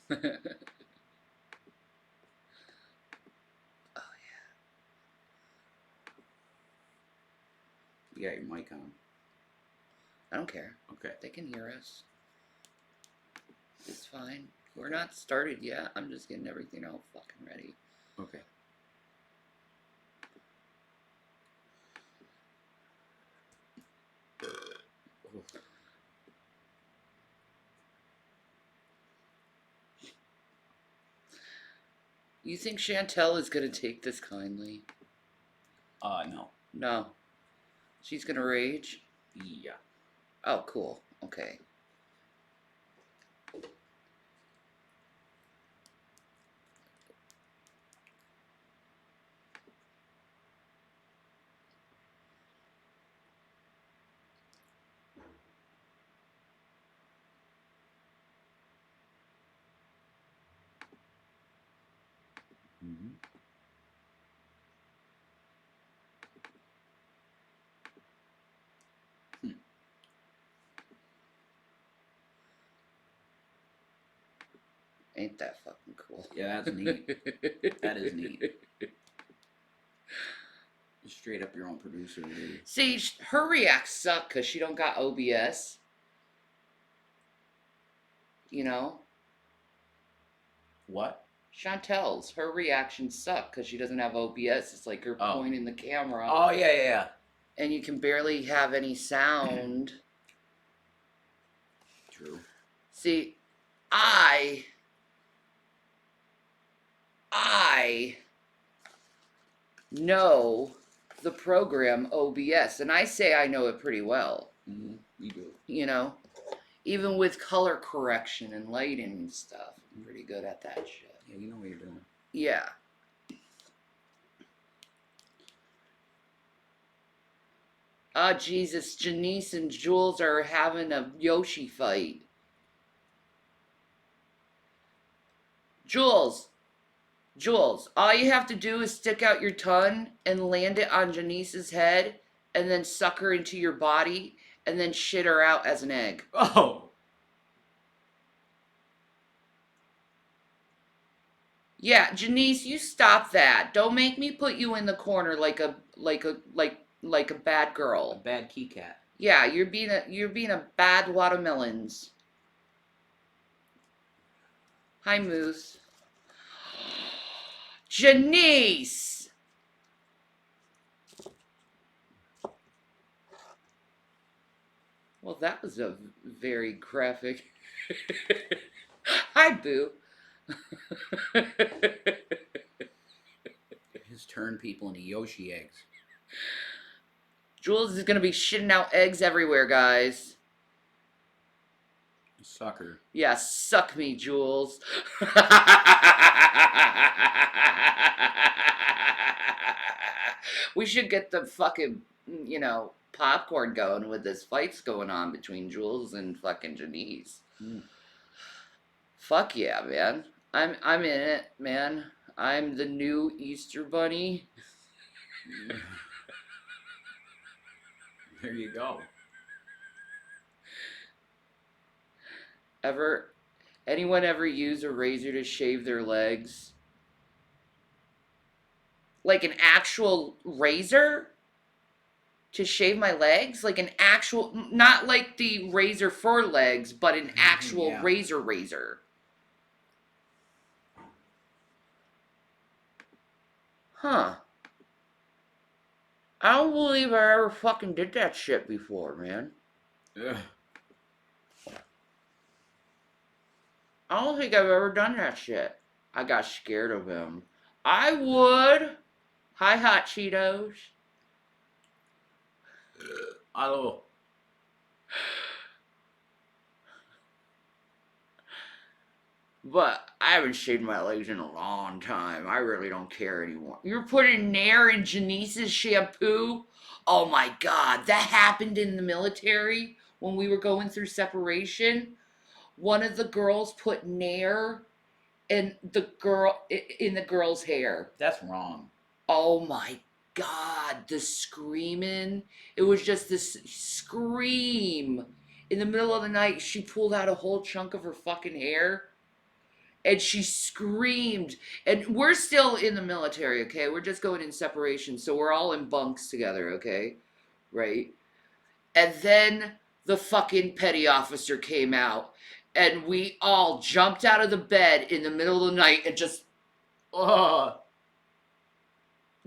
Oh, yeah. You got your mic on. I don't care. Okay. They can hear us. It's fine. We're not started yet. I'm just getting everything all fucking ready. Okay. You think Chantel is gonna take this kindly? No. No. She's gonna rage? Yeah. Oh, cool. Okay. Mm-hmm. Ain't that fucking cool? Yeah, that's neat. That is neat. Straight up your own producer, dude. See, her reacts suck because she don't got OBS. You know? What? Chantel's, her reactions suck because she doesn't have OBS. It's like her pointing the camera. Oh, yeah. And you can barely have any sound. True. See, I know the program OBS, and I say I know it pretty well. Mm-hmm. You do. You know? Even with color correction and lighting and stuff. I'm pretty good at that shit. Yeah, you know what you're doing. Yeah. Ah, Jesus, Janice and Jules are having a Yoshi fight. Jules, all you have to do is stick out your tongue and land it on Janice's head and then suck her into your body and then shit her out as an egg. Oh. Yeah, Janice, you stop that. Don't make me put you in the corner like a bad girl. A bad key cat. Yeah, you're being a bad watermelons. Hi, Moose. Janice! Well, that was a very graphic. Hi, Boo. His turn people into Yoshi eggs. Jules is gonna be shitting out eggs everywhere, guys. Sucker. Yeah, suck me, Jules. We should get the fucking, popcorn going with this fights going on between Jules and fucking Janice. Fuck yeah, man. I'm in it, man. I'm the new Easter bunny. There you go. Anyone ever use a razor to shave their legs? Like an actual razor to shave my legs? Like an actual, not like the razor for legs, but an actual Yeah. razor. Huh. I don't believe I ever fucking did that shit before, man. Ugh. I don't think I've ever done that shit. I got scared of him. I would. Hi, Hot Cheetos. Hello. But I haven't shaved my legs in a long time. I really don't care anymore. You're putting Nair in Janice's shampoo? Oh my god, that happened in the military when we were going through separation. One of the girls put Nair in the girl's hair. That's wrong. Oh my god, the screaming. It was just this scream. In the middle of the night, she pulled out a whole chunk of her fucking hair. and she screamed. And we're still in the military, okay? We're just going in separation, so we're all in bunks together, okay? Right? And then the fucking petty officer came out, and we all jumped out of the bed in the middle of the night and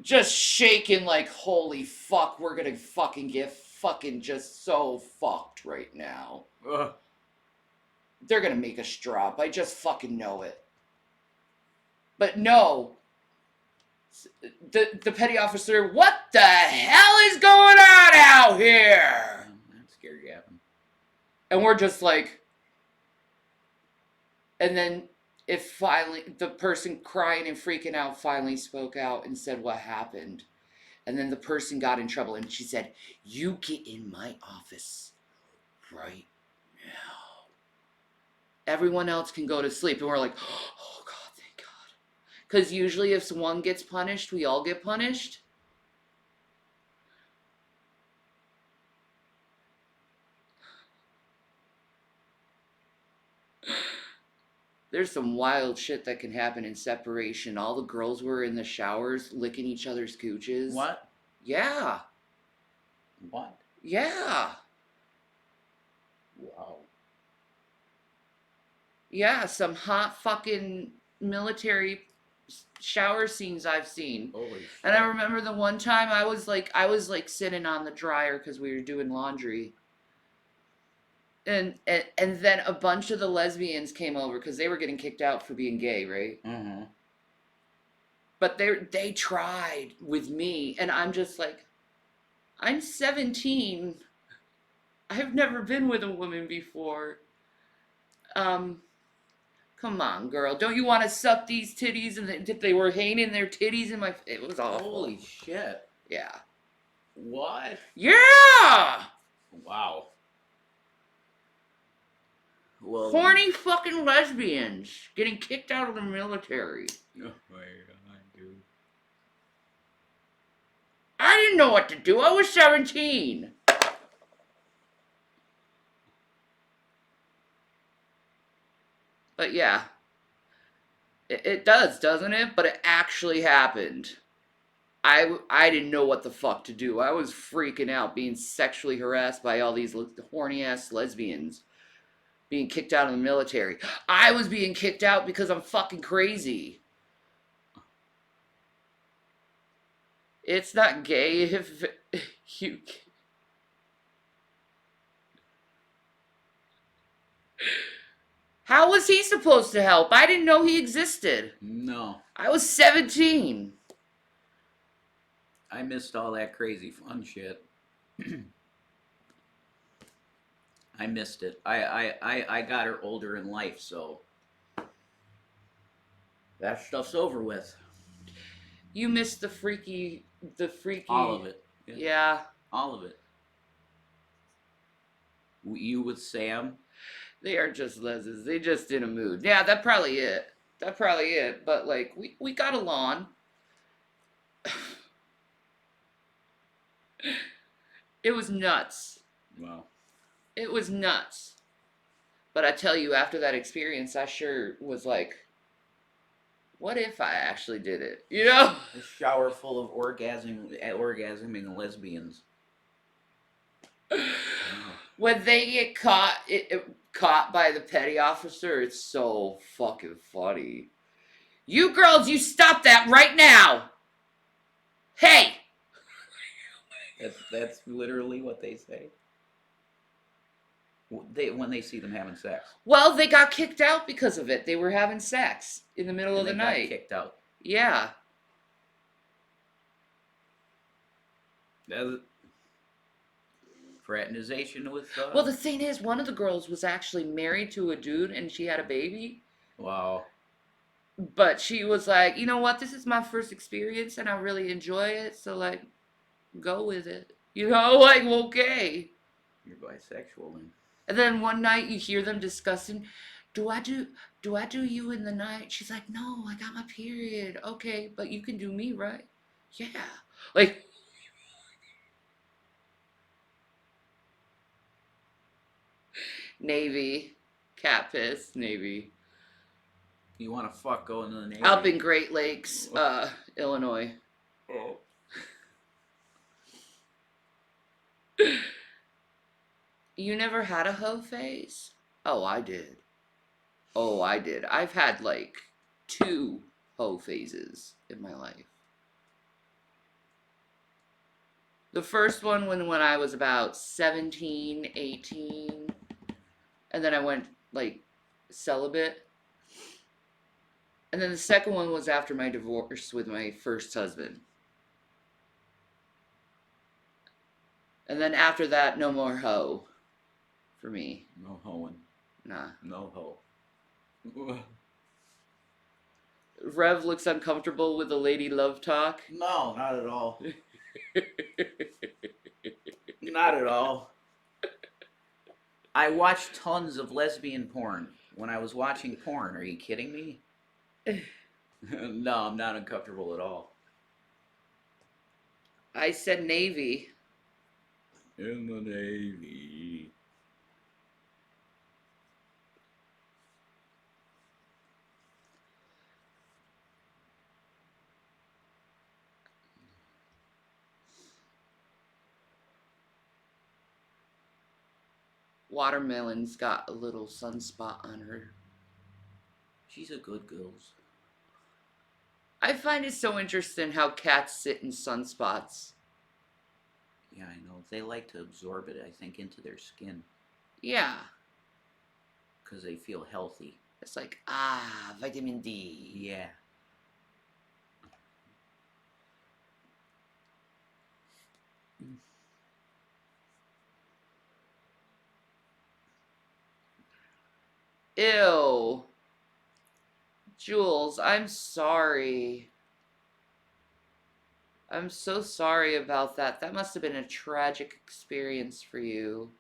just shaking like, holy fuck, we're gonna fucking get fucking just so fucked right now. They're gonna make us drop. I just fucking know it. But no, the petty officer, what the hell is going on out here? That scared you happen. And we're just like, and then it finally, the person crying and freaking out finally spoke out and said what happened. And then the person got in trouble and she said, "You get in my office right now. Everyone else can go to sleep." And we're like, oh God, thank God. Because usually if one gets punished, we all get punished. There's some wild shit that can happen in separation. All the girls were in the showers licking each other's cooches. What? Yeah. What? Yeah. Wow. Yeah, some hot fucking military shower scenes I've seen. Holy shit. And I remember the one time I was like sitting on the dryer because we were doing laundry. And then a bunch of the lesbians came over because they were getting kicked out for being gay, right? Mm-hmm. But they tried with me, and I'm just like, I'm 17. I've never been with a woman before. Come on, girl. Don't you want to suck these titties? And they were hanging their titties in my... It was awful. Holy shit. Yeah. What? Yeah! Wow. Well, Horny fucking lesbians getting kicked out of the military. Oh my God, dude. I didn't know what to do. I was 17. But yeah. It does, doesn't it? But it actually happened. I didn't know what the fuck to do. I was freaking out being sexually harassed by all these horny ass lesbians. Being kicked out of the military. I was being kicked out because I'm fucking crazy. It's not gay if you... How was he supposed to help? I didn't know he existed. No. I was 17. I missed all that crazy fun shit. I missed it. I got her older in life, so that stuff's over with. You missed the freaky... All of it. Yeah. All of it. You with Sam? They are just lesbians. They just in a mood. Yeah, that's probably it. But like, we got along. It was nuts. Wow. It was nuts. But I tell you, after that experience, I sure was like, what if I actually did it? You know? A shower full of orgasming lesbians. When they get caught by the petty officer, it's so fucking funny. You girls, you stop that right now! Hey! That's literally what they say. When they see them having sex. Well, they got kicked out because of it. They were having sex in the middle of the Got night. Kicked out. Yeah. Fraternization with. Well, the thing is, one of the girls was actually married to a dude and she had a baby. Wow. But she was like, you know what? This is my first experience and I really enjoy it. So, like, go with it. You know, like, okay. You're bisexual then. And then one night you hear them discussing, do I do you in the night? She's like, no, I got my period. Okay, but you can do me, right? Yeah. Like, Navy, cat piss, Navy. You want to fuck going to the Navy? Up in Great Lakes, Illinois. Oh. You never had a hoe phase? Oh, I did. Oh, I did. I've had like 2 hoe phases in my life. The first one when I was about 17, 18. And then I went like celibate. And then the second one was after my divorce with my first husband. And then after that, no more hoe for me. No hoeing. Nah. No hoe. Rev looks uncomfortable with the lady love talk. No, not at all. Not at all. I watched tons of lesbian porn when I was watching porn. Are you kidding me? No, I'm not uncomfortable at all. I said Navy. In the Navy. Watermelon's got a little sunspot on her. She's a good girl. I find it so interesting how cats sit in sunspots. Yeah, I know. They like to absorb it, I think, into their skin. Yeah. Because they feel healthy. It's like, vitamin D. Yeah. Ew. Jules, I'm sorry. I'm so sorry about that. That must have been a tragic experience for you.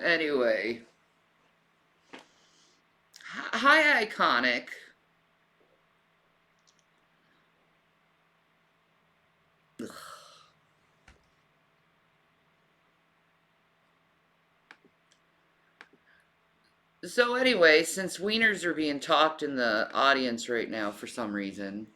Anyway. Hi, Iconic. Ugh. So anyway, since wieners are being talked in the audience right now for some reason,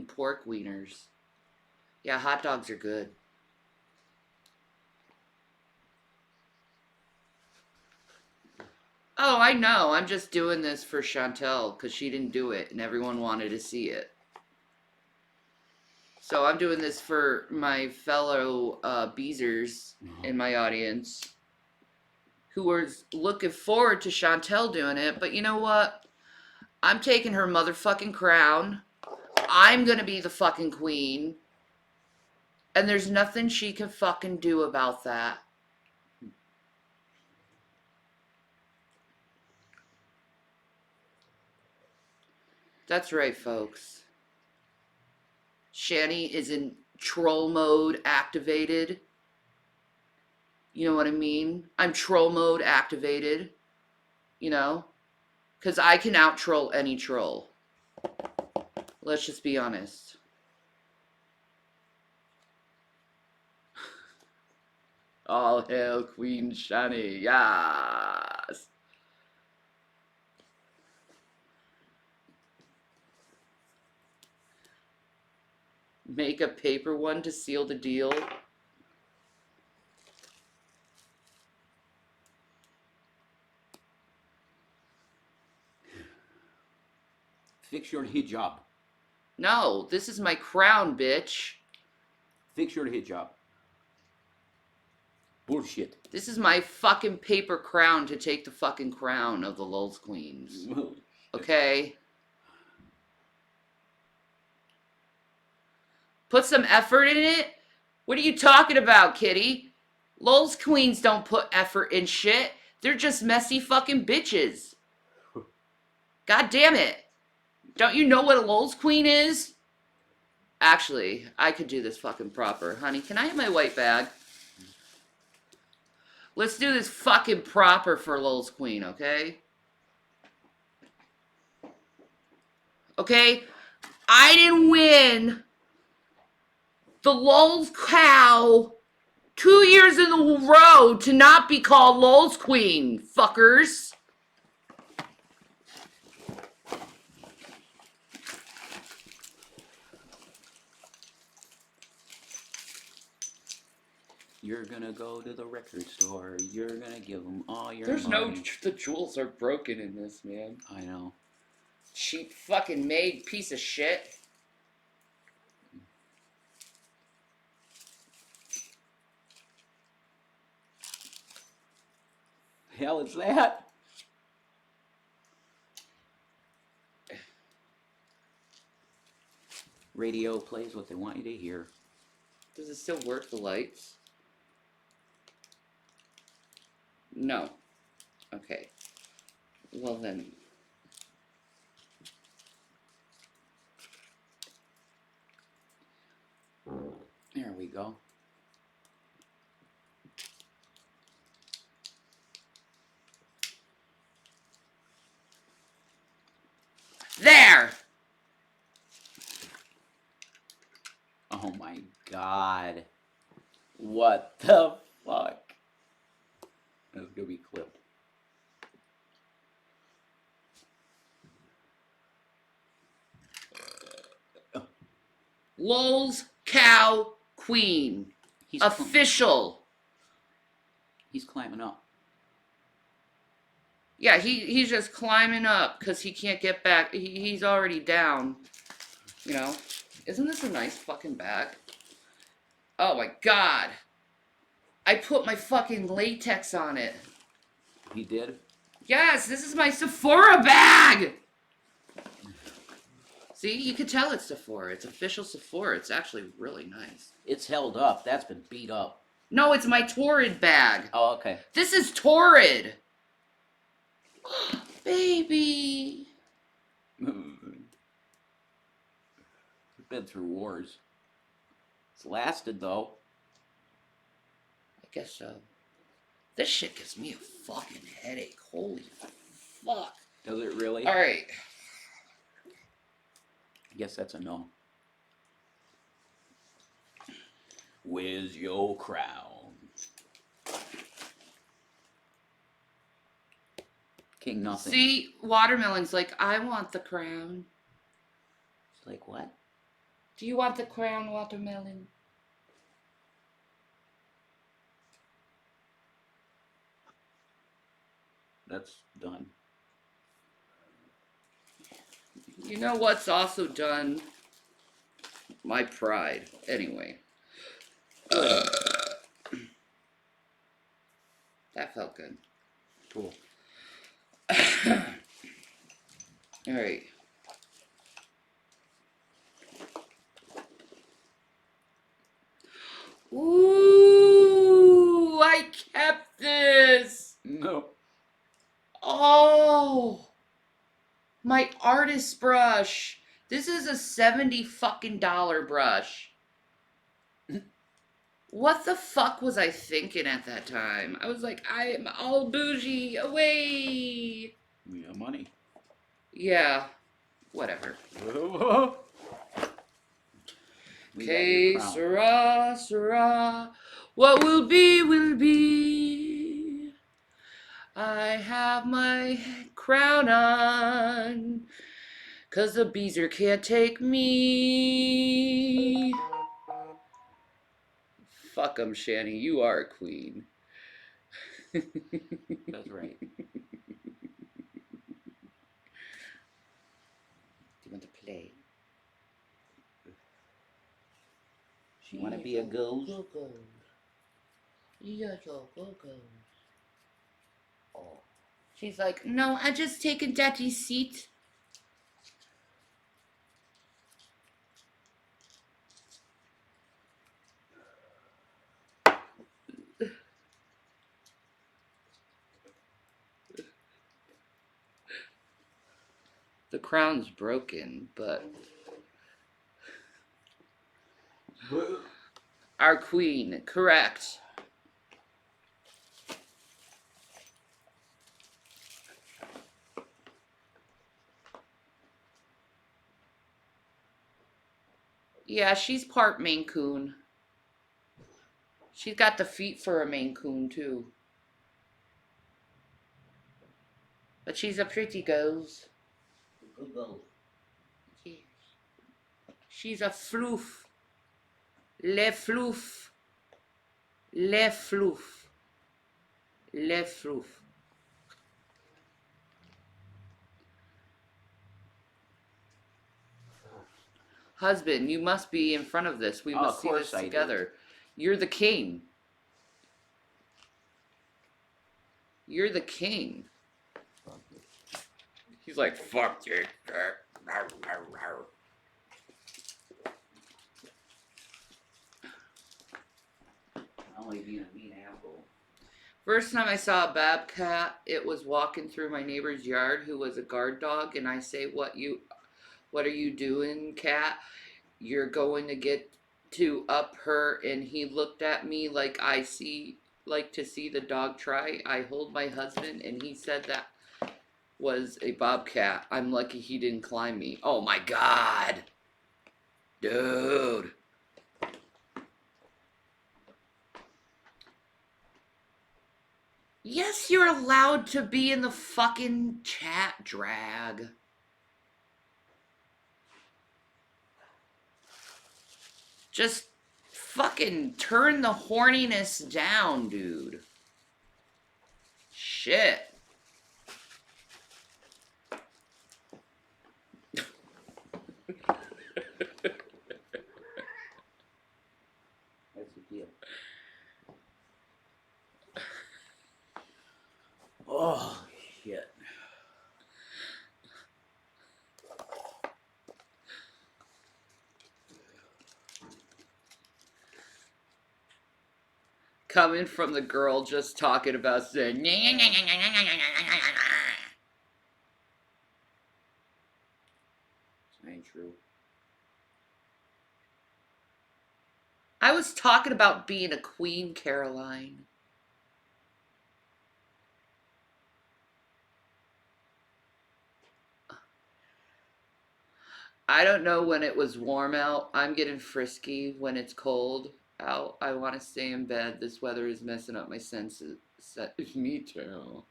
pork wieners. Yeah, hot dogs are good. Oh, I know. I'm just doing this for Chantel because she didn't do it and everyone wanted to see it. So I'm doing this for my fellow Beezers in my audience who were looking forward to Chantel doing it. But you know what? I'm taking her motherfucking crown. I'm going to be the fucking queen. And there's nothing she can fucking do about that. That's right, folks. Shani is in troll mode activated. You know what I mean? I'm troll mode activated. You know? Because I can out-troll any troll. Let's just be honest. All hail Queen Shani. Yes. Make a paper one to seal the deal. Fix your hijab. No, this is my crown, bitch. Fix your hijab. Bullshit. This is my fucking paper crown to take the fucking crown of the Lulz Queens. Okay? Put some effort in it? What are you talking about, kitty? Lulz Queens don't put effort in shit. They're just messy fucking bitches. God damn it. Don't you know what a Lulz Queen is? Actually, I could do this fucking proper. Honey, can I have my white bag? Let's do this fucking proper for Lulz Queen, okay? Okay? I didn't win the Lulz Cow 2 years in a row to not be called Lulz Queen, fuckers. You're gonna go to the record store. You're gonna give them all your There's money. no... The jewels are broken in this, man. I know. Cheap fucking made piece of shit. Hell is that? Radio plays what they want you to hear. Does it still work, the lights? No. Okay. Well then. There we go. There! Oh my god. What the fuck? That's gonna be clipped. Lulz Cow Queen. He's Official. He's climbing up. Yeah, he's just climbing up because he can't get back. He's already down. You know? Isn't this a nice fucking bag? Oh my god. I put my fucking latex on it. He did? Yes, this is my Sephora bag! See, you can tell it's Sephora. It's official Sephora. It's actually really nice. It's held up. That's been beat up. No, it's my Torrid bag. Oh, okay. This is Torrid. Baby. Been through wars. It's lasted, though. I guess so. This shit gives me a fucking headache. Holy fuck. Does it really? Alright. I guess that's a no. Where's your crown? King nothing. See, Watermelon's like, I want the crown. It's like, what? Do you want the crown, Watermelon? That's done. You know what's also done? My pride. Anyway. That felt good. Cool. Alright. Ooh, I kept this. No. Oh, my artist brush. This is a $70 fucking brush. What the fuck was I thinking at that time? I was like, I'm all bougie. Away. We got money. Yeah, whatever. We got Que your crown. sera, sera. What will be, will be. I have my crown on, 'cause the Beezer can't take me. Fuck 'em, Shani. You are a queen. That's right. Do you want to play? You want to be a ghost? Yeah, go. Oh. She's like, no, I just taken daddy's seat. crown's broken, but our queen, correct. Yeah, she's part Maine Coon. She's got the feet for a Maine Coon, too. But she's a pretty ghost. She's a floof. Le floof. Le floof. Le floof. Husband, you must be in front of this. We must see this together. You're the king. You're the king. He's like, fuck you. Only being a mean asshole. First time I saw a bobcat, it was walking through my neighbor's yard who was a guard dog, and I say, what are you doing, cat? You're going to get to up her. And he looked at me like like to see the dog try. I hold my husband, and he said that was a bobcat. I'm lucky he didn't climb me. Oh my God. Dude. Yes, you're allowed to be in the fucking chat, drag. Just fucking turn the horniness down, dude. Shit. That's the deal. Oh, shit. Coming from the girl just talking about saying, Ain't true. I was talking about being a queen, Caroline. I don't know when it was warm out. I'm getting frisky when it's cold out. I want to stay in bed. This weather is messing up my senses. Me too.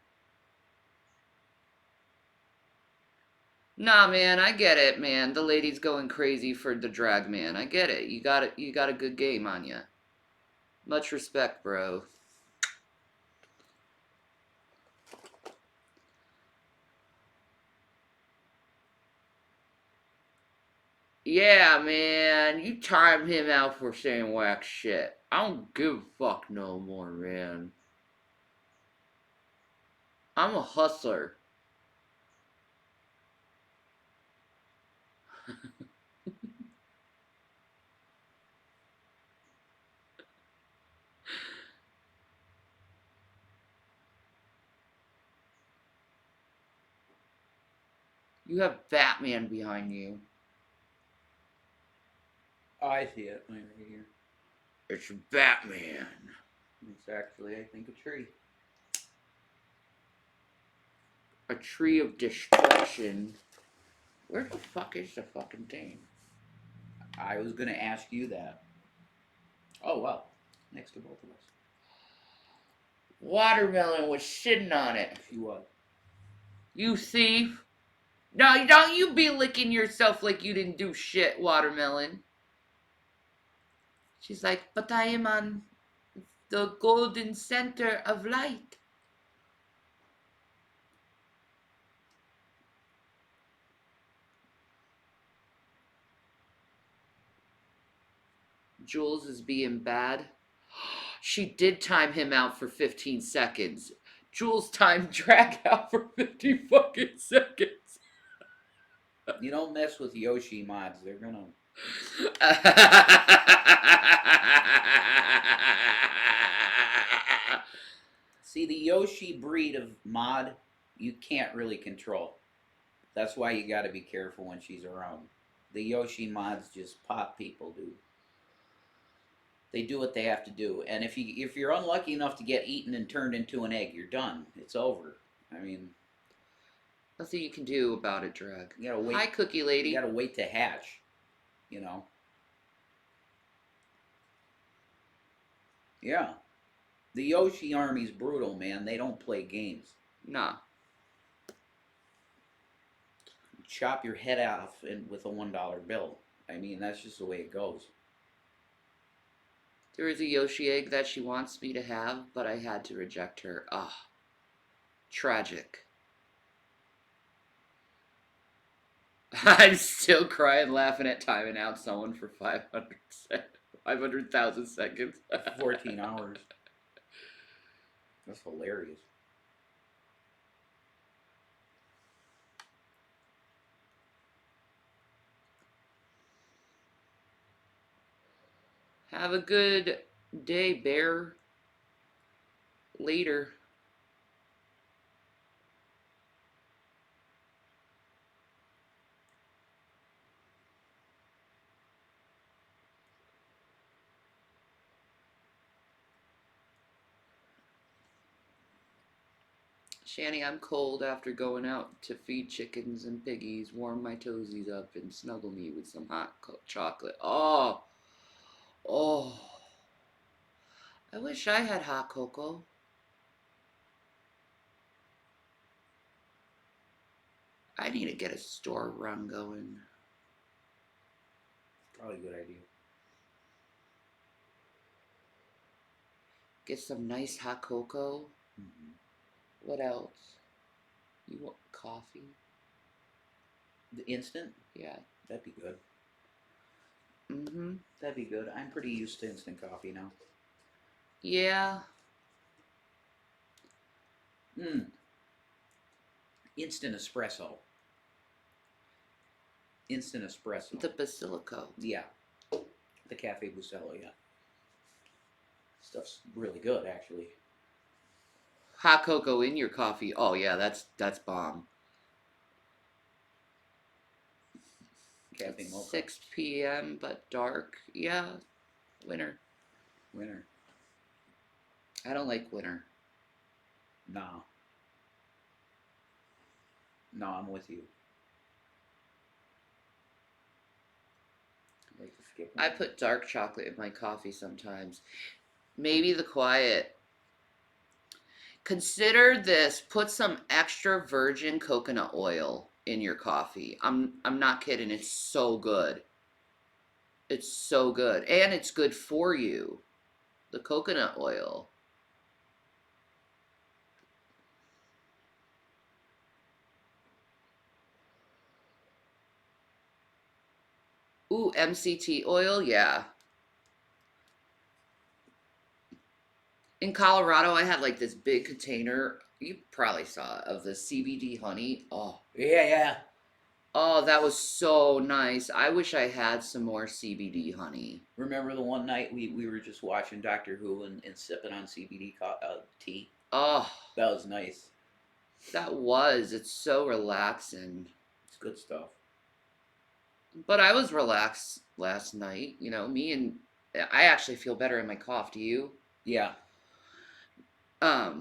Nah, man, I get it, man. The lady's going crazy for the drag man. I get it. You got it. You got a good game on you. Much respect, bro. Yeah, man. You time him out for saying whack shit. I don't give a fuck no more, man. I'm a hustler. You have Batman behind you. Oh, I see it right here. It's Batman. It's actually, I think, a tree. A tree of destruction. Where the fuck is the fucking thing? I was gonna ask you that. Oh, well. Next to both of us. Watermelon was sitting on it. She was. You thief. No, don't you be licking yourself like you didn't do shit, Watermelon. She's like, but I am on the golden center of light. Jules is being bad. She did time him out for 15 seconds. Jules timed drag out for 50 fucking seconds. You don't mess with Yoshi mods. They're gonna... See, the Yoshi breed of mod, you can't really control. That's why you got to be careful when she's around. The Yoshi mods just pop people, dude. They do what they have to do, and if you're unlucky enough to get eaten and turned into an egg, you're done. It's over. I mean, Nothing you can do about it, Drag. you gotta wait. Hi, Cookie Lady. You gotta wait to hatch. You know. Yeah. The Yoshi army's brutal, man. They don't play games. Nah. Chop your head off with a $1 bill. I mean, that's just the way it goes. There is a Yoshi egg that she wants me to have, but I had to reject her. Ah. Tragic. I'm still crying laughing at timing out someone for 500,000 seconds. 14 hours. That's hilarious. Have a good day, Bear. Later. Shanny, I'm cold after going out to feed chickens and piggies, warm my toesies up, and snuggle me with some hot chocolate. Oh, oh. I wish I had hot cocoa. I need to get a store run going. Probably a good idea. Get some nice hot cocoa. Mm-hmm. What else? You want coffee? The instant? Yeah. That'd be good. Mm-hmm. That'd be good. I'm pretty used to instant coffee now. Yeah. Instant espresso. Instant espresso. The Basilico. Yeah. The Cafe Bucelo, yeah. Stuff's really good, actually. Hot cocoa in your coffee. Oh yeah, that's bomb. Cafe Mocha. 6 p.m. but dark. Yeah. Winter. Winter. I don't like winter. No. No, I'm with you. I'd like to skip one. I put dark chocolate in my coffee sometimes. Maybe the quiet. Consider this. Put some extra virgin coconut oil in your coffee. I'm not kidding. It's so good. It's so good. And it's good for you. The coconut oil. Ooh, MCT oil, yeah. In Colorado, I had like this big container. You probably saw it, of the CBD honey. Oh, Yeah. oh, that was so nice. I wish I had some more CBD honey. Remember the one night we were just watching Doctor Who and sipping on CBD tea? Oh, That was nice. that was. It's so relaxing. It's good stuff. But I was relaxed last night. You know, I actually feel better in my cough. Do you? Yeah, a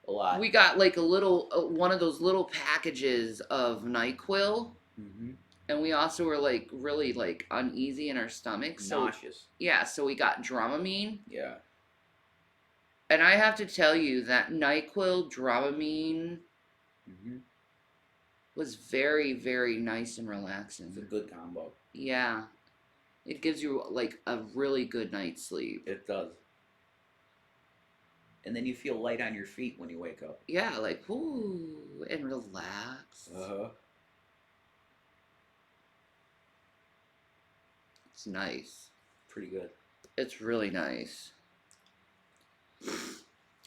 lot. We got like a little, one of those little packages of NyQuil. Mm-hmm. And we also were like really like uneasy in our stomachs. So, Nauseous. yeah, so we got Dramamine. Yeah. And I have to tell you that NyQuil Dramamine was very, very nice and relaxing. It's a good combo. Yeah. It gives you like a really good night's sleep. It does. And then you feel light on your feet when you wake up. Yeah, like, ooh, and relax. It's nice. Pretty good. It's really nice.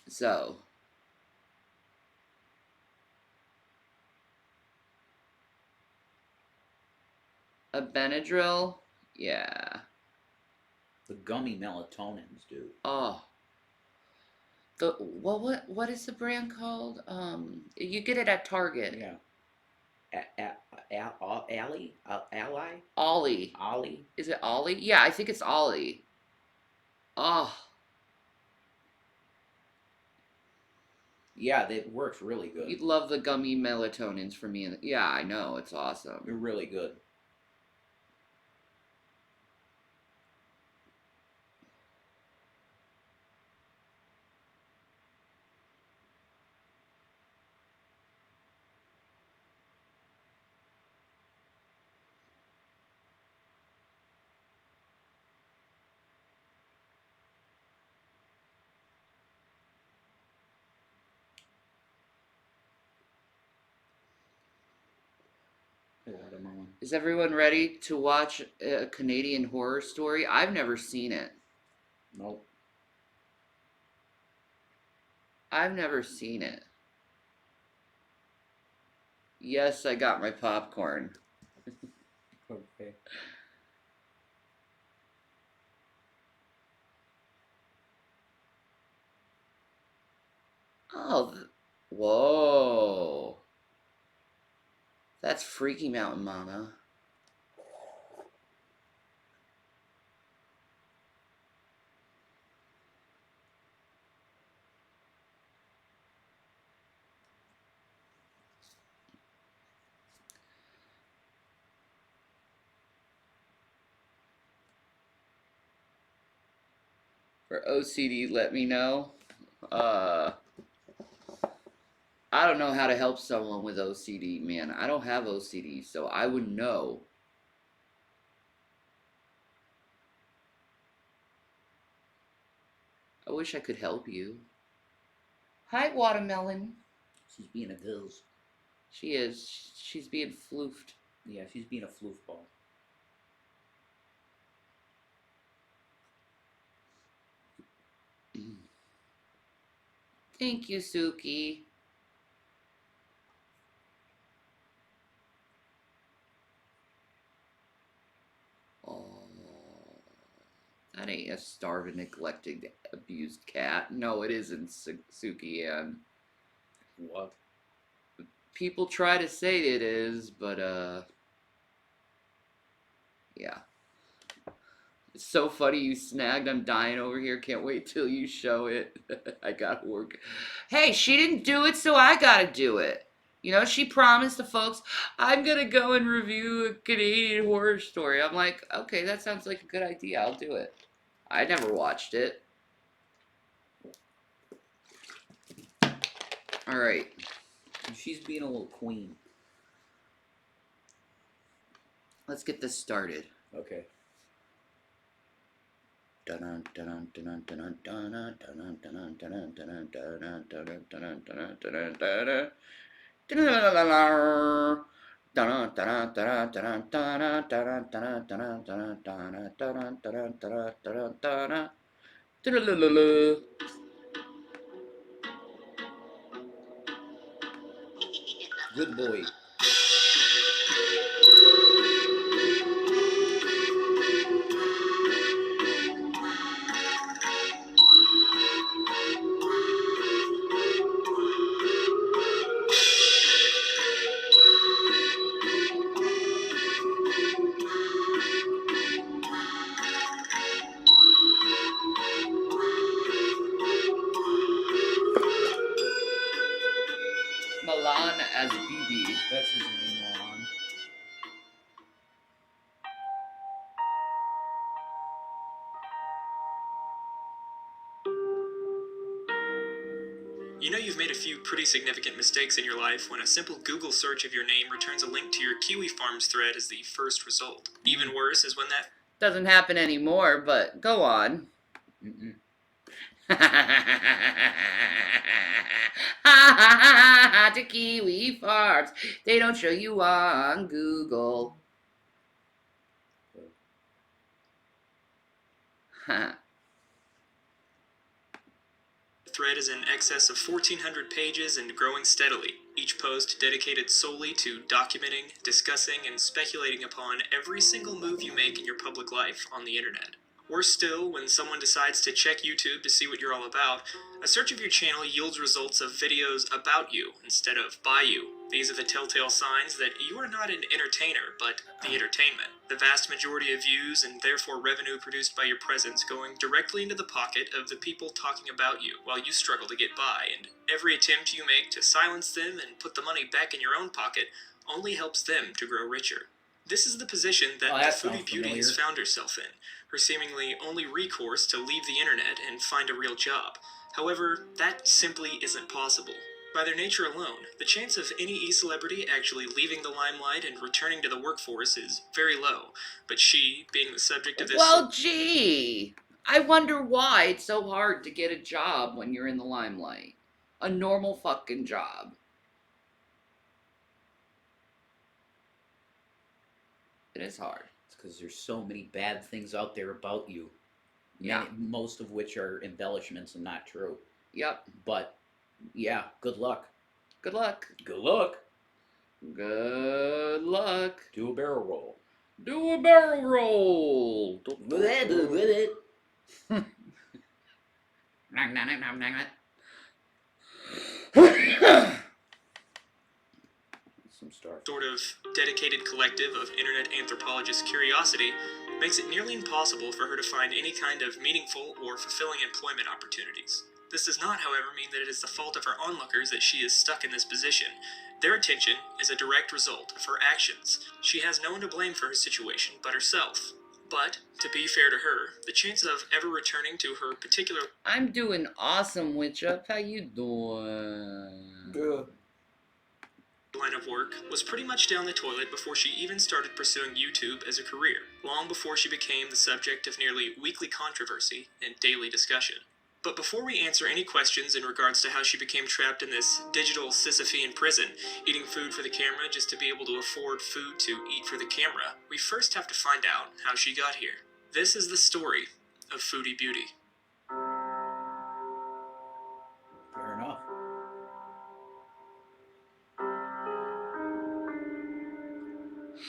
So, a Benadryl, yeah. The gummy melatonins, dude. Oh, what is the brand called? You get it at Target. Yeah. Ally? Ollie. Ollie? Is it Ollie? Yeah, I think it's Ollie. Oh, Yeah, that works really good. you'd love the gummy melatonins for me. Yeah, I know. It's awesome. They're really good. Watermelon. Is everyone ready to watch a Canadian horror story? I've never seen it. Nope. I've never seen it. Yes, I got my popcorn. Okay. Oh, whoa. That's Freaky Mountain Mama. For OCD, let me know. I don't know how to help someone with OCD, man. I don't have OCD, so I would know. I wish I could help you. Hi, Watermelon. She's being a goose. She is. She's being floofed. Yeah, she's being a floofball. Thank you, Suki. Oh, that ain't a starving, neglected, abused cat. No, it isn't, Suki Ann. What? People try to say it is, but, yeah. It's so funny you snagged. I'm dying over here. Can't wait till you show it. I gotta work. Hey, she didn't do it, so I gotta do it. You know, she promised the folks, I'm gonna go and review a Canadian horror story. I'm like, okay, that sounds like a good idea. I'll do it. I never watched it. Alright. She's being a little queen. Let's get this started. Okay. Good boy. Milan as BB. That's his name, Milan. You know you've made a few pretty significant mistakes in your life when a simple Google search of your name returns a link to your Kiwi Farms thread as the first result. Even worse is when that Doesn't happen anymore, but go on. Mm-mm. To Kiwi Farms. They don't show you on Google. thread is in excess of 1,400 pages and growing steadily, each post dedicated solely to documenting, discussing, and speculating upon every single move you make in your public life on the internet. Worse still, when someone decides to check YouTube to see what you're all about, a search of your channel yields results of videos about you instead of by you. These are the telltale signs that you are not an entertainer, but the entertainment. The vast majority of views and therefore revenue produced by your presence going directly into the pocket of the people talking about you while you struggle to get by, and every attempt you make to silence them and put the money back in your own pocket only helps them to grow richer. This is the position that that the Foodie sounds Beauty has familiar. found herself in, her seemingly only recourse to leave the internet and find a real job. However, that simply isn't possible. By their nature alone, the chance of any e-celebrity actually leaving the limelight and returning to the workforce is very low, but she, being the subject of this... Well, gee, I wonder why it's so hard to get a job when you're in the limelight. A normal fucking job. It is hard. It's because there's so many bad things out there about you. Yeah. Most of which are embellishments and not true. Yep. But, yeah, good luck. Good luck. Good luck. Good luck. Do a barrel roll. Do a barrel roll. With it. Some start. sort of dedicated collective of internet anthropologist curiosity makes it nearly impossible for her to find any kind of meaningful or fulfilling employment opportunities. This does not, however, mean that it is the fault of her onlookers that she is stuck in this position. Their attention is a direct result of her actions. She has no one to blame for her situation but herself. But, to be fair to her, the chances of ever returning to her particular I'm doing awesome, Witchup. How you doing? Good. line of work was pretty much down the toilet before she even started pursuing YouTube as a career, long before she became the subject of nearly weekly controversy and daily discussion. But before we answer any questions in regards to how she became trapped in this digital Sisyphean prison, eating food for the camera just to be able to afford food to eat for the camera, we first have to find out how she got here. This is the story of Foodie Beauty. Fair enough.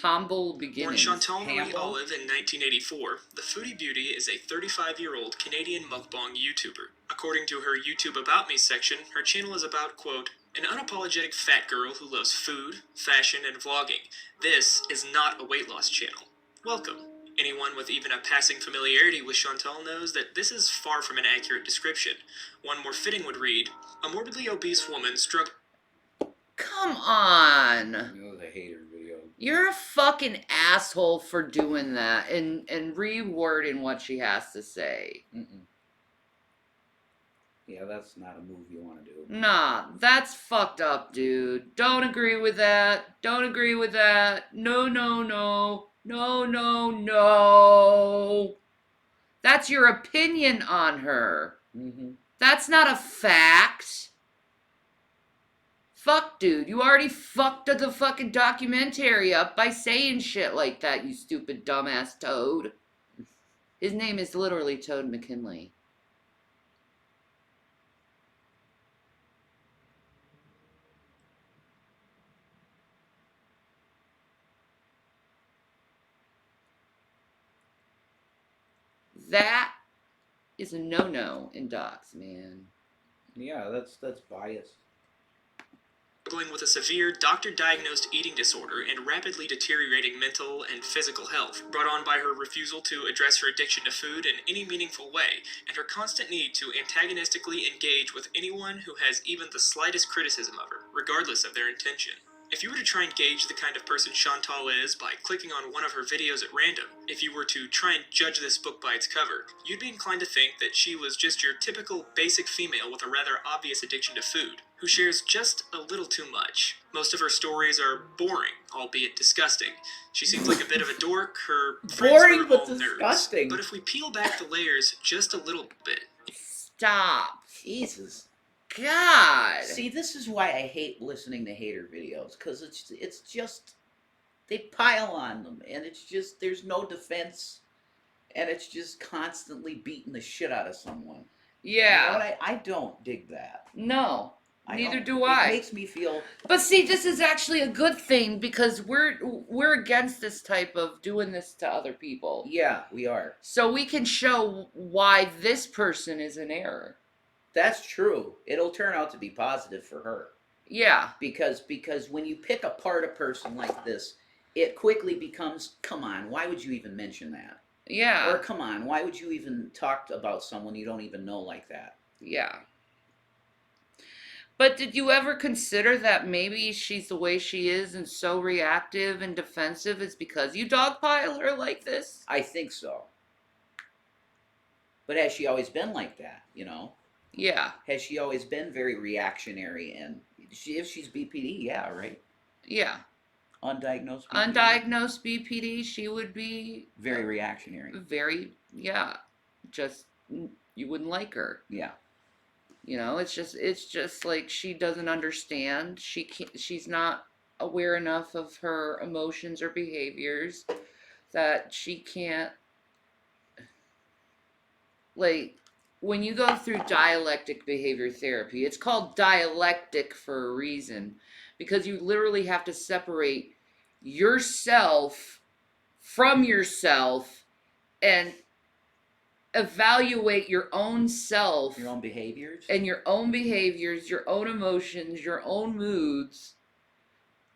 Humble Born beginnings. Chantal Marie Campbell? Olive in 1984, the Foodie Beauty is a 35-year-old Canadian mukbang YouTuber. According to her YouTube About Me section, her channel is about, quote, an unapologetic fat girl who loves food, fashion, and vlogging. This is not a weight loss channel. Welcome. Anyone with even a passing familiarity with Chantal knows that this is far from an accurate description. One more fitting would read, a morbidly obese woman struggling... Come on. It was a hater video. You're a fucking asshole for doing that and rewording what she has to say. Mm-mm. Yeah, that's not a move you want to do. Nah, that's fucked up, dude. Don't agree with that. Don't agree with that. No, no, no. No, no, no. That's your opinion on her. Mm-hmm. That's not a fact. Fuck, dude. You already fucked the fucking documentary up by saying shit like that, you stupid dumbass Toad. His name is literally Toad McKinley. That is a no-no in docs, man. Yeah, that's biased. with a severe doctor-diagnosed eating disorder and rapidly deteriorating mental and physical health, brought on by her refusal to address her addiction to food in any meaningful way, and her constant need to antagonistically engage with anyone who has even the slightest criticism of her, regardless of their intention. If you were to try and gauge the kind of person Chantal is by clicking on one of her videos at random, if you were to try and judge this book by its cover, you'd be inclined to think that she was just your typical basic female with a rather obvious addiction to food, who shares just a little too much. Most of her stories are boring, albeit disgusting. She seems like a bit of a dork, her friends Boring are but all disgusting. nerds. But if we peel back the layers just a little bit, Stop. Jesus. God. See, this is why I hate listening to hater videos, because it's just, they pile on them, and it's just, there's no defense, and it's just constantly beating the shit out of someone. Yeah. You know what? I don't dig that. No. Neither don't. do It I. makes me feel. But see, this is actually a good thing because we're against this type of doing this to other people. Yeah, we are. So we can show why this person is in error. That's true. It'll turn out to be positive for her. Yeah. Because when you pick apart a person like this, it quickly becomes, come on, why would you even mention that? Yeah. Or come on, why would you even talk about someone you don't even know like that? Yeah. But did you ever consider that maybe she's the way she is and so reactive and defensive is because you dogpile her like this? I think so. But has she always been like that, you know? Yeah. Has she always been very reactionary? And if she's BPD, yeah, right? Yeah. Undiagnosed BPD? Undiagnosed BPD, she would be Very reactionary. very, yeah, just you wouldn't like her. Yeah. You know, it's just like she doesn't understand. She's not aware enough of her emotions or behaviors that she can't, like, when you go through dialectic behavior therapy, it's called dialectic for a reason because you literally have to separate yourself from yourself and evaluate your own self, Your own behaviors? and your own behaviors, your own emotions, your own moods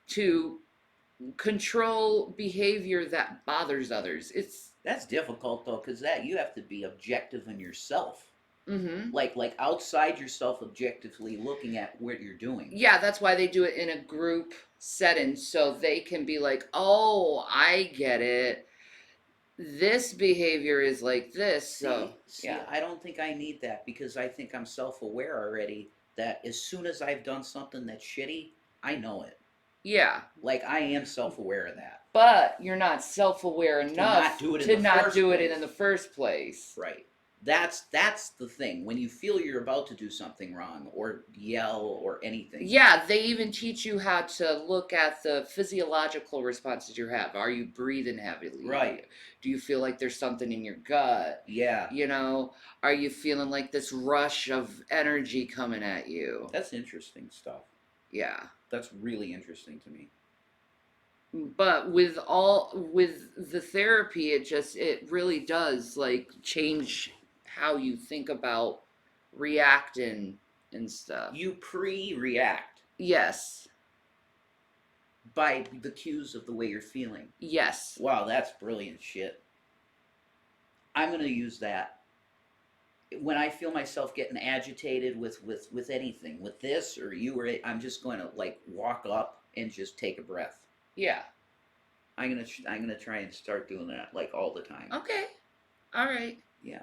to control behavior that bothers others. It's That's difficult though, because that you have to be objective in yourself. mm-hmm. Like outside yourself, objectively looking at what you're doing. Yeah, that's why they do it in a group setting so they can be like, "Oh, I get it. This behavior is like this." So, See, yeah. I don't think I need that because I think I'm self-aware already. That as soon as I've done something that's shitty, I know it. Yeah. Like I am self-aware of that. But you're not self-aware enough not do it in to the not first do it place. in the first place. Right. That's the thing. When you feel you're about to do something wrong or yell or anything. Yeah, they even teach you how to look at the physiological responses you have. Are you breathing heavily? Right. Do you feel like there's something in your gut? Yeah. You know, are you feeling like this rush of energy coming at you? That's interesting stuff. Yeah. That's really interesting to me. But with the therapy, it really does like change how you think about reacting and stuff. You pre-react Yes. by the cues of the way you're feeling. Yes. Wow, that's brilliant shit. I'm gonna use that when I feel myself getting agitated with anything, with this or you or I'm just going to like walk up and just take a breath. Yeah. I'm gonna try and start doing that like all the time. Okay. All right. Yeah.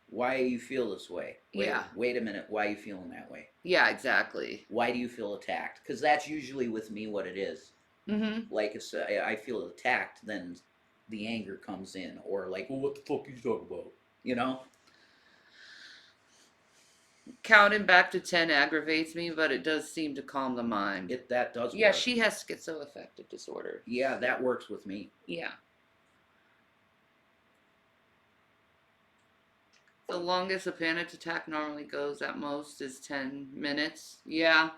Why do you feel this way? Yeah. Wait a minute. Why are you feeling that way? Yeah, exactly. Why do you feel attacked? Because that's usually with me what it is. Mm-hmm. Like I feel attacked, then the anger comes in, or like, well, what the fuck are you talking about? You know? Counting back to 10 aggravates me, but it does seem to calm the mind. That does Yeah, work. she has schizoaffective disorder. Yeah, that works with me. Yeah. The longest a panic attack normally goes at most is 10 minutes. Yeah.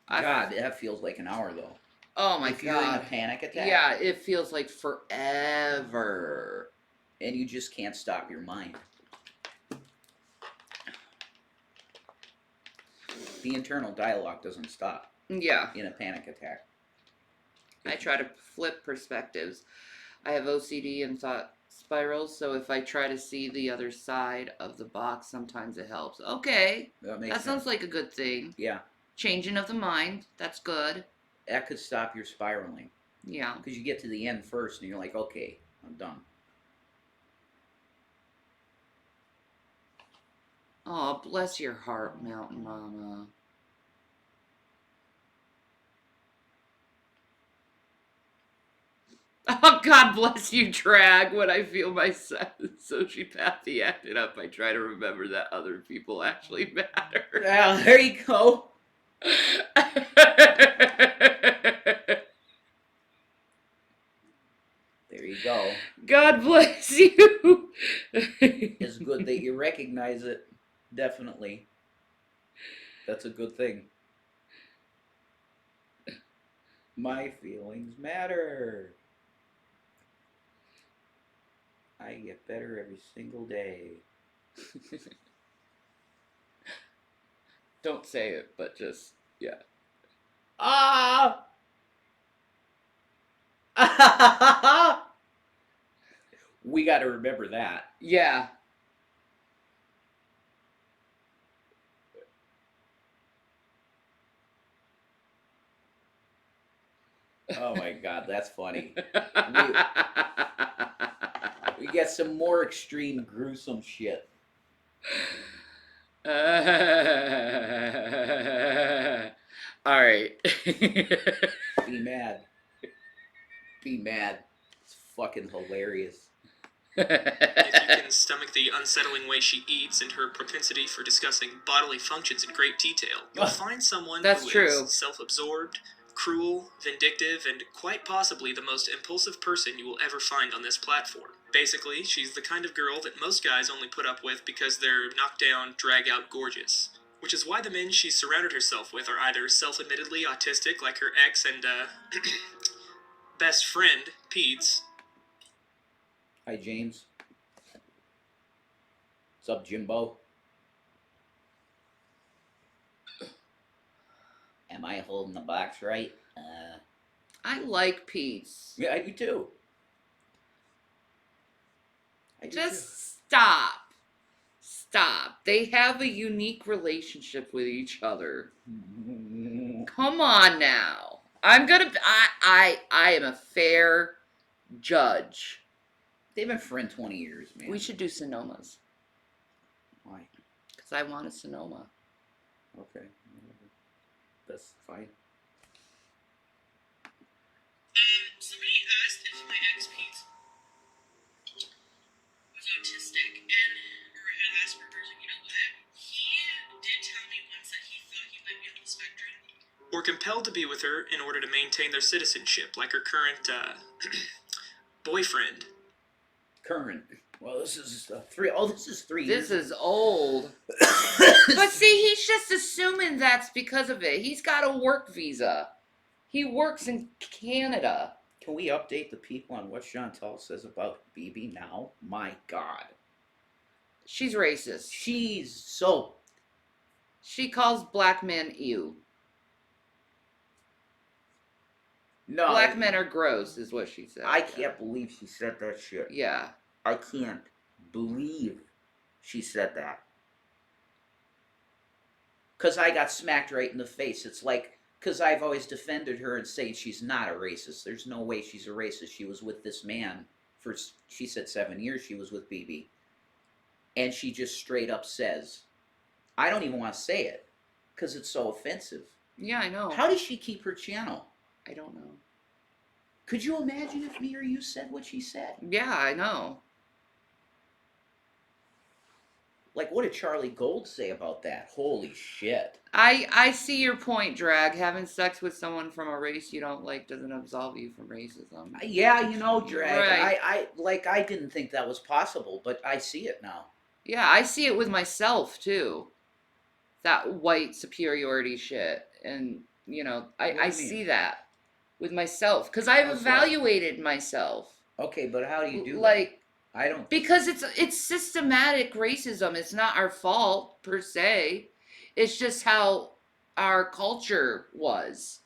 God, that feels like an hour though. Oh my if you're in a god. panic attack. Yeah, it feels like forever. And you just can't stop your mind. The internal dialogue doesn't stop Yeah. in a panic attack. I try to flip perspectives. I have OCD and thought spirals, so if I try to see the other side of the box, sometimes it helps. Okay. That makes That sense. sounds like a good thing. Yeah, Changing of the mind. That's good. that could stop your spiraling. Yeah. Because you get to the end first and you're like, okay, I'm done. Oh, bless your heart, Mountain Mama. Oh, God bless you, Drag. When I feel my sociopathy acting up, I try to remember that other people actually matter. Well, there you go. There you go. God bless you. It's good that you recognize it. Definitely. That's a good thing. My feelings matter. I get better every single day. Don't say it, but just, yeah. Ah! We got to remember that. Yeah. Oh my god, that's funny. We get some more extreme, gruesome shit. All right. Be mad. Be mad. It's fucking hilarious. If you can stomach the unsettling way she eats and her propensity for discussing bodily functions in great detail, you'll find someone That's who true. is self-absorbed, cruel, vindictive, and quite possibly the most impulsive person you will ever find on this platform. Basically, she's the kind of girl that most guys only put up with because they're knockdown, drag-out gorgeous. Which is why the men she's surrounded herself with are either self-admittedly autistic like her ex and, best friend, Pete's. Hi, James. What's up, Jimbo? Am I holding the box right? I like Pete's. Yeah, I do too. Just stop. Stop. They have a unique relationship with each other. Come on now. I am a fair judge. They've been friends 20 years, man. We should do Sonomas. Why? Because I want a Sonoma. Okay. That's fine. Somebody asked if my ex Pete was autistic or had Asperger's, and you know what? He did tell me once that he thought he might be on the spectrum. Or compelled to be with her in order to maintain their citizenship, like her current, boyfriend. Current. Well, this is 3. Oh, this is 3 years. This is old. But see, he's just assuming that's because of it. He's got a work visa. He works in Canada. Can we update the people on what Chantal says about BB now? My God. She's racist. She's so... She calls black men ew. No. Black men are gross, is what she said. I can't believe she said that shit. Yeah. I can't believe she said that. Because I got smacked right in the face. It's like, because I've always defended her and saying she's not a racist. There's no way she's a racist. She was with this man for, she said 7 years she was with BB. And she just straight up says, I don't even want to say it, because it's so offensive. Yeah, I know. How does she keep her channel? I don't know. Could you imagine if me or you said what she said? Yeah, I know. Like, what did Charlie Gold say about that? Holy shit. I see your point, Drag. Having sex with someone from a race you don't like doesn't absolve you from racism. Yeah, you know, Drag. Right. I didn't think that was possible, but I see it now. Yeah, I see it with myself, too. That white superiority shit. And, you know, What do I you see mean? that with myself. Because I've How's that? evaluated myself. Okay, but how do you do Like, that? I don't. because it's systematic racism. It's not our fault, per se. It's just how our culture was.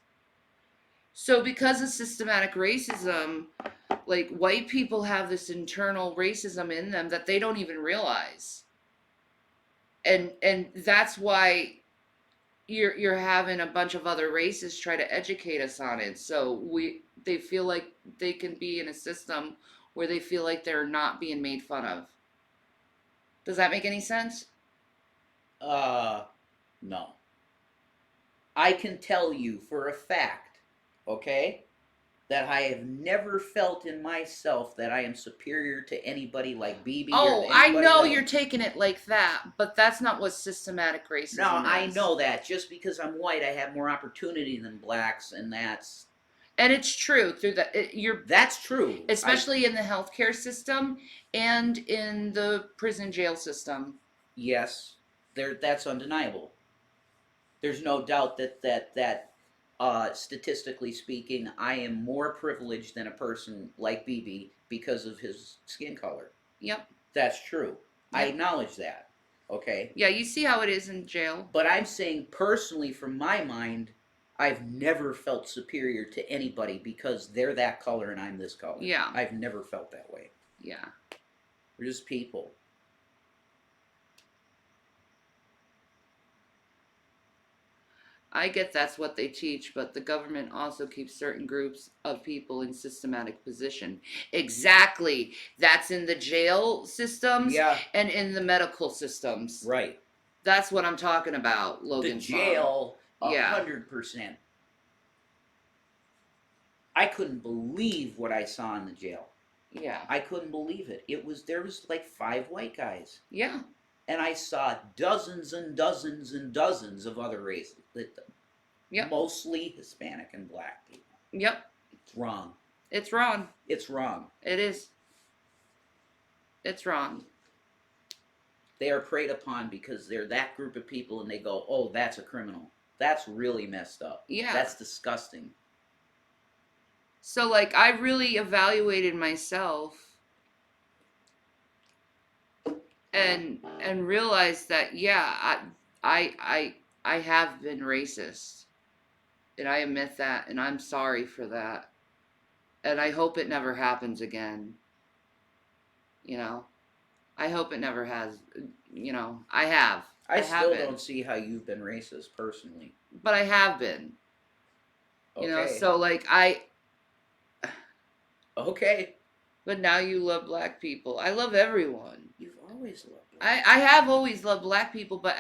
So because of systematic racism, like, white people have this internal racism in them that they don't even realize. And that's why you're having a bunch of other races try to educate us on it. So they feel like they can be in a system where they feel like they're not being made fun of. Does that make any sense? No. I can tell you for a fact, okay, that I have never felt in myself that I am superior to anybody like BB. Oh, or I anybody know else. you're taking it like that, but that's not what systematic racism No, is. I know that. Just because I'm white, I have more opportunity than blacks, and that's And it's true through that's true. especially in the healthcare system and in the prison jail system. Yes, That's undeniable. There's no doubt that statistically speaking, I am more privileged than a person like BB because of his skin color. Yep. That's true. I Yep. acknowledge that. Okay. Yeah, you see how it is in jail. But I'm saying personally, from my mind, I've never felt superior to anybody because they're that color and I'm this color. Yeah. I've never felt that way. Yeah. We're just people. I get that's what they teach, but the government also keeps certain groups of people in systematic position. Exactly. That's in the jail systems Yeah, and in the medical systems. right. That's what I'm talking about, The Logan's mom. jail, Yeah. 100%. I couldn't believe what I saw in the jail. Yeah. I couldn't believe it. There was like 5 white guys, Yeah. and I saw dozens and dozens and dozens of other races. Yep. Mostly Hispanic and black people. Yep. It's wrong. It's wrong. It's wrong. It is. It's wrong. They are preyed upon because they're that group of people and they go, oh, that's a criminal. That's really messed up. Yeah. That's disgusting. So like I really evaluated myself and realized that yeah, I have been racist. And I admit that and I'm sorry for that. And I hope it never happens again. You know? I hope it never has, you know. I have. I still haven't. don't see how you've been racist personally. But I have been. Okay. You know, so like Okay. but now you love black people. I love everyone. You've always loved black I have always loved black people, but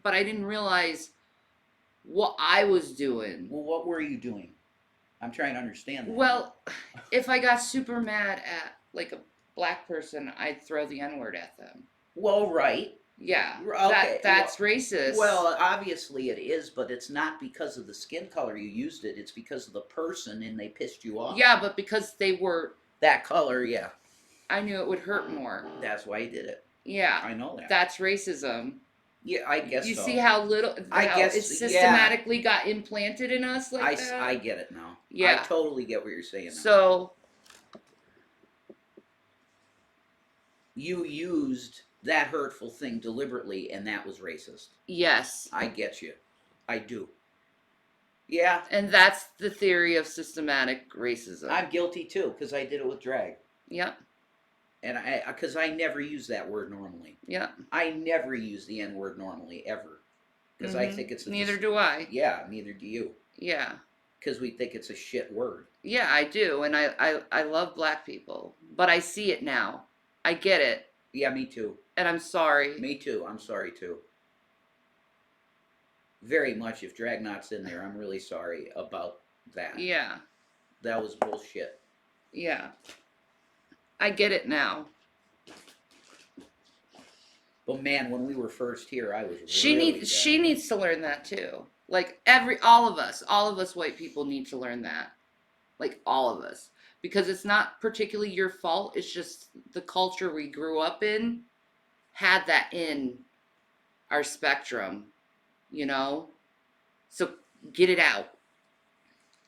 but I didn't realize what I was doing. Well, what were you doing? I'm trying to understand that. Well, if I got super mad at like a black person, I'd throw the N-word at them. Well, right. Yeah, Okay, that's racist. Well, obviously it is, but it's not because of the skin color you used it. It's because of the person and they pissed you off. yeah, but because they were, That color, yeah. I knew it would hurt more. That's why you did it. Yeah, I know that. that's racism. Yeah, I guess You so. see how little, I how guess, it systematically got implanted in us like that? I get it now. Yeah. I totally get what you're saying now. So, You used that hurtful thing deliberately, and that was racist. yes. I get you. I do. Yeah, And that's the theory of systematic racism. I'm guilty too, because I did it with drag. Yep, And because I never use that word normally. yep. I never use the N word normally, ever. Because I think it's a Neither do I. Yeah, neither do you. Yeah. Because we think it's a shit word. Yeah, I do. And I love black people. But I see it now. I get it. Yeah, me too. And I'm sorry. Me too. I'm sorry too. Very much. If Dragnot's in there, I'm really sorry about that. Yeah, That was bullshit. yeah. I get it now. But man, when we were first here, I was She really needs to learn that too. Like all of us white people need to learn that. Like all of us. Because it's not particularly your fault, it's just the culture we grew up in had that in our spectrum, you know? So get it out.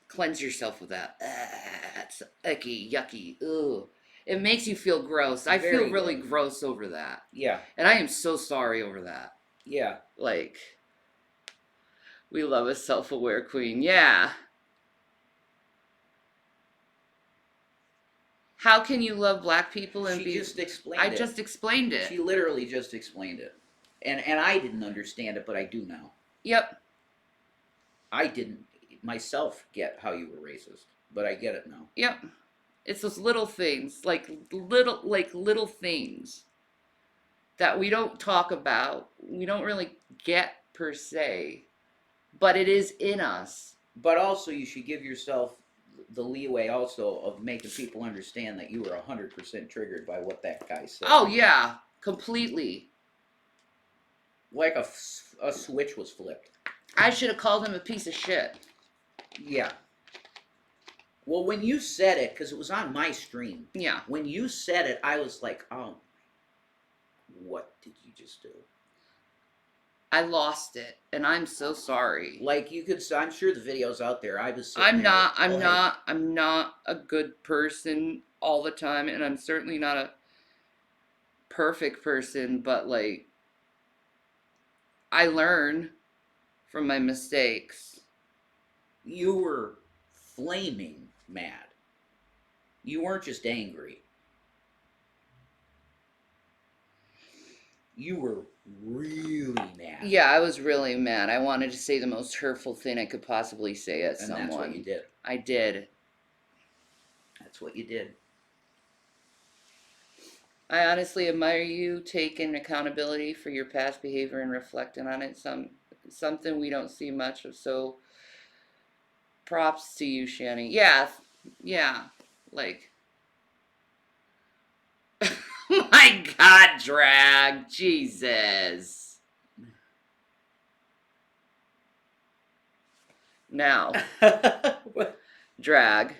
Cleanse yourself of that. It's icky, yucky. Ugh. It makes you feel gross. I Very feel really gross. gross over that. Yeah, And I am so sorry over that. yeah. Like, we love a self-aware queen. Yeah. How can you love black people and She be... just explained I it. just explained it. She literally just explained it. And I didn't understand it, but I do now. Yep. I didn't myself get how you were racist, but I get it now. Yep. It's those little things, like little things that we don't talk about. We don't really get per se, but it is in us. But also, you should give yourself the leeway also of making people understand that you were 100% triggered by what that guy said. Oh yeah, completely. Like a switch was flipped. I should have called him a piece of shit. Yeah. Well, when you said it, because it was on my stream, Yeah. when you said it, I was like, oh, what did you just do? I lost it, and I'm so sorry. Like you could, I'm sure the video's out there. I was. Sitting I'm there, not. I'm like, not. I'm not a good person all the time, and I'm certainly not a perfect person. But like, I learn from my mistakes. You were flaming mad. You weren't just angry. You were really mad. Yeah, I was really mad. I wanted to say the most hurtful thing I could possibly say at And someone. that's what you did. I did. That's what you did. I honestly admire you taking accountability for your past behavior and reflecting on it. Something we don't see much of. So, props to you, Shani. Yeah, like. My God, drag, Jesus. Now, drag.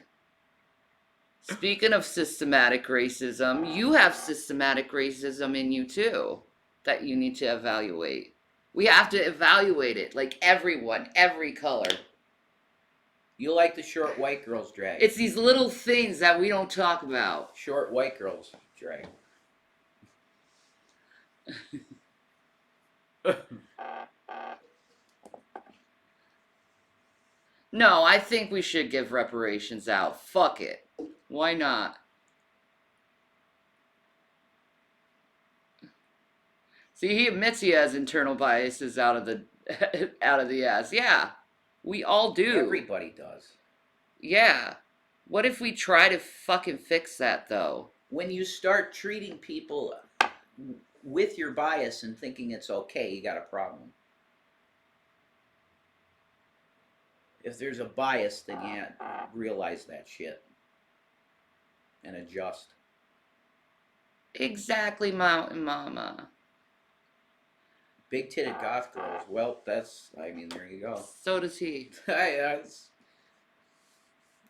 Speaking of systematic racism, you have systematic racism in you too that you need to evaluate. We have to evaluate it, like everyone, every color. You like the short white girls drag. It's these little things that we don't talk about. Short white girls drag. No, I think we should give reparations out. Fuck it. Why not? See, he admits he has internal biases out of the ass. Yeah, we all do. Everybody does. Yeah. What if we try to fucking fix that though? When you start treating people with your bias and thinking it's okay, you got a problem. If there's a bias, then you realize that shit and adjust. Exactly, Mountain Mama. Big titted goth girls. Well, that's. I mean, there you go. So does he.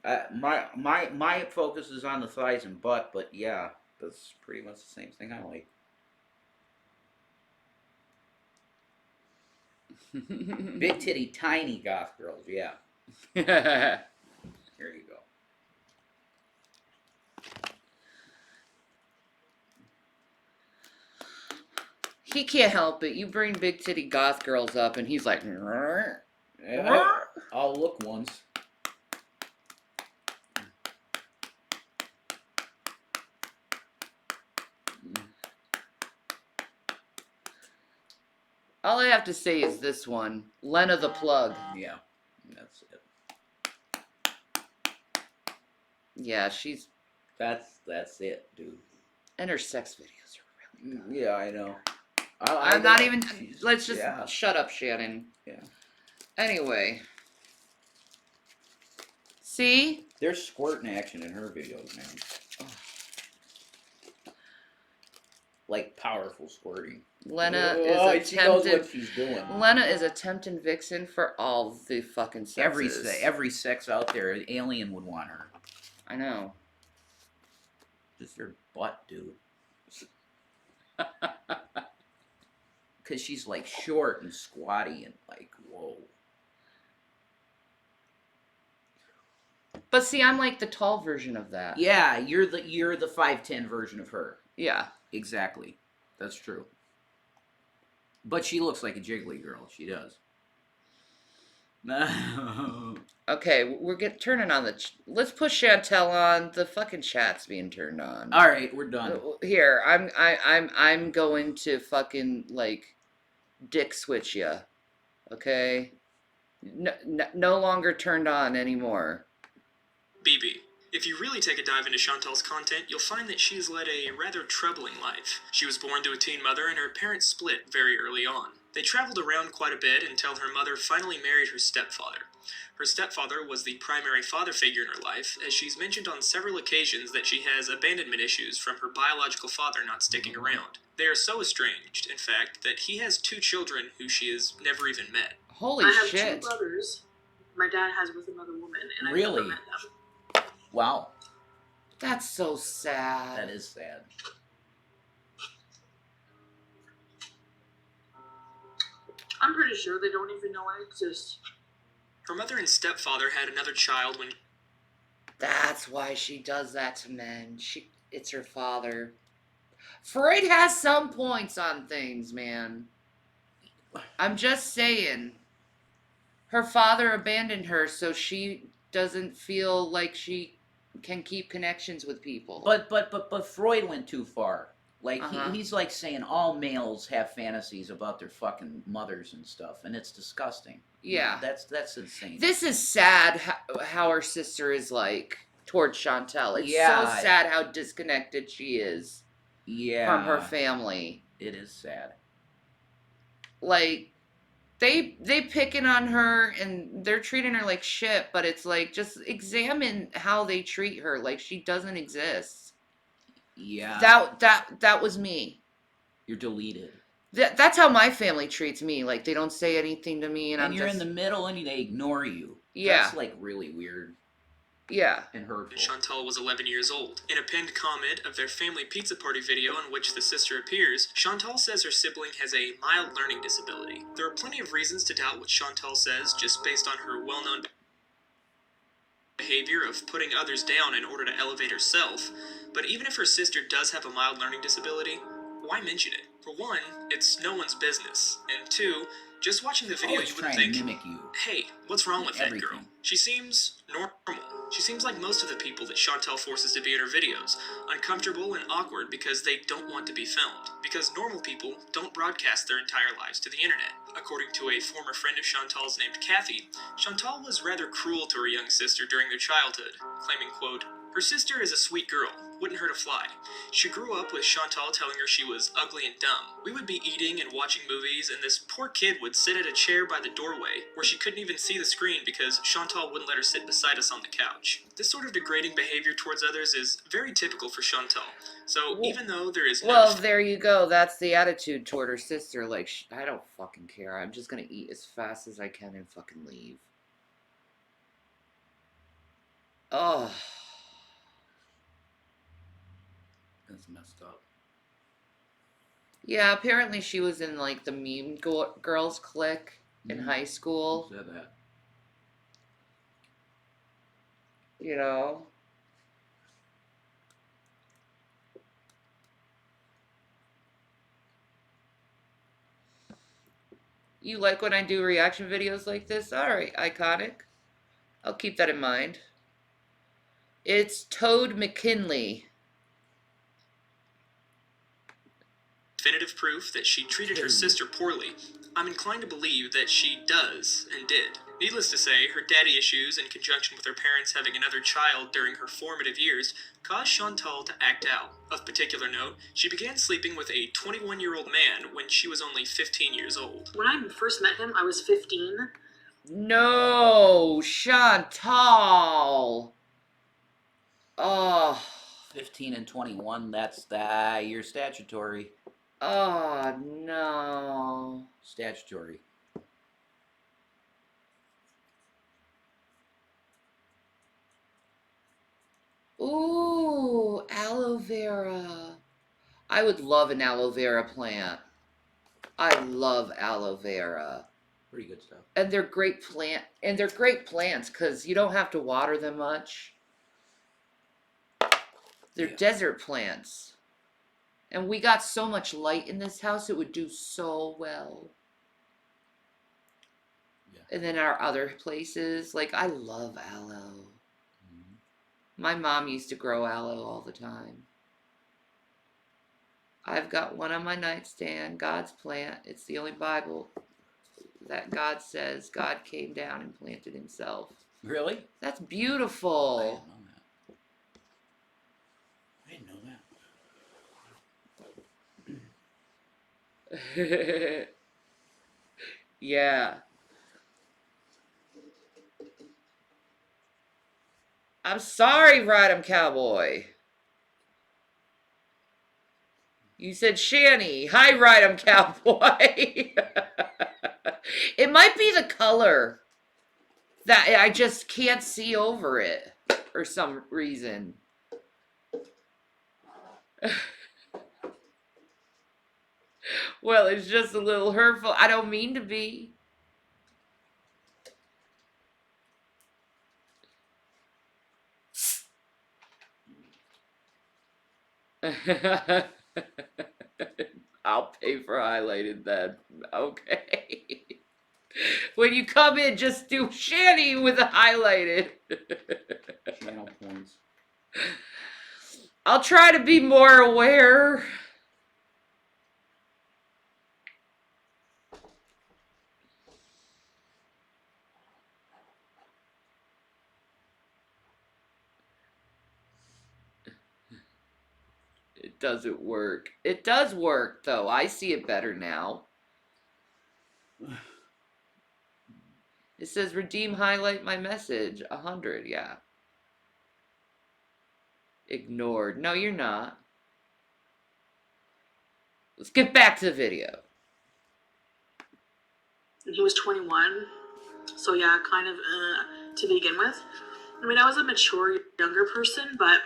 My focus is on the thighs and butt, but yeah, that's pretty much the same thing I like. Big titty, tiny goth girls. Yeah. Here you go. He can't help it. You bring big titty goth girls up, and he's like, I'll look once. all I have to say is this one, Lena the Plug. Yeah, that's it. Yeah, she's, That's it, dude. and her sex videos are really good. Yeah, I know. I'm not even, She's- let's just yeah. shut up, Shannon. Yeah. Anyway. See? There's squirting action in her videos, man. Like powerful squirting. Lena Oh, is she knows attempted. what she's doing. Lena is a tempting vixen for all the fucking sexes. Every sex out there, an alien would want her. I know. Just her butt, dude. Because she's like short and squatty and like, whoa. But see, I'm like the tall version of that. Yeah, you're the 5'10" version of her. Yeah. Exactly. That's true. But she looks like a jiggly girl. She does. Okay, we're turning on the. Let's put Chantel on. The fucking chat's being turned on. All right, we're done. Here, I'm going to fucking like dick switch ya. Okay. No longer turned on anymore. BB. If you really take a dive into Chantal's content, you'll find that she has led a rather troubling life. She was born to a teen mother and her parents split very early on. They traveled around quite a bit until her mother finally married her stepfather. Her stepfather was the primary father figure in her life, as she's mentioned on several occasions that she has abandonment issues from her biological father not sticking around. They are so estranged, in fact, that he has 2 children who she has never even met. Holy I have shit. 2 brothers. My dad has with another woman, and I've Really? never met them. Wow, That's so sad. that is sad. I'm pretty sure they don't even know I exist. Her mother and stepfather had another child when That's why she does that to men. It's her father. Freud has some points on things, man. I'm just saying. Her father abandoned her so she doesn't feel like she can keep connections with people. But Freud went too far. Like Uh-huh. he's like saying all males have fantasies about their fucking mothers and stuff, and it's disgusting. Yeah. That's insane. This is sad how her sister is like towards Chantel. It's Yeah. so sad how disconnected she is from her family. It is sad. Like they picking on her and they're treating her like shit, but it's like just examine how they treat her like she doesn't exist. Yeah. That was me. You're deleted. That's how my family treats me. Like they don't say anything to me, and I'm you're just in the middle, and they ignore you. Yeah. That's like really weird yeah. and hurtful. Chantal was 11 years old. In a pinned comment of their family pizza party video in which the sister appears, Chantal says her sibling has a mild learning disability. There are plenty of reasons to doubt what Chantal says just based on her well-known behavior of putting others down in order to elevate herself, but even if her sister does have a mild learning disability, why mention it? For one, it's no one's business, and two, just watching the video Always you would trying think, to mimic you. hey, what's wrong with that girl? Everything. She seems normal. She seems like most of the people that Chantal forces to be in her videos, uncomfortable and awkward because they don't want to be filmed. Because normal people don't broadcast their entire lives to the internet. According to a former friend of Chantal's named Kathy, Chantal was rather cruel to her young sister during their childhood, claiming, quote, her sister is a sweet girl, wouldn't hurt a fly. She grew up with Chantal telling her she was ugly and dumb. We would be eating and watching movies, and this poor kid would sit at a chair by the doorway, where she couldn't even see the screen because Chantal wouldn't let her sit beside us on the couch. This sort of degrading behavior towards others is very typical for Chantal. So even though there is Well, there you go. That's the attitude toward her sister. Like, I don't fucking care. I'm just gonna eat as fast as I can and fucking leave. Oh. That's messed up. Yeah, apparently she was in like the meme girls clique in high school. Who said that? You know? You like when I do reaction videos like this? Alright, iconic. I'll keep that in mind. It's Toad McKinley. definitive proof that she treated her sister poorly, I'm inclined to believe that she does and did. Needless to say, her daddy issues in conjunction with her parents having another child during her formative years caused Chantal to act out. Of particular note, she began sleeping with a 21-year-old man when she was only 15 years old. When I first met him, I was 15. No, Chantal. Oh. 15 and 21, that's you're statutory. Oh, no. Statutory. Ooh, aloe vera. I would love an aloe vera plant. I love aloe vera. Pretty good stuff. And they're great plants because you don't have to water them much. They're desert plants. And we got so much light in this house, it would do so well. Yeah. And then our other places, like I love aloe. Mm-hmm. My mom used to grow aloe all the time. I've got one on my nightstand, God's plant. It's the only Bible that God says God came down and planted himself. Really? That's beautiful. I didn't know that. Yeah. I'm sorry, Ride 'em Cowboy. You said Shanny. Hi, Ride 'em Cowboy. It might be the color that I just can't see over it for some reason. Well, it's just a little hurtful. I don't mean to be. I'll pay for highlighted then. Okay. When you come in, just do Shanny with a highlighted. Channel points. I'll try to be more aware. It doesn't work. It does work, though. I see it better now. It says redeem highlight my message. 100, yeah. Ignored. No, you're not. Let's get back to the video. And he was 21. So yeah, kind of to begin with. I mean, I was a mature younger person, but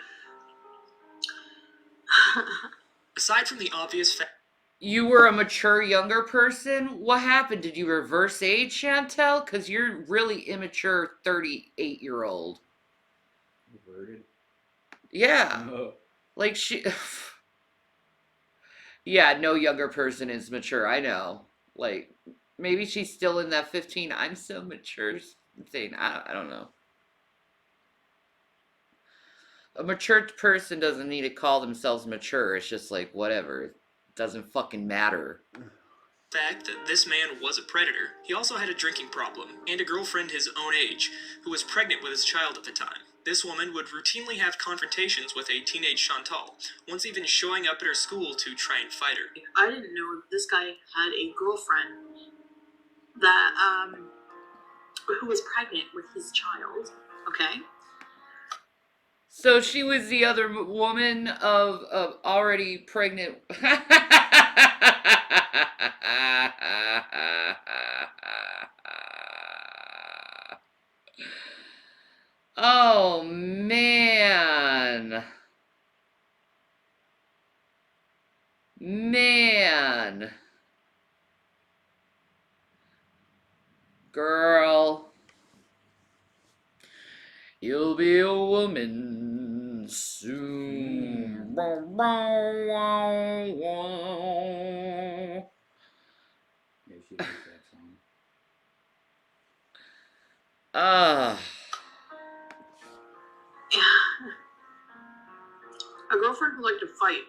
Aside from the obvious fact You were a mature younger person? What happened? Did you reverse age, Chantel? Because you're really immature 38-year-old. Reverted. Yeah. Oh. Like she... Yeah, no younger person is mature. I know. Like, maybe she's still in that 15, I'm so mature thing. I don't know. A mature person doesn't need to call themselves mature. It's just like, whatever. It doesn't fucking matter. fact that this man was a predator, he also had a drinking problem and a girlfriend his own age who was pregnant with his child at the time. This woman would routinely have confrontations with a teenage Chantal, once even showing up at her school to try and fight her. I didn't know this guy had a girlfriend that who was pregnant with his child. Okay. So she was the other woman of already pregnant. Oh man. Man. Girl. You'll be a woman soon. Yeah, she likes that song. Ah. Yeah. A girlfriend who liked to fight.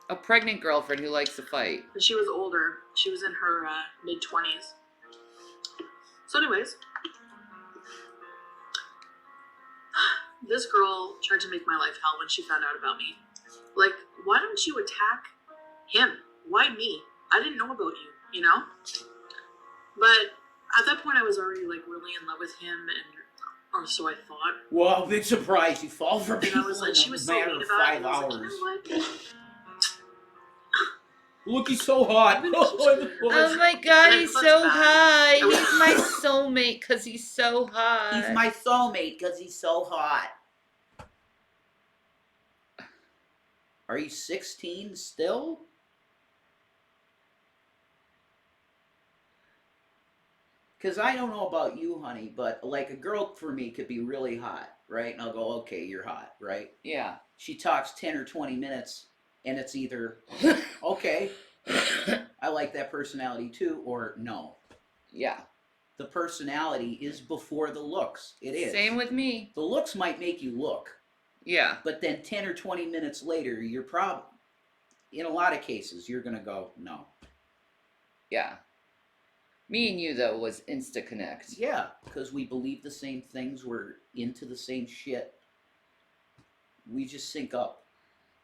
A pregnant girlfriend who likes to fight. And she was older. She was in her mid-20s. So anyways, this girl tried to make my life hell when she found out about me. Like, why don't you attack him? Why me? I didn't know about you, you know? But at that point, I was already, like, really in love with him, or so I thought. Well, big surprise. You fall for And I people was like, in she a was so matter mean of about it. 5 I was hours. like, you know what? Look, he's so hot. I'm gonna keep screwing her. Oh my god, And he's it so looks high. bad. He's my soulmate because he's so hot. He's my soulmate because he's so hot. Are you 16 still? Because I don't know about you, honey, but like a girl for me could be really hot, right? And I'll go, okay, you're hot, right? Yeah. She talks 10 or 20 minutes, and it's either, okay, I like that personality too, or no. Yeah. The personality is before the looks. It is. Same with me. The looks might make you look, Yeah. but then 10 or 20 minutes later, you're probably, in a lot of cases, you're going to go, no. Yeah. Me and you, though, was insta-connect. Yeah, because we believe the same things, we're into the same shit. We just sync up.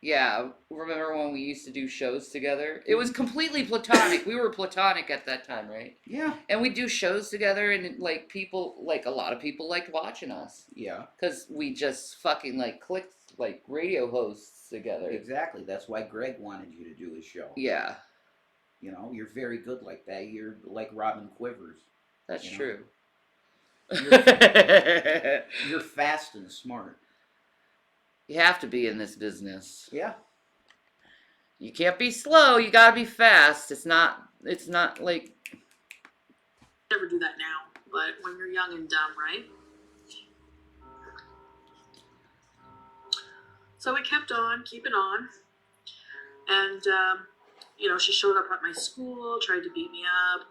Yeah. Remember when we used to do shows together? It was completely platonic. We were platonic at that time, right? Yeah. And we'd do shows together, and, like, people, like, a lot of people liked watching us. Yeah, Because we just fucking, like, clicked, like, radio hosts together. exactly. That's why Greg wanted you to do his show. Yeah. You know, you're very good like that. You're like Robin Quivers. That's You know? true. You're fast and smart. You have to be in this business. Yeah. You can't be slow. You gotta be fast. It's not like, Never do that now, but when you're young and dumb, right? So we kept on, keeping on, and she showed up at my school, tried to beat me up.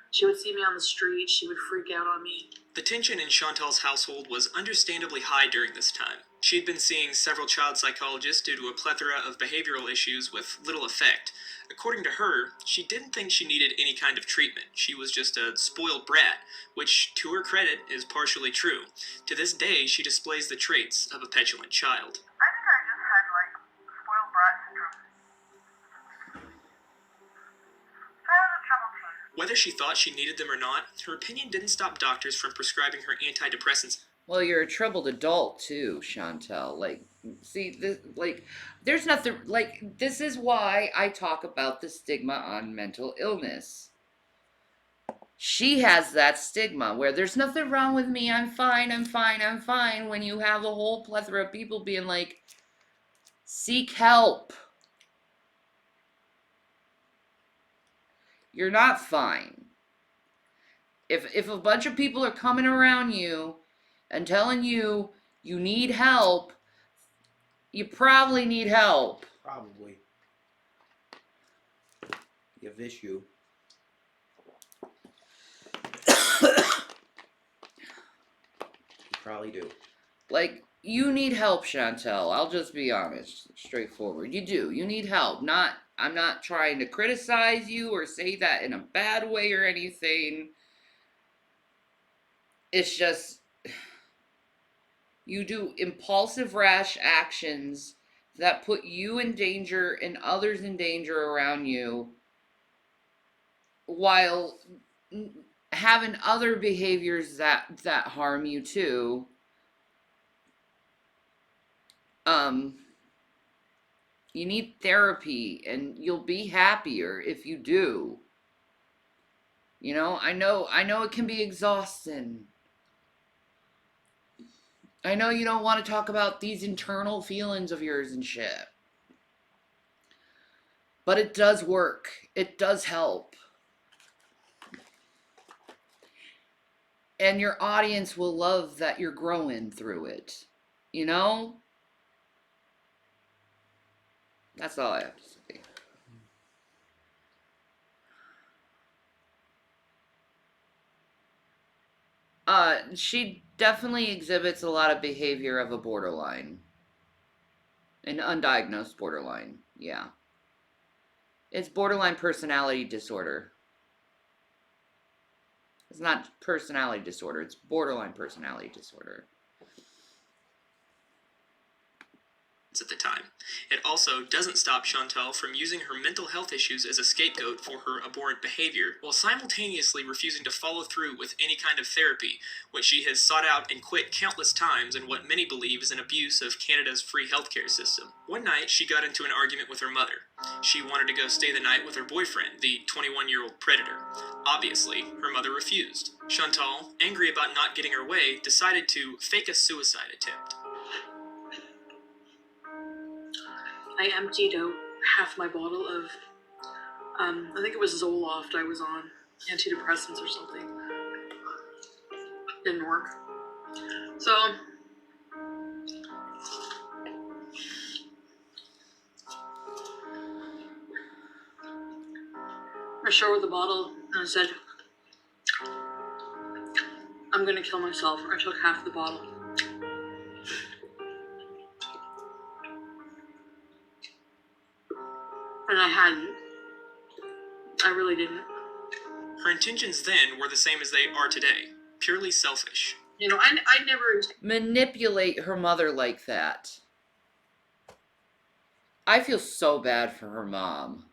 She would see me on the street, she would freak out on me. The tension in Chantal's household was understandably high during this time. She had been seeing several child psychologists due to a plethora of behavioral issues with little effect. According to her, she didn't think she needed any kind of treatment. She was just a spoiled brat, which, to her credit, is partially true. To this day, she displays the traits of a petulant child. I think I just had like spoiled brat syndrome. I was a trouble teen. Whether she thought she needed them or not, her opinion didn't stop doctors from prescribing her antidepressants. well, you're a troubled adult too, Chantel. Like, see, there's nothing, like, this is why I talk about the stigma on mental illness. She has that stigma where there's nothing wrong with me, I'm fine, I'm fine, I'm fine, when you have a whole plethora of people being like, seek help. You're not fine. If a bunch of people are coming around you and telling you you need help, you probably need help. Probably. You have issue. You probably do. Like, you need help, Chantel. I'll just be honest, straightforward. You do. You need help. I'm not trying to criticize you or say that in a bad way or anything. It's just, you do impulsive, rash actions that put you in danger and others in danger around you, while having other behaviors that harm you too. You need therapy, and you'll be happier if you do. I know it can be exhausting. I know you don't want to talk about these internal feelings of yours and shit. But it does work. It does help. And your audience will love that you're growing through it. That's all I have to say. She definitely exhibits a lot of behavior of a borderline. An undiagnosed borderline, yeah. It's borderline personality disorder. It's not personality disorder, it's borderline personality disorder. At the time. It also doesn't stop Chantal from using her mental health issues as a scapegoat for her abhorrent behavior, while simultaneously refusing to follow through with any kind of therapy, which she has sought out and quit countless times in what many believe is an abuse of Canada's free healthcare system. One night, she got into an argument with her mother. She wanted to go stay the night with her boyfriend, the 21-year-old predator. Obviously, her mother refused. Chantal, angry about not getting her way, decided to fake a suicide attempt. I emptied out half my bottle of, I think it was Zoloft I was on, antidepressants or something. Didn't work. So, I showed her the bottle and I said, I'm gonna kill myself. I took half the bottle. And I hadn't. I really didn't. Her intentions then were the same as they are today. Purely selfish. I never... Manipulate her mother like that. I feel so bad for her mom.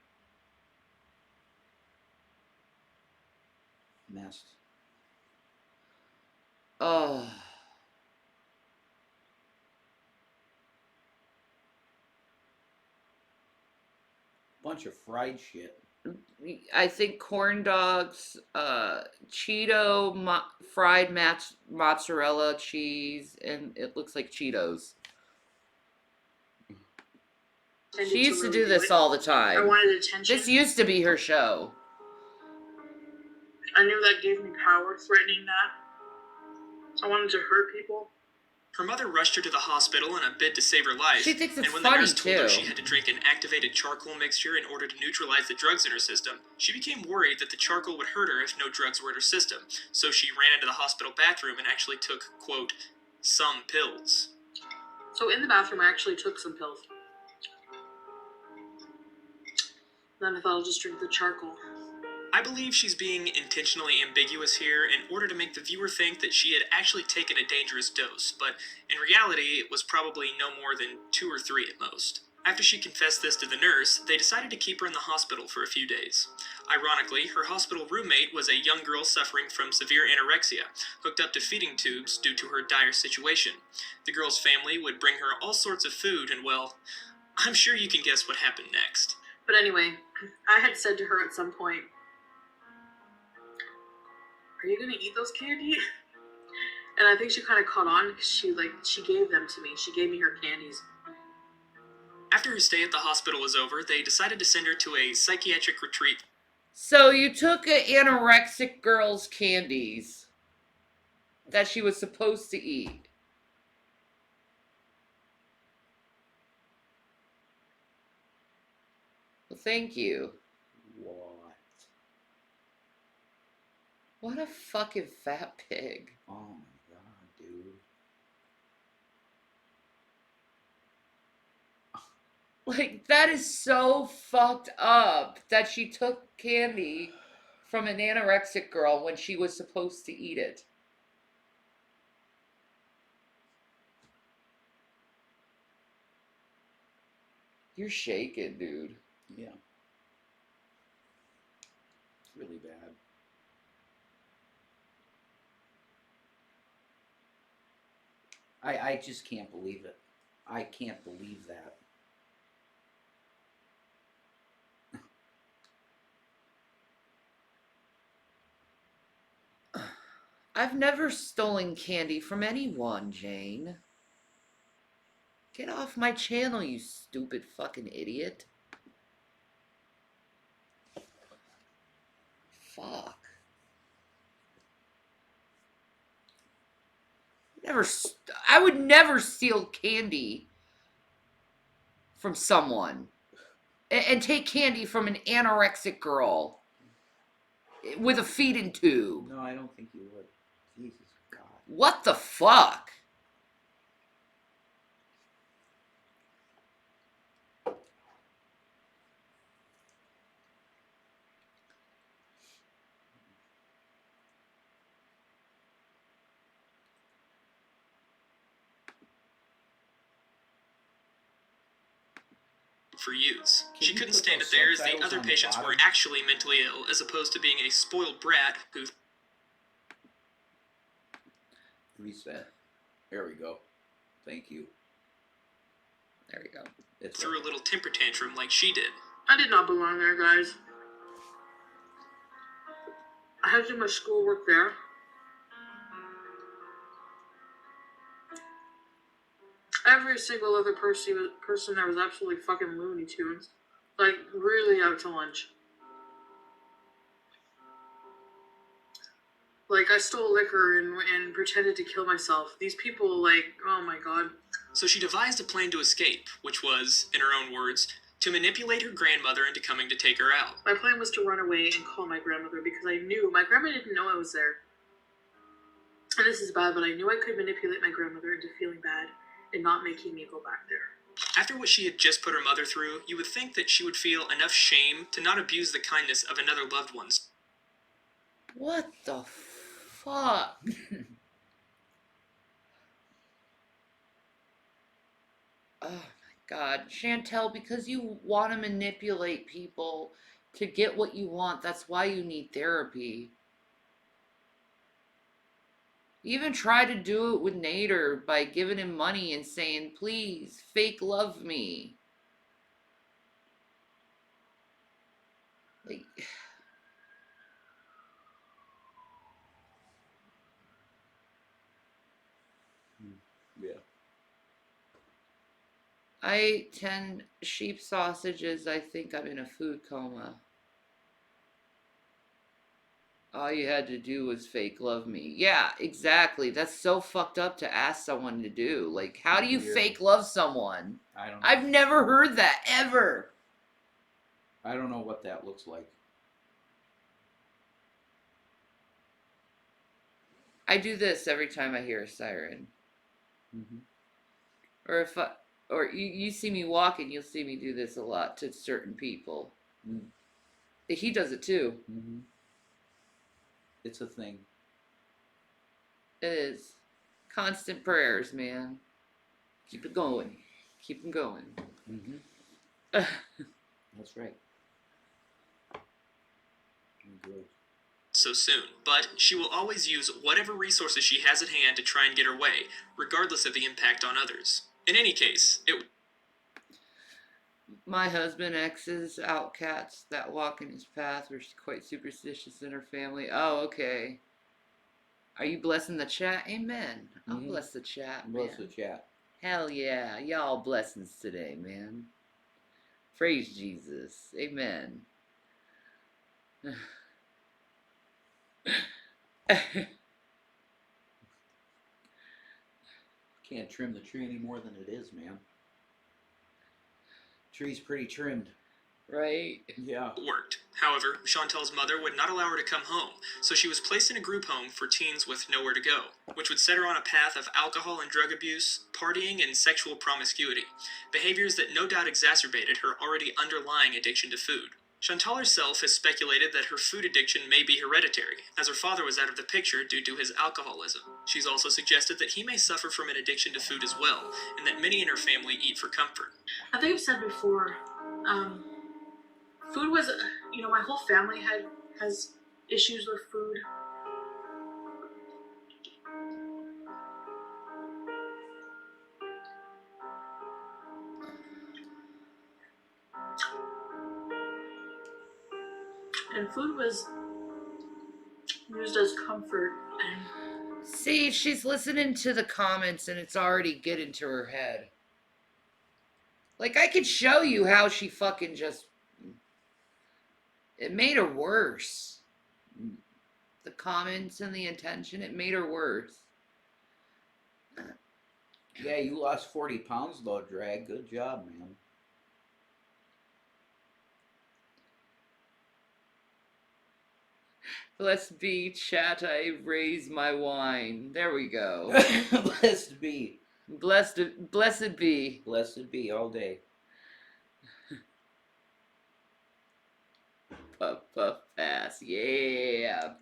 Messed. Oh. Bunch of fried shit. I think corn dogs, Cheeto fried mozzarella cheese, and it looks like Cheetos. She used to really do this it. all the I time. wanted attention. This used to be her show. I knew that gave me power, threatening that. I wanted to hurt people. Her mother rushed her to the hospital in a bid to save her life, She thinks it's and when funny, the nurse told her too. she had to drink an activated charcoal mixture in order to neutralize the drugs in her system, she became worried that the charcoal would hurt her if no drugs were in her system, so she ran into the hospital bathroom and actually took, quote, some pills. So in the bathroom, I actually took some pills. Then I thought I'll just drink the charcoal. I believe she's being intentionally ambiguous here in order to make the viewer think that she had actually taken a dangerous dose, but in reality, it was probably no more than 2 or 3 at most. After she confessed this to the nurse, they decided to keep her in the hospital for a few days. Ironically, her hospital roommate was a young girl suffering from severe anorexia, hooked up to feeding tubes due to her dire situation. The girl's family would bring her all sorts of food, and well, I'm sure you can guess what happened next. But anyway, I had said to her at some point, "Are you gonna eat those candy?" And I think she kind of caught on because she gave them to me. She gave me her candies. After her stay at the hospital was over, they decided to send her to a psychiatric retreat. So you took an anorexic girl's candies that she was supposed to eat. Well, thank you. What? What a fucking fat pig. Oh my god, dude. Like, that is so fucked up that she took candy from an anorexic girl when she was supposed to eat it. You're shaking, dude. Yeah. It's really bad. I just can't believe it. I can't believe that. I've never stolen candy from anyone, Jane. Get off my channel, you stupid fucking idiot. Fuck. I would never steal candy from someone and take candy from an anorexic girl with a feeding tube. No, I don't think you would. Jesus God. What the fuck? For use. Can She you couldn't put stand it those there as the subtitles other on the patients were bottom? actually mentally ill, as opposed to being a spoiled brat who Reset. There we go. Thank you. There you go. It's threw a little temper tantrum like she did. I did not belong there, guys. I had to do my schoolwork there. Every single other person there was absolutely fucking Looney Tunes. Like, really out to lunch. Like, I stole liquor and pretended to kill myself. These people, like, oh my god. So she devised a plan to escape, which was, in her own words, to manipulate her grandmother into coming to take her out. My plan was to run away and call my grandmother because I knew my grandma didn't know I was there. And this is bad, but I knew I could manipulate my grandmother into feeling bad and not making me go back there. After what she had just put her mother through, you would think that she would feel enough shame to not abuse the kindness of another loved one's. What the fuck? Oh my god. Chantel, because you want to manipulate people to get what you want, that's why you need therapy. You even try to do it with Nader by giving him money and saying, please, fake love me. Like, Yeah. I ate 10 sheep sausages. I think I'm in a food coma. All you had to do was fake love me. Yeah, exactly. That's so fucked up to ask someone to do. Like, how do you Weird. fake love someone? I don't know. I've never heard that, ever. I don't know what that looks like. I do this every time I hear a siren. Mm-hmm. Or if I, or you see me walking, you'll see me do this a lot to certain people. Mm. He does it too. Mm-hmm. It's a thing. It is. Constant prayers, man. Keep it going. Keep them going. Mm-hmm. That's right. Good. So soon, but she will always use whatever resources she has at hand to try and get her way, regardless of the impact on others. In any case, it My husband X's out cats that walk in his path. We're quite superstitious in her family. Oh, okay. Are you blessing the chat? Amen. I'll Mhm. bless the chat, Bless man. the chat. Hell yeah. Y'all blessings today, man. Praise Jesus. Amen. Can't trim the tree any more than it is, man. Tree's pretty trimmed. Right? Yeah. worked. However, Chantal's mother would not allow her to come home, so she was placed in a group home for teens with nowhere to go, which would set her on a path of alcohol and drug abuse, partying, and sexual promiscuity, behaviors that no doubt exacerbated her already underlying addiction to food. Chantal herself has speculated that her food addiction may be hereditary, as her father was out of the picture due to his alcoholism. She's also suggested that he may suffer from an addiction to food as well, and that many in her family eat for comfort. I think I've said before, food was, my whole family has issues with food. And food was used as comfort, and See, she's listening to the comments and it's already getting to her head. Like, I could show you how she fucking just. It made her worse. The comments and the attention, it made her worse. Yeah, you lost 40 pounds though, Drag. Good job, man. Blessed be, chat, I raise my wine. There we go. Blessed be. Blessed be. Blessed be all day. Puff, puff, pass. Yeah.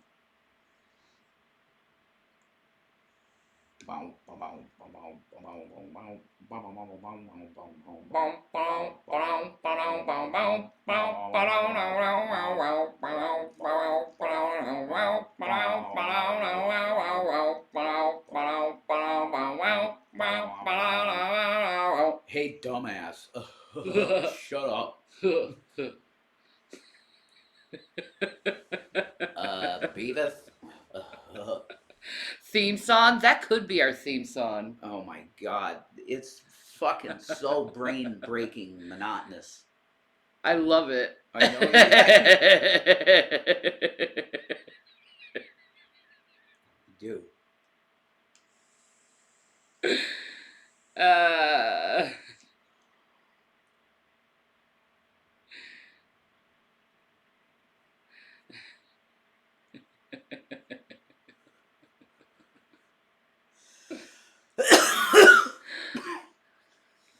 Hey, dumbass. Shut up. Beavis. Theme song? That could be our theme song. Oh my god. It's fucking so brain breaking monotonous. I love it. I know you do.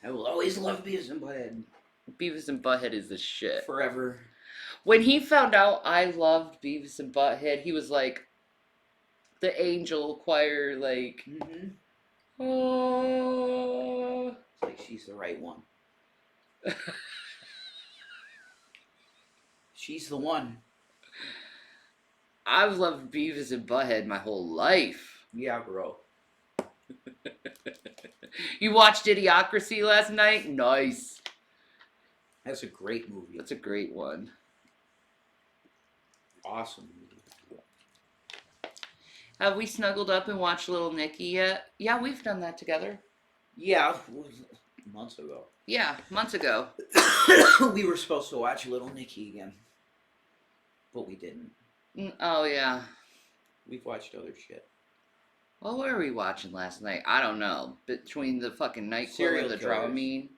I will always love Beavis and Butthead. Beavis and Butthead is the shit. Forever. When he found out I loved Beavis and Butthead, he was like the angel choir, like, Mm-hmm. oh. It's like she's the right one. She's the one. I've loved Beavis and Butthead my whole life. Yeah, bro. You watched Idiocracy last night? Nice. That's a great movie. That's a great one. Awesome movie. Have we snuggled up and watched Little Nicky yet? Yeah, we've done that together. Yeah. Months ago. Yeah, months ago. We were supposed to watch Little Nicky again, but we didn't. Oh yeah. We've watched other shit. What were we watching last night? I don't know. Between the fucking NyQuil Serial and the killers. Dramamine.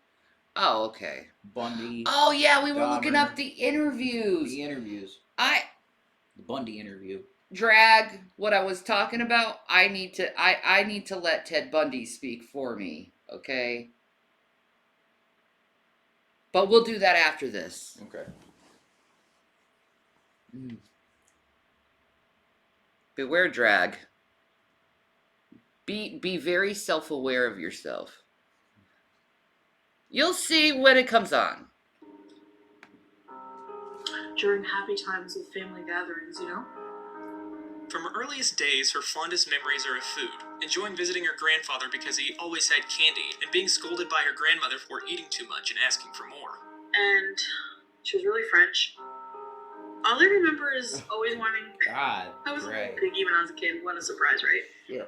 Oh, okay. Bundy. Oh yeah, we were looking Dahmer. up the interviews. The interviews. The Bundy interview. Drag what I was talking about. I need to let Ted Bundy speak for me, okay? But we'll do that after this. Okay. Beware, Drag. Be very self-aware of yourself. You'll see when it comes on. During happy times with family gatherings, you know? From her earliest days, her fondest memories are of food, enjoying visiting her grandfather because he always had candy, and being scolded by her grandmother for eating too much and asking for more. And she was really French. All I remember is always wanting. God. I was a little Drag. piggy when I was a kid. What a surprise, right? Yeah.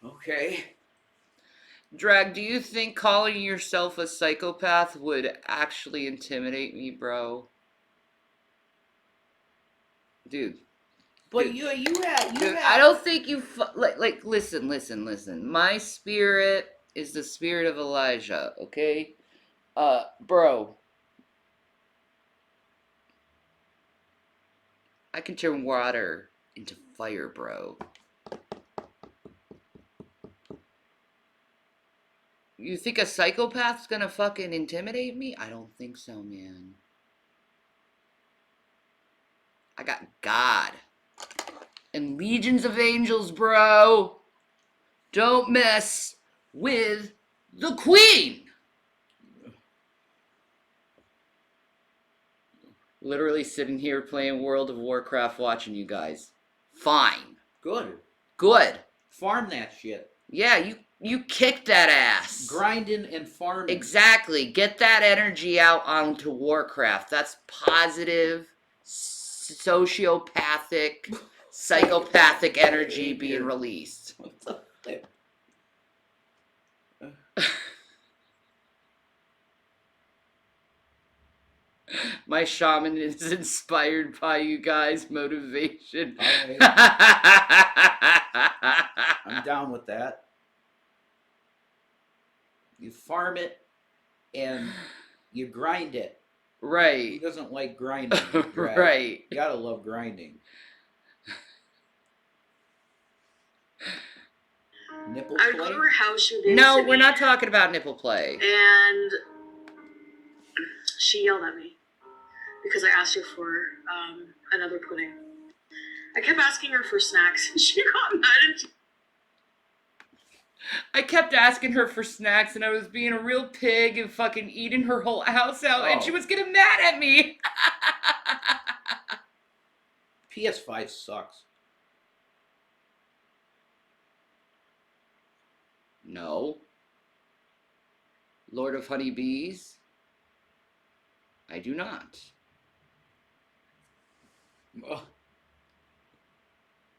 Okay. Drag, do you think calling yourself a psychopath would actually intimidate me, bro? Dude. But Dude. you had Dude, I don't think you listen. My spirit is the spirit of Elijah, okay? Bro. I can turn water into fire, bro. You think a psychopath's gonna fucking intimidate me? I don't think so, man. I got God. And legions of angels, bro. Don't mess with the queen. Literally sitting here playing World of Warcraft watching you guys. Fine. Good. Good. Farm that shit. Yeah, you kick that ass. Grinding and farming. Exactly. Get that energy out onto Warcraft. That's positive, sociopathic, psychopathic energy being released. What the flip? My shaman is inspired by you guys' motivation. Alright. I'm down with that. You farm it and you grind it. Who Right. doesn't like grinding? Drag? Right. You gotta love grinding. Nipple I would play? go to her house. She would babysit No, me, we're not talking about nipple play. And she yelled at me because I asked her for another pudding. I kept asking her for snacks, and she got mad and I kept asking her for snacks, and I was being a real pig and fucking eating her whole house out, and she Oh. was getting mad at me. PS5 sucks. No. Lord of Honeybees? I do not. Ugh.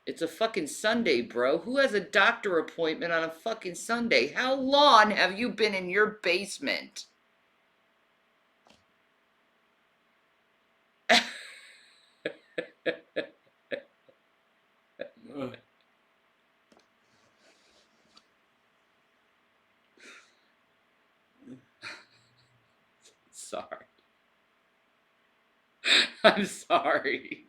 It's a fucking Sunday, bro. Who has a doctor appointment on a fucking Sunday? How long have you been in your basement? Ugh. Sorry. I'm sorry.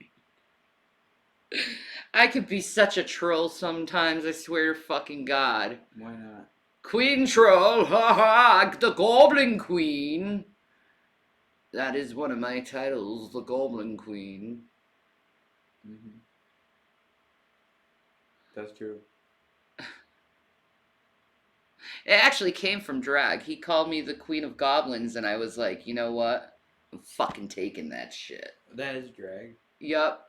I could be such a troll sometimes, I swear to fucking God. Why not? Queen Troll, ha ha, the Goblin Queen. That is one of my titles, the Goblin Queen. Mm-hmm. That's true. It actually came from Drag. He called me the Queen of Goblins, and I was like, you know what? I'm fucking taking that shit. That is drag. Yup.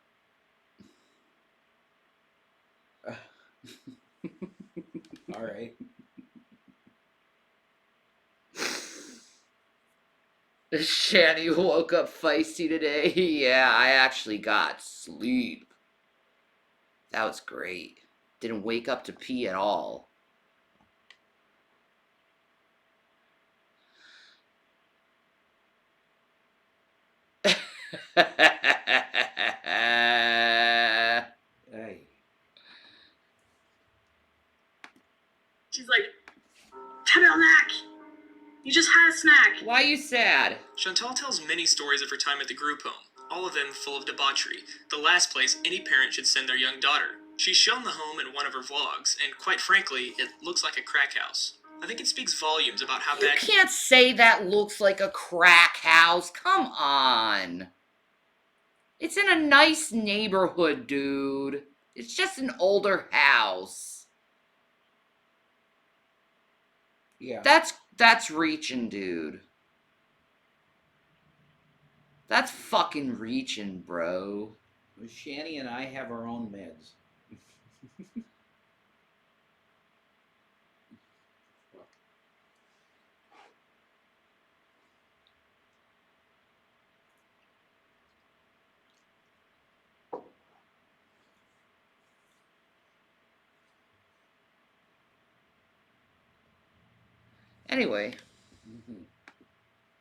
Alright. Shanny woke up feisty today. Yeah, I actually got sleep. That was great. Didn't wake up to pee at all. Hey. She's like, Tabernac, you just had a snack. Why you sad? Chantal tells many stories of her time at the group home, all of them full of debauchery, the last place any parent should send their young daughter. She's shown the home in one of her vlogs, and quite frankly, it looks like a crack house. I think it speaks volumes about how You bad. can't say that looks like a crack house. Come on. It's in a nice neighborhood, dude. It's just an older house. Yeah. That's reaching, dude. That's fucking reaching, bro. Shani and I have our own meds. Anyway,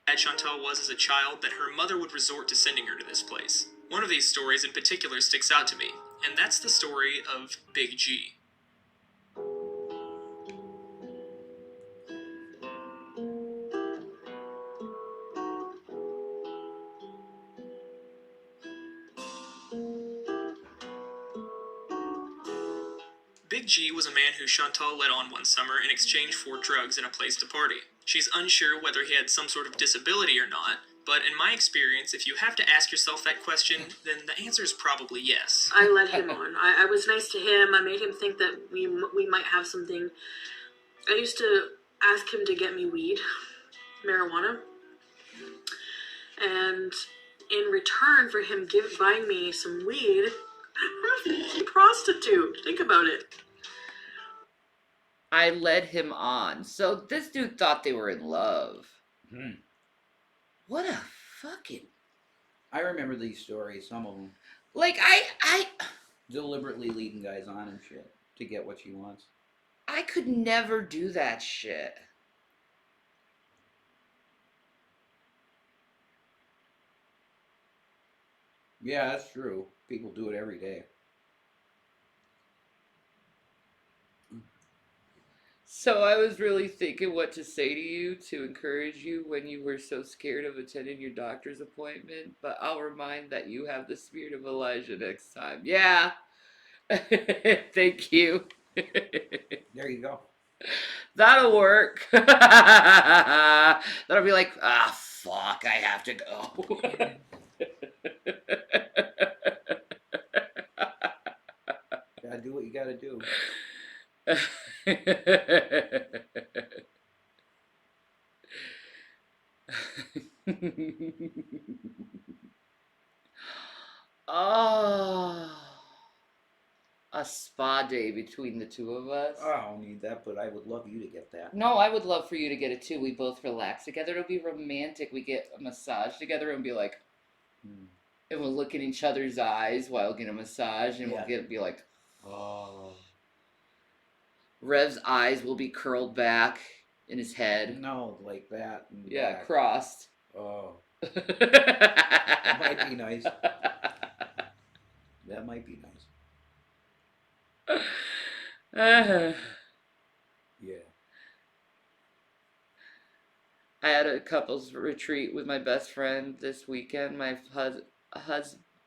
Bad Chantal was as a child that her mother would resort to sending her to this place. One of these stories in particular sticks out to me, and that's the story of Big G. Big G was a man who Chantal led on one summer in exchange for drugs and a place to party. She's unsure whether he had some sort of disability or not, but in my experience, if you have to ask yourself that question, then the answer is probably yes. I led him on. I was nice to him. I made him think that we might have something. I used to ask him to get me weed, marijuana, and in return for him buying me some weed, a prostitute. Think about it. I led him on. So this dude thought they were in love. What a fucking... I remember these stories, some of them. Like, I Deliberately leading guys on and shit to get what she wants. could never do that shit. Yeah, that's true. People do it every day. So I was really thinking what to say to you to encourage you when you were so scared of attending your doctor's appointment, but I'll remind that you have the spirit of Elijah next time. Yeah. Thank you. There you go. That'll work. That'll be like, ah, fuck, I have to go. Gotta do what you gotta do. Oh, a spa day between the two of us. Oh, I don't need that, but I would love you to get that. No, I would love for you to get it too. We both relax together. It'll be romantic. We get a massage together and be like, and we'll look in each other's eyes while getting a massage, and Yeah. be like, Oh. Rev's eyes will be curled back in his head. No, like that. And Yeah, back. crossed. Oh. That might be nice. That might be nice. Yeah. I had a couples retreat with my best friend this weekend. My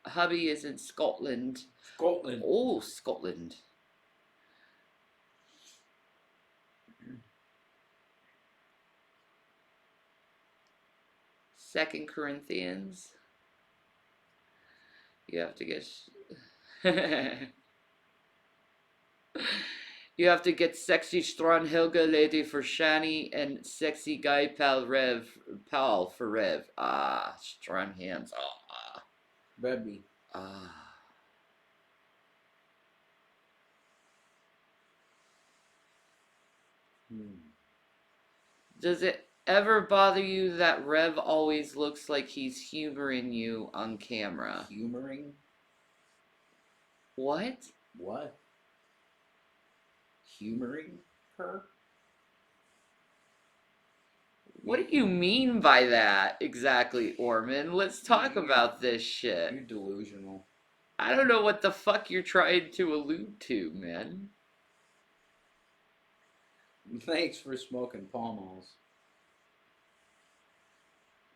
hubby is in Scotland. Scotland. Oh, Scotland. Second Corinthians. You have to get... You have to get sexy Strandhilga lady for Shani and sexy guy pal for Rev. Ah, Strandhands. Ah. Baby. Ah. Does it ever bother you that Rev always looks like he's humoring you on camera? Humoring? What? What? Humoring her? What do you mean by that exactly, Orman? Let's talk about this shit. You're delusional. I don't know what the fuck you're trying to allude to, man. Thanks for smoking Pall Malls.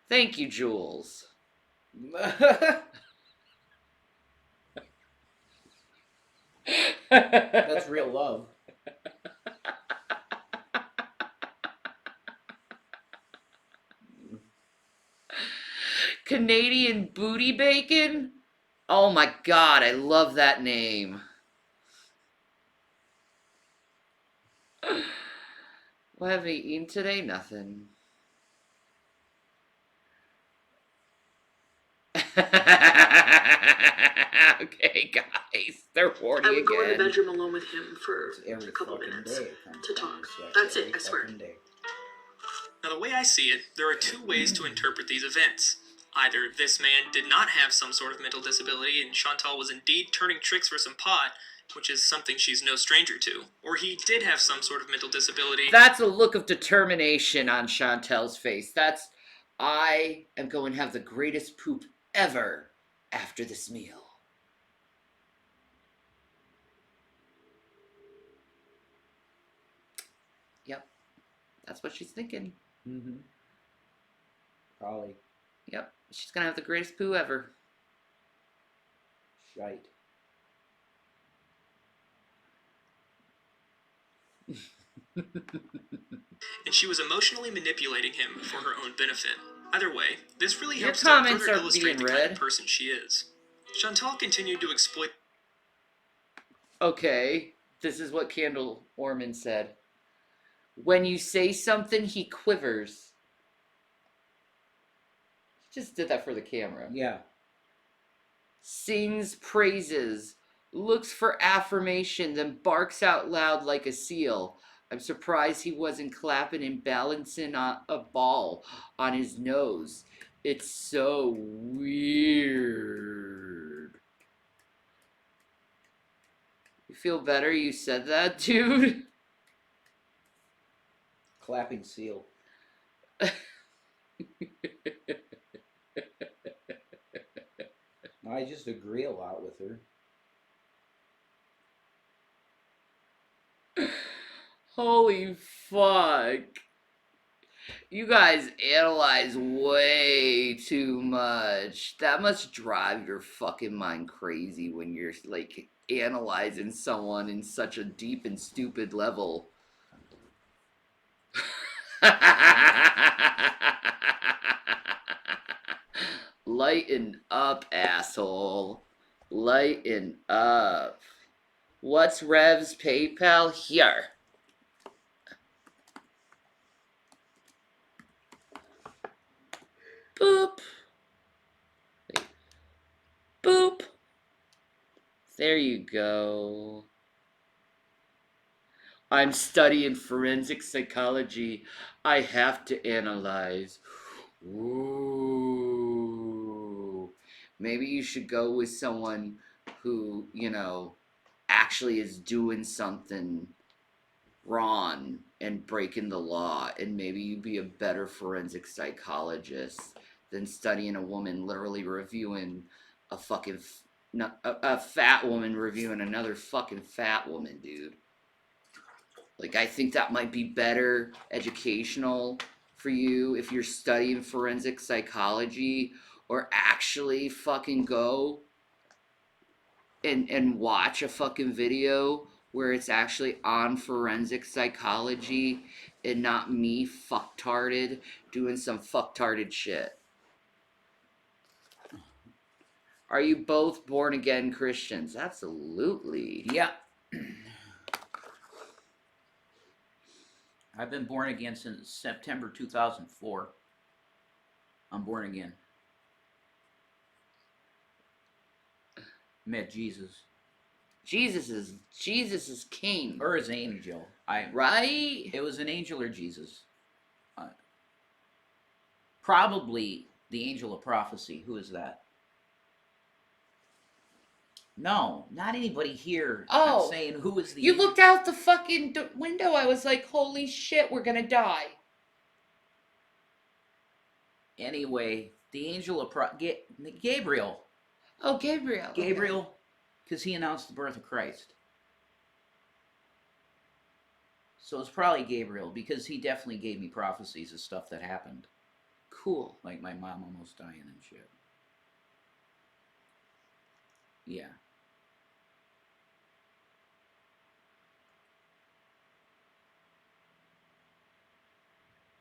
Thank you, Jules. That's real love. Canadian Booty Bacon? Oh my god, I love that name. What have you eaten today? Nothing. Okay, guys, they're horny I would go in the again. bedroom alone with him for It's every a couple fucking minutes day. it comes to down talk. sex That's it, every I swear. fucking day. Now, the way I see it, there are two ways to interpret these events. Either this man did not have some sort of mental disability and Chantal was indeed turning tricks for some pot, which is something she's no stranger to, or he did have some sort of mental disability. That's a look of determination on Chantel's face. That's, I am going to have the greatest poop ever after this meal. Yep, that's what she's thinking. Mm-hmm. Probably Yep, she's gonna have the greatest poo ever. shite. And she was emotionally manipulating him for her own benefit. Either way, this really Your helps to comments further are illustrate the being kind read. of person she is. Chantal continued to exploit Okay, this is what Candle Orman said. When you say something, he quivers. He just did that for the camera. Yeah. Sings praises, looks for affirmation, then barks out loud like a seal. I'm surprised he wasn't clapping and balancing a ball on his nose. It's so weird. You feel better you said that, dude? Clapping seal. I just agree a lot with her. Holy fuck. You guys analyze way too much. That must drive your fucking mind crazy when you're like analyzing someone in such a deep and stupid level. Lighten up, asshole. Lighten up. What's Rev's PayPal? Here. Boop. Wait. Boop. There you go. I'm studying forensic psychology. I have to analyze. Ooh. Maybe you should go with someone who, you know, actually is doing something wrong and breaking the law, and maybe you'd be a better forensic psychologist than studying a woman literally reviewing a fucking a fat woman reviewing another fucking fat woman, dude. Like, I think that might be better educational for you if you're studying forensic psychology, or actually fucking go and watch a fucking video where it's actually on forensic psychology and not me fucktarded doing some fucktarded shit. Are you both born again Christians? Absolutely. Yeah. I've been born again since September 2004. I'm born again. Met Jesus. Jesus is king. Or his angel. Right? It was an angel or Jesus. Probably the angel of prophecy. Who is that? No, not anybody here. Oh, I'm saying, who is the You angel? looked out the fucking window. I was like, holy shit, we're gonna die. Anyway, the angel of Gabriel. Oh, Gabriel. okay. Gabriel, because he announced the birth of Christ. So it's probably Gabriel, because he definitely gave me prophecies of stuff that happened. Cool. Like my mom almost dying and shit. Yeah.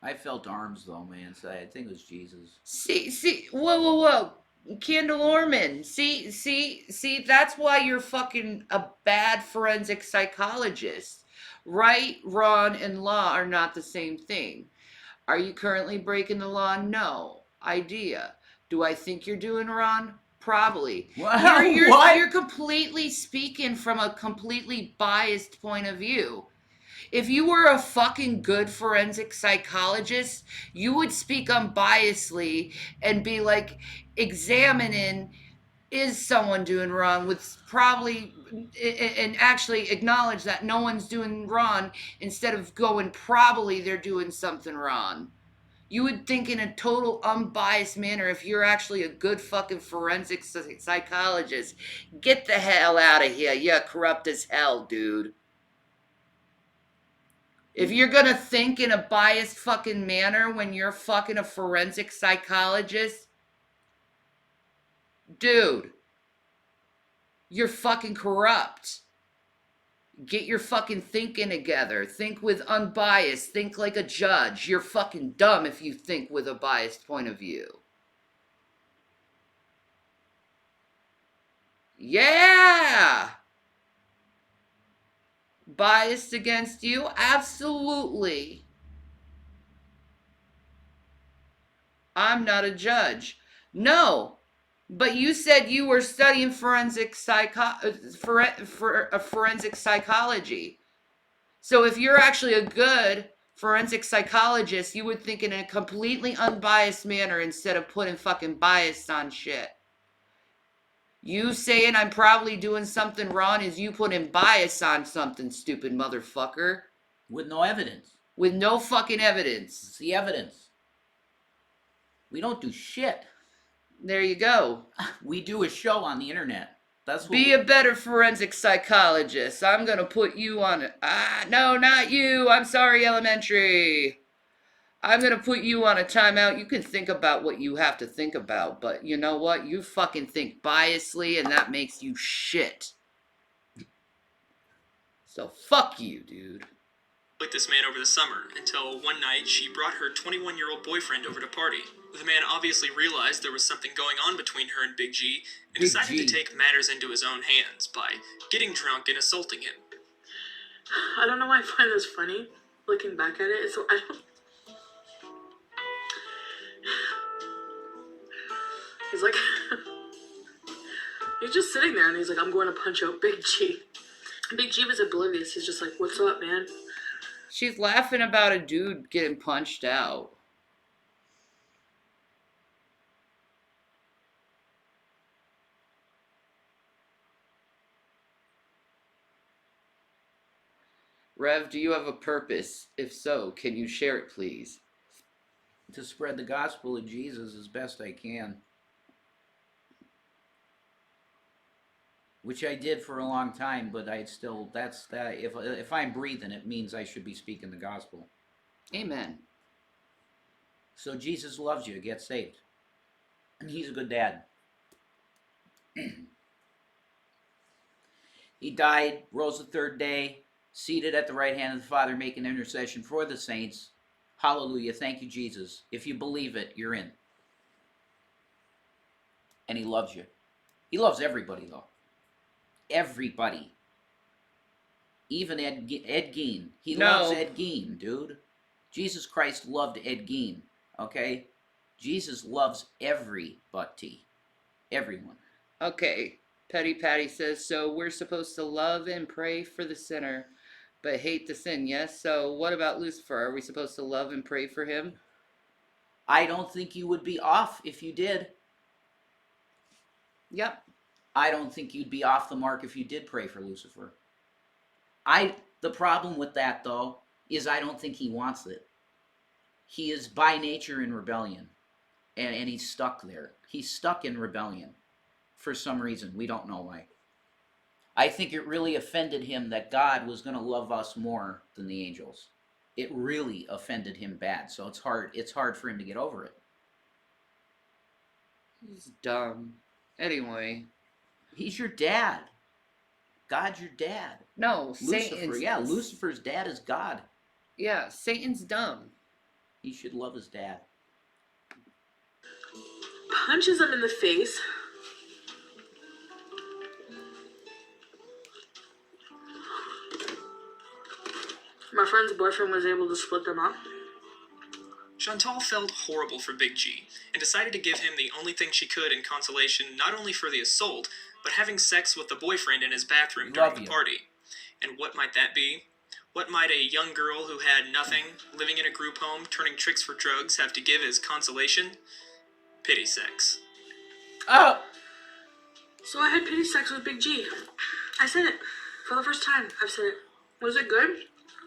I felt arms though, man. So I think it was Jesus. See, whoa. Candle Orman. See, that's why you're fucking a bad forensic psychologist. Right, wrong, and law are not the same thing. Are you currently breaking the law? No. Idea. Do I think you're doing wrong? Probably. Wow, You're completely speaking from a completely biased point of view. If you were a fucking good forensic psychologist, you would speak unbiasedly and be like examining, is someone doing wrong, with probably, and actually acknowledge that no one's doing wrong instead of going probably they're doing something wrong. You would think in a total unbiased manner if you're actually a good fucking forensic psychologist. Get the hell out of here. You're corrupt as hell, dude. If you're gonna think in a biased fucking manner when you're fucking a forensic psychologist, dude, you're fucking corrupt. Get your fucking thinking together. Think with unbiased. Think like a judge. You're fucking dumb if you think with a biased point of view. Yeah! Biased against you? Absolutely. I'm not a judge. No. But you said you were studying forensic psychology. So if you're actually a good forensic psychologist, you would think in a completely unbiased manner instead of putting fucking bias on shit. You saying I'm probably doing something wrong is you putting bias on something, stupid motherfucker. With no evidence. With no fucking evidence. It's the evidence. We don't do shit. There you go. We do a show on the internet. That's what Be a better forensic psychologist. I'm gonna put you on it. No, not you. I'm sorry, elementary. I'm gonna put you on a timeout. You can think about what you have to think about, but you know what? You fucking think biasly, and that makes you shit. So fuck you, dude. With this man over the summer, until one night she brought her 21-year-old boyfriend over to party. The man obviously realized there was something going on between her and Big G, and Big decided G. to take matters into his own hands by getting drunk and assaulting him. I don't know why I find this funny, looking back at it. So I don't. He's like, he's just sitting there and he's like, I'm going to punch out Big G. Big G was oblivious. He's just like, what's up, man? She's laughing about a dude getting punched out. Rev, do you have a purpose? If so, can you share it, please? to spread the gospel of Jesus as best I can. Which I did for a long time, but I still, that's that. If I'm breathing, it means I should be speaking the gospel. Amen. So Jesus loves you. Get saved. And he's a good dad. He died, rose the third day, seated at the right hand of the Father, making intercession for the saints. Hallelujah. Thank you, Jesus. If you believe it, you're in. And he loves you. He loves everybody, though. Everybody. Even Ed Gein. He loves Ed Gein, dude. Jesus Christ loved Ed Gein, okay? Jesus loves everybody. Everyone. Okay. Petty Patty says, so we're supposed to love and pray for the sinner, but hate the sin, yes? So what about Lucifer? Are we supposed to love and pray for him? I don't think you would be off if you did. Yep. I don't think you'd be off the mark if you did pray for Lucifer. The problem with that, though, is I don't think he wants it. He is by nature in rebellion. and he's stuck there. He's stuck in rebellion for some reason. We don't know why. I think it really offended him that God was going to love us more than the angels. It really offended him bad. So it's hard for him to get over it. He's dumb. Anyway. He's your dad. God's your dad. No, Lucifer. Satan's... Yeah, Lucifer's dad is God. Yeah, Satan's dumb. He should love his dad. Punches him in the face. My friend's boyfriend was able to split them up. Chantal felt horrible for Big G and decided to give him the only thing she could in consolation, not only for the assault, but having sex with the boyfriend in his bathroom during the party. And what might that be? What might a young girl who had nothing, living in a group home, turning tricks for drugs, have to give as consolation? Pity sex. Oh! So I had pity sex with Big G. I said it. For the first time, I've said it. Was it good?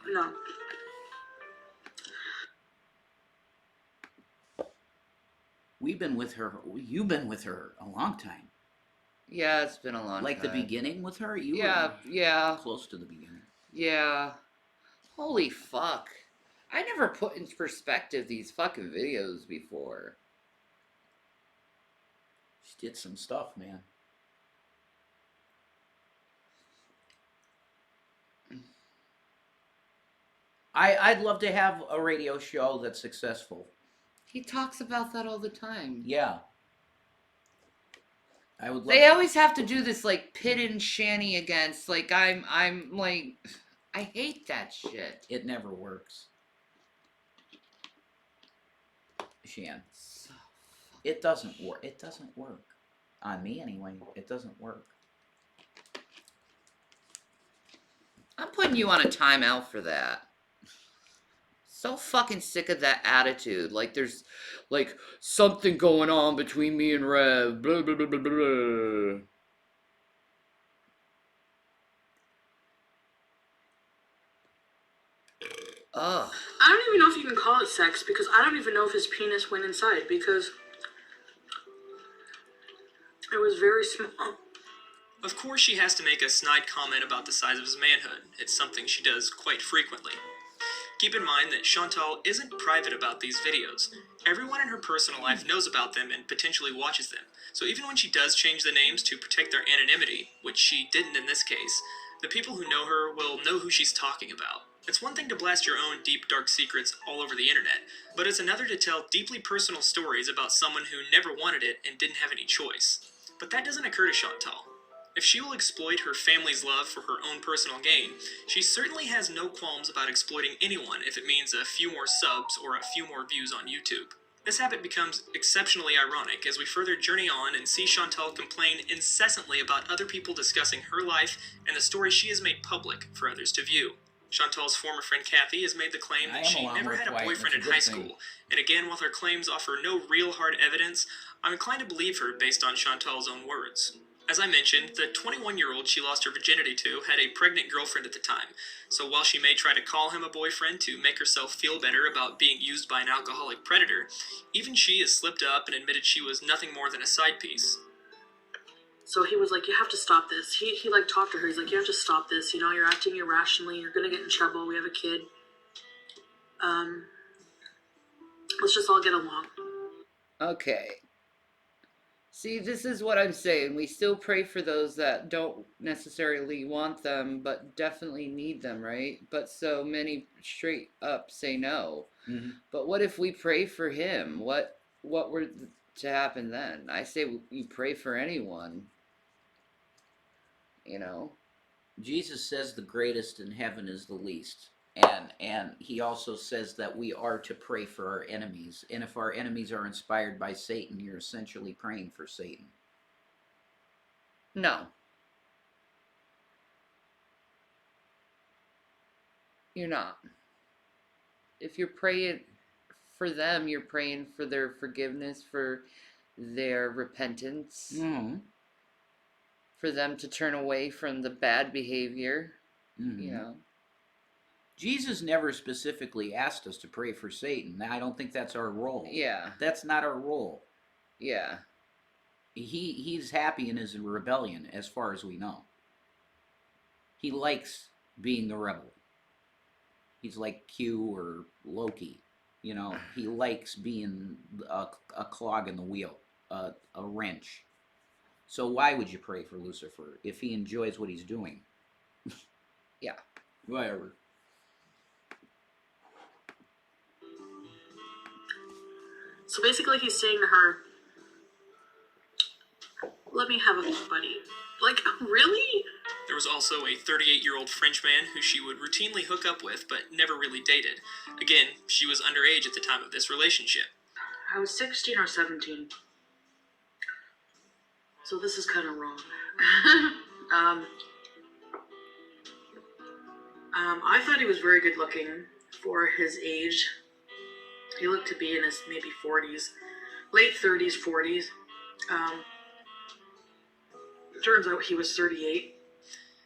No. You've been with her a long time. Yeah, it's been a long time. Like the beginning with her? You Yeah, were yeah. close to the beginning. Yeah. Holy fuck. I never put into perspective these fucking videos before. She did some stuff, man. I'd love to have a radio show that's successful. He talks about that all the time. Yeah. I would love They always have to do this like pit and shanty against like I'm like I hate that shit. It never works. Shan. So It doesn't work. It doesn't work. On me anyway. It doesn't work. I'm putting you on a timeout for that. So fucking sick of that attitude. Like there's like something going on between me and Rev. Blah blah blah blah blah. Ugh. I don't even know if you can call it sex because I don't even know if his penis went inside because it was very small. Of course, she has to make a snide comment about the size of his manhood. It's something she does quite frequently. Keep in mind that Chantal isn't private about these videos. Everyone in her personal life knows about them and potentially watches them. So even when she does change the names to protect their anonymity, which she didn't in this case, the people who know her will know who she's talking about. It's one thing to blast your own deep, dark secrets all over the internet, but it's another to tell deeply personal stories about someone who never wanted it and didn't have any choice. But that doesn't occur to Chantal. If she will exploit her family's love for her own personal gain, she certainly has no qualms about exploiting anyone if it means a few more subs or a few more views on YouTube. This habit becomes exceptionally ironic as we further journey on and see Chantal complain incessantly about other people discussing her life and the stories she has made public for others to view. Chantal's former friend Kathy has made the claim that she never had a boyfriend in high school, and again, while her claims offer no real hard evidence, I'm inclined to believe her based on Chantal's own words. As I mentioned, the 21-year-old she lost her virginity to had a pregnant girlfriend at the time, so while she may try to call him a boyfriend to make herself feel better about being used by an alcoholic predator, even she has slipped up and admitted she was nothing more than a side piece. So he was like, you have to stop this. He like talked to her. He's like, you have to stop this. You know, you're acting irrationally. You're going to get in trouble. We have a kid. Let's just all get along. Okay. See, this is what I'm saying. We still pray for those that don't necessarily want them, but definitely need them, right? But so many straight up say no. Mm-hmm. But what if we pray for him? What were to happen then? I say you pray for anyone. You know? Jesus says the greatest in heaven is the least. And he also says that we are to pray for our enemies. And if our enemies are inspired by Satan, you're essentially praying for Satan. No. You're not. If you're praying for them, you're praying for their forgiveness, for their repentance, Mm-hmm. for them to turn away from the bad behavior, Mm-hmm. you know. Jesus never specifically asked us to pray for Satan. I don't think that's our role. Yeah. That's not our role. Yeah. He's happy in his rebellion, as far as we know. He likes being the rebel. He's like Q or Loki. You know, he likes being a clog in the wheel, a wrench. So why would you pray for Lucifer if he enjoys what he's doing? Yeah. Whatever. So basically, he's saying to her, "Let me have a buddy." Like, really? There was also a 38-year-old French man who she would routinely hook up with, but never really dated. Again, she was underage at the time of this relationship. I was 16 or 17. So this is kind of wrong. I thought he was very good looking for his age. He looked to be in his maybe 40s, late 30s, 40s. Turns out he was 38.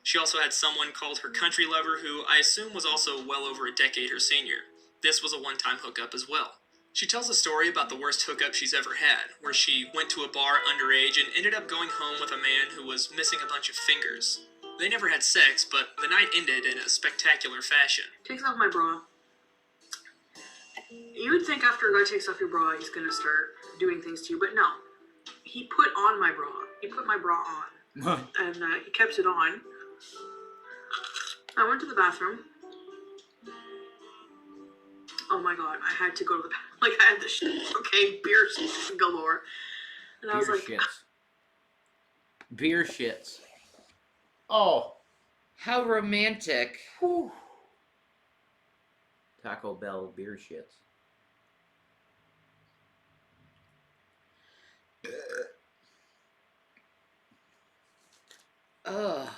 She also had someone called her country lover who I assume was also well over a decade her senior. This was a one-time hookup as well. She tells a story about the worst hookup she's ever had, where she went to a bar underage and ended up going home with a man who was missing a bunch of fingers. They never had sex, but the night ended in a spectacular fashion. Takes off my bra. You would think after a guy takes off your bra, he's gonna start doing things to you, but no. He put on my bra. He put my bra on. And he kept it on. I went to the bathroom. Oh my god, I had to go to the bathroom. Like, I had the shit, okay, beer galore. And I was Beer like, shits. Beer shits. Oh. How romantic. Whew. Taco Bell beer shits. Ugh.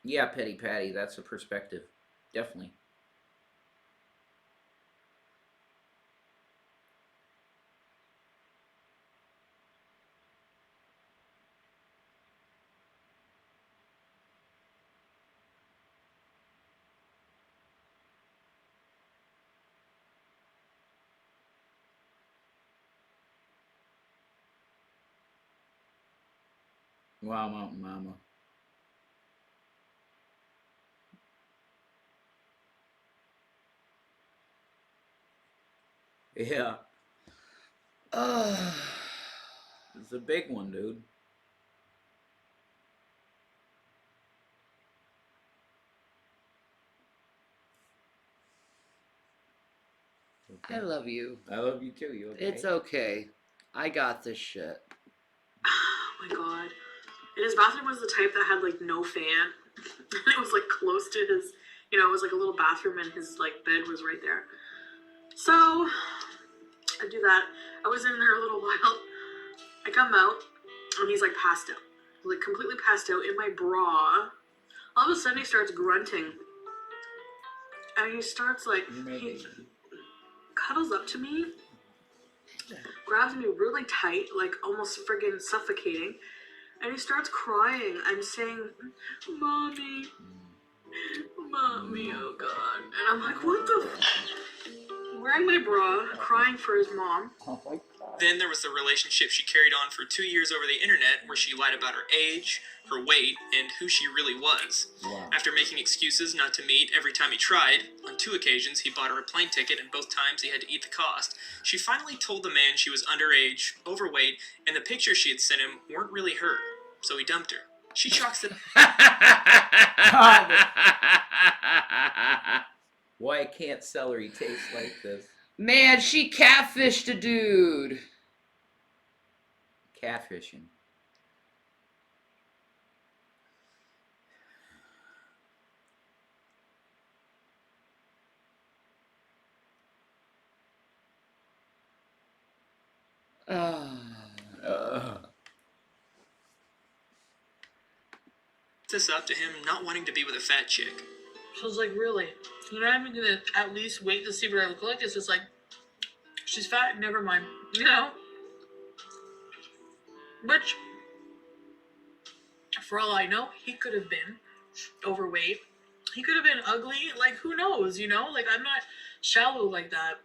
Yeah, Petty Patty, that's a perspective. Definitely. Wow, Mountain Mama. Yeah. Ugh. It's a big one, dude. I love you. I love you too. You okay? It's okay. I got this shit. oh my god. And his bathroom was the type that had, like, no fan. And it was, like, close to his, you know, it was like a little bathroom and his, like, bed was right there. So, I do that. I was in there a little while. I come out, and he's, like, passed out. Like, completely passed out in my bra. All of a sudden, he starts grunting. And he starts, like, he cuddles up to me, grabs me really tight, like, almost friggin' suffocating. And he starts crying. I'm saying, "Mommy, Mommy, oh God." And I'm like, what the wearing my bra, crying for his mom. Oh my god. Then there was the relationship she carried on for 2 years over the internet, where she lied about her age, her weight, and who she really was. Wow. After making excuses not to meet every time he tried, on 2 occasions he bought her a plane ticket and both times he had to eat the cost, she finally told the man she was underage, overweight, and the pictures she had sent him weren't really her, so he dumped her. She chalks it Why can't celery taste like this? Man, she catfished a dude. Catfishing. this up to him not wanting to be with a fat chick. So I was like, really? You're not even gonna at least wait to see what I look like? It's just like, she's fat, never mind. You know? Which, For all I know, he could have been overweight. He could have been ugly. Like, who knows, you know? Like, I'm not shallow like that.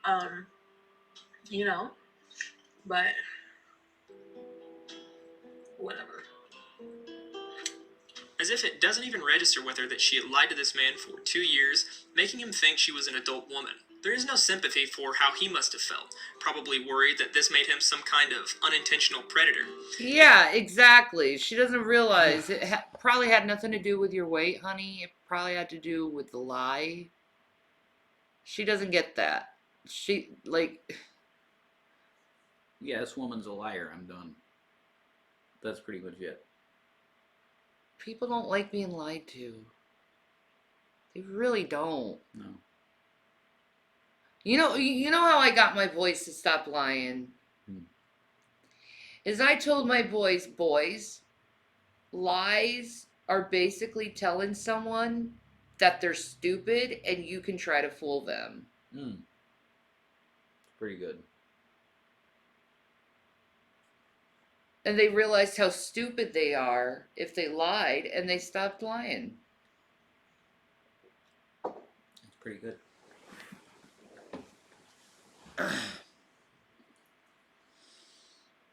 um, you know? But whatever. As if it doesn't even register with her that she had lied to this man for 2 years, making him think she was an adult woman. There is no sympathy for how he must have felt, probably worried that this made him some kind of unintentional predator. Yeah, exactly. She doesn't realize it probably had nothing to do with your weight, honey. It probably had to do with the lie. She doesn't get that. She, like, Yeah, this woman's a liar. I'm done. That's pretty much it. people don't like being lied to. They really don't. No. You know how I got my boys to stop lying? Is I told my boys, lies are basically telling someone that they're stupid and you can try to fool them. Pretty good. And they realized how stupid they are if they lied, and they stopped lying. That's pretty good.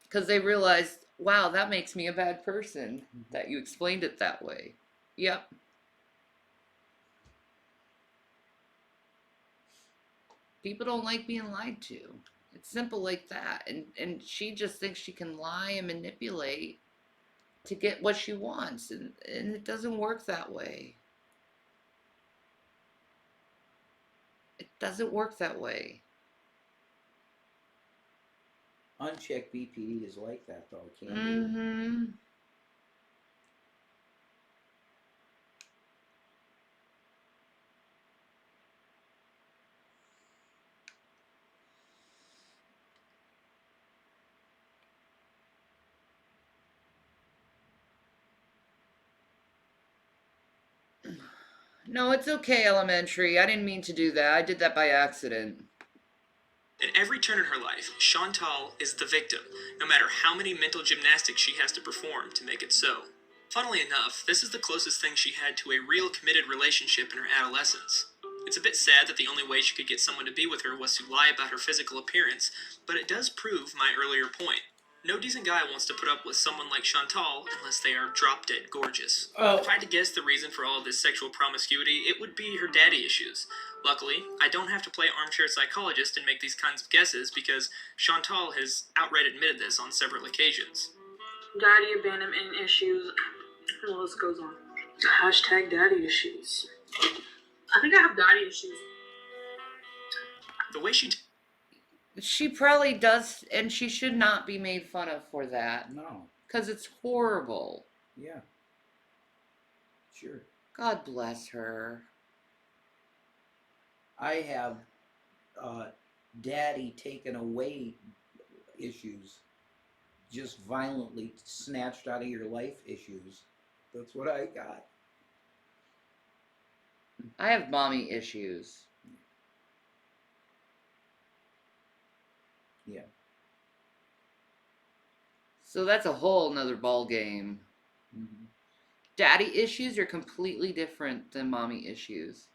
Because they realized, wow, that makes me a bad person, that you explained it that way. Yep. People don't like being lied to. It's simple like that. And she just thinks she can lie and manipulate to get what she wants. And it doesn't work that way. It doesn't work that way. Unchecked BPD is like that, though. It can be. Mm-hmm. No, it's okay, Elementary. I didn't mean to do that. I did that by accident. At every turn in her life, Chantal is the victim, no matter how many mental gymnastics she has to perform to make it so. Funnily enough, this is the closest thing she had to a real committed relationship in her adolescence. It's a bit sad that the only way she could get someone to be with her was to lie about her physical appearance, but it does prove my earlier point. No decent guy wants to put up with someone like Chantal unless they are drop-dead gorgeous. Oh. If I had to guess the reason for all of this sexual promiscuity, it would be her daddy issues. Luckily, I don't have to play armchair psychologist and make these kinds of guesses because Chantal has outright admitted this on several occasions. Daddy abandonment issues. The list goes on. Hashtag daddy issues. I think I have daddy issues. The way She probably does, and she should not be made fun of for that. No. Because it's horrible. Yeah. Sure. God bless her. I have daddy taken away issues. Just violently snatched out of your life issues. That's what I got. I have mommy issues. Yeah. So that's a whole nother ball game. Mm-hmm. Daddy issues are completely different than mommy issues.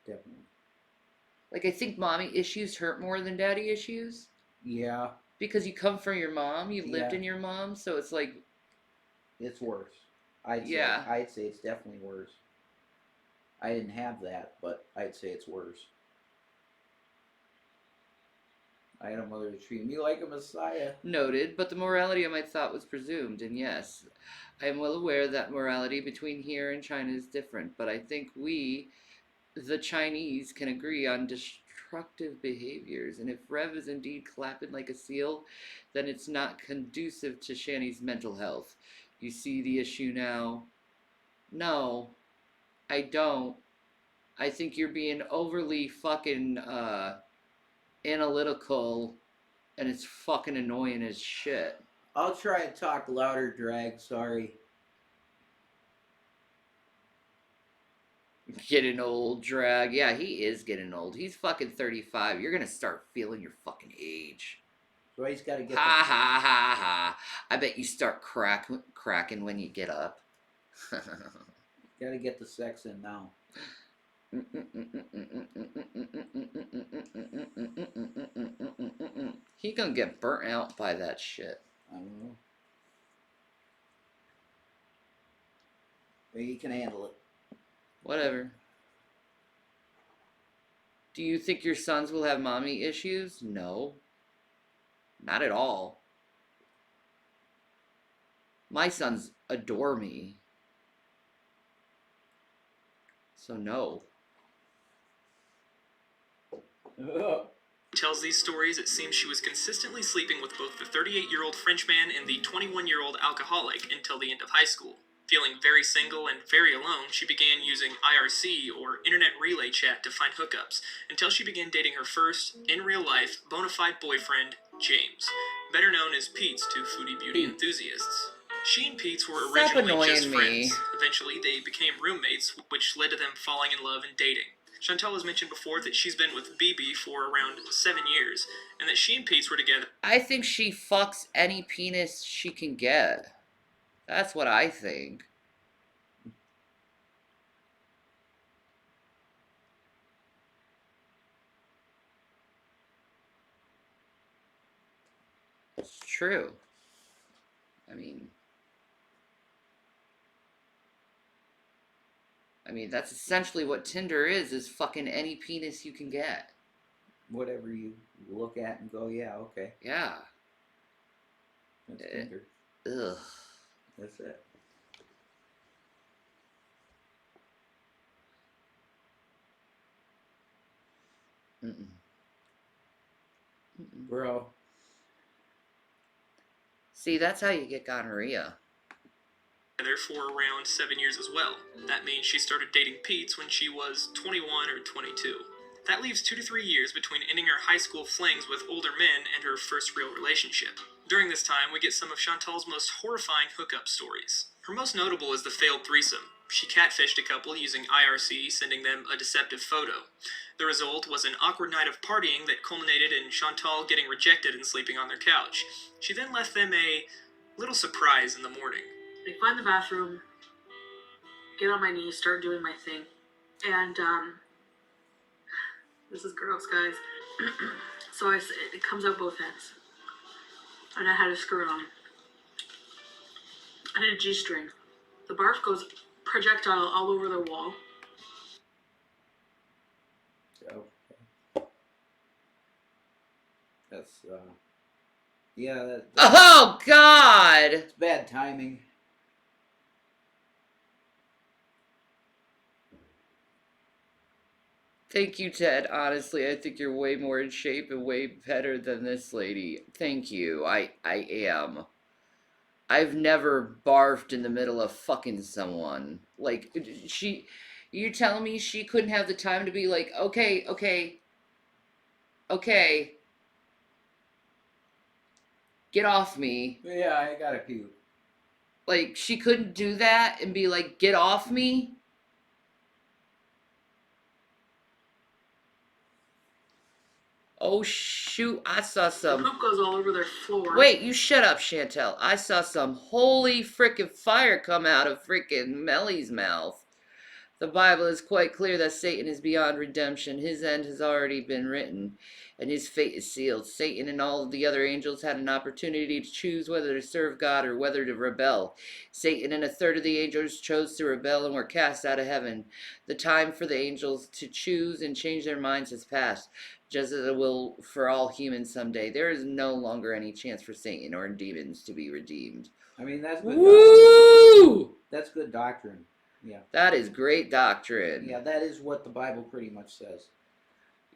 Definitely. Like, I think mommy issues hurt more than daddy issues. Yeah. Because you come from your mom, you lived Yeah. in your mom, so it's like... It's worse. I'd say it's definitely worse. I didn't have that, but I'd say it's worse. I had a mother who treated me like a messiah. Noted, but the morality of my thought was presumed, and yes, I am well aware that morality between here and China is different, but I think we, the Chinese, can agree on destructive behaviors, and if Rev is indeed clapping like a seal, then it's not conducive to Shani's mental health. You see the issue now? No, I don't. I think you're being overly fucking, analytical, and it's fucking annoying as shit. I'll try and talk louder, Drag. Sorry. Getting old, Drag. Yeah, he is getting old. He's fucking 35. You're gonna start feeling your fucking age. So he's got to get Ha ha ha ha. I bet you start cracking when you get up. the sex in now. He gonna get burnt out by that shit. I don't know. But he can handle it. Whatever. Do you think your sons will have mommy issues? No. Not at all. My sons adore me. So no. Tells these stories, it seems she was consistently sleeping with both the 38-year-old Frenchman and the 21-year-old alcoholic until the end of high school. Feeling very single and very alone, she began using IRC, or Internet Relay Chat, to find hookups, until she began dating her first, in real life, bona fide boyfriend, James, better known as Pete's to foodie beauty Pete. enthusiasts. She and Pete's were Stop originally annoying just me. friends. Eventually, they became roommates, which led to them falling in love and dating. Chantal has mentioned before that she's been with BB for around 7 years, and that she and Pete's were together. I think she fucks any penis she can get. That's what I think. It's true. I mean, that's essentially what Tinder is fucking any penis you can get. Whatever you look at and go, yeah, okay. Yeah. That's Tinder. Ugh. That's it. Mm-mm. Bro. See, that's how you get gonorrhea. For around 7 years as well. That means she started dating Pete's when she was 21 or 22. That leaves 2 to 3 years between ending her high school flings with older men and her first real relationship. During this time, we get some of Chantal's most horrifying hookup stories. Her most notable is the failed threesome. She catfished a couple using IRC, sending them a deceptive photo. The result was an awkward night of partying that culminated in Chantal getting rejected and sleeping on their couch. She then left them a little surprise in the morning. I find the bathroom, get on my knees, start doing my thing, and this is gross, guys. So it comes out both ends, and I had a skirt on. I had a G-string. The barf goes projectile all over the wall. Okay. That's yeah. That's Oh, God! bad timing. Thank you, Ted. Honestly, I think you're way more in shape and way better than this lady. Thank you. I am. I've never barfed in the middle of fucking someone. Like, you telling me she couldn't have the time to be like, okay, get off me. Yeah, I got a puke. Like, she couldn't do that and be like, get off me? Oh, shoot, I saw The some. poop goes all over their floor. Wait, you shut up, Chantel. I saw some holy frickin' fire come out of frickin' Melly's mouth. The Bible is quite clear that Satan is beyond redemption. His end has already been written, and his fate is sealed. Satan and all of the other angels had an opportunity to choose whether to serve God or whether to rebel. Satan and a third of the angels chose to rebel and were cast out of heaven. The time for the angels to choose and change their minds has passed, just as it will for all humans someday. There is no longer any chance for Satan or demons to be redeemed. I mean, that's good. Woo! That's good doctrine. Yeah. That is great doctrine. Yeah, that is what the Bible pretty much says.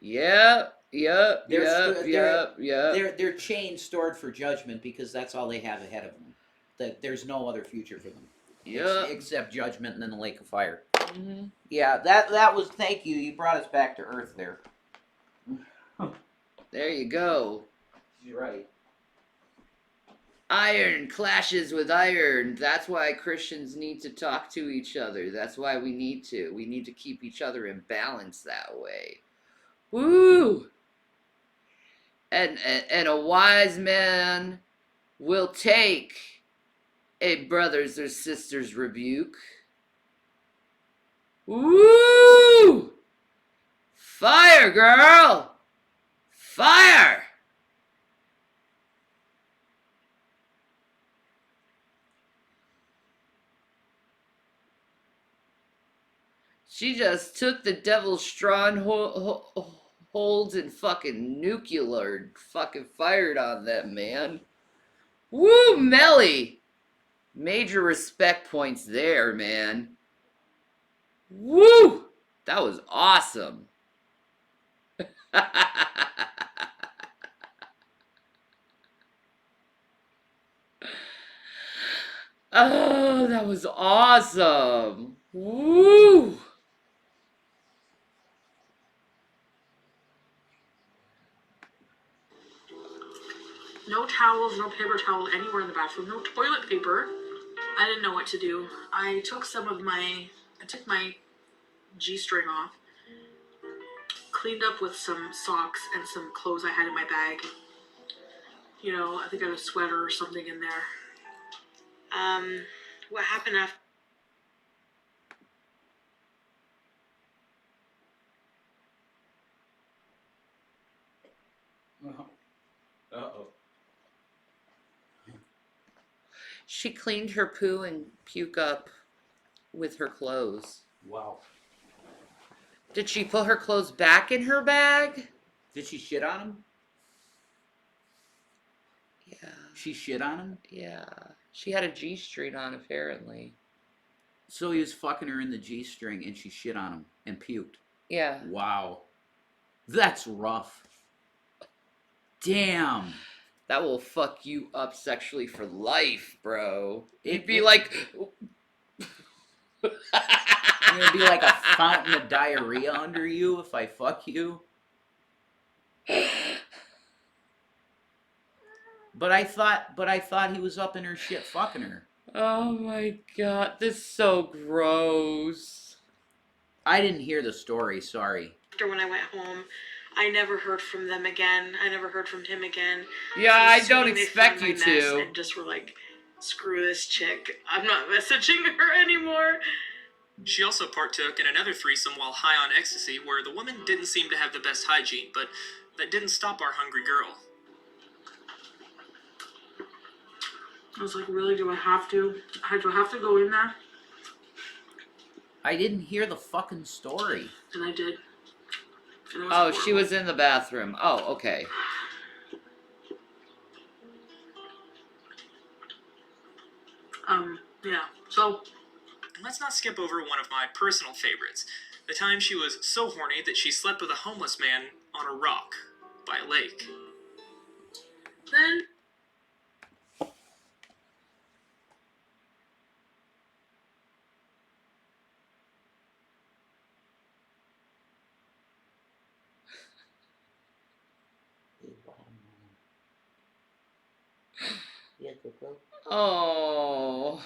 Yep. They're chains stored for judgment because that's all they have ahead of them. That there's no other future for them. Yep. Except judgment and then the lake of fire. Mm-hmm. Yeah, that was. Thank you. You brought us back to earth there. There you go. You're right. Iron clashes with iron. That's why Christians need to talk to each other. That's why we need to. We need to keep each other in balance that way. Woo! And a wise man will take a brother's or sister's rebuke. Woo! Fire, girl! Fire! She just took the devil's strongholds and fucking nuclear fucking fired on them, man. Woo, Melly! Major respect points there, man. Woo! That was awesome. Oh, that was awesome. Woo! No towels, no paper towel anywhere in the bathroom, no toilet paper. I didn't know what to do. I took my G-string off, cleaned up with some socks and some clothes I had in my bag. You know, I think I had a sweater or something in there. What happened after? Uh-oh. She cleaned her poo and puke up with her clothes. Wow. Did she put her clothes back in her bag? Did she shit on him? Yeah. She shit on him? Yeah. She had a G-string on, apparently. So he was fucking her in the G-string and she shit on him and puked. Yeah. Wow. That's rough. Damn. That will fuck you up sexually for life, bro. It'd be It- like... It'd be like a fountain of diarrhea under you if I fuck you. But I thought he was up in her shit fucking her. Oh my god, this is so gross. I didn't hear the story, sorry. After when I went home, I never heard from them again. I never heard from him again. Yeah, I'm I don't assuming they expect found you my mess to. And just were like, screw this chick. I'm not messaging her anymore. She also partook in another threesome while high on ecstasy, where the woman didn't seem to have the best hygiene, but that didn't stop our hungry girl. I was like, really? Do I have to? Do I have to go in there? I didn't hear the fucking story. And I did. And it was Oh, she horrible. was in the bathroom. Oh, okay. Yeah. So, And let's not skip over one of my personal favorites. The time she was so horny that she slept with a homeless man on a rock by a lake. then Oh.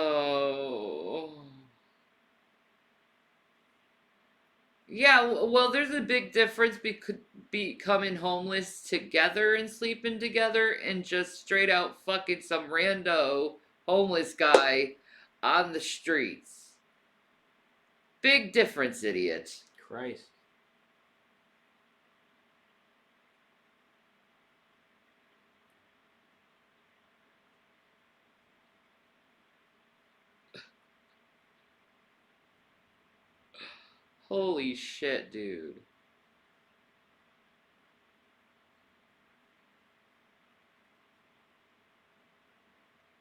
Oh. Yeah, well, there's a big difference becoming homeless together and sleeping together and just straight out fucking some rando homeless guy on the streets. Big difference, idiot. Christ. Holy shit, dude.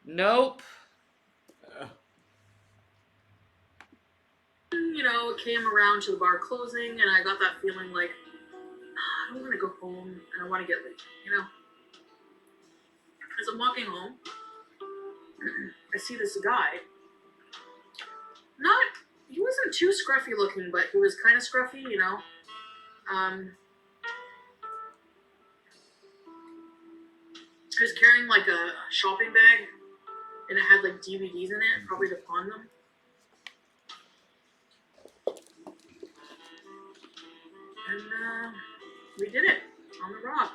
Nope. you know, it came around to the bar closing, and I got that feeling like, I don't want to go home, and I want to get late, you know? As I'm walking home, I see this guy. He wasn't too scruffy looking, but he was kind of scruffy, you know? He was carrying like a shopping bag, and it had like DVDs in it, probably to pawn them. And we did it on the rock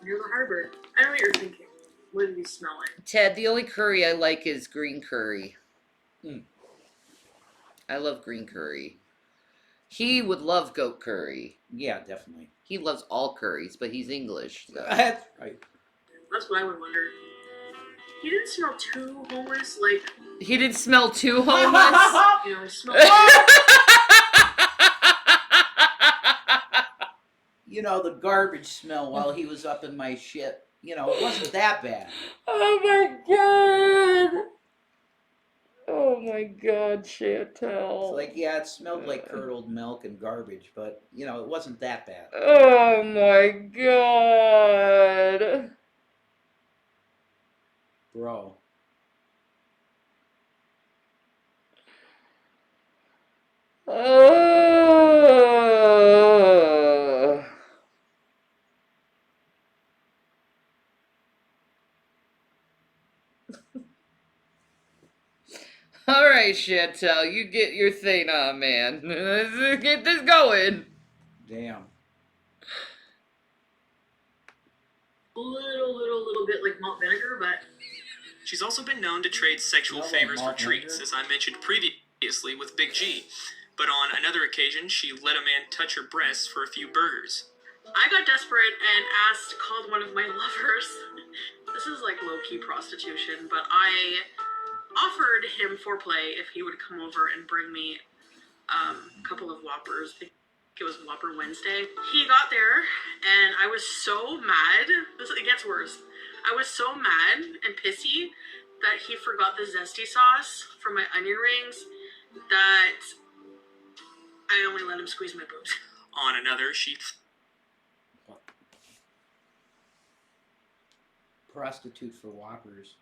near the harbor. I know what you're thinking. What did we smell like? Ted, the only curry I like is green curry. Mm. I love green curry. He would love goat curry. Yeah, definitely. He loves all curries, but he's English. So. That's right. That's what I would wonder. He didn't smell too homeless, like, He didn't smell too homeless. you know, he smelled You know, the garbage smell while he was up in my shit. You know, it wasn't that bad. Oh my god! Oh my god, Chantel. It's like, yeah, it smelled like curdled milk and garbage, but, you know, it wasn't that bad. Oh my god. Bro. Oh. All right, Chantel, you get your thing on, man. Let's get this going. Damn. a little bit like malt vinegar, but She's also been known to trade sexual Well, favors for malt treats, vinegar. as I mentioned previously with Big G. But on another occasion, she let a man touch her breasts for a few burgers. I got desperate and called one of my lovers. This is like low-key prostitution, but I offered him foreplay if he would come over and bring me a couple of Whoppers. I think it was Whopper Wednesday. He got there, and I was so mad. It gets worse. I was so mad and pissy that he forgot the zesty sauce for my onion rings that I only let him squeeze my boobs. On another, she Prostitute for Whoppers.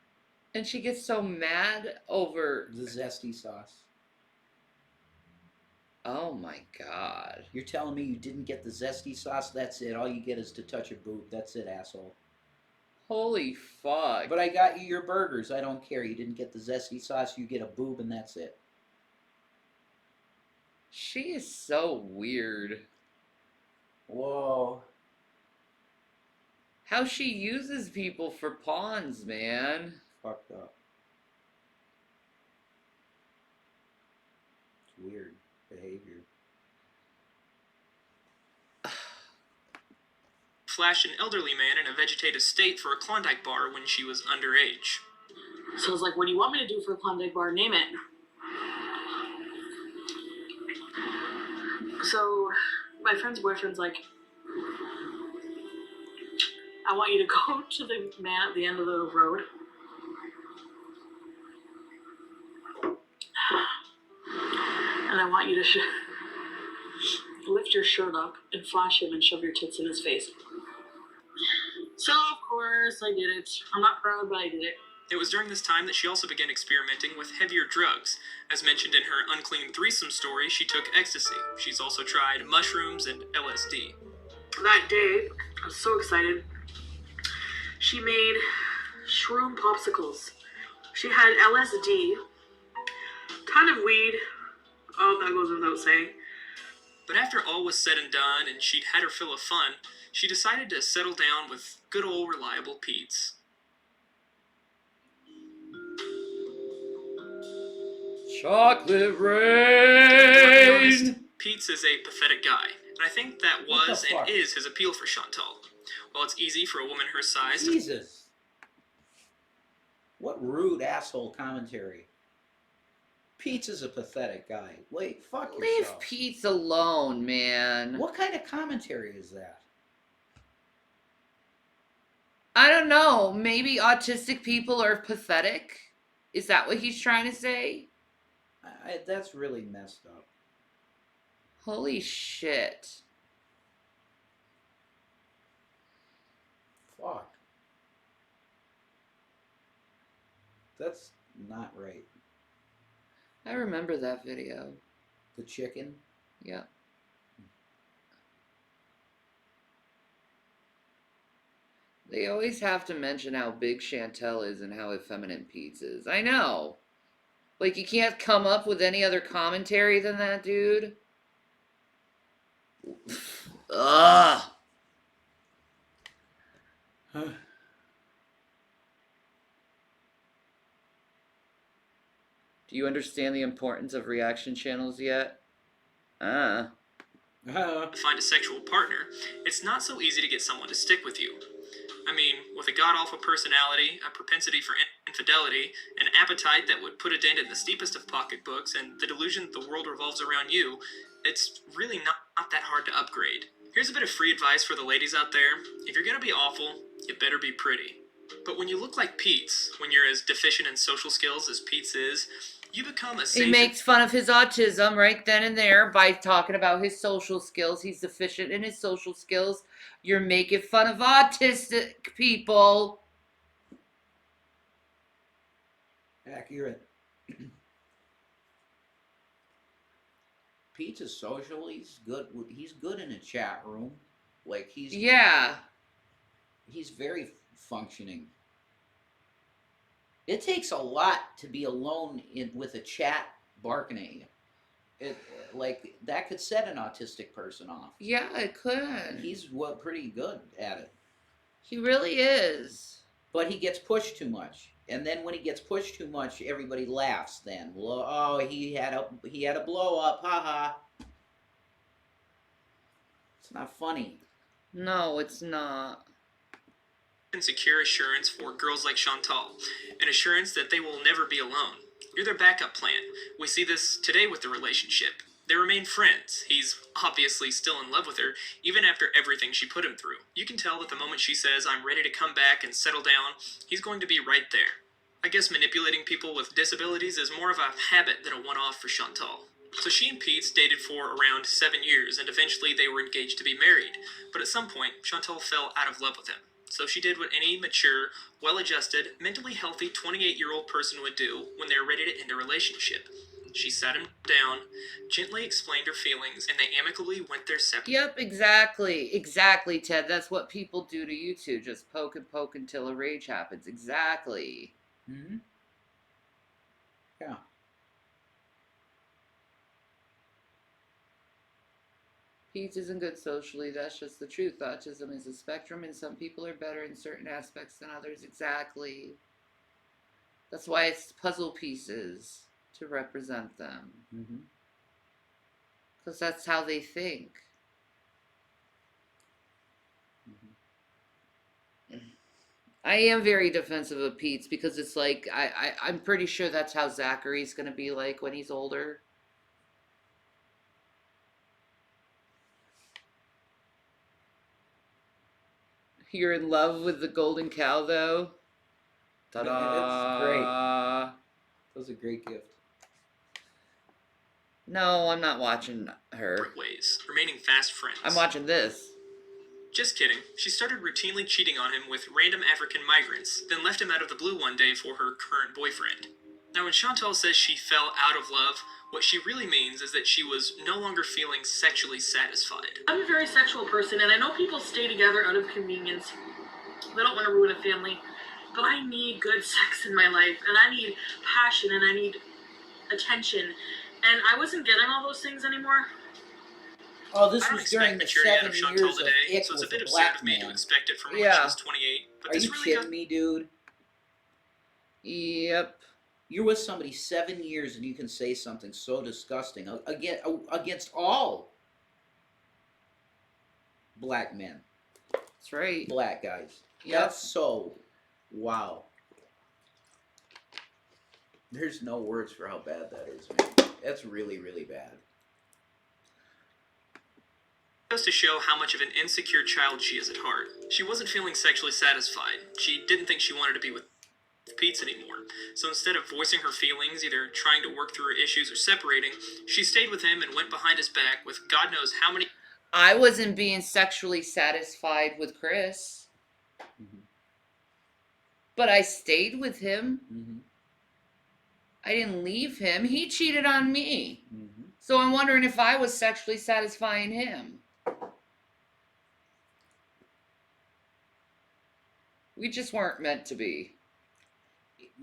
And she gets so mad over. The zesty sauce. Oh my god. You're telling me you didn't get the zesty sauce? That's it. All you get is to touch a boob. That's it, asshole. Holy fuck. But I got you your burgers. I don't care. You didn't get the zesty sauce. You get a boob and that's it. She is so weird. Whoa. How she uses people for pawns, man. Fucked up. It's weird behavior. flashed an elderly man in a vegetative state for a Klondike bar when she was underage. So I was like, what do you want me to do for a Klondike bar? Name it. So my friend's boyfriend's like, I want you to go to the man at the end of the road. And I want you to lift your shirt up and flash him and shove your tits in his face. So, of course, I did it. I'm not proud, but I did it. It was during this time that she also began experimenting with heavier drugs. As mentioned in her unclean threesome story, she took ecstasy. She's also tried mushrooms and LSD. That day, I was so excited. She made shroom popsicles. She had LSD, ton of weed. Oh, that goes without saying. But after all was said and done and she'd had her fill of fun, she decided to settle down with good old reliable Pete's. Chocolate To be honest, rain. Pete's is a pathetic guy, and I think that What the was fuck? and is his appeal for Chantal. While it's easy for a woman her size to Jesus. What rude asshole commentary. Pizza's a pathetic guy. Wait, fuck Leave yourself. Pete's alone, man. What kind of commentary is that? I don't know. Maybe autistic people are pathetic? Is that what he's trying to say? That's really messed up. Holy shit. Fuck. That's not right. I remember that video. The chicken? Yeah. They always have to mention how big Chantel is and how effeminate Pete's is. I know. Like, you can't come up with any other commentary than that, dude. Ugh. Do you understand the importance of reaction channels yet? Find a sexual partner, it's not so easy to get someone to stick with you. I mean, with a god awful personality, a propensity for infidelity, an appetite that would put a dent in the steepest of pocketbooks, and the delusion that the world revolves around you, it's really not that hard to upgrade. Here's a bit of free advice for the ladies out there. If you're gonna be awful, you better be pretty. But when you look like Pete's, when you're as deficient in social skills as Pete's is, you become a safe. He makes fun of his autism right then and there by talking about his social skills. He's deficient in his social skills. You're making fun of autistic people. Accurate. Pete's is social. He's good. He's good in a chat room. Like he's very functioning. It takes a lot to be alone with a chat barking at you. Like that could set an autistic person off. Yeah, it could. He's pretty good at it. He really is. But he gets pushed too much, and then when he gets pushed too much, everybody laughs. Then, well, oh, he had a blow up, haha. It's not funny. No, it's not. And secure assurance for girls like Chantal, an assurance that they will never be alone. You're their backup plan. We see this today with the relationship. They remain friends. He's obviously still in love with her, even after everything she put him through. You can tell that the moment she says, "I'm ready to come back and settle down," he's going to be right there. I guess manipulating people with disabilities is more of a habit than a one-off for Chantal. So she and Pete dated for around 7 years, and eventually they were engaged to be married. But at some point, Chantal fell out of love with him. So she did what any mature, well-adjusted, mentally healthy 28-year-old person would do when they're ready to end a relationship. She sat him down, gently explained her feelings, and they amicably went their separate. Yep, exactly. Exactly, Ted. That's what people do to you two. Just poke and poke until a rage happens. Exactly. Mm-hmm. Yeah. Pete isn't good socially. That's just the truth. Autism is a spectrum, and some people are better in certain aspects than others. Exactly. That's why it's puzzle pieces to represent them. Mm-hmm. Because that's how they think. I am very defensive of Pete's because it's like I'm pretty sure that's how Zachary's gonna be like when he's older. You're in love with the golden cow, though. Ta-da! It's great. That was a great gift. No, I'm not watching her. Ways, remaining fast friends. I'm watching this. Just kidding. She started routinely cheating on him with random African migrants, then left him out of the blue one day for her current boyfriend. Now, when Chantal says she fell out of love, what she really means is that she was no longer feeling sexually satisfied. I'm a very sexual person, and I know people stay together out of convenience. They don't want to ruin a family. But I need good sex in my life, and I need passion, and I need attention. And I wasn't getting all those things anymore. Oh, this I don't was expect during the maturity out 7 of Chantal years of today, ick so it's a with bit a absurd black of me to man. expect it from her when Yeah. she was 28. But Are this you really kidding got me, dude? Yep. You're with somebody 7 years and you can say something so disgusting against all black men, That's right. black guys. Yep. That's so wow. There's no words for how bad that is, man. That's really, really bad. goes to show how much of an insecure child she is at heart. She wasn't feeling sexually satisfied. She didn't think she wanted to be with Pete anymore. So instead of voicing her feelings, either trying to work through her issues or separating, she stayed with him and went behind his back with God knows how many. I wasn't being sexually satisfied with Chris. Mhm. But I stayed with him. Mm-hmm. I didn't leave him. He cheated on me. Mm-hmm. So I'm wondering if I was sexually satisfying him. We just weren't meant to be.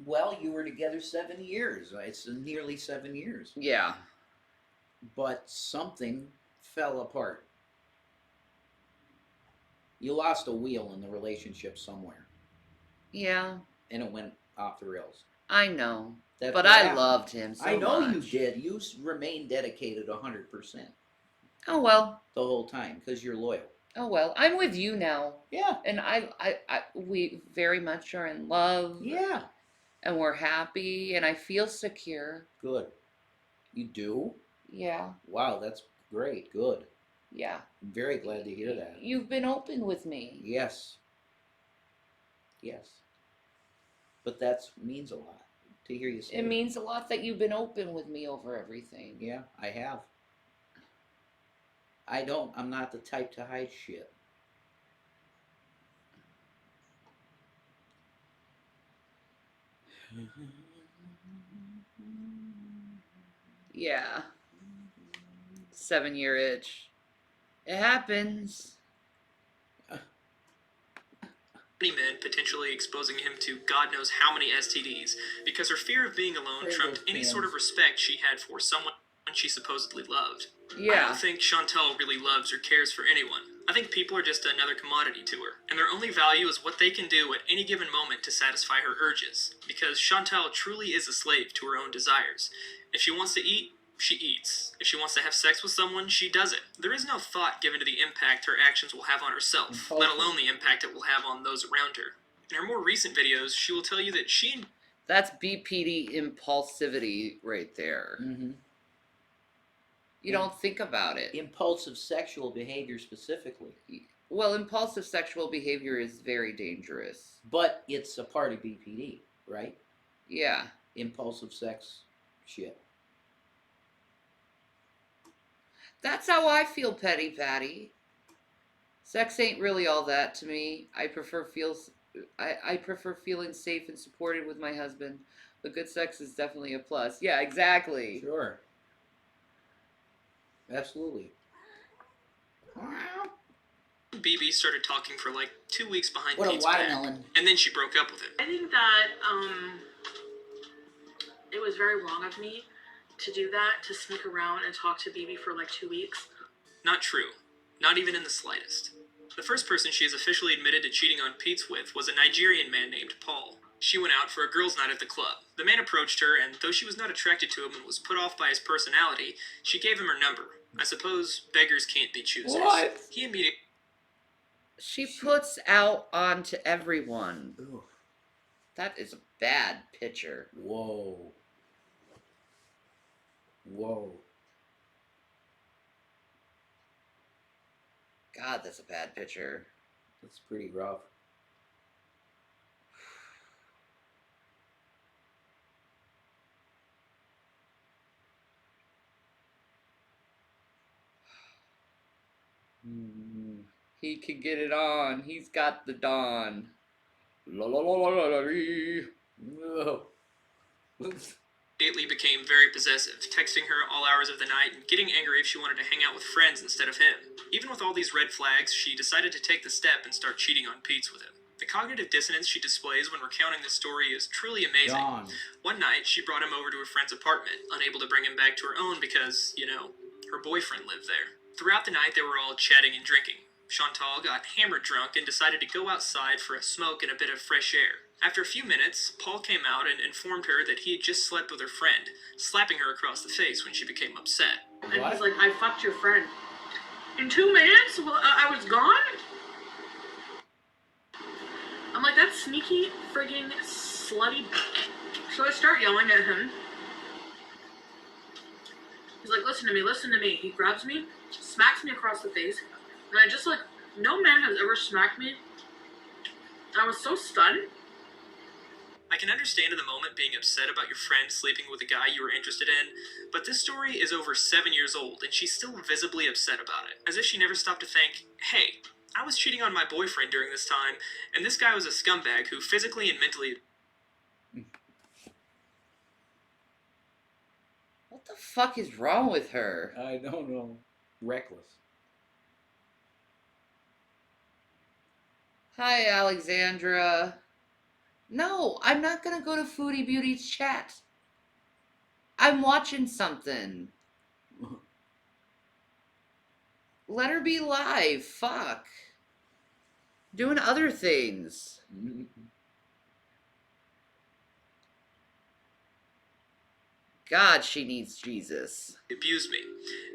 Well, you were together 7 years. It's nearly 7 years. Yeah. But something fell apart. You lost a wheel in the relationship somewhere, Yeah, and it went off the rails. I know. That's But what I happened. loved him so I know you much. did. You remained dedicated 100% Oh well. the whole time because you're loyal. Oh well. I'm with you now. Yeah. And we very much are in love. Yeah. And we're happy and I feel secure. Good. You do? Yeah. Wow, that's great. Good. Yeah. I'm very glad to hear that. You've been open with me. Yes. Yes. But that means a lot to hear you say It means a lot that you've been open with me over everything. Yeah, I have. I'm not the type to hide shit. Yeah. 7-year itch. It happens. Many men potentially exposing him to God knows how many STDs because her fear of being alone Pray trumped those any cans. sort of respect she had for someone she supposedly loved. I Yeah. don't think Chantal really loves or cares for anyone. I think people are just another commodity to her, and their only value is what they can do at any given moment to satisfy her urges, because Chantal truly is a slave to her own desires. If she wants to eat, she eats. If she wants to have sex with someone, she does it. There is no thought given to the impact her actions will have on herself, let alone the impact it will have on those around her. In her more recent videos, she will tell you that she That's BPD impulsivity right there. Mm-hmm. You don't think about it. Impulsive sexual behavior specifically. Well, impulsive sexual behavior is very dangerous. But it's a part of BPD, right? Yeah. Impulsive sex shit. That's how I feel, Petty Patty. Sex ain't really all that to me. I prefer feeling safe and supported with my husband. But good sex is definitely a plus. Yeah, exactly. Sure. Absolutely. BB started talking for like 2 weeks behind What a Pete's back, watermelon. and then she broke up with him. I think that it was very wrong of me to do that, to sneak around and talk to BB for like 2 weeks. Not true. Not even in the slightest. The first person she has officially admitted to cheating on Pete's with was a Nigerian man named Paul. She went out for a girls' night at the club. The man approached her, and though she was not attracted to him and was put off by his personality, she gave him her number. I suppose beggars can't be choosers. What? He immediately She puts out onto everyone. Ooh. That is a bad picture. Whoa. Whoa. God, that's a bad picture. That's pretty rough. He can get it on. He's got the dawn. La la la la la la lee. No. immediately became very possessive, texting her all hours of the night and getting angry if she wanted to hang out with friends instead of him. Even with all these red flags, she decided to take the step and start cheating on Pete's with him. The cognitive dissonance she displays when recounting this story is truly amazing. Gone. One night, she brought him over to a friend's apartment, unable to bring him back to her own because, her boyfriend lived there. Throughout the night, they were all chatting and drinking. Chantal got hammered drunk and decided to go outside for a smoke and a bit of fresh air. After a few minutes, Paul came out and informed her that he had just slept with her friend, slapping her across the face when she became upset. And What? he's like, I fucked your friend. In 2 minutes? Well, I was gone? I'm like, that sneaky, frigging, slutty bitch. So I start yelling at him. He's like, listen to me, listen to me. He grabs me, smacks me across the face, and I just like, no man has ever smacked me. I was so stunned. I can understand in the moment being upset about your friend sleeping with a guy you were interested in, but this story is over 7 years old and she's still visibly upset about it, as if she never stopped to think, hey, I was cheating on my boyfriend during this time, and this guy was a scumbag who physically and mentally... What the fuck is wrong with her? I don't know. Reckless. Hi, Alexandra. No, I'm not gonna go to Foodie Beauty's chat. I'm watching something. Let her be live. Fuck. Doing other things. God, she needs Jesus. Abused me.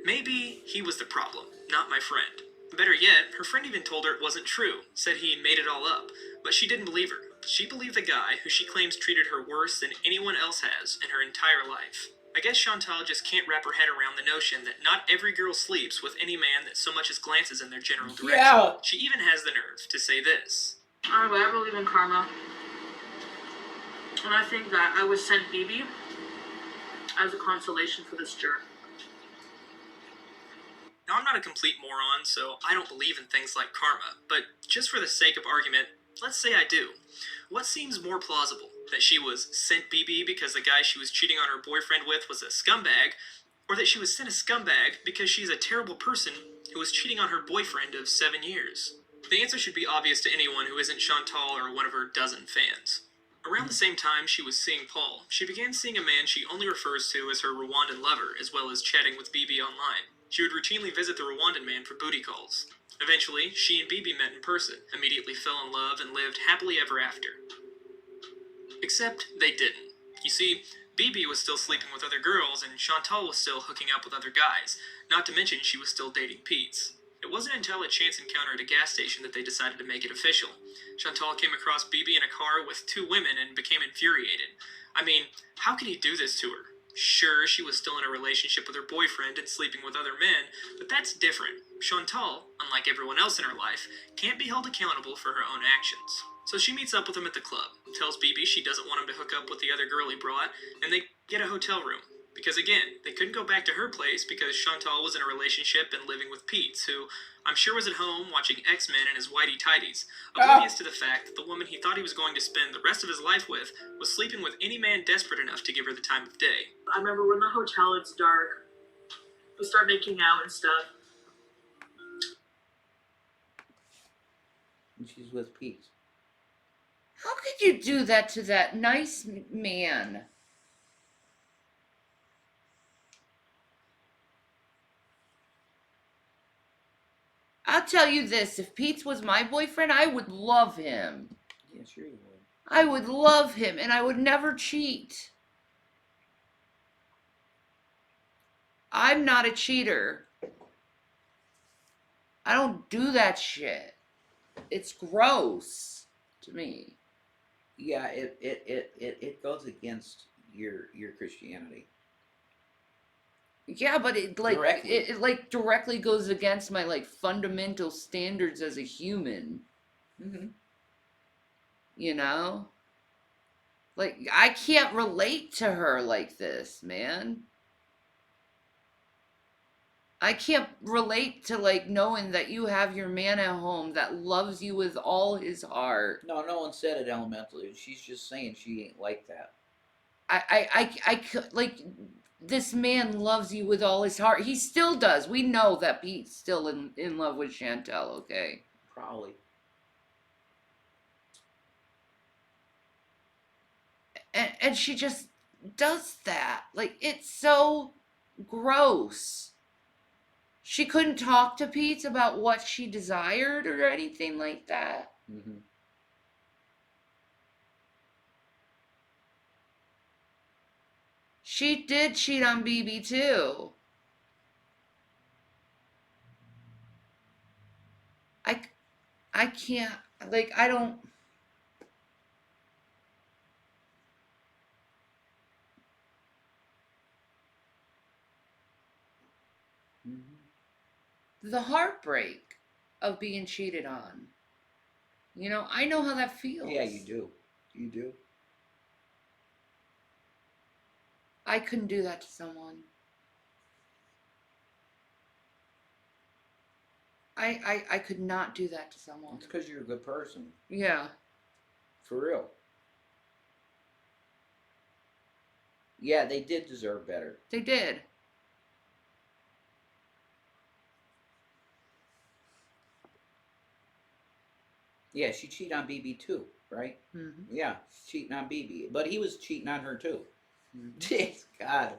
Maybe he was the problem, not my friend. Better yet, her friend even told her it wasn't true, said he made it all up, but she didn't believe her. She believed the guy who she claims treated her worse than anyone else has in her entire life. I guess Chantal just can't wrap her head around the notion that not every girl sleeps with any man that so much as glances in their general direction. Yeah. She even has the nerve to say this. I believe in karma. And I think that I was sent BB as a consolation for this jerk. Now, I'm not a complete moron, so I don't believe in things like karma, but just for the sake of argument, let's say I do. What seems more plausible? That she was sent BB because the guy she was cheating on her boyfriend with was a scumbag, or that she was sent a scumbag because she's a terrible person who was cheating on her boyfriend of 7 years? The answer should be obvious to anyone who isn't Chantal or one of her dozen fans. Around the same time she was seeing Paul, she began seeing a man she only refers to as her Rwandan lover, as well as chatting with BB online. She would routinely visit the Rwandan man for booty calls. Eventually, she and BB met in person, immediately fell in love, and lived happily ever after. Except they didn't. You see, BB was still sleeping with other girls, and Chantal was still hooking up with other guys, not to mention she was still dating Pete's. It wasn't until a chance encounter at a gas station that they decided to make it official. Chantal came across BB in a car with 2 women and became infuriated. I mean, how could he do this to her? Sure, she was still in a relationship with her boyfriend and sleeping with other men, but that's different. Chantal, unlike everyone else in her life, can't be held accountable for her own actions. So she meets up with him at the club, tells BB she doesn't want him to hook up with the other girl he brought, and they get a hotel room. Because again, they couldn't go back to her place because Chantal was in a relationship and living with Pete, who I'm sure was at home watching X-Men in his whitey tighties, oblivious to the fact that the woman he thought he was going to spend the rest of his life with was sleeping with any man desperate enough to give her the time of day. I remember we're in the hotel, it's dark. We start making out and stuff. And she's with Pete. How could you do that to that nice man? I'll tell you this, if Pete was my boyfriend, I would love him. Yeah, sure you would. I would love him, and I would never cheat. I'm not a cheater. I don't do that shit. It's gross to me. Yeah, it goes against your Christianity. Yeah, but it like Directly. it like directly goes against my like fundamental standards as a human. Mm-hmm. You know? Like I can't relate to her like this, man. I can't relate to like knowing that you have your man at home that loves you with all his heart. No one said it elementally. She's just saying she ain't like that. I could like this man loves you with all his heart. He still does. We know that Pete's still in love with Chantal, okay? Probably. And she just does that. Like it's so gross. She couldn't talk to Pete about what she desired or anything like that. Mm-hmm. She did cheat on BB too. I can't, like, I don't. Mm-hmm. The heartbreak of being cheated on. You know, I know how that feels. Yeah, you do. You do. I couldn't do that to someone. I could not do that to someone. It's because you're a good person. Yeah. For real. Yeah, they did deserve better. They did. Yeah, she cheated on BB too, right? Mm-hmm. Yeah, she's cheating on BB. But he was cheating on her too. Mm-hmm. God.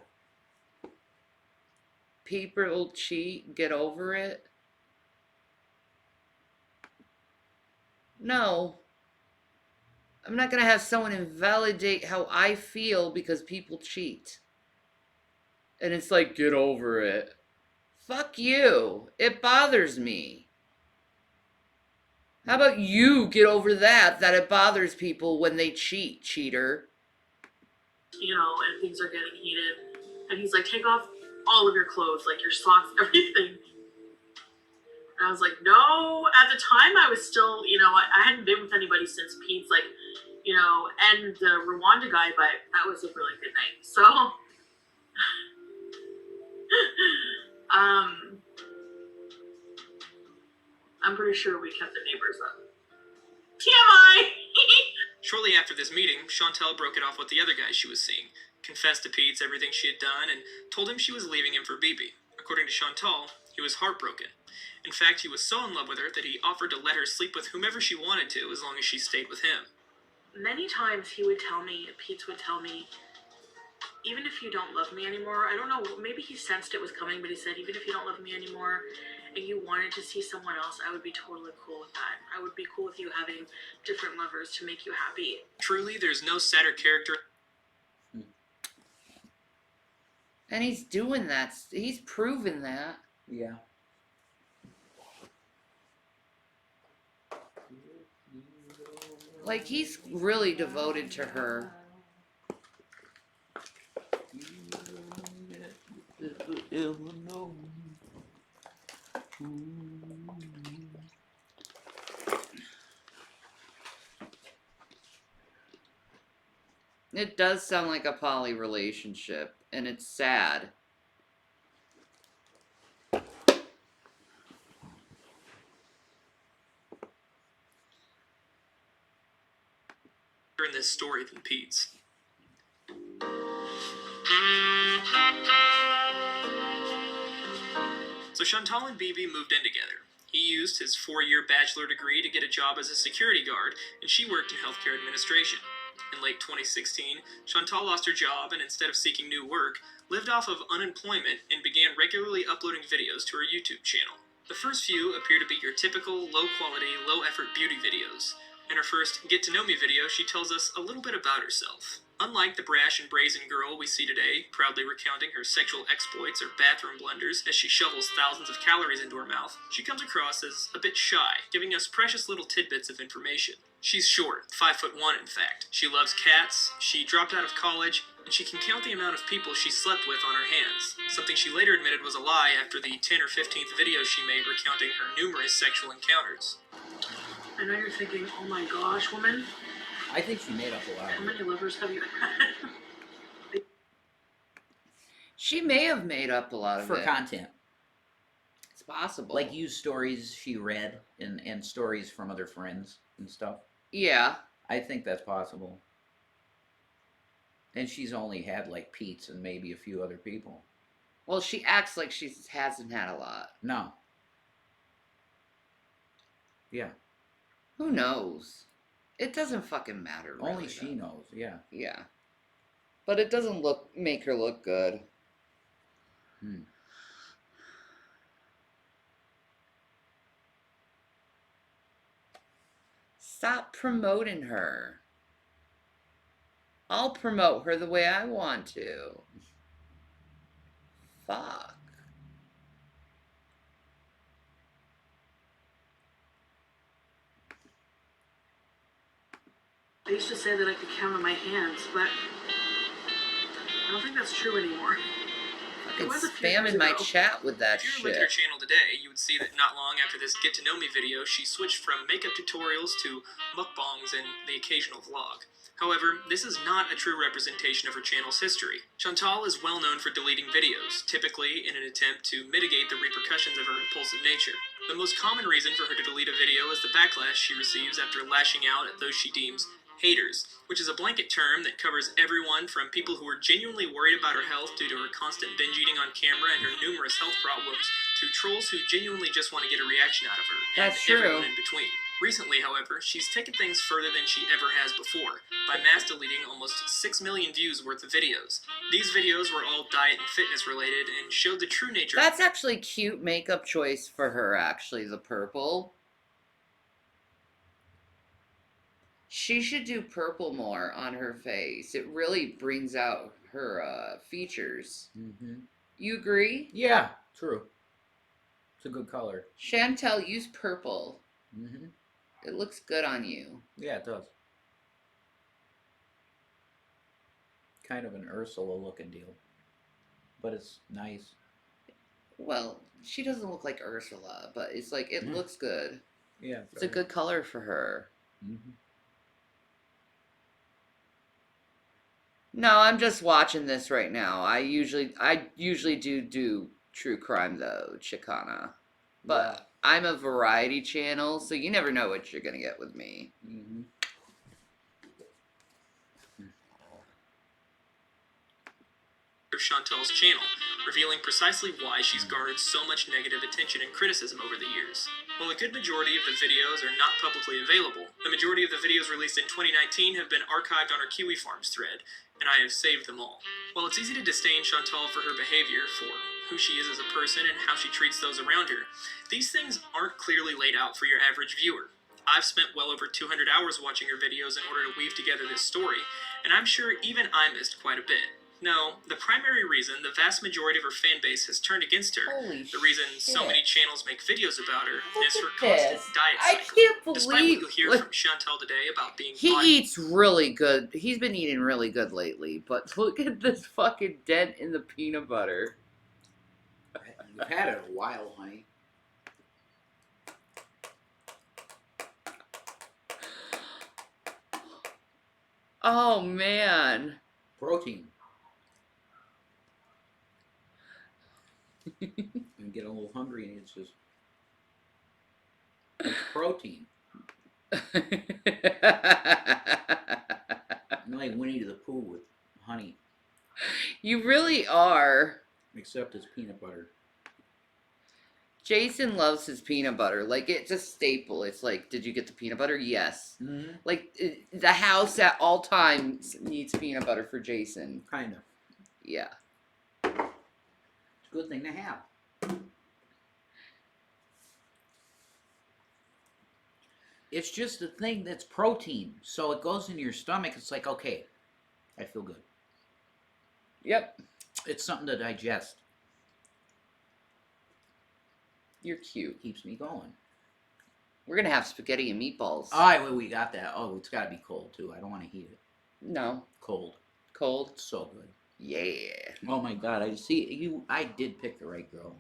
People cheat, get over it. No. I'm not going to have someone invalidate how I feel because people cheat. And it's like, get over it. Fuck you. It bothers me. How about you get over that it bothers people when they cheat, cheater? You know, and things are getting heated. And he's like, take off all of your clothes, like your socks, everything. And I was like, no. At the time, I was still, you know, I hadn't been with anybody since Pete's, like, you know, and the Rwanda guy, but that was a really good night. So, I'm pretty sure we kept the neighbors up. TMI! Shortly after this meeting, Chantel broke it off with the other guy she was seeing, confessed to Pete everything she had done, and told him she was leaving him for Bibi. According to Chantal, he was heartbroken. In fact, he was so in love with her that he offered to let her sleep with whomever she wanted to as long as she stayed with him. Many times Pete would tell me, even if you don't love me anymore, I don't know, maybe he sensed it was coming, but he said, even if you don't love me anymore and you wanted to see someone else, I would be totally cool with that. I would be cool with you having different lovers to make you happy. Truly, there's no sadder character. And he's doing that. He's proven that. Yeah. Like, he's really devoted to her. It does sound like a poly relationship, and it's sad. In this story than Pete's. So Chantal and Bibi moved in together. He used his 4-year bachelor degree to get a job as a security guard, and she worked in healthcare administration. In late 2016, Chantal lost her job and instead of seeking new work, lived off of unemployment and began regularly uploading videos to her YouTube channel. The first few appear to be your typical low-quality, low-effort beauty videos. In her first Get to Know Me video, she tells us a little bit about herself. Unlike the brash and brazen girl we see today, proudly recounting her sexual exploits or bathroom blunders as she shovels thousands of calories into her mouth, she comes across as a bit shy, giving us precious little tidbits of information. She's short, 5'1" in fact. She loves cats, she dropped out of college, and she can count the amount of people she slept with on her hands, something she later admitted was a lie after the 10th or 15th video she made recounting her numerous sexual encounters. I know you're thinking, oh my gosh, woman, I think she made up a lot. how many lovers have you had? She may have made up a lot of For it. content. It's possible. Like, use stories she read and stories from other friends and stuff. Yeah. I think that's possible. And she's only had, like, Pete's and maybe a few other people. Well, she acts like she hasn't had a lot. No. Yeah. Who knows? It doesn't fucking matter. Really, Only she knows, yeah. Yeah. But it doesn't make her look good. Stop promoting her. I'll promote her the way I want to. Fuck. I used to say that I could count on my hands, but I don't think that's true anymore. Fucking It was a few years spamming my ago. chat with that If you were with her shit. channel today, you would see that not long after this Get to Know Me video, she switched from makeup tutorials to mukbangs and the occasional vlog. However, this is not a true representation of her channel's history. Chantal is well known for deleting videos, typically in an attempt to mitigate the repercussions of her impulsive nature. The most common reason for her to delete a video is the backlash she receives after lashing out at those she deems haters, which is a blanket term that covers everyone from people who are genuinely worried about her health due to her constant binge eating on camera and her numerous health problems, to trolls who genuinely just want to get a reaction out of her, That's and true. everyone in between. Recently, however, she's taken things further than she ever has before, by mass deleting almost 6 million views worth of videos. These videos were all diet and fitness related and showed the true nature. That's actually cute makeup choice for her, actually, the purple. She should do purple more on her face. It really brings out her features. Mm-hmm. You agree? Yeah, true. It's a good color. Chantel, use purple. Mm-hmm. It looks good on you. Yeah, it does. Kind of an Ursula looking deal. But it's nice. Well, she doesn't look like Ursula, but it's like it looks good. Yeah. It's a good color for her. Mm-hmm. No, I'm just watching this right now. I usually do true crime though, Chicana. But I'm a variety channel, so you never know what you're gonna get with me. Mm-hmm. Of Chantel's channel, revealing precisely why she's garnered so much negative attention and criticism over the years. While a good majority of the videos are not publicly available, the majority of the videos released in 2019 have been archived on our Kiwi Farms thread, and I have saved them all. While it's easy to disdain Chantal for her behavior, for who she is as a person and how she treats those around her, these things aren't clearly laid out for your average viewer. I've spent well over 200 hours watching her videos in order to weave together this story, and I'm sure even I missed quite a bit. No, the primary reason the vast majority of her fan base has turned against her, Holy the reason so shit. many channels make videos about her, Look is her at constant this. diet I cycle. can't Despite what believe you'll hear like, from Chantal today about being he body- eats really good. He's been eating really good lately, but look at this fucking dent in the peanut butter. You've had it a while, honey. Oh man. Protein. You get a little hungry and it's just it's protein. I'm like Winnie the Pooh with honey, You really are. except it's peanut butter. Jason loves his peanut butter. Like, it's a staple. It's like, did you get the peanut butter? Yes. Mm-hmm. Like, the house at all times needs peanut butter for Jason. Kind of. Yeah. It's a good thing to have. It's just a thing that's protein. So it goes into your stomach. It's like, okay, I feel good. Yep. It's something to digest. You're cute. Keeps me going. We're going to have spaghetti and meatballs. Oh, we got that. Oh, it's got to be cold, too. I don't want to heat it. No. Cold. Cold. It's so good. Yeah. Oh, my God. I did pick the right girl.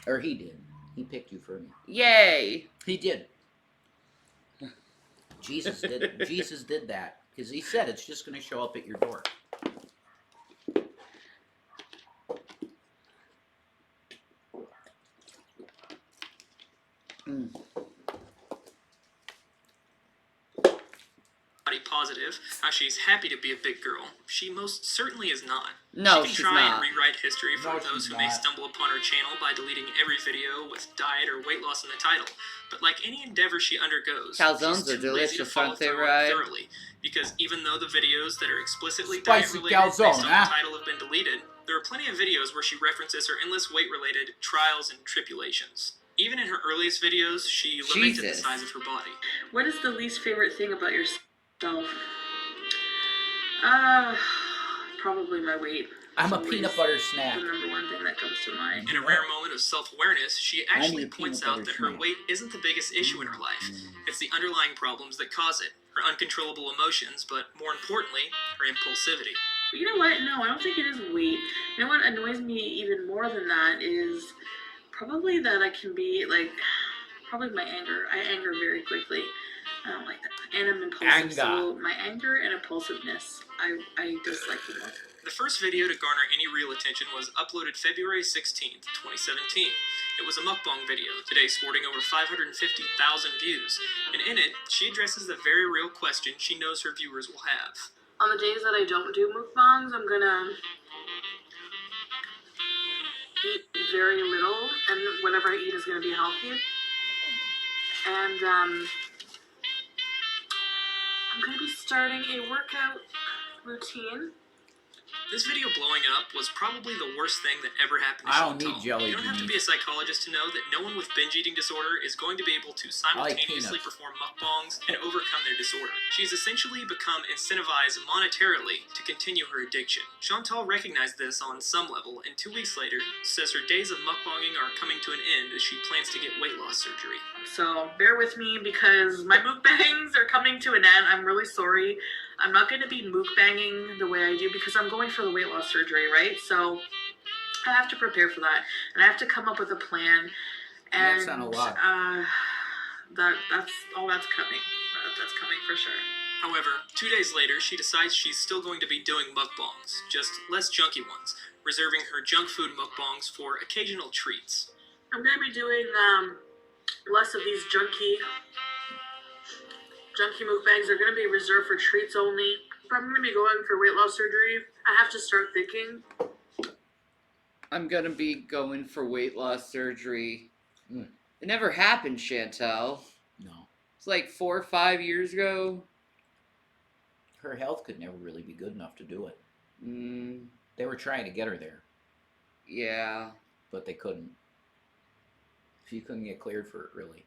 Or he did. He picked you for me. Yay. He did. Jesus did that. Because he said it's just going to show up at your door. Mm. body positive, how she's happy to be a big girl. She most certainly is not. No, she can she's try not. and rewrite history for No, those she's who may not. stumble upon her channel by deleting every video with diet or weight loss in the title. But like any endeavor she undergoes, Calzones she's are too lazy to delicious, follow aren't they, through on Ryan? thoroughly. Because even though the videos that are explicitly Spicy diet-related based calzone, on huh? the title have been deleted, there are plenty of videos where she references her endless weight-related trials and tribulations. Even in her earliest videos, she lamented the Jesus. size of her body. What is the least favorite thing about yourself? Probably my weight. I'm a It's peanut always butter snack. the number one thing that comes to mind. In a rare moment of self-awareness, she actually need points peanut out butter that her snack. weight isn't the biggest issue in her life. It's the underlying problems that cause it. Her uncontrollable emotions, but more importantly, her impulsivity. But you know what? No, I don't think it is weight. You know what annoys me even more than that is probably that I can be like, probably my anger. I anger very quickly. I don't like that. And I'm impulsive. So my anger and impulsiveness, I dislike them both. The first video to garner any real attention was uploaded February 16th, 2017. It was a mukbang video, today sporting over 550,000 views, and in it, she addresses the very real question she knows her viewers will have. On the days that I don't do mukbangs, I'm gonna eat very little, and whatever I eat is gonna be healthy. And I'm gonna be starting a workout routine This video blowing up was probably the worst thing that ever happened to I don't Chantal. need jelly, You don't have to Denise. be a psychologist to know that no one with binge eating disorder is going to be able to simultaneously peanuts. perform mukbangs and overcome their disorder. She's essentially become incentivized monetarily to continue her addiction. Chantal recognized this on some level, and 2 weeks later says her days of mukbanging are coming to an end as she plans to get weight loss surgery. So bear with me because my mukbangs are coming to an end. I'm really sorry. I'm not going to be mukbanging the way I do because I'm going for the weight loss surgery, right? So I have to prepare for that, and I have to come up with a plan. And That's not a lot. that's all that's coming. That's coming for sure. However, 2 days later, she decides she's still going to be doing mukbangs, just less junky ones, reserving her junk food mukbangs for occasional treats. I'm going to be doing less of these junky mukbangs. Are going to be reserved for treats only. If I'm going to be going for weight loss surgery, I have to start thinking. I'm gonna be going for weight loss surgery. Mm. It never happened, Chantel. No. It's like 4 or 5 years ago. Her health could never really be good enough to do it. Mm, They were trying to get her there, yeah. but they couldn't. She couldn't get cleared for it, really.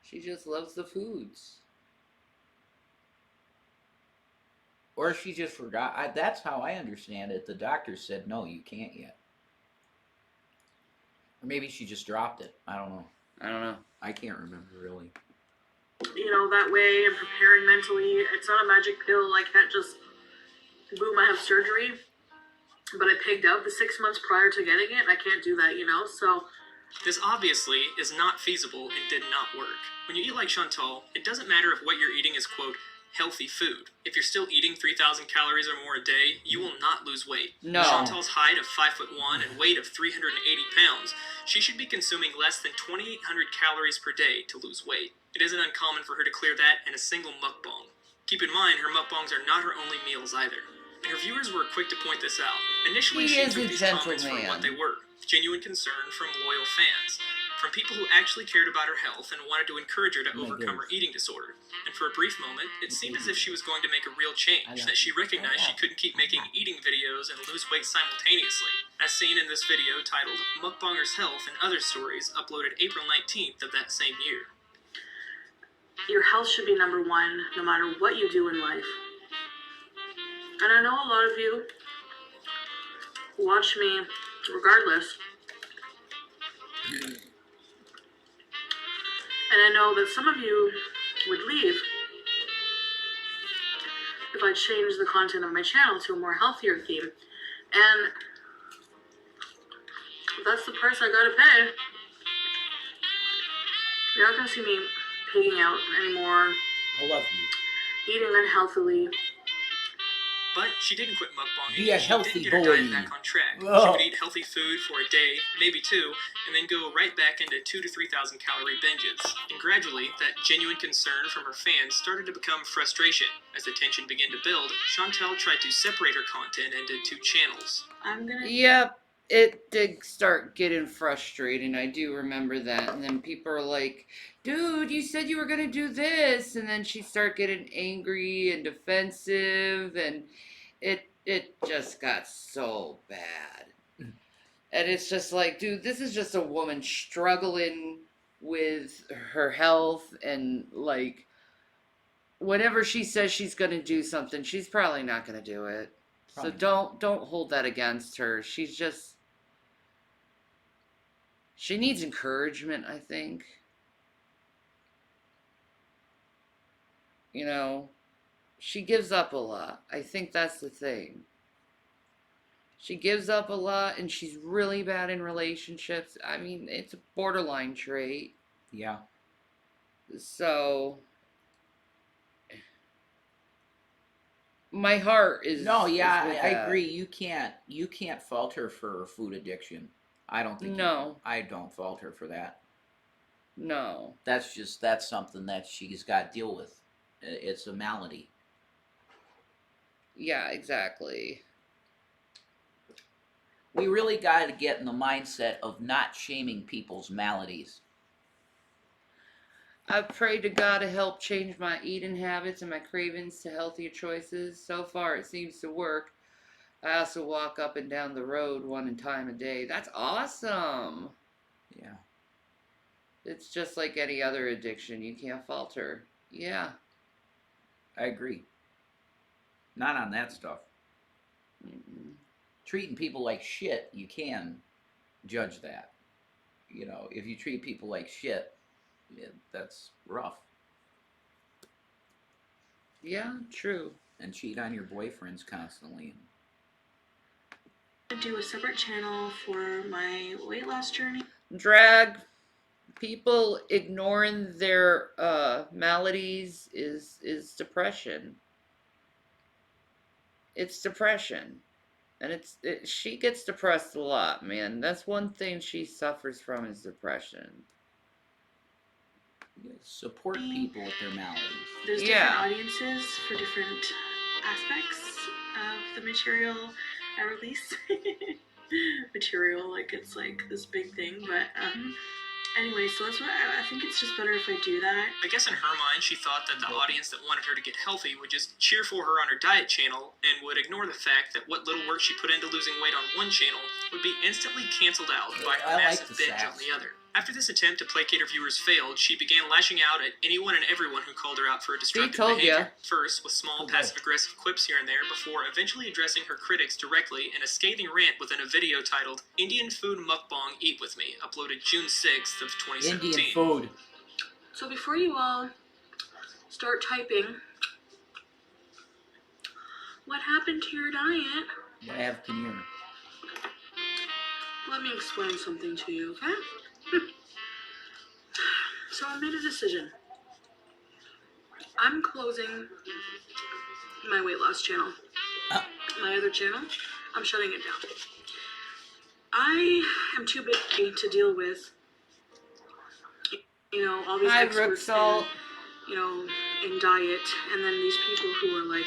She just loves the foods. Or she just forgot. That's how I understand it. The doctor said, no, you can't yet. Or maybe she just dropped it. I don't know. I don't know. I can't remember, really. You know, that way I'm preparing mentally. It's not a magic pill. I can't just, boom, I have surgery. But I pigged out the 6 months prior to getting it. I can't do that, you know? So This obviously is not feasible and did not work. When you eat like Chantal, it doesn't matter if what you're eating is, quote, healthy food. If you're still eating 3,000 calories or more a day, you will not lose weight. No. Chantal's height of 5'1" and weight of 380 pounds, she should be consuming less than 2,800 calories per day to lose weight. It isn't uncommon for her to clear that in a single mukbang. Keep in mind, her mukbangs are not her only meals either. And her viewers were quick to point this out. Initially, He she is took a these comments for gentleman. what they were, genuine concern from loyal fans. From people who actually cared about her health and wanted to encourage her to Oh my overcome her goodness. eating disorder. And for a brief moment, it seemed as if she was going to make a real change, I know. that she recognized she couldn't keep making eating videos and lose weight simultaneously, as seen in this video titled Mukbanger's Health and Other Stories, uploaded April 19th of that same year. your health should be number one, no matter what you do in life. And I know a lot of you watch me regardless. And I know that some of you would leave if I changed the content of my channel to a more healthier theme. And that's the price I gotta pay. You're not gonna see me pigging out anymore, I love you. eating unhealthily. But she didn't quit mukbanging. Be a She healthy did get her diet boy. back on track. She Oh. would eat healthy food for a day, maybe two, and then go right back into 2,000 to 3,000 calorie binges. And gradually, that genuine concern from her fans started to become frustration. As the tension began to build, Chantal tried to separate her content into two channels. I'm gonna. Yep, it did start getting frustrating. I do remember that. And then people are like, dude, you said you were going to do this. And then she started getting angry and defensive. And it just got so bad. And it's just like, dude, this is just a woman struggling with her health. And like, whenever she says she's going to do something, she's probably not going to do it. So Probably. don't hold that against her. She needs encouragement, I think. You know, she gives up a lot. I think that's the thing. She gives up a lot and she's really bad in relationships. I mean, it's a borderline trait. Yeah. So my heart is No, yeah, is with I that. agree. You can't fault her for her food addiction. I don't think. No. I don't fault her for that. No. That's something that she's got to deal with. It's a malady. Yeah, exactly. We really got to get in the mindset of not shaming people's maladies. I've prayed to God to help change my eating habits and my cravings to healthier choices. So far, it seems to work. I also walk up and down the road one time a day. That's awesome. Yeah. It's just like any other addiction. You can't falter. Yeah. I agree. Not on that stuff. Mm-mm. Treating people like shit, you can judge that. You know, if you treat people like shit, that's rough. Yeah, true. And cheat on your boyfriends constantly. Do a separate channel for my weight loss journey. Drag. People ignoring their maladies is depression. It's depression. And she gets depressed a lot, man. That's one thing she suffers from is depression. You gotta support people with their maladies. There's Yeah. different audiences for different aspects of the material I release. Material, like it's like this big thing, but anyway, so that's what I think it's just better if I do that. I guess in her mind, she thought that the audience that wanted her to get healthy would just cheer for her on her diet channel and would ignore the fact that what little work she put into losing weight on one channel would be instantly canceled out by her I like massive the binge sass. on the other. After this attempt to placate her viewers failed, she began lashing out at anyone and everyone who called her out for destructive told behavior. ya. First, with small Okay. passive-aggressive quips here and there, before eventually addressing her critics directly in a scathing rant within a video titled "Indian Food Mukbang Eat With Me," uploaded June 6th of 2017. Indian food. So before you all start typing, what happened to your diet? What have Kinnear? Let me explain something to you, okay? So I made a decision. I'm closing my weight loss channel. My other channel, I'm shutting it down. I am too big to deal with, you know, all these Hi, experts Brooksalt. in, you know, in diet, and then these people who are like,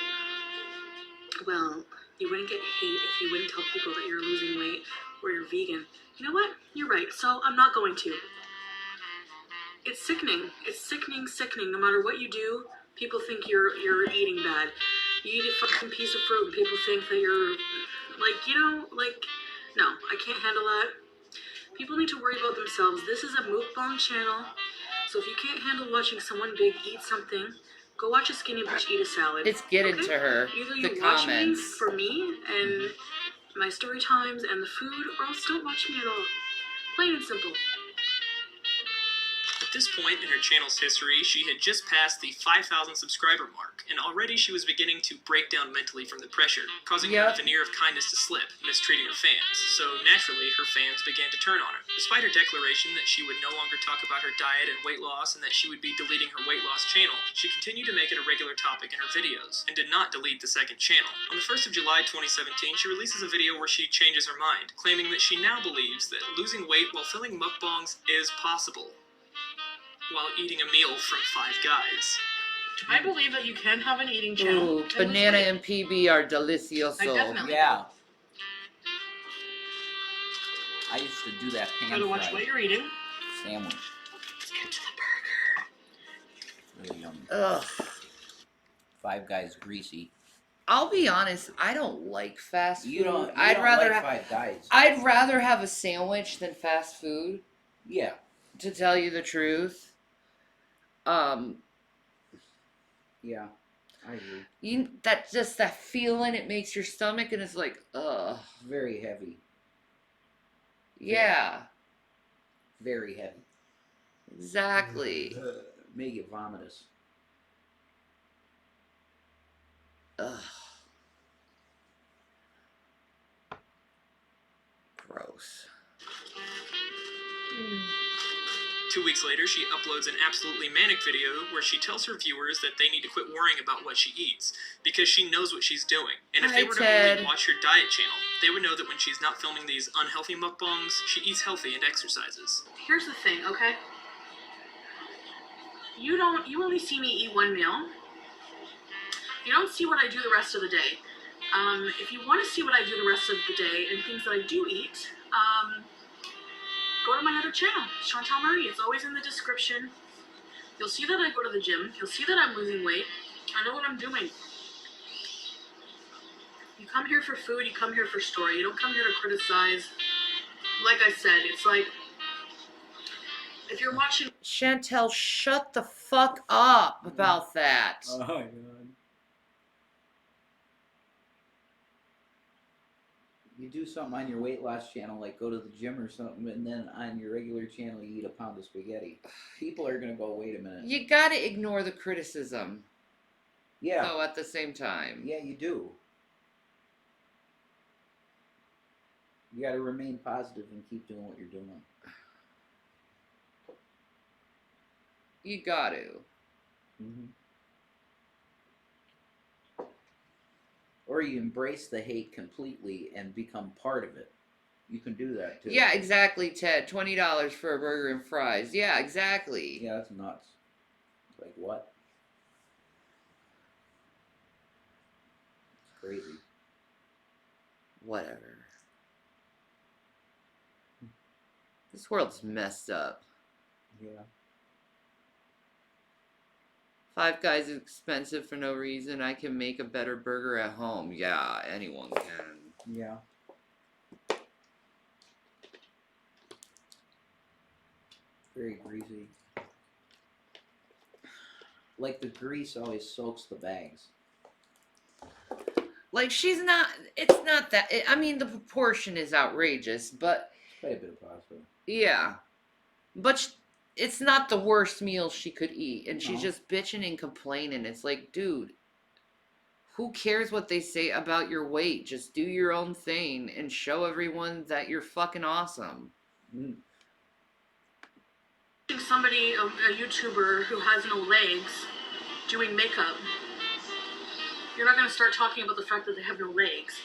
well, you wouldn't get hate if you wouldn't tell people that you're losing weight or you're vegan. You know what? You're right. So I'm not going to. It's sickening. It's sickening. No matter what you do, people think you're eating bad. You eat a fucking piece of fruit and people think that you're like, you know, like, no, I can't handle that. People need to worry about themselves. This is a mukbang channel. So if you can't handle watching someone big eat something, go watch a skinny bitch eat a salad. It's getting okay? to her. Either The you watch me comments. for me and my story times and the food, or else don't watch me at all. Plain and simple. At this point in her channel's history, she had just passed the 5,000 subscriber mark, and already she was beginning to break down mentally from the pressure, causing her Yep. veneer of kindness to slip, mistreating her fans. So naturally, her fans began to turn on her. Despite her declaration that she would no longer talk about her diet and weight loss and that she would be deleting her weight loss channel, she continued to make it a regular topic in her videos, and did not delete the second channel. On the 1st of July 2017, she releases a video where she changes her mind, claiming that she now believes that losing weight while filming mukbangs is possible, while eating a meal from Five Guys. I believe that you can have an eating channel. Ooh, banana and PB are delicioso. I definitely- Yeah. I used to do that pan Gotta watch what fried you're eating. sandwich. Let's get to the burger. Really yummy. Ugh. Five Guys greasy. I'll be honest, I don't like fast food. You don't. I'd rather like have Five Guys. I'd rather have a sandwich than fast food, Yeah. to tell you the truth. Yeah. I agree. That feeling it makes your stomach and it's like, ugh. Very heavy. Yeah, Very heavy. exactly. Make it vomitous. Ugh. Gross. 2 weeks later, she uploads an absolutely manic video where she tells her viewers that they need to quit worrying about what she eats, because she knows what she's doing. And if Hi, they were to Ted. only watch her diet channel, they would know that when she's not filming these unhealthy mukbangs, she eats healthy and exercises. Here's the thing, okay? You only see me eat one meal. You don't see what I do the rest of the day. If you want to see what I do the rest of the day and things that I do eat, go to my other channel, Chantal Marie. It's always in the description. You'll see that I go to the gym. You'll see that I'm losing weight. I know what I'm doing. You come here for food, you come here for story. You don't come here to criticize. Like I said, it's like if you're watching. Chantel, shut the fuck up about that. Oh my god. You do something on your weight loss channel, like go to the gym or something, and then on your regular channel you eat a pound of spaghetti. People are gonna go, wait a minute. You gotta ignore the criticism. Yeah. Though at the same time. Yeah, you do. You gotta remain positive and keep doing what you're doing. You got to. Mm-hmm. Or you embrace the hate completely and become part of it. You can do that too. Yeah, exactly, Ted. $20 for a burger and fries. Yeah, exactly. Yeah, that's nuts. Like what? It's crazy. Whatever. This world's messed up. Yeah. Five Guys is expensive for no reason. I can make a better burger at home. Yeah, anyone can. Yeah. Very greasy. Like the grease always soaks the bags. Like, she's not, it's not that, I mean, the proportion is outrageous, but, It's quite a bit of pasta. yeah. But it's not the worst meal she could eat, and she's No. just bitching and complaining. It's like, dude, who cares what they say about your weight? Just do your own thing and show everyone that you're fucking awesome. Mm. Somebody, a YouTuber who has no legs, doing makeup, you're not going to start talking about the fact that they have no legs.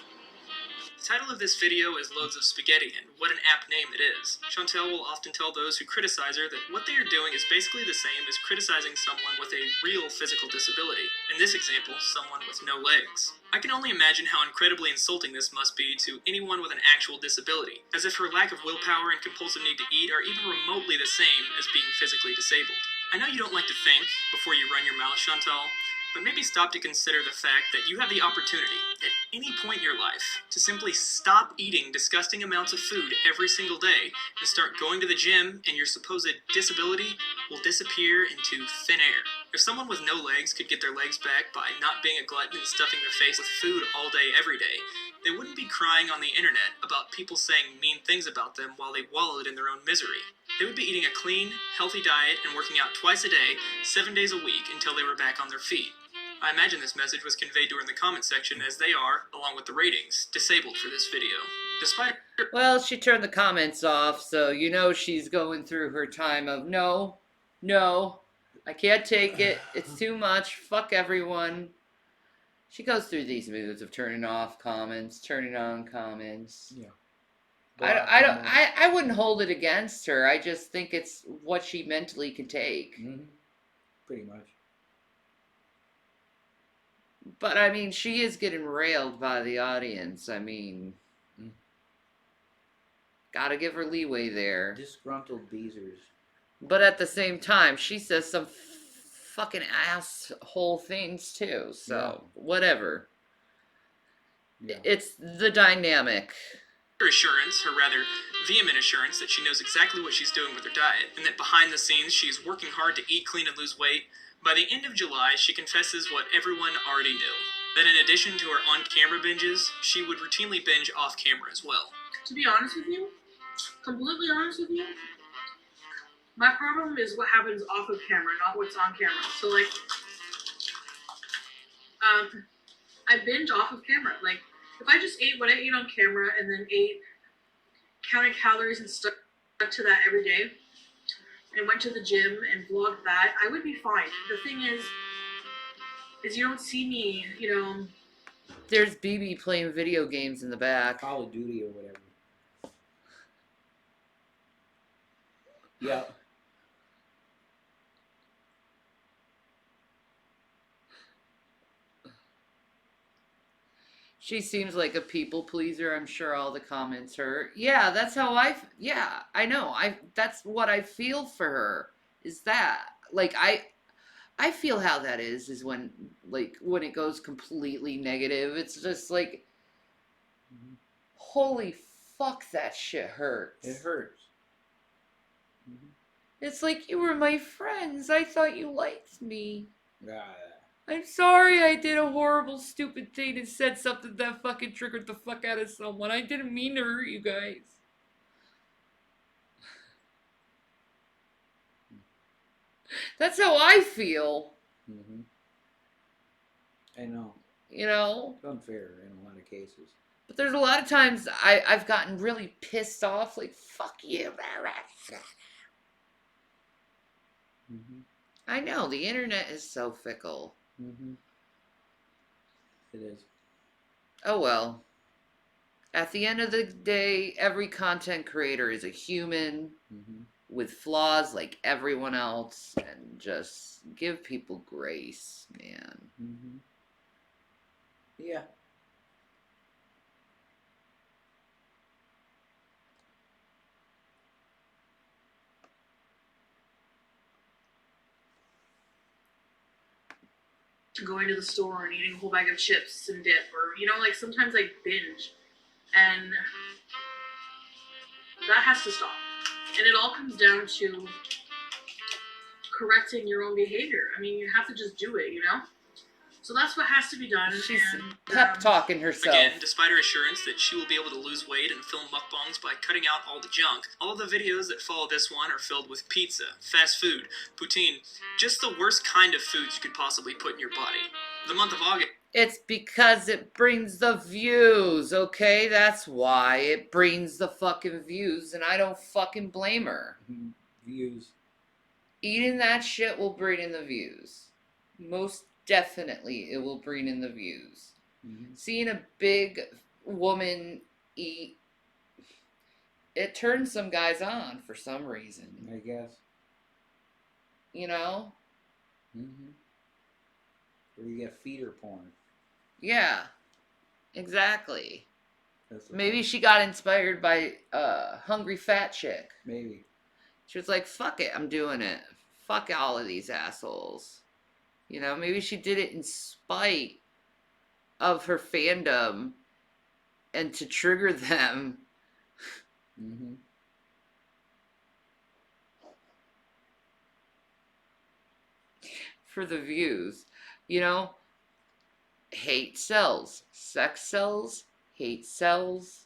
The title of this video is Loads of Spaghetti, and what an apt name it is. Chantel will often tell those who criticize her that what they are doing is basically the same as criticizing someone with a real physical disability. In this example, someone with no legs. I can only imagine how incredibly insulting this must be to anyone with an actual disability, as if her lack of willpower and compulsive need to eat are even remotely the same as being physically disabled. I know you don't like to think before you run your mouth, Chantal, but maybe stop to consider the fact that you have the opportunity, at any point in your life, to simply stop eating disgusting amounts of food every single day and start going to the gym, and your supposed disability will disappear into thin air. If someone with no legs could get their legs back by not being a glutton and stuffing their face with food all day, every day, they wouldn't be crying on the internet about people saying mean things about them while they wallowed in their own misery. They would be eating a clean, healthy diet and working out twice a day, 7 days a week, until they were back on their feet. I imagine this message was conveyed to her in the comment section, as they are, along with the ratings, disabled for this video. Despite her Well, she turned the comments off, so you know she's going through her time of no, I can't take it. It's too much. Fuck everyone. She goes through these moods of turning off comments, turning on comments. Yeah. I wouldn't hold it against her. I just think it's what she mentally can take. Mm-hmm. Pretty much. But I mean, she is getting railed by the audience. I mean, gotta give her leeway there. Disgruntled beezers. But at the same time, she says some fucking asshole things too. So, whatever. Yeah. It's the dynamic. assurance, her rather vehement assurance, that she knows exactly what she's doing with her diet, and that behind the scenes she is working hard to eat clean and lose weight, by the end of July she confesses what everyone already knew. That in addition to her on-camera binges, she would routinely binge off-camera as well. To be honest with you, completely honest with you, my problem is what happens off of camera, not what's on camera. So like, I binge off of camera. Like, if I just ate what I ate on camera and then counted calories and stuck to that every day, and went to the gym and vlogged that, I would be fine. The thing is you don't see me, you know. There's BB playing video games in the back. Call of Duty or whatever. Yeah. She seems like a people pleaser. I'm sure all the comments her. Yeah, that's how I know. That's what I feel for her. Is that like I feel how that is when when it goes completely negative. It's just like, Mhm. holy fuck, that shit hurts. It hurts. Mhm. It's like, you were my friends. I thought you liked me. Yeah. I'm sorry I did a horrible, stupid thing and said something that fucking triggered the fuck out of someone. I didn't mean to hurt you guys. That's how I feel, Mm-hmm. I know. you know? It's unfair in a lot of cases. But there's a lot of times I've gotten really pissed off, like, fuck you. Mm-hmm. I know, the internet is so fickle. Mm-hmm. It is. Oh well. At the end of the day, every content creator is a human Mm-hmm. with flaws like everyone else, and just give people grace, man. Mm-hmm. Yeah. Going to the store and eating a whole bag of chips and dip, or like sometimes I binge, and that has to stop. And it all comes down to correcting your own behavior. I mean, you have to just do it. So that's what has to be done. She's and, pep talking herself. Again, despite her assurance that she will be able to lose weight and film mukbangs by cutting out all the junk, all the videos that follow this one are filled with pizza, fast food, poutine, just the worst kind of foods you could possibly put in your body. The month of August. It's because it brings the views, okay? That's why it brings the fucking views, and I don't fucking blame her. Views. Eating that shit will bring in the views. Most definitely it will bring in the views. Mm-hmm. Seeing a big woman eat, it turns some guys on for some reason. I guess. You know? Mm-hmm. Or you get feeder porn. Yeah. Exactly. That's the Maybe thing. she got inspired by Hungry Fat Chick. Maybe. She was like, fuck it, I'm doing it. Fuck all of these assholes. You know, maybe she did it in spite of her fandom and to trigger them. Mm-hmm. For the views. You know, hate sells. Sex sells. Hate sells.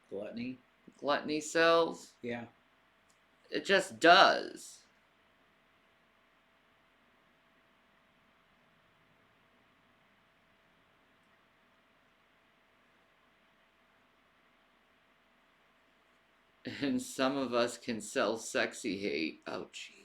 Gluttony. Gluttony sells. Yeah. It just does. And some of us can sell sexy hate. Oh, Jesus.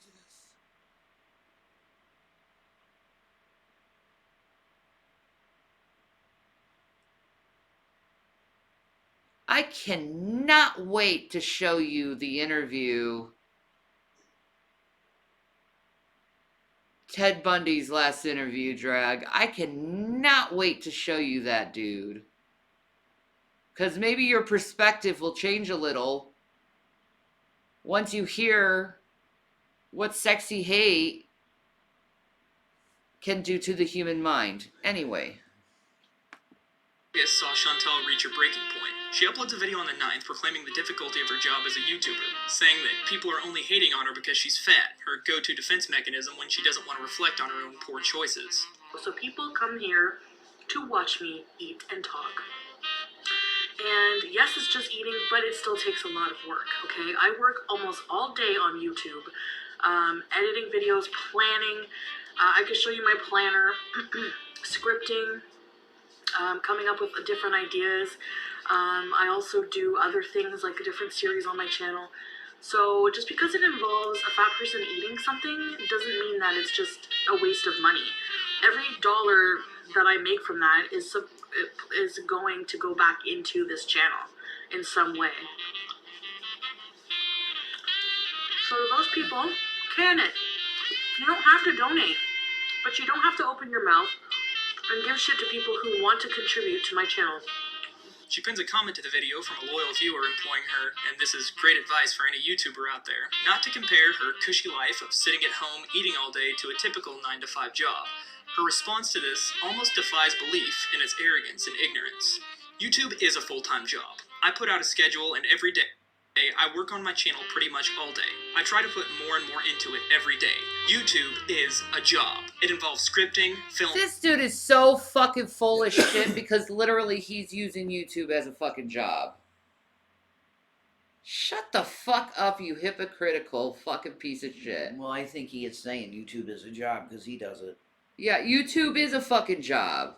I cannot wait to show you the interview. Ted Bundy's last interview, Drag. I cannot wait to show you that, dude. Because maybe your perspective will change a little once you hear what sexy hate can do to the human mind. Anyway. Saw Chantal reach her breaking point. She uploads a video on the 9th proclaiming the difficulty of her job as a YouTuber, saying that people are only hating on her because she's fat, her go-to defense mechanism when she doesn't want to reflect on her own poor choices. So people come here to watch me eat and talk. And yes, it's just eating, but it still takes a lot of work, okay? I work almost all day on YouTube, editing videos, planning. I could show you my planner, scripting, coming up with different ideas. I also do other things like a different series on my channel. So just because it involves a fat person eating something doesn't mean that it's just a waste of money. Every dollar that I make from that is going to go back into this channel in some way. So those people, can it. You don't have to donate, but you don't have to open your mouth and give shit to people who want to contribute to my channel. She pins a comment to the video from a loyal viewer imploring her, and this is great advice for any YouTuber out there, not to compare her cushy life of sitting at home eating all day to a typical 9-to-5 job. Her response to this almost defies belief in its arrogance and ignorance. YouTube is a full-time job. I put out a schedule, and every day I work on my channel pretty much all day. I try to put more and more into it every day. YouTube is a job. It involves scripting, film. This dude is so fucking full of shit because literally he's using YouTube as a fucking job. Shut the fuck up, you hypocritical fucking piece of shit. Well, I think he is saying YouTube is a job because he does it. Yeah, YouTube is a fucking job.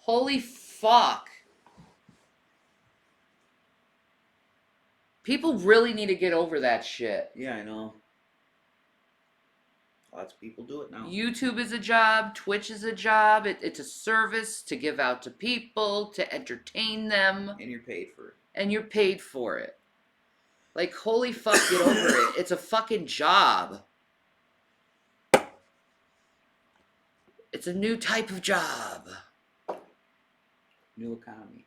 Holy fuck. People really need to get over that shit. Yeah, I know. Lots of people do it now. YouTube is a job. Twitch is a job. It's a service to give out to people, to entertain them. And you're paid for it. And you're paid for it. Like, holy fuck, get over it. It's a fucking job. It's a new type of job. New economy.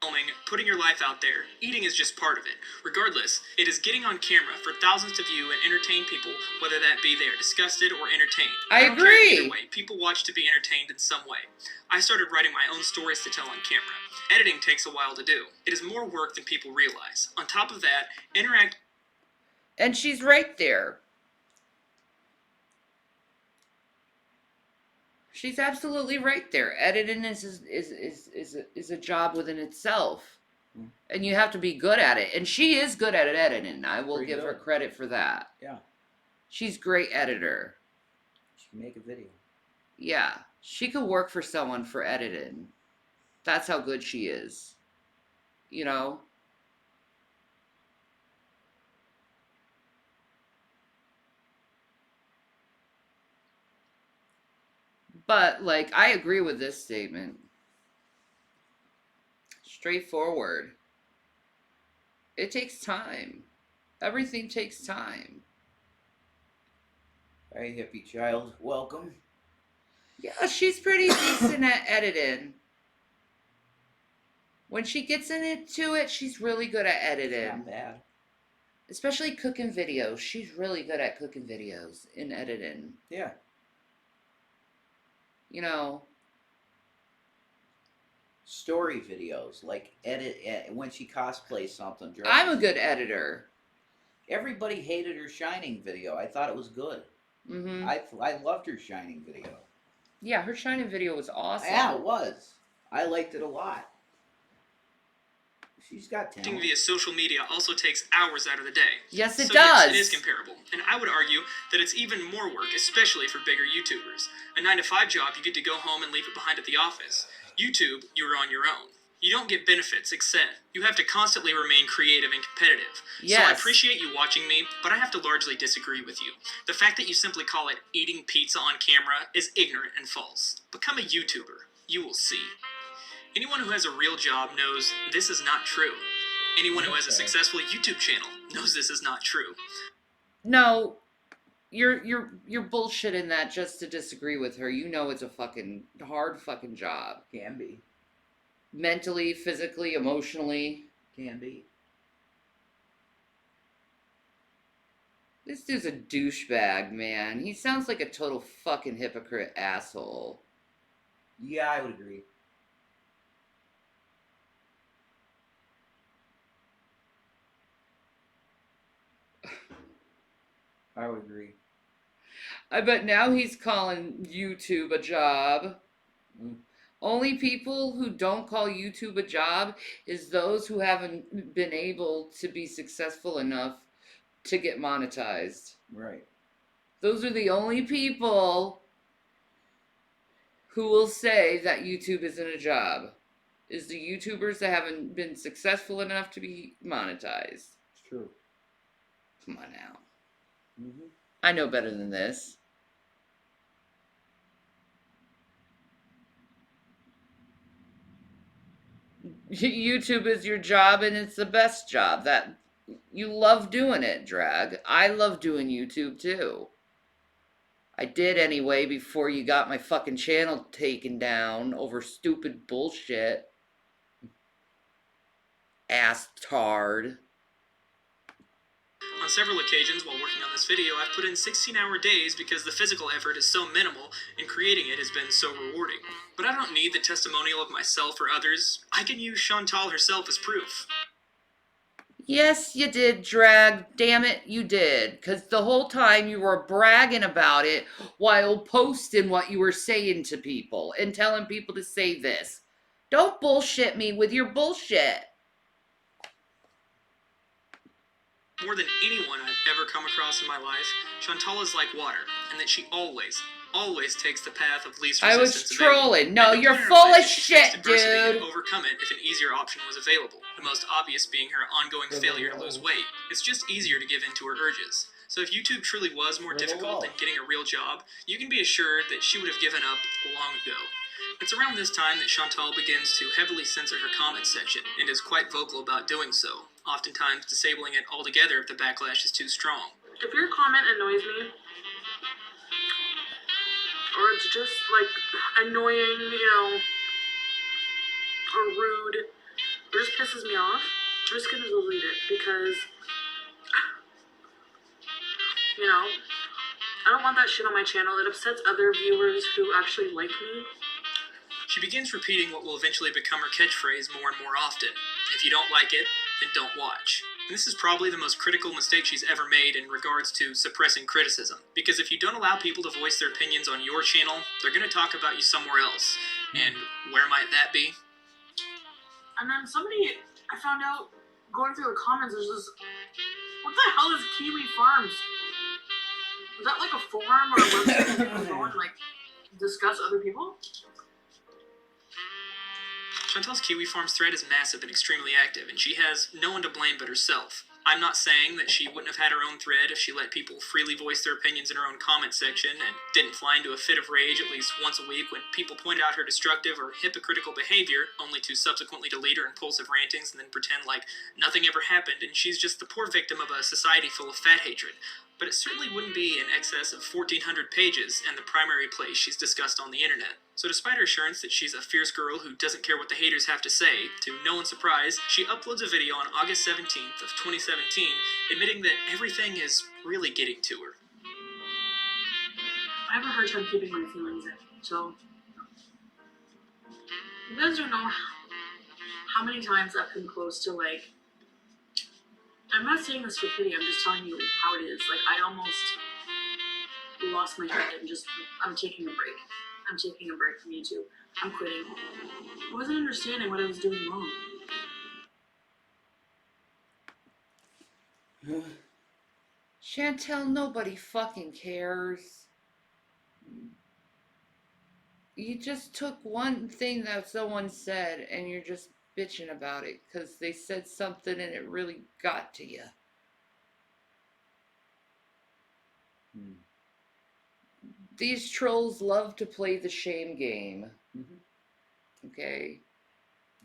Filming, putting your life out there, eating is just part of it. Regardless, it is getting on camera for thousands to view and entertain people, whether that be they are disgusted or entertained. I don't care agree. either way, people watch to be entertained in some way. I started writing my own stories to tell on camera. Editing takes a while to do. It is more work than people realize. On top of that, And she's right there. She's absolutely right there. Editing is a job within itself. Mm. And you have to be good at it. And she is good at editing. I will Pretty give her good. credit for that. Yeah. She's great editor. She can make a video. Yeah. She could work for someone for editing. That's how good she is. You know? But, like, I agree with this statement. Straightforward. It takes time. Everything takes time. Hey, hippie child. Welcome. Yeah, she's pretty decent at editing. When she gets into it, she's really good at It's editing. not bad. Especially cooking videos. She's really good at cooking videos in editing. Yeah. You know, Story videos, like when she cosplays something. I'm a good editor. Everybody hated her Shining video. I thought it was good. Mm-hmm. I loved her Shining video. Yeah, her Shining video was awesome. Yeah, it was. I liked it a lot. She's got editing talent. via social media also takes hours out of the day. Yes, it So does. yes, it is comparable, and I would argue that it's even more work, especially for bigger YouTubers. A 9-to-5 job, you get to go home and leave it behind at the office. YouTube, you're on your own. You don't get benefits, except you have to constantly remain creative and competitive. So I Yes. appreciate you watching me, but I have to largely disagree with you. The fact that you simply call it eating pizza on camera is ignorant and false. Become a YouTuber. You will see. Anyone who has a real job knows this is not true. Anyone who has a Okay. successful YouTube channel knows this is not true. No, you're bullshitting that just to disagree with her. You know it's a fucking hard fucking job. Can be. Mentally, physically, emotionally. Can be. This dude's a douchebag, man. He sounds like a total fucking hypocrite asshole. Yeah, I would agree. I would agree. I bet now he's calling YouTube a job. Mm. Only people who don't call YouTube a job is those who haven't been able to be successful enough to get monetized. Right. Those are the only people who will say that YouTube isn't a job. Is the YouTubers that haven't been successful enough to be monetized. It's true. Come on now. Mm-hmm. I know better than this. YouTube is your job and it's the best job. That you love doing it, Drag. I love doing YouTube too. I did anyway before you got my fucking channel taken down over stupid bullshit. ass tard. On several occasions while working on this video, I've put in 16-hour days because the physical effort is so minimal and creating it has been so rewarding. But I don't need the testimonial of myself or others. I can use Chantal herself as proof. Yes, you did, Drag. Damn it, you did. Because the whole time you were bragging about it while posting what you were saying to people and telling people to say this. Don't bullshit me with your bullshit. More than anyone I've ever come across in my life, Chantal is like water, and that she always takes the path of least I was resistance available. trolling. No, And you're in her full life, of she faced shit, adversity and dude. overcome it if an easier option was available. The most obvious being her ongoing failure to lose weight. It's just easier to give in to her urges. So if YouTube truly was more difficult than getting a real job, you can be assured that she would have given up long ago. It's around this time that Chantal begins to heavily censor her comment section, and is quite vocal about doing so, oftentimes disabling it altogether if the backlash is too strong. If your comment annoys me, or it's just like annoying, or rude, or just pisses me off, I'm just gonna delete it because, I don't want that shit on my channel. It upsets other viewers who actually like me. She begins repeating what will eventually become her catchphrase more and more often. If you don't like it, then don't watch. And this is probably the most critical mistake she's ever made in regards to suppressing criticism. Because if you don't allow people to voice their opinions on your channel, they're going to talk about you somewhere else. And where might that be? And then somebody, I found out, going through the comments, there's this, what the hell is Kiwi Farms? Is that like a forum or a website where people go and like discuss other people? Chantal's Kiwi Farms thread is massive and extremely active, and she has no one to blame but herself. I'm not saying that she wouldn't have had her own thread if she let people freely voice their opinions in her own comment section and didn't fly into a fit of rage at least once a week when people point out her destructive or hypocritical behavior, only to subsequently delete her impulsive rantings and then pretend like nothing ever happened and she's just the poor victim of a society full of fat hatred. But it certainly wouldn't be in excess of 1,400 pages and the primary place she's discussed on the internet. So despite her assurance that she's a fierce girl who doesn't care what the haters have to say, to no one's surprise, she uploads a video on August 17th of 2017 admitting that everything is really getting to her. I have a hard time keeping my feelings in, so you guys don't know how many times I've come close to like, I'm not saying this for pity, I'm just telling you how it is. Like, I almost lost my head and I'm taking a break. I'm taking a break from YouTube. I'm quitting. I wasn't understanding what I was doing wrong. Chantel, nobody fucking cares. You just took one thing that someone said and you're just bitching about it because they said something and it really got to you. These trolls love to play the shame game. Okay?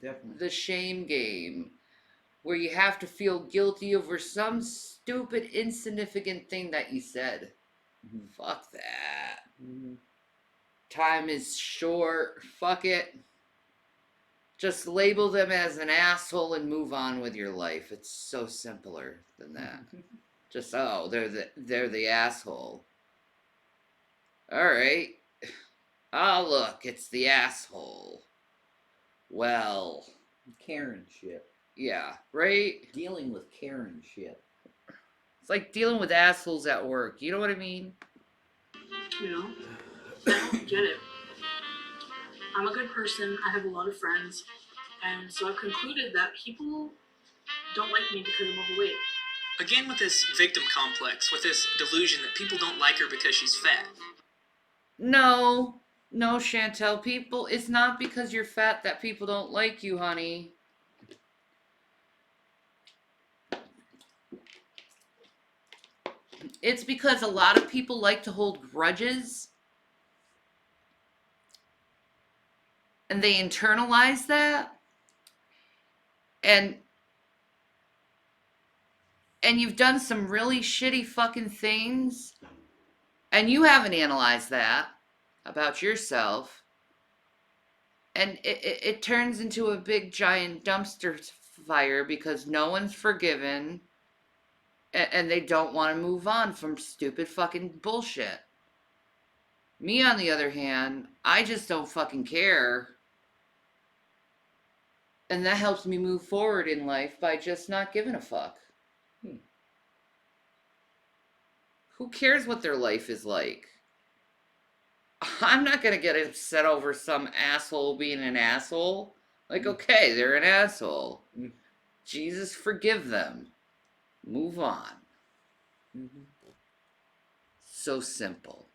Definitely. The shame game. Where you have to feel guilty over some stupid, insignificant thing that you said. Fuck that. Time is short. Fuck it. Just label them as an asshole and move on with your life. It's so simpler than that. Just, oh, they're the asshole. Alright. Oh, look, it's the asshole. Well. Karen shit. Yeah, right? Dealing with Karen shit. It's like dealing with assholes at work. You know what I mean? You know? I don't get it. I'm a good person. I have a lot of friends. And so I've concluded that people don't like me because I'm overweight. Again with this victim complex, with this delusion that people don't like her because she's fat. No, Chantel. People, it's not because you're fat that people don't like you, honey. It's because a lot of people like to hold grudges. And they internalize that. And you've done some really shitty fucking things. And you haven't analyzed that about yourself. And it turns into a big giant dumpster fire because no one's forgiven and they don't want to move on from stupid fucking bullshit. Me, on the other hand, I just don't fucking care. And that helps me move forward in life by just not giving a fuck. Who cares what their life is like? I'm not gonna get upset over some asshole being an asshole. Like, okay, they're an asshole. Jesus, forgive them. Move on. Mm-hmm. So simple.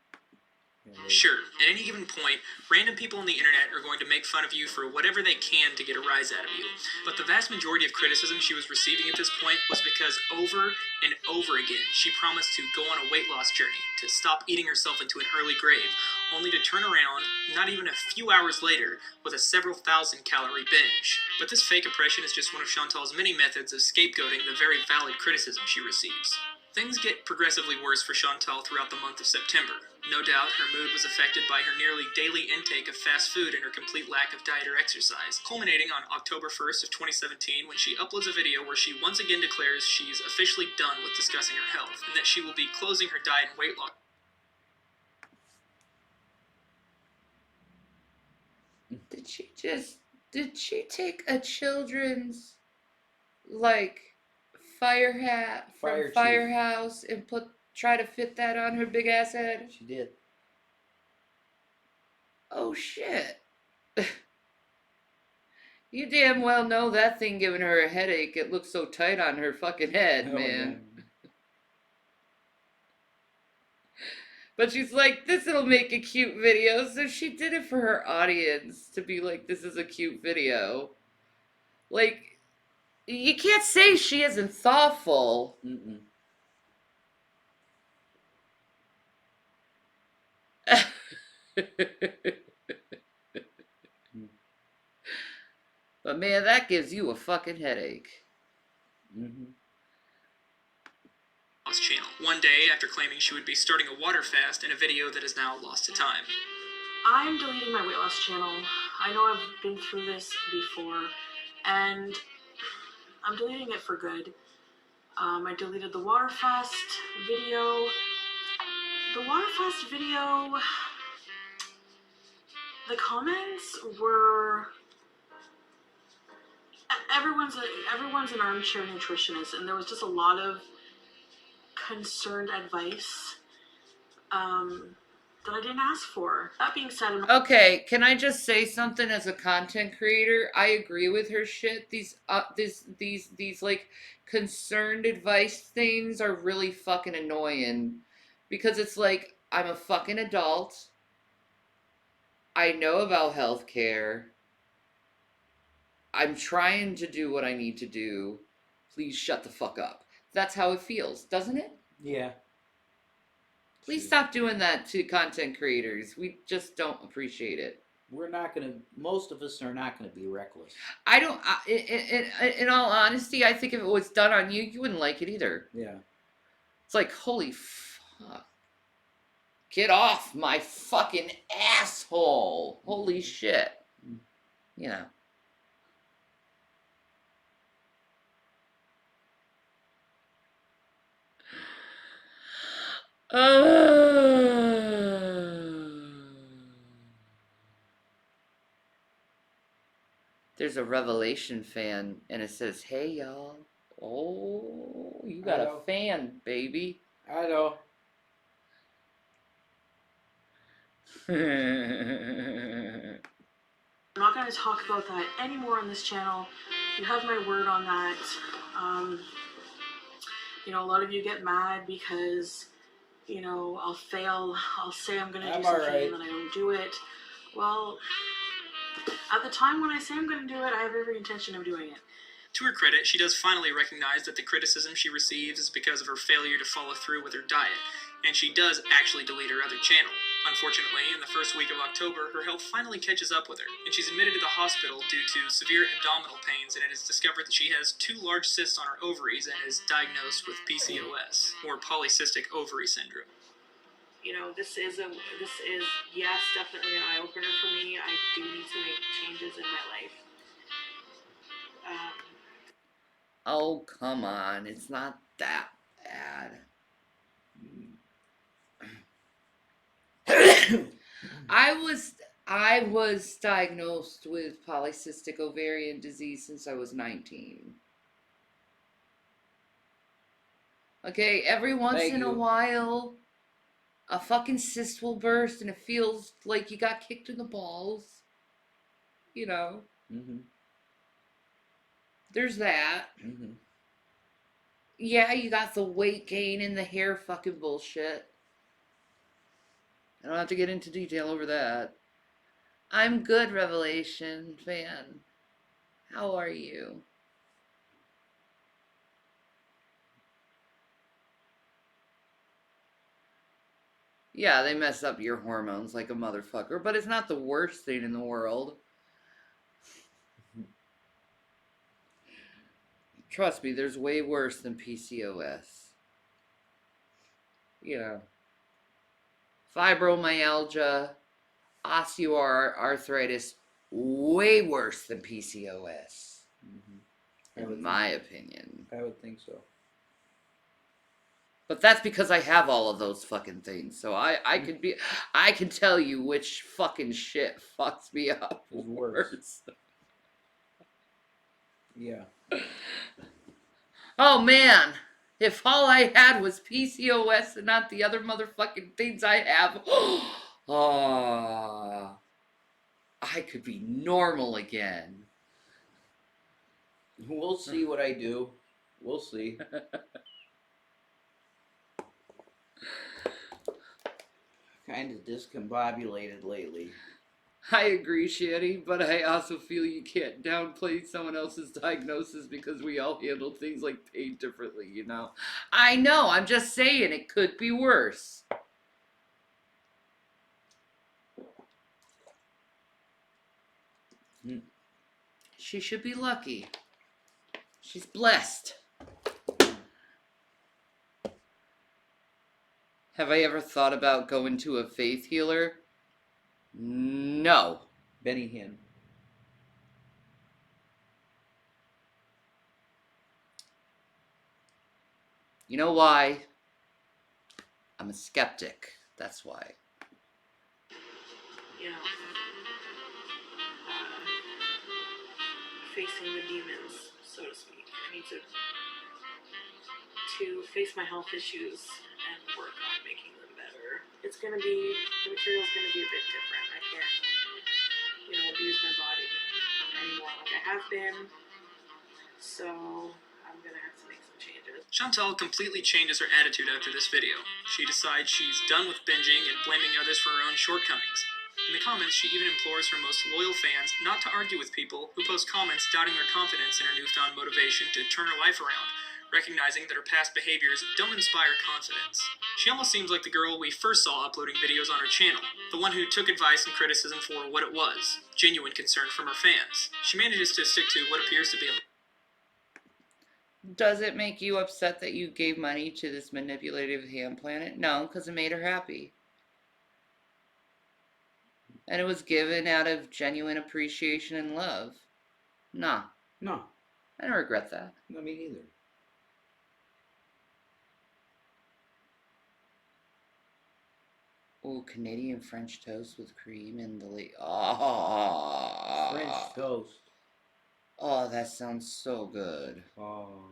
Sure, at any given point, random people on the internet are going to make fun of you for whatever they can to get a rise out of you. But the vast majority of criticism she was receiving at this point was because over and over again she promised to go on a weight loss journey, to stop eating herself into an early grave, only to turn around, not even a few hours later, with a several thousand calorie binge. But this fake oppression is just one of Chantal's many methods of scapegoating the very valid criticism she receives. Things get progressively worse for Chantal throughout the month of September. No doubt, her mood was affected by her nearly daily intake of fast food and her complete lack of diet or exercise, culminating on October 1st of 2017 when she uploads a video where she once again declares she's officially done with discussing her health, and that she will be closing her diet and weight loss. Did she take a children's, like, fire hat from Fire chief. Firehouse and try to fit that on her big ass head? She did. Oh shit. You damn well know that thing giving her a headache. It looks so tight on her fucking head, man. But she's like, this'll make a cute video. So she did it for her audience to be like, this is a cute video. Like, you can't say she isn't thoughtful. Mm-mm. But man, that gives you a fucking headache. Mm-hmm. Channel one day after claiming she would be starting a water fast in a video that is now lost to time. I'm deleting my weight loss channel. I know I've been through this before, and I'm deleting it for good. I deleted the water fast video. The water fast video, the comments were, everyone's an armchair nutritionist, and there was just a lot of concerned advice that I didn't ask for. That being said, Okay, can I just say something as a content creator? I agree with her shit. These like concerned advice things are really fucking annoying because it's like I'm a fucking adult. I know about healthcare. I'm trying to do what I need to do. Please shut the fuck up. That's how it feels, doesn't it? Yeah. Please stop doing that to content creators. We just don't appreciate it. We're not gonna. Most of us are not gonna be reckless. I don't. In all honesty, I think if it was done on you, you wouldn't like it either. Yeah. It's like, holy fuck. Get off my fucking asshole. Holy shit. You know. There's a Revelation fan, and it says, "Hey y'all, oh, you got a fan, baby." I know. I'm not going to talk about that anymore on this channel. You have my word on that. You know, a lot of you get mad because, you know, I'll fail. I'll say I'm going to do something and then I don't do it. Well, at the time when I say I'm going to do it, I have every intention of doing it. To her credit, she does finally recognize that the criticism she receives is because of her failure to follow through with her diet, and she does actually delete her other channel. Unfortunately, in the first week of October, her health finally catches up with her, and she's admitted to the hospital due to severe abdominal pains, and it is discovered that she has 2 large cysts on her ovaries and is diagnosed with PCOS, or polycystic ovary syndrome. You know, this is yes, definitely an eye-opener for me. I do need to make changes in my life. Oh, come on. It's not that bad. I was diagnosed with polycystic ovarian disease since I was 19. Okay, every once Thank in a you. while, a fucking cyst will burst and it feels like you got kicked in the balls. You know, Mm-hmm. there's that. Mm-hmm. Yeah, you got the weight gain and the hair fucking bullshit. I don't have to get into detail over that. I'm good, Revelation fan. How are you? Yeah, they mess up your hormones like a motherfucker, but it's not the worst thing in the world. Trust me, there's way worse than PCOS. You know, fibromyalgia, osteoarthritis, way worse than PCOS, in my opinion. I would think so. But that's because I have all of those fucking things. So I can tell you which fucking shit fucks me up Is worse. worse. Yeah. Oh man, if all I had was PCOS and not the other motherfucking things I have, oh, I could be normal again. We'll see what I do. We'll see. Kind of discombobulated lately. I agree, Shanny, but I also feel you can't downplay someone else's diagnosis because we all handle things like pain differently, you know? I know, I'm just saying it could be worse. She should be lucky. She's blessed. Have I ever thought about going to a faith healer? No. Benny Hinn. You know why? I'm a skeptic. That's why. You know, facing the demons, so to speak. I need to face my health issues and work on making them better. The material's gonna be a bit different. I can't, abuse my body anymore like I have been. So I'm gonna have to make some changes. Chantal completely changes her attitude after this video. She decides she's done with binging and blaming others for her own shortcomings. In the comments, she even implores her most loyal fans not to argue with people who post comments doubting their confidence in her newfound motivation to turn her life around, recognizing that her past behaviors don't inspire confidence. She almost seems like the girl we first saw uploading videos on her channel, the one who took advice and criticism for what it was, genuine concern from her fans. She manages to stick to what appears to be a Does it make you upset that you gave money to this manipulative ham planet? No, because it made her happy. And it was given out of genuine appreciation and love. Nah, No, I don't regret that. no, me neither. Ooh, Canadian French toast with cream and the oh, French toast. Oh, that sounds so good. Oh.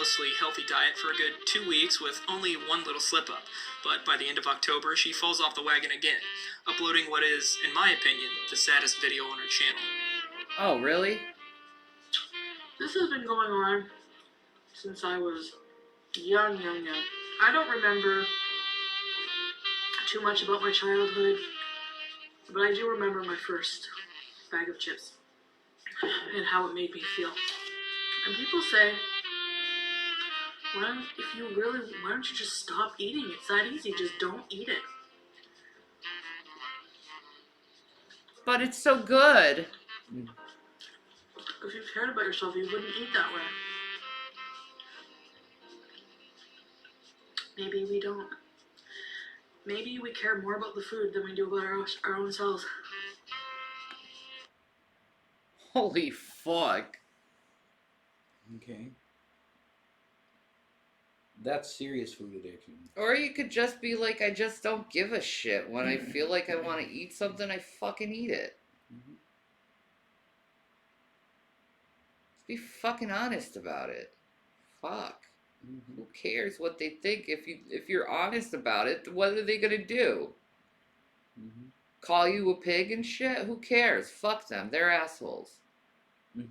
mostly healthy diet for a good 2 weeks with only one little slip up, but by the end of October she falls off the wagon again, uploading what is, in my opinion, the saddest video on her channel. Oh, really? This has been going on since I was young. I don't remember too much about my childhood, but I do remember my first bag of chips and how it made me feel. And people say, why don't you just stop eating? It's that easy, just don't eat it. But it's so good. If you cared about yourself, you wouldn't eat that way. Maybe we don't. Maybe we care more about the food than we do about our own selves. Holy fuck. Okay. That's serious food addiction. Or you could just be like, I just don't give a shit. When I feel like I want to eat something, I fucking eat it. Mm-hmm. Just be fucking honest about it. Fuck. Mm-hmm. Who cares what they think? If you're honest about it, what are they gonna do? Mm-hmm. Call you a pig and shit? Who cares? Fuck them. They're assholes. Mm.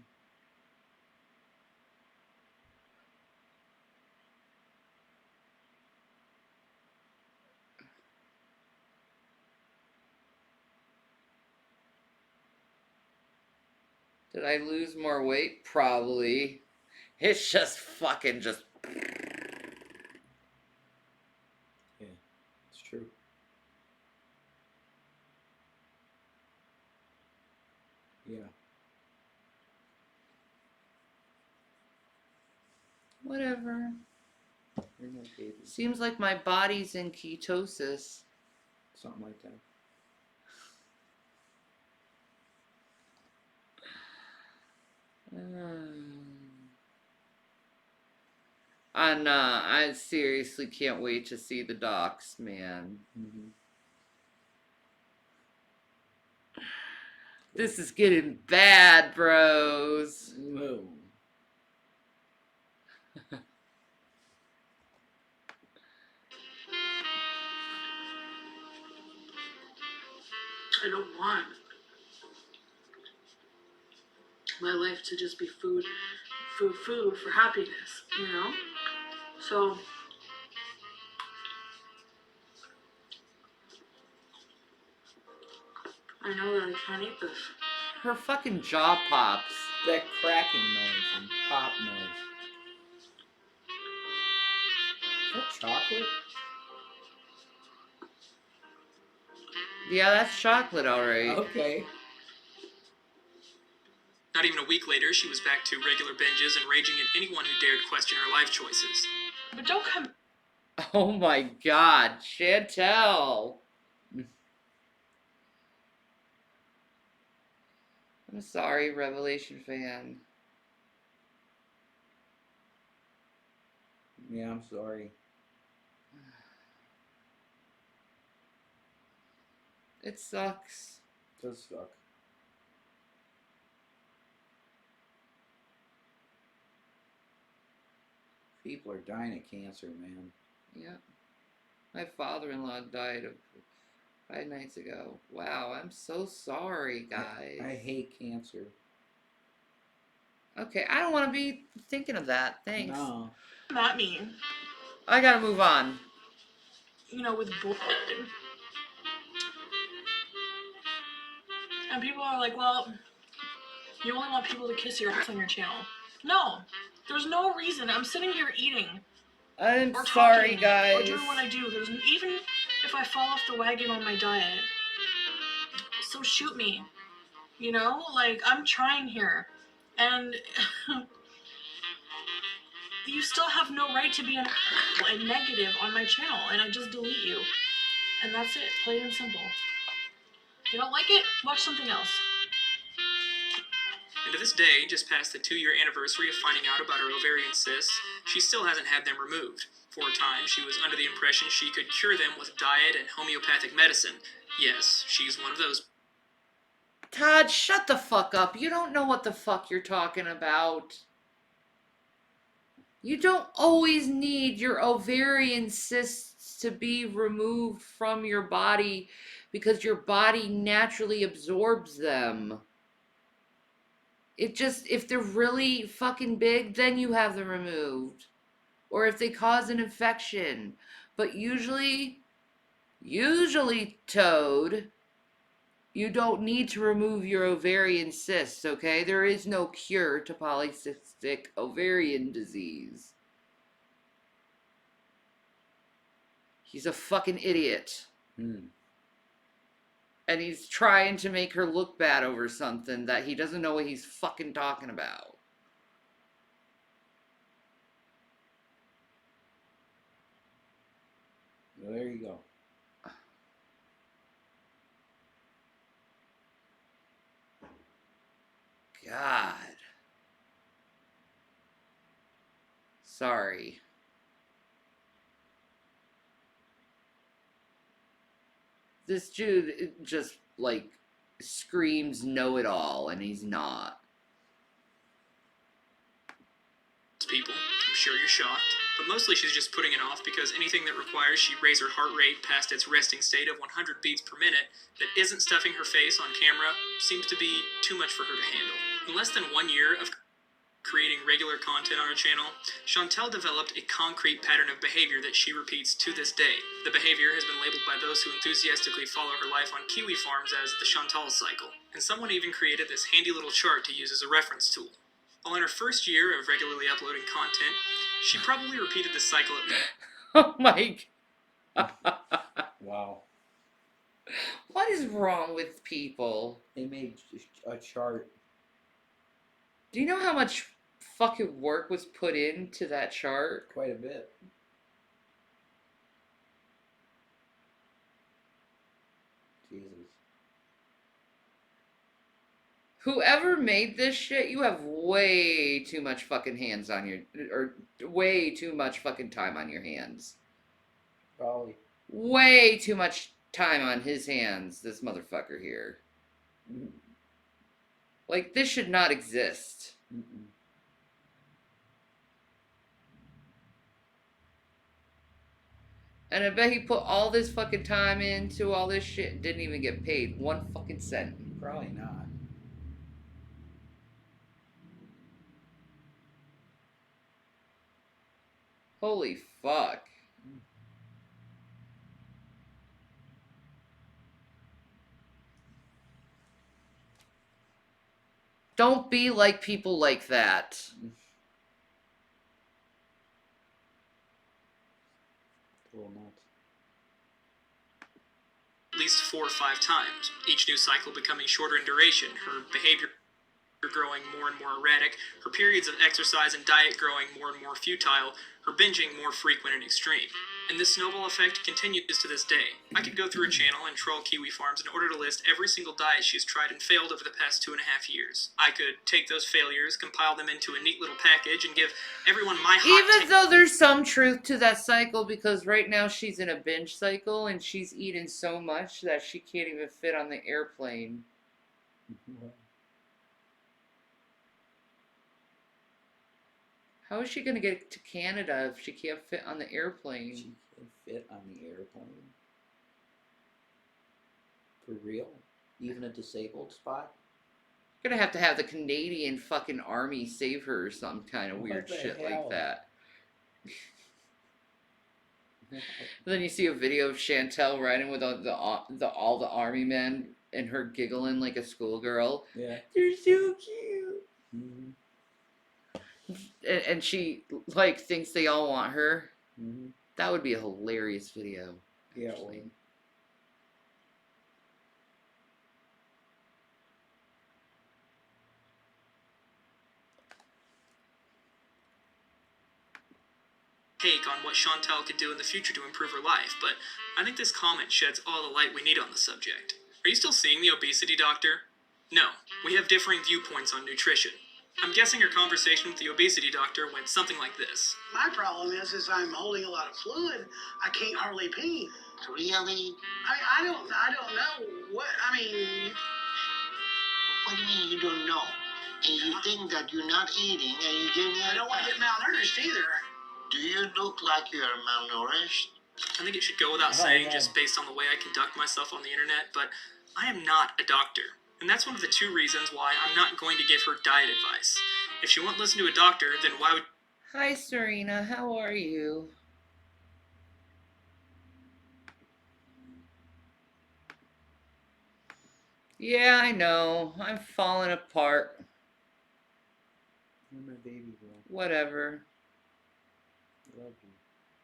Did I lose more weight? Probably. It's just fucking just. Yeah, it's true. Yeah. Whatever. You're no baby. Seems like my body's in ketosis. Something like that. I seriously can't wait to see the docs, man. Mm-hmm. This is getting bad, bros. Whoa. I don't want my life to just be food for happiness, you know? So I know that I can't eat this. Her fucking jaw pops. That cracking noise and pop noise. Is that chocolate? Yeah, that's chocolate, alright. Okay. Not even a week later, she was back to regular binges and raging at anyone who dared question her life choices. But don't come. Oh my god, Chantel. I'm sorry, Revelation fan. Yeah, I'm sorry. It sucks. It does suck. People are dying of cancer, man. Yeah. My father-in-law died of 5 nights ago. Wow, I'm so sorry, guys. I hate cancer. Okay, I don't want to be thinking of that. Thanks. No. Not mean, I gotta move on. you know, with boy. And people are like, well, you only want people to kiss your ass on your channel. No, there's no reason. I'm sitting here eating I'm or sorry, talking guys. or doing what I do. Even if I fall off the wagon on my diet, so shoot me. You know, like I'm trying here, and you still have no right to be a negative on my channel, and I just delete you, and that's it. Plain and simple. If you don't like it, watch something else. And to this day, just past the 2-year anniversary of finding out about her ovarian cysts, she still hasn't had them removed. For a time, she was under the impression she could cure them with diet and homeopathic medicine. Yes, she's one of those. Todd, shut the fuck up. You don't know what the fuck you're talking about. You don't always need your ovarian cysts to be removed from your body because your body naturally absorbs them. It just, if they're really fucking big, then you have them removed. Or if they cause an infection. But usually, Toad, you don't need to remove your ovarian cysts, okay? There is no cure to polycystic ovarian disease. He's a fucking idiot. And he's trying to make her look bad over something that he doesn't know what he's fucking talking about. Well, there you go. God. Sorry. This dude just, like, screams know-it-all, and he's not. People. I'm sure you're shocked. But mostly she's just putting it off because anything that requires she raise her heart rate past its resting state of 100 beats per minute that isn't stuffing her face on camera seems to be too much for her to handle. In less than 1 year of creating regular content on her channel, Chantel developed a concrete pattern of behavior that she repeats to this day. The behavior has been labeled by those who enthusiastically follow her life on kiwi farms as the Chantal cycle, and someone even created this handy little chart to use as a reference tool. While in her first year of regularly uploading content, she probably repeated this cycle at least. Oh my God. Wow. What is wrong with people? They made a chart. Do you know how much fucking work was put into that chart? Quite a bit. Jesus. Whoever made this shit, you have way too much fucking hands on your, or way too much fucking time on your hands. Probably. Way too much time on his hands, this motherfucker here. Like, this should not exist. Mm-mm. And I bet he put all this fucking time into all this shit and didn't even get paid 1 fucking cent. Probably not. Holy fuck. Don't be like people like that. A little nuts. At least 4 or 5 times, each new cycle becoming shorter in duration, her behavior growing more and more erratic, her periods of exercise and diet growing more and more futile, her binging more frequent and extreme. And this snowball effect continues to this day. I could go through her channel and troll Kiwi Farms in order to list every single diet she's tried and failed over the past 2.5 years. I could take those failures, compile them into a neat little package, and give everyone my hot Even take. though there's some truth to that cycle, because right now she's in a binge cycle and she's eating so much that she can't even fit on the airplane. How is she gonna get to Canada if she can't fit on the airplane? She can fit on the airplane. For real? Even a disabled spot? You're gonna have to have the Canadian fucking army save her or some kind of What weird the shit hell? like that. Then you see a video of Chantel riding with all the army men and her giggling like a schoolgirl. Yeah. They're so cute. Mm-hmm. And she like thinks they all want her. Mm-hmm. That would be a hilarious video. Yeah. Actually. Take on what Chantel could do in the future to improve her life, but I think this comment sheds all the light we need on the subject. Are you still seeing the obesity doctor? No, we have differing viewpoints on nutrition. I'm guessing your conversation with the obesity doctor went something like this. My problem is I'm holding a lot of fluid. I can't hardly pee. Really? I don't know what. I mean, What do you mean you don't know? And you think that you're not eating and you're getting I don't want to get malnourished either. Do you look like you're malnourished? I think it should go without saying, just based on the way I conduct myself on the internet, but I am not a doctor. And that's one of the 2 reasons why I'm not going to give her diet advice. If she won't listen to a doctor, then why would... Hi Serena, how are you? Yeah, I know. I'm falling apart. You're my baby girl. Whatever. Love you.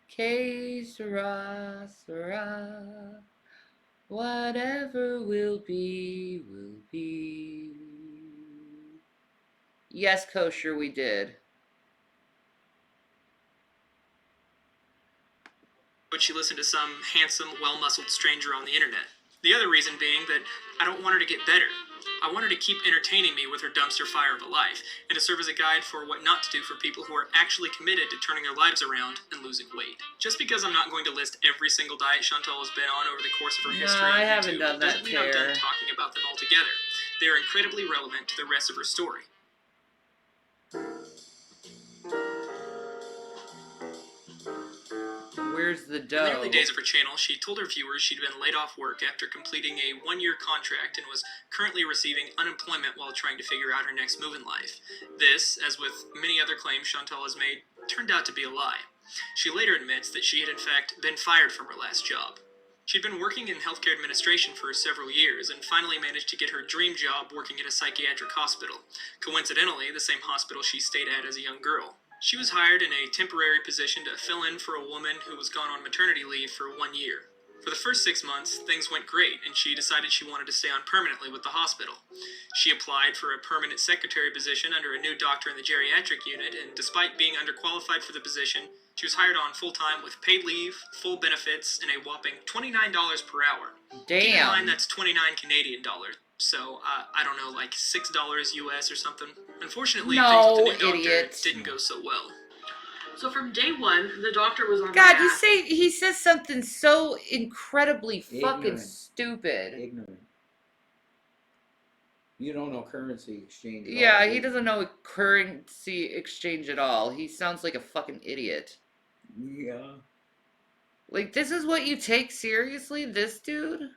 Que sera, sera. Whatever will be, will be. Yes, Kosher, we did. would she listen to some handsome, well-muscled stranger on the internet? The other reason being that I don't want her to get better. I wanted to keep entertaining me with her dumpster fire of a life, and to serve as a guide for what not to do for people who are actually committed to turning their lives around and losing weight. Just because I'm not going to list every single diet Chantal has been on over the course of her No, history I on haven't YouTube done that, doesn't mean I'm done Tara. talking about them altogether. They are incredibly relevant to the rest of her story. Where's the In the dough? early days of her channel, she told her viewers she'd been laid off work after completing a one-year contract and was currently receiving unemployment while trying to figure out her next move in life. This, as with many other claims Chantal has made, turned out to be a lie. She later admits that she had in fact been fired from her last job. She'd been working in healthcare administration for several years and finally managed to get her dream job working at a psychiatric hospital. Coincidentally, the same hospital she stayed at as a young girl. She was hired in a temporary position to fill in for a woman who was gone on maternity leave for 1 year. For the first 6 months, things went great, and she decided she wanted to stay on permanently with the hospital. She applied for a permanent secretary position under a new doctor in the geriatric unit, and despite being underqualified for the position, she was hired on full-time with paid leave, full benefits, and a whopping $29 per hour. Keep in mind Damn. that's 29 Canadian dollars. So, I don't know, like $6 US or something. Unfortunately, No, things with the new doctor idiot. didn't go so well. So from day one, the doctor was on God, my you ass. say he says something so incredibly fucking Ignorant. stupid. Ignorant. You don't know currency exchange at all, Yeah, do he you? doesn't know currency exchange at all. He sounds like a fucking idiot. Yeah. Like, this is what you take seriously, this dude?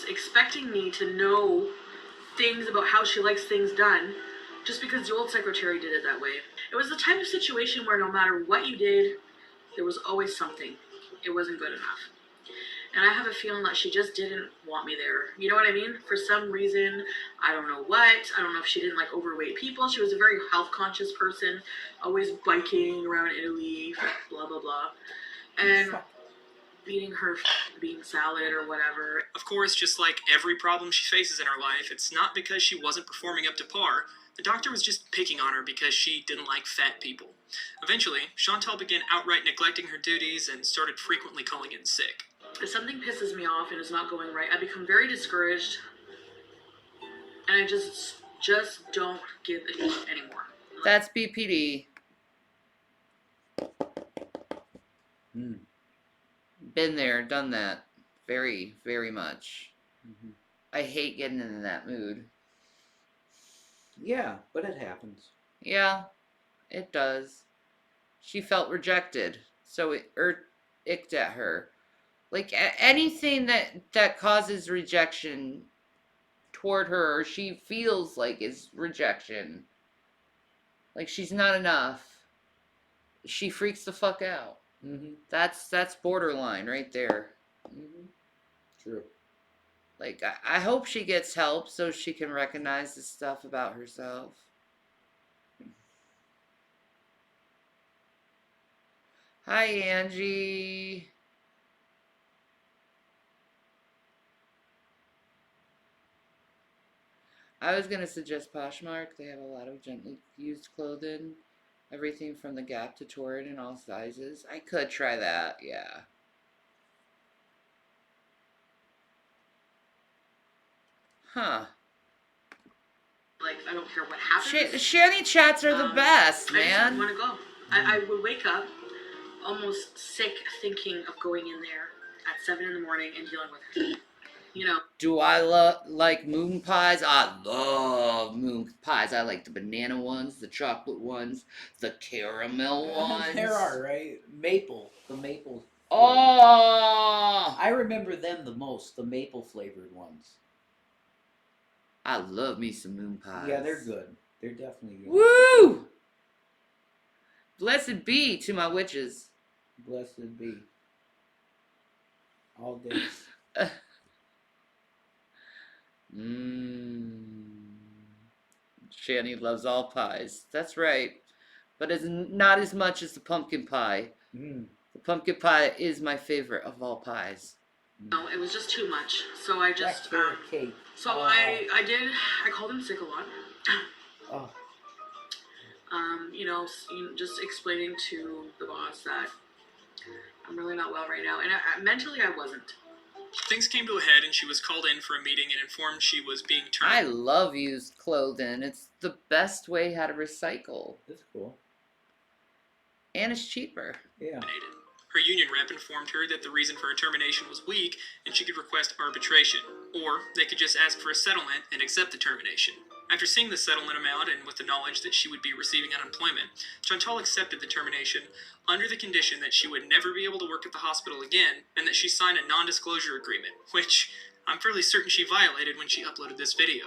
Expecting me to know things about how she likes things done just because the old secretary did it that way. It was the type of situation where no matter what you did, there was always something. It wasn't good enough. And I have a feeling that she just didn't want me there. You know what I mean? For some reason, I don't know what. I don't know if she didn't like overweight people. She was a very health conscious person, always biking around Italy, blah, blah, blah. And eating her bean salad or whatever. Of course, just like every problem she faces in her life, it's not because she wasn't performing up to par. The doctor was just picking on her because she didn't like fat people. Eventually, Chantal began outright neglecting her duties and started frequently calling in sick. If something pisses me off and is not going right, I become very discouraged, and I just don't give a shit anymore. Like, That's BPD. Been there, done that. Very, very much. Mhm. I hate getting in that mood. Yeah, but it happens. Yeah, it does. She felt rejected, so it icked at her. Like anything that causes rejection toward her, or she feels like is rejection. Like she's not enough. She freaks the fuck out. Mm-hmm. That's borderline right there. Mm-hmm. True. Like I hope she gets help so she can recognize the stuff about herself. Hi, Angie. I was going to suggest Poshmark. They have a lot of gently used clothing. Everything from the Gap to Torrid in all sizes. I could try that, yeah. Huh. like I don't care what happens. Shanny chats are the best, I just man. want to go. I would wake up almost sick thinking of going in there at 7 in the morning and dealing with her. You know. Do I like moon pies? I love moon pies. I like the banana ones, the chocolate ones, the caramel ones. There are, right? The maple. Oh! I remember them the most, the maple flavored ones. I love me some moon pies. Yeah, they're good. They're definitely good. Woo! Blessed be to my witches. Blessed be. All day. Shanny loves all pies. That's right. But it's not as much as the pumpkin pie. Mm. The pumpkin pie is my favorite of all pies. No, it was just too much. So I just That carrot cake. so Oh. I called in sick a lot. Oh. Just explaining to the boss that I'm really not well right now, and mentally I wasn't. Things came to a head and she was called in for a meeting and informed she was being I terminated. love used clothing. It's the best way how to recycle. That's cool. And it's cheaper. Yeah. Her union rep informed her that the reason for her termination was weak and she could request arbitration, or they could just ask for a settlement and accept the termination. After seeing the settlement amount and with the knowledge that she would be receiving unemployment, Chantal accepted the termination under the condition that she would never be able to work at the hospital again and that she sign a non-disclosure agreement, which I'm fairly certain she violated when she uploaded this video.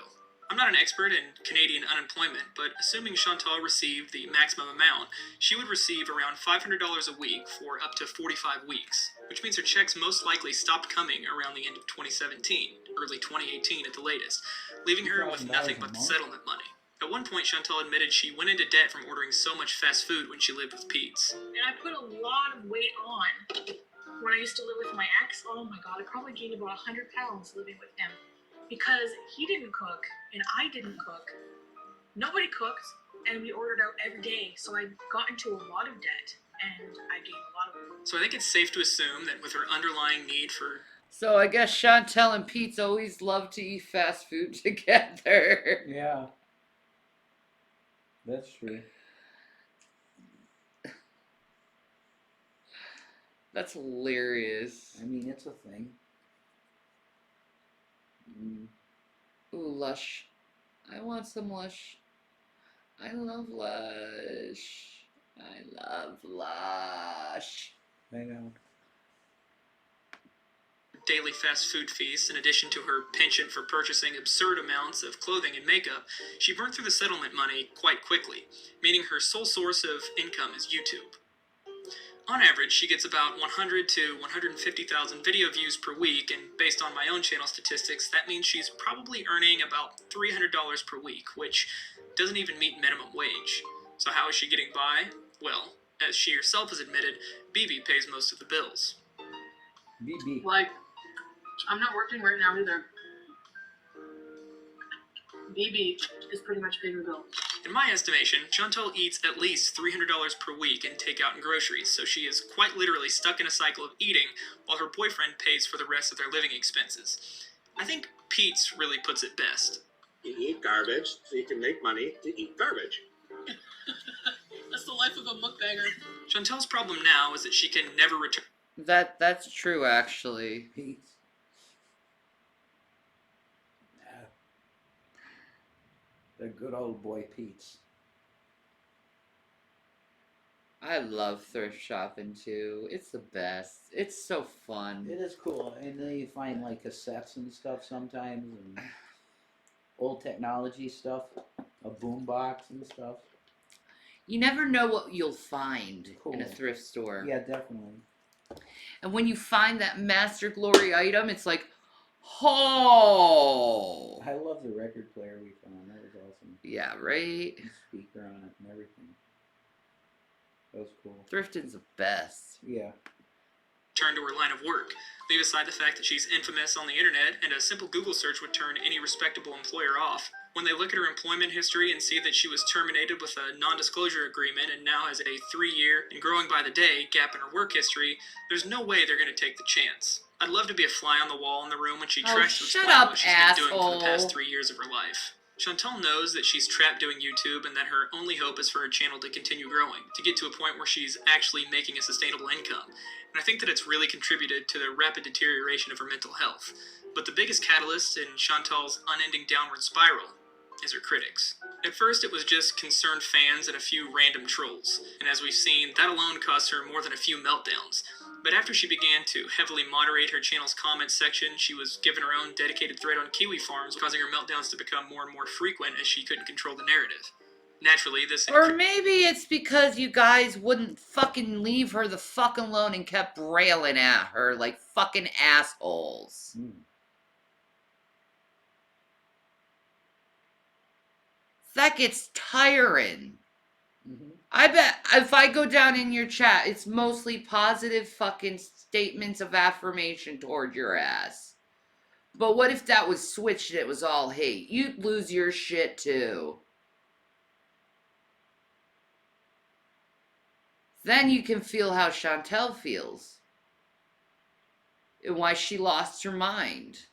I'm not an expert in Canadian unemployment, but assuming Chantal received the maximum amount, she would receive around $500 a week for up to 45 weeks, which means her checks most likely stopped coming around the end of 2017, early 2018 at the latest, leaving her with nothing but the settlement money. At one point, Chantal admitted she went into debt from ordering so much fast food when she lived with Pete's. And I put a lot of weight on when I used to live with my ex. Oh my god, I probably gained about 100 pounds living with him because he didn't cook and I didn't cook. Nobody cooked, and we ordered out every day, so I got into a lot of debt and I gained a lot of weight. So I think it's safe to assume that with her underlying need for So I guess Chantel and Pete's always love to eat fast food together. Yeah. That's true. That's hilarious. I mean, it's a thing. Mm. Ooh, Lush. I want some Lush. I love Lush. I love Lush. I know. daily fast food feasts, in addition to her penchant for purchasing absurd amounts of clothing and makeup, she burned through the settlement money quite quickly, meaning her sole source of income is YouTube. On average, she gets about 100 to 150,000 video views per week, and based on my own channel statistics, that means she's probably earning about $300 per week, which doesn't even meet minimum wage. So how is she getting by? Well, as she herself has admitted, BB pays most of the bills. BB. Like, I'm not working right now either. BB is pretty much paying the bill. In my estimation, Chantal eats at least $300 per week in takeout and groceries, so she is quite literally stuck in a cycle of eating while her boyfriend pays for the rest of their living expenses. I think Pete's really puts it best. You eat garbage so you can make money to eat garbage. That's the life of a mukbanger. Chantal's problem now is that she can never return That's true, actually. Pete's. Yeah. The good old boy Pete's. I love thrift shopping too. It's the best. It's so fun. It is cool, and then you find like cassettes and stuff sometimes, and old technology stuff, a boombox and stuff. You never know what you'll find in a Cool. thrift store. Yeah, definitely. And when you find that Master Glory item, it's like, oh. I love the record player we found. That was awesome. Yeah, right? And speaker on it and everything. That was cool. Thrifting's the best. Yeah. to her line of work. Leave aside the fact that she's infamous on the internet, and a simple Google search would turn any respectable employer off. When they look at her employment history and see that she was terminated with a non-disclosure agreement and now has a 3-year and growing by the day gap in her work history, there's no way they're going to take the chance. I'd love to be a fly on the wall in the room when she tries to shut explain up, what she's been doing for the past asshole. 3 years of her life. Chantal knows that she's trapped doing YouTube and that her only hope is for her channel to continue growing, to get to a point where she's actually making a sustainable income. And I think that it's really contributed to the rapid deterioration of her mental health. But the biggest catalyst in Chantal's unending downward spiral is her critics. At first, it was just concerned fans and a few random trolls, and as we've seen, that alone cost her more than a few meltdowns. But after she began to heavily moderate her channel's comments section, she was given her own dedicated thread on kiwi farms, causing her meltdowns to become more and more frequent as she couldn't control the narrative. Naturally, this Or maybe it's because you guys wouldn't fucking leave her the fuck alone and kept railing at her like fucking assholes. That gets tiring. I bet if I go down in your chat, it's mostly positive fucking statements of affirmation toward your ass. But what if that was switched and it was all hate? You'd lose your shit too. Then you can feel how Chantel feels. and why she lost her mind.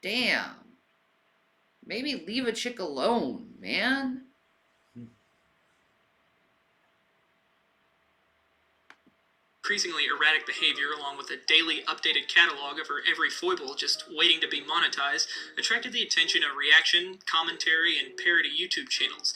Damn. Maybe leave a chick alone, man. Increasingly erratic behavior, along with a daily updated catalog of her every foible just waiting to be monetized, attracted the attention of reaction, commentary, and parody YouTube channels.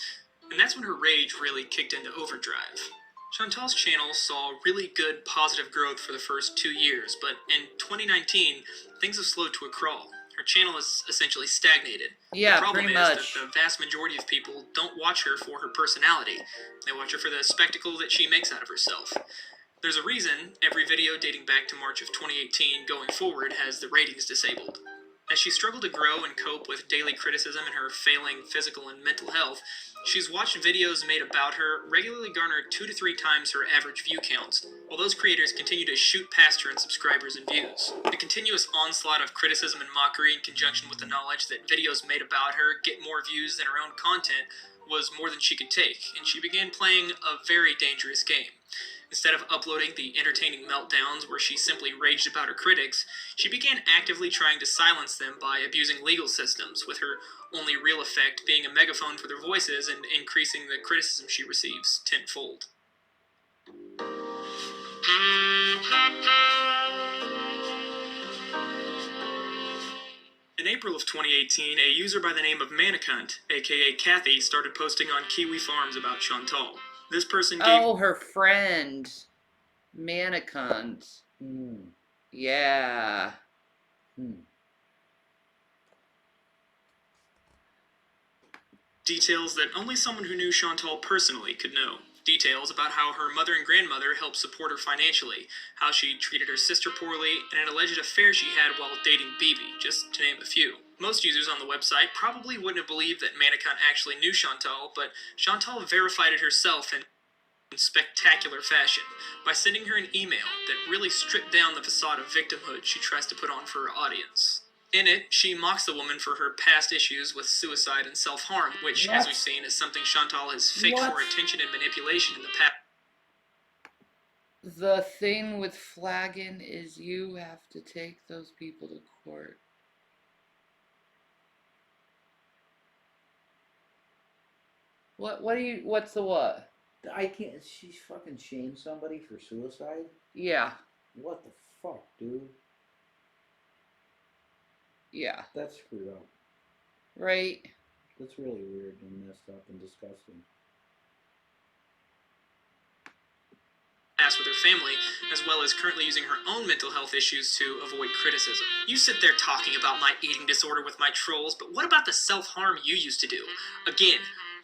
And that's when her rage really kicked into overdrive. Chantal's channel saw really good positive growth for the first 2 years, but in 2019, things have slowed to a crawl. Her channel has essentially stagnated. Yeah, The problem pretty is much. that the vast majority of people don't watch her for her personality. They watch her for the spectacle that she makes out of herself. There's a reason every video dating back to March of 2018 going forward has the ratings disabled. As she struggled to grow and cope with daily criticism and her failing physical and mental health, she's watched videos made about her regularly garner 2 to 3 times her average view counts, while those creators continue to shoot past her in subscribers and views. The continuous onslaught of criticism and mockery in conjunction with the knowledge that videos made about her get more views than her own content was more than she could take, and she began playing a very dangerous game. Instead of uploading the entertaining meltdowns where she simply raged about her critics, she began actively trying to silence them by abusing legal systems, with her only real effect being a megaphone for their voices and increasing the criticism she receives tenfold. In April of 2018, a user by the name of Manicunt, aka Kathy, started posting on Kiwi Farms about Chantal. This person gave Oh, her friend. Manicunt. Yeah. details that only someone who knew Chantal personally could know. Details about how her mother and grandmother helped support her financially, how she treated her sister poorly, and an alleged affair she had while dating Bibi, just to name a few. Most users on the website probably wouldn't have believed that Manicunt actually knew Chantal, but Chantal verified it herself in spectacular fashion by sending her an email that really stripped down the facade of victimhood she tries to put on for her audience. In it, she mocks the woman for her past issues with suicide and self-harm, which, as we've seen, is something Chantal has faked for attention and manipulation in the past. The thing with Flagon is you have to take those people to court. What's the what? I can't. She fucking shamed somebody for suicide? Yeah. What the fuck, dude? Yeah. That's screwed up. Right? That's really weird and messed up and disgusting. With her family, as well as currently using her own mental health issues to avoid criticism. You sit there talking about my eating disorder with my trolls, but what about the self-harm you used to do? Again,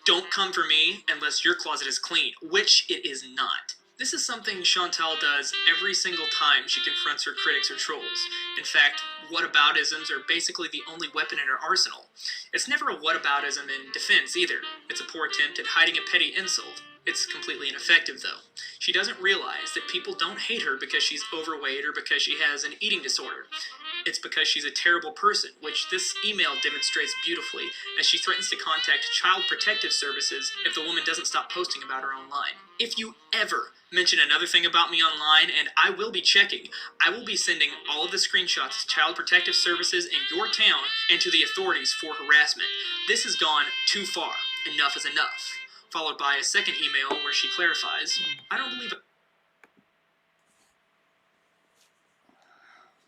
don't come for me unless your closet is clean, which it is not. This is something Chantal does every single time she confronts her critics or trolls. In fact, whataboutisms are basically the only weapon in her arsenal. It's never a whataboutism in defense either. It's a poor attempt at hiding a petty insult. It's completely ineffective, though. She doesn't realize that people don't hate her because she's overweight or because she has an eating disorder. It's because she's a terrible person, which this email demonstrates beautifully, as she threatens to contact Child Protective Services if the woman doesn't stop posting about her online. If you ever mention another thing about me online, and I will be checking, I will be sending all of the screenshots to Child Protective Services in your town and to the authorities for harassment. This has gone too far. Enough is enough. Followed by a second email where she clarifies, I don't believe it.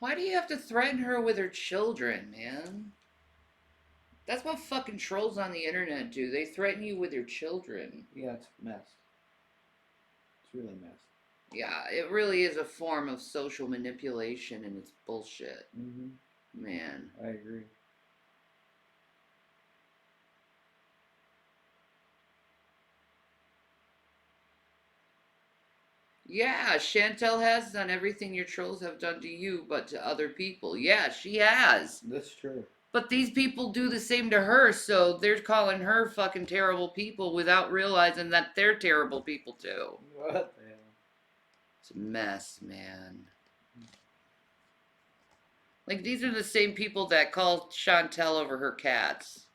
Why do you have to threaten her with her children, man? That's what fucking trolls on the internet do. They threaten you with your children. Yeah, it's messed. It's really messed. Yeah, it really is a form of social manipulation and it's bullshit. Man. I agree. Yeah, Chantel has done everything your trolls have done to you, but to other people. Yeah, she has. That's true. But these people do the same to her, so they're calling her fucking terrible people without realizing that they're terrible people too. What the hell? It's a mess, man. Like, these are the same people that call Chantel over her cats.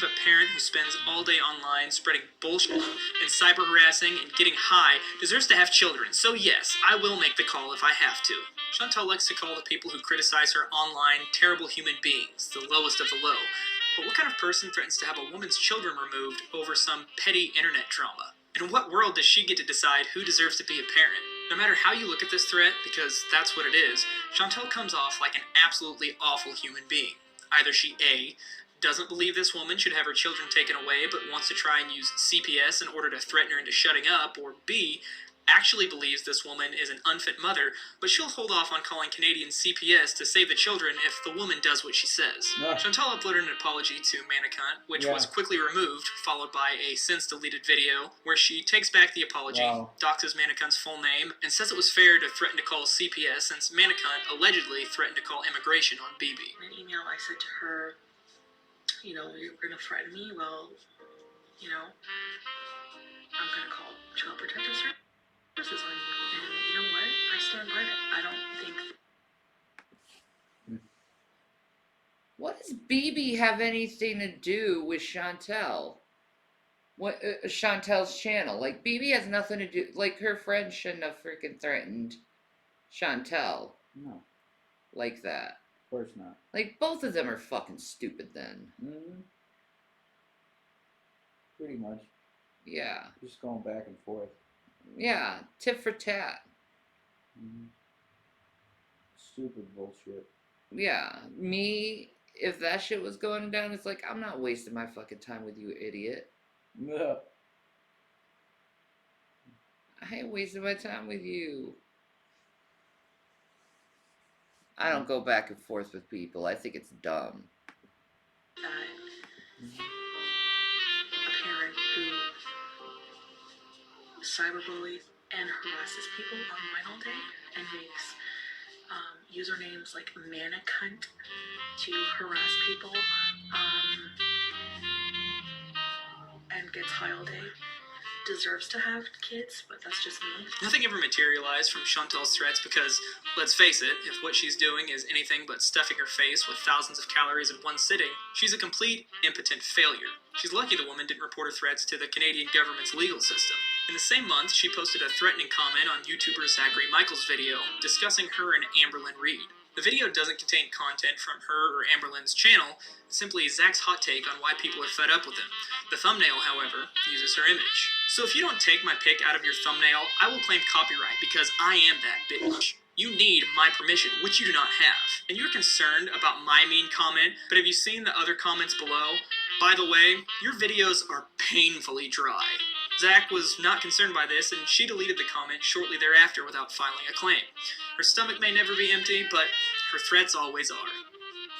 a parent who spends all day online spreading bullshit and cyber harassing and getting high deserves to have children. So yes, I will make the call if I have to. Chantal likes to call the people who criticize her online terrible human beings, the lowest of the low. But what kind of person threatens to have a woman's children removed over some petty internet drama? In what world does she get to decide who deserves to be a parent? No matter how you look at this threat, because that's what it is, Chantal comes off like an absolutely awful human being. Either she A, doesn't believe this woman should have her children taken away but wants to try and use CPS in order to threaten her into shutting up, or B, actually believes this woman is an unfit mother, but she'll hold off on calling Canadian CPS to save the children if the woman does what she says. Yeah. Chantal uploaded an apology to Manicunt, which was quickly removed, followed by a since-deleted video where she takes back the apology, doxes Manicunt's full name, and says it was fair to threaten to call CPS since Manicunt allegedly threatened to call immigration on BB. In an email, I said to her, you know, you're going to threaten me? Well, you know, I'm going to call Child Protective Services on you. And you know what? I stand by it. I don't think... What does BB have anything to do with Chantal? What Chantal's channel? Like, BB has nothing to do... Like, her friend shouldn't have freaking threatened Chantal. No. Like that. Of course not. Like, both of them are fucking stupid then. Mm-hmm. Pretty much. Yeah. Just going back and forth. Yeah. Tit for tat. Mm-hmm. Stupid bullshit. Yeah. Me, if that shit was going down, it's like, I'm not wasting my fucking time with you, idiot. Yeah. I ain't wasting my time with you. I don't go back and forth with people. I think it's dumb. A parent who cyberbullies and harasses people online all day and makes usernames like Manicunt to harass people and gets high all day deserves to have kids, but that's just me. Nothing ever materialized from Chantal's threats because, let's face it, if what she's doing is anything but stuffing her face with thousands of calories in one sitting, she's a complete, impotent failure. She's lucky the woman didn't report her threats to the Canadian government's legal system. In the same month, she posted a threatening comment on YouTuber Zachary Michaels' video discussing her and Amberlynn Reed. The video doesn't contain content from her or Amberlynn's channel, it's simply Zach's hot take on why people are fed up with him. The thumbnail, however, uses her image. So if you don't take my pic out of your thumbnail, I will claim copyright because I am that bitch. You need my permission, which you do not have. And you're concerned about my mean comment, but have you seen the other comments below? By the way, your videos are painfully dry. Zach was not concerned by this, and she deleted the comment shortly thereafter without filing a claim. Her stomach may never be empty, but her threats always are.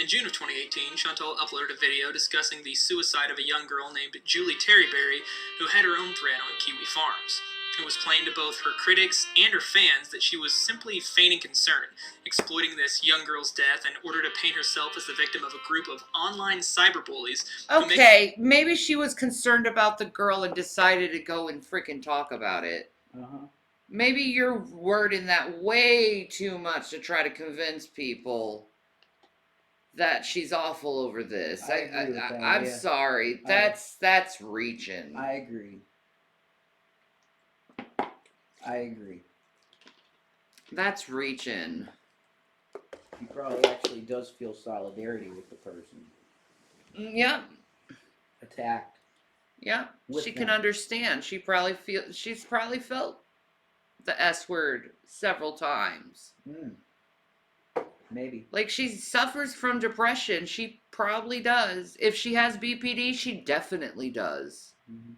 In June of 2018, Chantal uploaded a video discussing the suicide of a young girl named Julie Terryberry, who had her own thread on Kiwi Farms. It was plain to both her critics and her fans that she was simply feigning concern, exploiting this young girl's death in order to paint herself as the victim of a group of online cyberbullies. Okay, maybe she was concerned about the girl and decided to go and freaking talk about it. Uh-huh. Maybe you're wording that way too much to try to convince people that she's awful over this. I agree with that, I'm yeah. sorry. That's reaching. I agree. I agree. That's reaching. He probably actually does feel solidarity with the person. Yep. Attacked. Yep. With She can them. understand. She's probably felt the S word several times. Maybe. Like, she suffers from depression. She probably does. If she has BPD, she definitely does. Mm-hmm.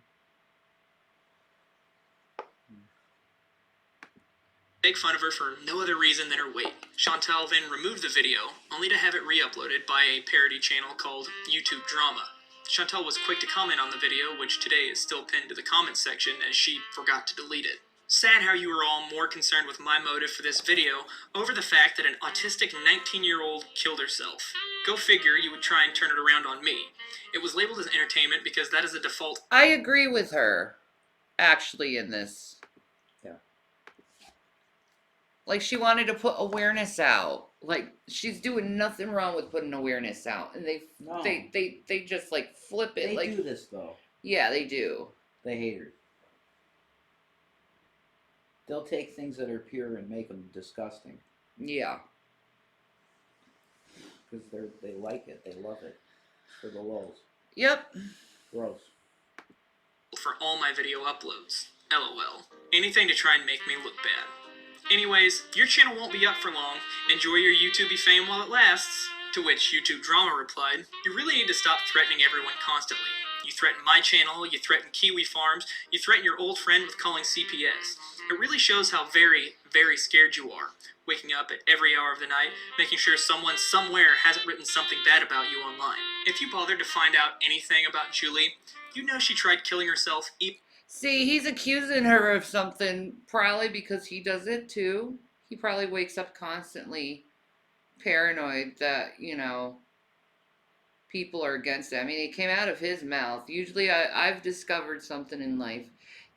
Make fun of her for no other reason than her weight. Chantal then removed the video, only to have it re-uploaded by a parody channel called YouTube Drama. Chantal was quick to comment on the video, which today is still pinned to the comments section as she forgot to delete it. Sad how you were all more concerned with my motive for this video over the fact that an autistic 19-year-old killed herself. Go figure you would try and turn it around on me. It was labeled as entertainment because that is the default. I agree with her, actually, in this. Yeah. Like, she wanted to put awareness out. Like, she's doing nothing wrong with putting awareness out, and No. they just like flip it. They like, do this though. yeah, they do. The haters. They'll take things that are pure and make them disgusting Yeah. because they like it. They love it. For the lulz. Yep. Gross. For all my video uploads. LOL. Anything to try and make me look bad. Anyways, your channel won't be up for long. Enjoy your YouTubey fame while it lasts. To which YouTube Drama replied, you really need to stop threatening everyone constantly. You threaten my channel, you threaten Kiwi Farms, you threaten your old friend with calling CPS. It really shows how very, very scared you are. Waking up at every hour of the night, making sure someone somewhere hasn't written something bad about you online. If you bothered to find out anything about Julie, you know she tried killing herself. See, he's accusing her of something, probably because he does it too. He probably wakes up constantly paranoid that, you know, people are against it. I mean, it came out of his mouth. Usually, I've discovered something in life,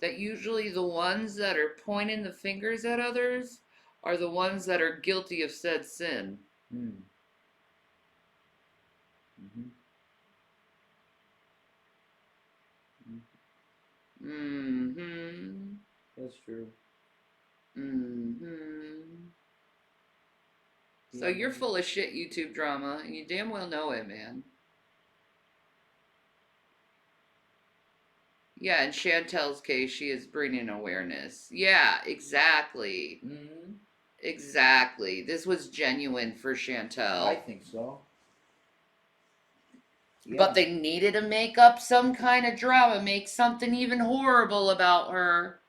that usually the ones that are pointing the fingers at others are the ones that are guilty of said sin. Hmm. Mm-hmm. Mm-hmm. That's true. Mm-hmm. So Yeah. you're full of shit, YouTube Drama, and you damn well know it, man. Yeah, in Chantel's case, she is bringing awareness. Yeah, exactly. Mm-hmm. Exactly. This was genuine for Chantel. I think so. Yeah. But they needed to make up some kind of drama, make something even horrible about her.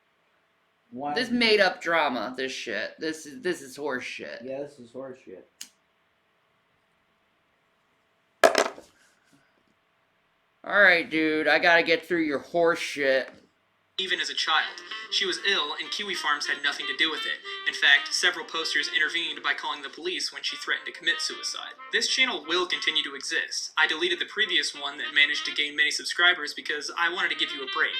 Why? This made up drama, this shit. This is horse shit. Yeah, this is horse shit. Alright, dude, I gotta get through your horse shit. Even as a child. She was ill, and Kiwi Farms had nothing to do with it. In fact, several posters intervened by calling the police when she threatened to commit suicide. This channel will continue to exist. I deleted the previous one that managed to gain many subscribers because I wanted to give you a break.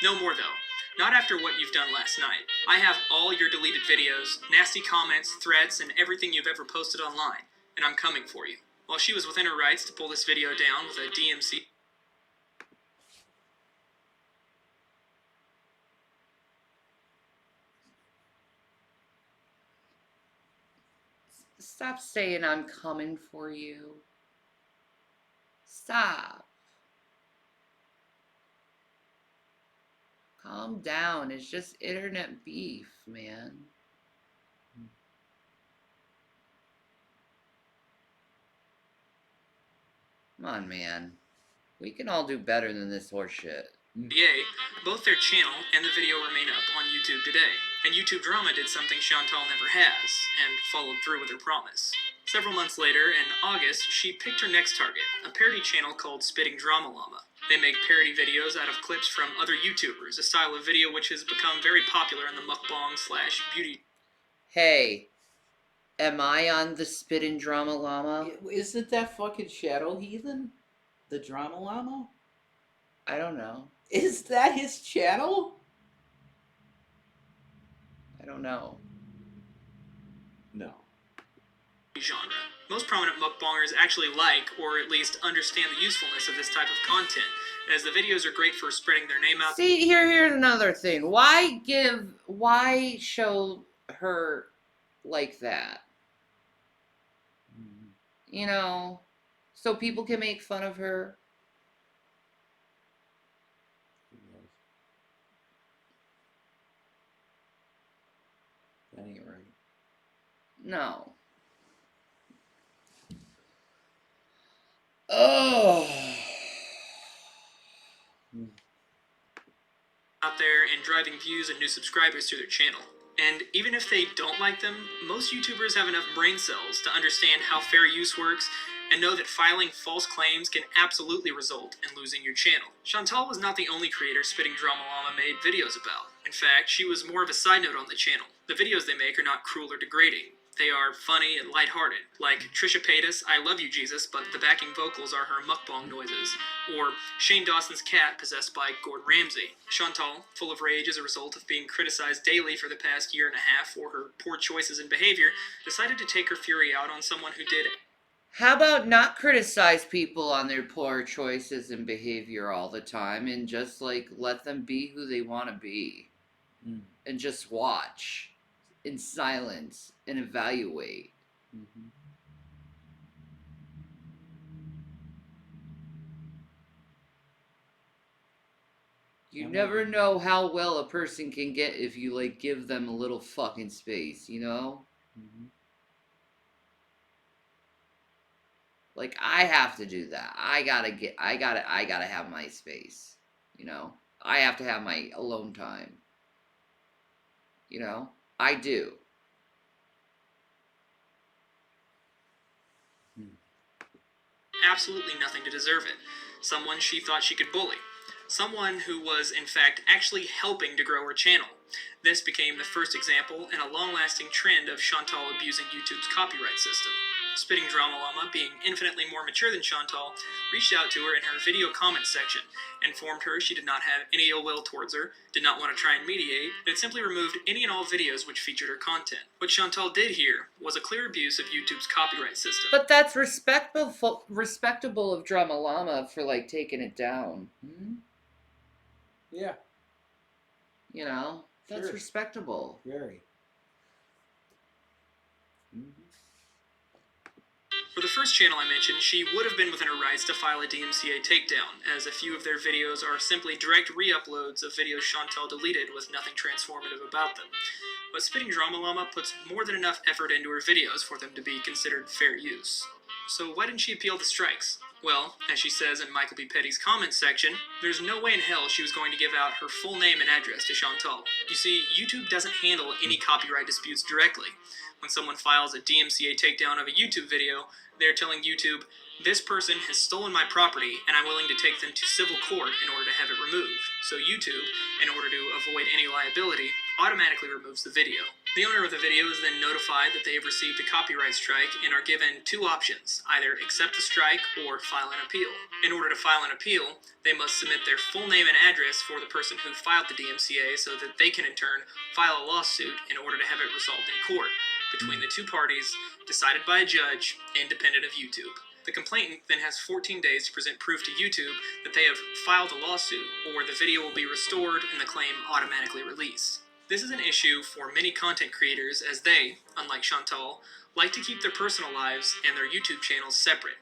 No more though. Not after what you've done last night. I have all your deleted videos, nasty comments, threats, and everything you've ever posted online, and I'm coming for you. While she was within her rights to pull this video down with a DMC... Stop saying I'm coming for you. Stop. Calm down. It's just internet beef, man. Come on, man. We can all do better than this horse shit. Yay, both their channel and the video remain up on YouTube today. And YouTube Drama did something Chantal never has, and followed through with her promise. Several months later, in August, she picked her next target, a parody channel called Spitting Drama Llama. They make parody videos out of clips from other YouTubers, a style of video which has become very popular in the mukbang/beauty. Hey, am I on the Spittin' Drama Llama? Isn't that fucking Shadow Heathen? The Drama Llama? I don't know. Is that his channel? I don't know. No. Genre. Most prominent mukbangers actually like, or at least understand the usefulness of this type of content, as the videos are great for spreading their name out. See, here's another thing. Why show her like that? You know, so people can make fun of her. That ain't right. No. Oh. Out there and driving views and new subscribers to their channel. And even if they don't like them, most YouTubers have enough brain cells to understand how fair use works and know that filing false claims can absolutely result in losing your channel. Chantal was not the only creator Spitting Drama Llama made videos about. In fact, she was more of a side note on the channel. The videos they make are not cruel or degrading. They are funny and lighthearted, like Trisha Paytas' I Love You, Jesus, but the backing vocals are her mukbang noises, or Shane Dawson's cat possessed by Gordon Ramsay. Chantal, full of rage as a result of being criticized daily for the past year and a half for her poor choices and behavior, decided to take her fury out on someone who did. How about not criticize people on their poor choices and behavior all the time and just like let them be who they want to be and just watch in silence and evaluate. Mm-hmm. You never know how well a person can get if you like give them a little fucking space, you know? Mm-hmm. Like I have to do that. I gotta have my space, you know? I have to have my alone time. You know? I do. Absolutely nothing to deserve it. Someone she thought she could bully. Someone who was, in fact, actually helping to grow her channel. This became the first example in a long-lasting trend of Chantal abusing YouTube's copyright system. Spitting Drama Llama, being infinitely more mature than Chantal, reached out to her in her video comment section, informed her she did not have any ill will towards her, did not want to try and mediate, and had simply removed any and all videos which featured her content. What Chantal did here was a clear abuse of YouTube's copyright system. But that's respectable of Drama Llama for like taking it down. Mm-hmm. Yeah. You know? That's Sure. respectable. Very. Mm-hmm. For the first channel I mentioned, she would have been within her rights to file a DMCA takedown, as a few of their videos are simply direct re-uploads of videos Chantal deleted with nothing transformative about them. But Spitting Drama Llama puts more than enough effort into her videos for them to be considered fair use. So why didn't she appeal the strikes? Well, as she says in Michael B. Petty's comments section, there's no way in hell she was going to give out her full name and address to Chantal. You see, YouTube doesn't handle any copyright disputes directly. When someone files a DMCA takedown of a YouTube video, they're telling YouTube, this person has stolen my property and I'm willing to take them to civil court in order to have it removed. So YouTube, in order to avoid any liability, automatically removes the video. The owner of the video is then notified that they have received a copyright strike and are given two options, either accept the strike or file an appeal. In order to file an appeal, they must submit their full name and address for the person who filed the DMCA so that they can in turn file a lawsuit in order to have it resolved in court between the two parties, decided by a judge, independent of YouTube. The complainant then has 14 days to present proof to YouTube that they have filed a lawsuit, or the video will be restored and the claim automatically released. This is an issue for many content creators as they, unlike Chantal, like to keep their personal lives and their YouTube channels separate.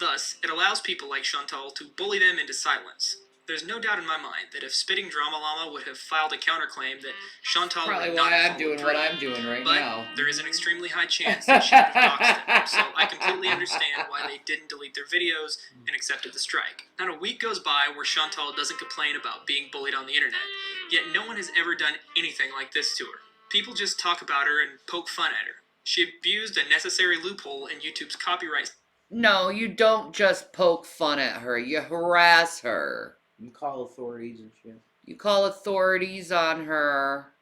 Thus, it allows people like Chantal to bully them into silence. There's no doubt in my mind that if Spitting Drama Llama would have filed a counterclaim that Chantal Probably would not why have I'm doing followed what through. I'm doing right But now. there is an extremely high chance that she would have doxed them, so I completely understand why they didn't delete their videos and accepted the strike. Not a week goes by where Chantal doesn't complain about being bullied on the internet, yet no one has ever done anything like this to her. People just talk about her and poke fun at her. She abused a necessary loophole in YouTube's copyright. No, you don't just poke fun at her. You harass her. You call authorities and shit. You call authorities on her.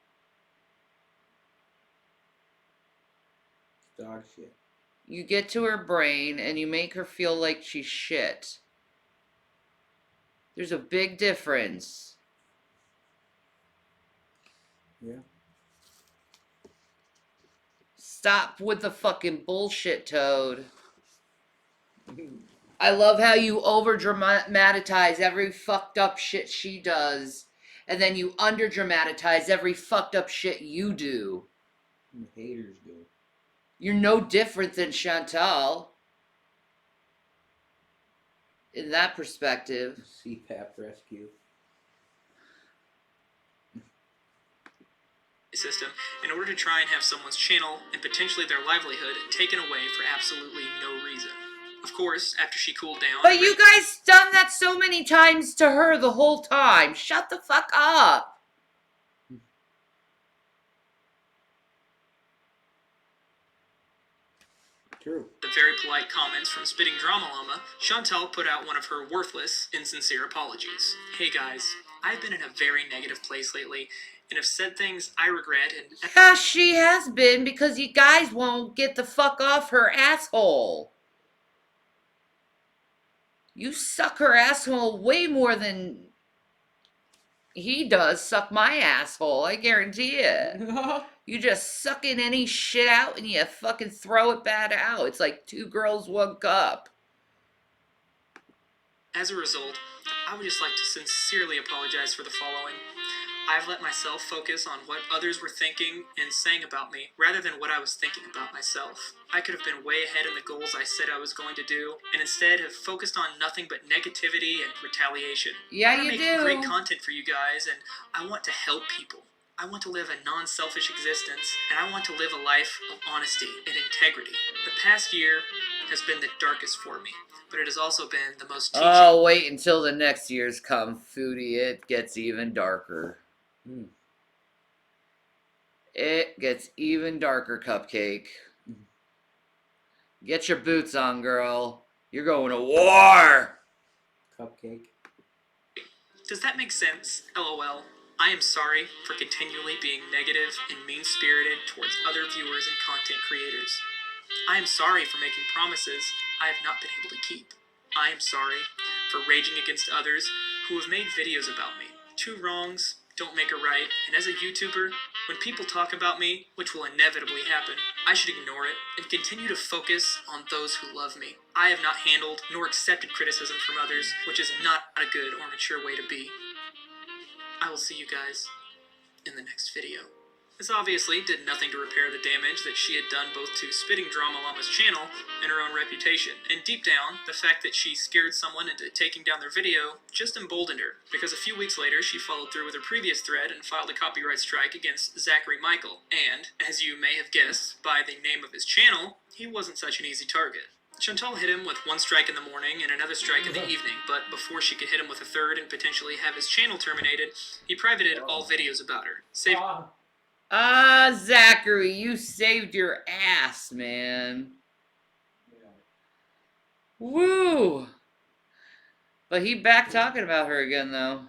Dog shit. You get to her brain and you make her feel like she's shit. There's a big difference. Yeah. Stop with the fucking bullshit, Toad. I love how you over-dramatize every fucked up shit she does, and then you under-dramatize every fucked up shit you do. And the haters do. You're no different than Chantal. In that perspective. CPAP rescue. System in order to try and have someone's channel and potentially their livelihood taken away for absolutely no reason. Of course, after she cooled down... But you guys done that so many times to her the whole time. Shut the fuck up. True. The very polite comments from Spitting Drama Llama, Chantal put out one of her worthless, insincere apologies. Hey guys, I've been in a very negative place lately and have said things I regret and Yeah, she has been, because you guys won't get the fuck off her asshole. You suck her asshole way more than he does suck my asshole, I guarantee it. You just suck in any shit out and you fucking throw it back out. It's like 2 girls, 1 cup. as a result, I would just like to sincerely apologize for the following. I've let myself focus on what others were thinking and saying about me rather than what I was thinking about myself. I could have been way ahead in the goals I said I was going to do, and instead have focused on nothing but negativity and retaliation. Yeah, I want you to make do. great content for you guys, and I want to help people. I want to live a non-selfish existence, and I want to live a life of honesty and integrity. The past year has been the darkest for me, but it has also been the most teaching. Oh, wait until the next year's come, Foodie. It gets even darker. It gets even darker, Cupcake. Get your boots on, girl. You're going to war! Cupcake. Does that make sense? LOL. I am sorry for continually being negative and mean-spirited towards other viewers and content creators. I am sorry for making promises I have not been able to keep. I am sorry for raging against others who have made videos about me. 2 wrongs don't make a right, and as a YouTuber, when people talk about me, which will inevitably happen, I should ignore it and continue to focus on those who love me. I have not handled nor accepted criticism from others, which is not a good or mature way to be. I will see you guys in the next video. This obviously did nothing to repair the damage that she had done both to Spitting Drama Llama's channel and her own reputation. And deep down, the fact that she scared someone into taking down their video just emboldened her, because a few weeks later she followed through with her previous thread and filed a copyright strike against Zachary Michael. And, as you may have guessed by the name of his channel, he wasn't such an easy target. Chantal hit him with 1 strike in the morning and another strike in the evening, but before she could hit him with a 3rd and potentially have his channel terminated, he privated all videos about her. Zachary, you saved your ass, man. Woo! But he back talking about her again, though.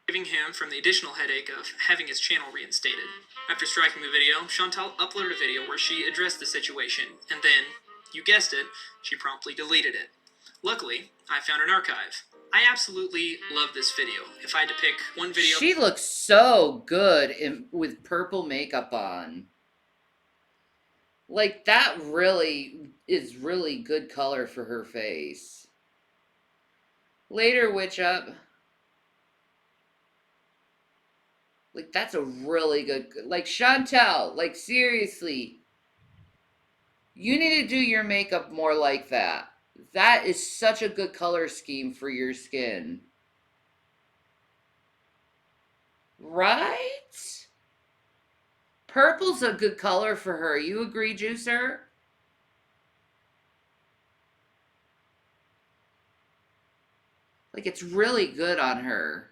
Saving him from the additional headache of having his channel reinstated. After striking the video, Chantal uploaded a video where she addressed the situation, and then, you guessed it, she promptly deleted it. Luckily, I found an archive. I absolutely love this video. If I had to pick one video... She looks so good with purple makeup on. Like, that really is really good color for her face. Later, Witch Up. Like, that's a really good... Like, Chantal, like, seriously. You need to do your makeup more like that. That is such a good color scheme for your skin. Right? Purple's a good color for her. You agree, Juicer? Like, it's really good on her.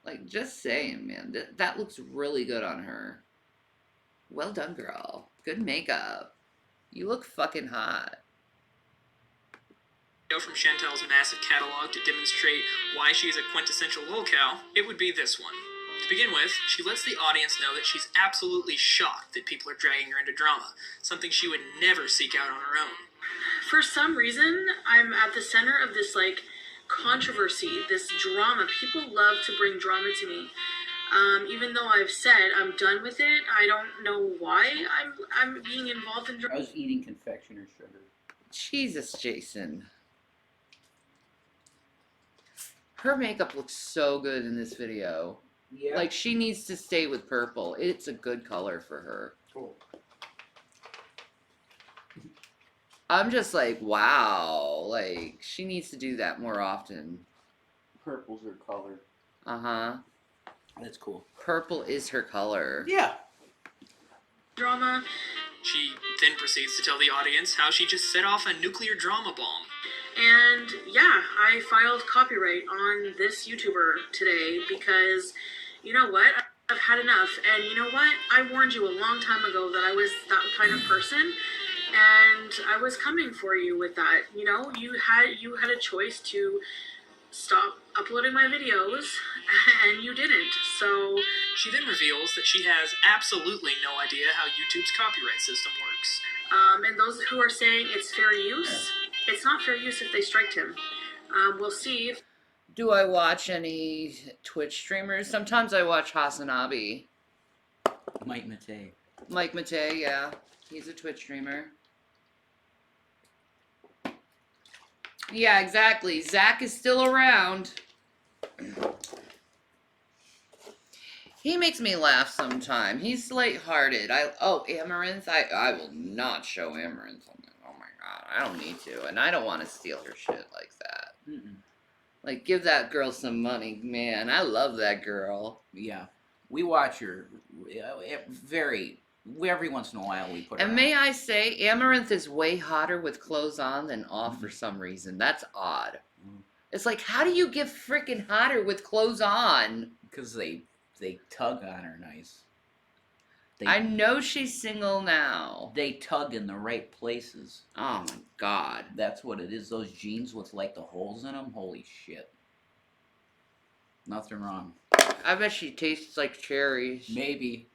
Like, just saying, man. That looks really good on her. Well done, girl. Good makeup. You look fucking hot. From Chantal's massive catalog to demonstrate why she's a quintessential lolcow, it would be this one. To begin with, she lets the audience know that she's absolutely shocked that people are dragging her into drama, something she would never seek out on her own. For some reason, I'm at the center of this, like, controversy, this drama. People love to bring drama to me. Even though I've said I'm done with it, I don't know why I'm being involved in drama. I was eating confectioner sugar. Jesus, Jason. Her makeup looks so good in this video. Yeah. Like, she needs to stay with purple. It's a good color for her. Cool. I'm just like, wow. Like, she needs to do that more often. Purple's her color. Uh-huh. That's cool. Purple is her color. Yeah. Drama. She then proceeds to tell the audience how she just set off a nuclear drama bomb. And yeah, I filed copyright on this YouTuber today because, you know what? I've had enough. And you know what? I warned you a long time ago that I was that kind of person, and I was coming for you with that. You know, you had a choice to stop uploading my videos, and you didn't. So She then reveals that she has absolutely no idea how YouTube's copyright system works. and those who are saying it's fair use, it's not fair use if they striked him. We'll see. Do I watch any Twitch streamers? Sometimes I watch Hasanabi. Mike Matei. Mike Matei, yeah. He's a Twitch streamer. Yeah, exactly. Zach is still around. He makes me laugh sometime. He's lighthearted. Amaranth? I will not show Amaranth. Oh my god, I don't need to. And I don't want to steal her shit like that. Mm-mm. Like, give that girl some money. Man, I love that girl. Yeah, we watch her every once in a while we put her And on. may I say, Amaranth is way hotter with clothes on than off for some reason. That's odd. Mm. It's like, how do you get freaking hotter with clothes on? Because they tug on her nice. I know she's single now. They tug in the right places. Oh my god. That's what it is. Those jeans with like the holes in them. Holy shit. Nothing wrong. I bet she tastes like cherries. Maybe.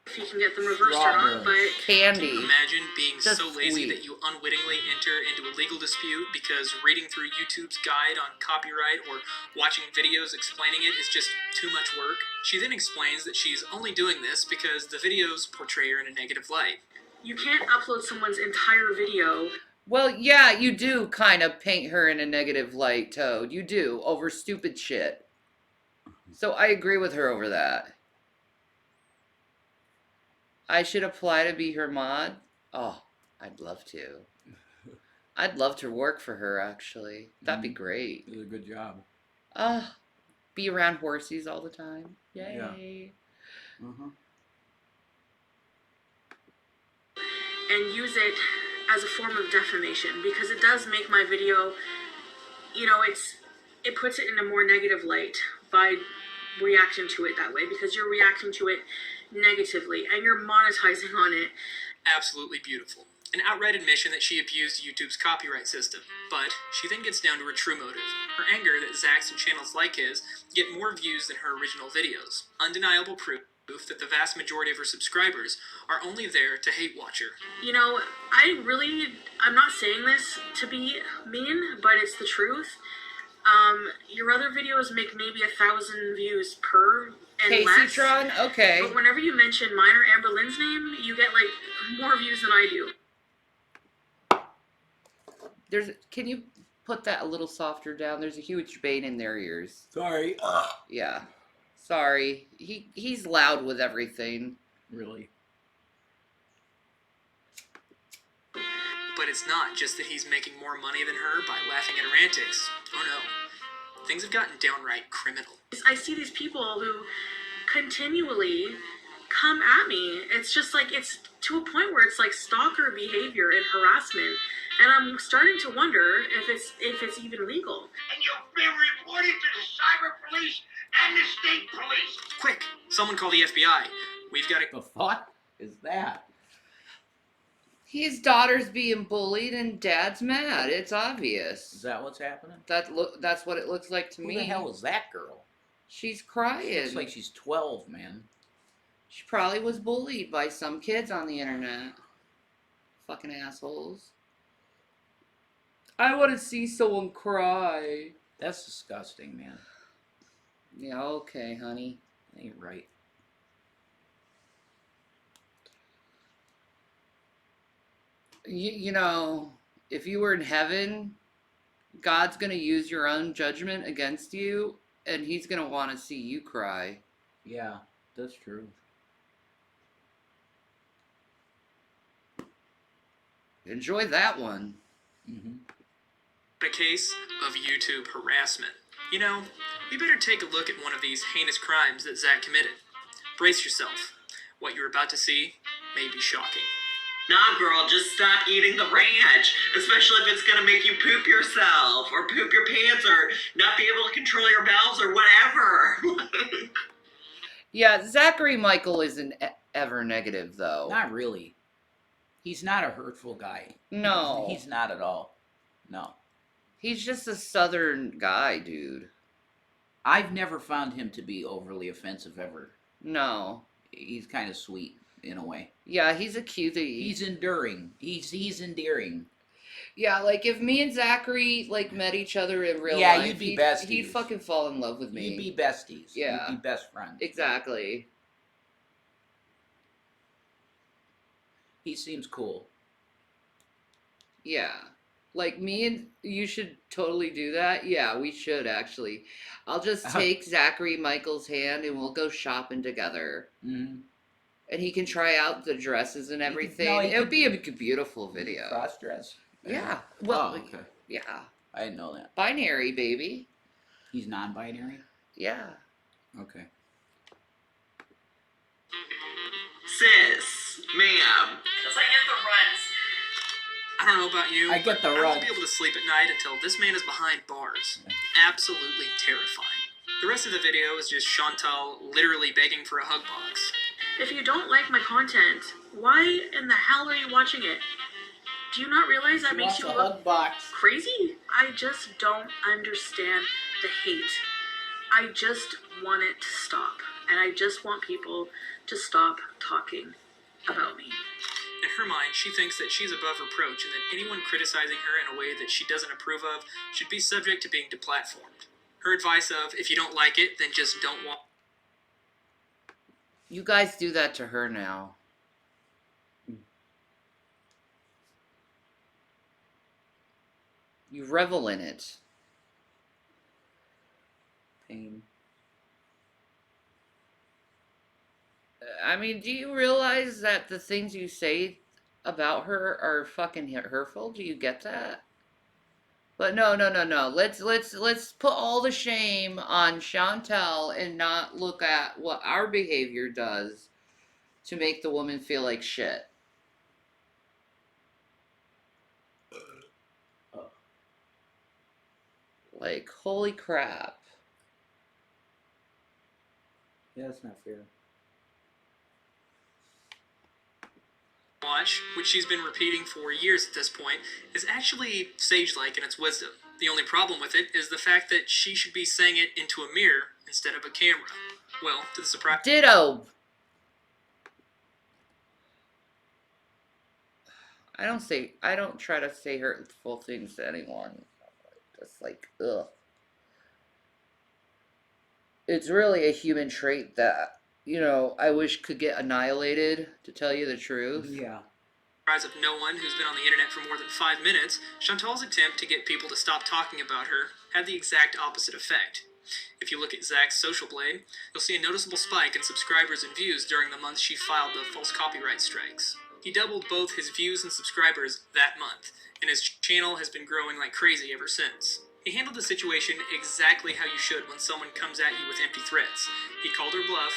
If you can get them reversed or not, but Can Candy. you imagine being Just so lazy sweet. that you unwittingly enter into a legal dispute because reading through YouTube's guide on copyright or watching videos explaining it is just too much work? She then explains that she's only doing this because the videos portray her in a negative light. you can't upload someone's entire video. Well, yeah, you do kind of paint her in a negative light, Toad. You do, over stupid shit. So I agree with her over that. I should apply to be her mod? Oh, I'd love to. I'd love to work for her, actually. That'd be great. Did a good job. Be around horsies all the time. Yay. Uh-huh. And use it as a form of defamation, because it does make my video, you know, it puts it in a more negative light by reacting to it that way, because you're reacting to it negatively and you're monetizing on it. Absolutely beautiful. An outright admission that she abused YouTube's copyright system. But she then gets down to her true motive. Her anger that Zach's and channels like his get more views than her original videos. Undeniable proof that the vast majority of her subscribers are only there to hate watch her. You know, I'm not saying this to be mean, but it's the truth. Your other videos make maybe 1,000 views per and less. Caseytron? Okay. But whenever you mention mine or Amber Lynn's name, you get like more views than I do. Can you put that a little softer down? There's a huge bait in their ears. Sorry. Yeah. Sorry. He's loud with everything. Really? But it's not just that he's making more money than her by laughing at her antics. Oh no. Things have gotten downright criminal. I see these people who continually come at me. It's just like, it's to a point where it's like stalker behavior and harassment. And I'm starting to wonder if it's even legal. And you'll be reported to the cyber police and the state police. Quick! Someone call the FBI. We've got to... The fuck is that? His daughter's being bullied and dad's mad. It's Is obvious. that what's happening? That's what it looks like to Who me. the hell is that girl? She's crying. Looks like she's 12, man. She probably was bullied by some kids on the internet. Fucking assholes. I want to see someone cry. That's disgusting, man. Yeah, okay, honey. That ain't right. You know, if you were in heaven, God's going to use your own judgment against you, and he's going to want to see you cry. Yeah, that's true. Enjoy that one. Mm-hmm. A case of YouTube harassment. You know, we better take a look at one of these heinous crimes that Zach committed. Brace yourself. What you're about to see may be shocking. Nah, girl, just stop eating the ranch, especially if it's gonna make you poop yourself, or poop your pants, or not be able to control your bowels, or whatever. Yeah, Zachary Michael isn't ever negative though. Not really. He's not a hurtful guy. No. He's not at all. No. He's just a southern guy, dude. I've never found him to be overly offensive ever. No. He's kind of sweet in a way. Yeah, he's a cutie. He's enduring. He's endearing. Yeah, like if me and Zachary like met each other in real Yeah, life, you'd be he'd besties. fucking fall in love with me. You'd be besties. Yeah. You'd be best friends. Exactly. He seems cool. Yeah. Like me and you should totally do that. Yeah, we should actually. I'll just take Zachary Michael's hand and we'll go shopping together. Mm-hmm. And he can try out the dresses and everything. No, It would be a beautiful video. Cross dress. Yeah. Well, Oh, okay. yeah. I didn't know that. Binary, baby. He's non-binary. Yeah. Okay. Sis, ma'am. Because I get the runs. I don't know about you, I get the but I run. won't be able to sleep at night until this man is behind bars. Absolutely terrifying. The rest of the video is just Chantal literally begging for a hug box. If you don't like my content, why in the hell are you watching it? Do you not realize that makes you look hug box. crazy? I just don't understand the hate. I just want it to stop. And I just want people to stop talking about me. In her mind, she thinks that she's above reproach and that anyone criticizing her in a way that she doesn't approve of should be subject to being deplatformed. Her advice of, if you don't like it, then just don't watch. You guys do that to her now. You revel in it. Pain. I mean, do you realize that the things you say about her are fucking hurtful? Do you get that? But no. Let's put all the shame on Chantal and not look at what our behavior does to make the woman feel like shit. Like, holy crap. Yeah, that's not fair. Watch, which she's been repeating for years at this point, is actually sage-like in its wisdom. The only problem with it is the fact that she should be saying it into a mirror instead of a camera. Well, to the surprise. Ditto. I don't try to say hurtful things to anyone. Just like, ugh. It's really a human trait that, you know, I wish could get annihilated, to tell you the truth. Yeah. Surprise of no one who's been on the internet for more than 5 minutes, Chantal's attempt to get people to stop talking about her had the exact opposite effect. If you look at Zach's social blade, you'll see a noticeable spike in subscribers and views during the month she filed the false copyright strikes. He doubled both his views and subscribers that month, and his channel has been growing like crazy ever since. He handled the situation exactly how you should when someone comes at you with empty threats. He called her bluff,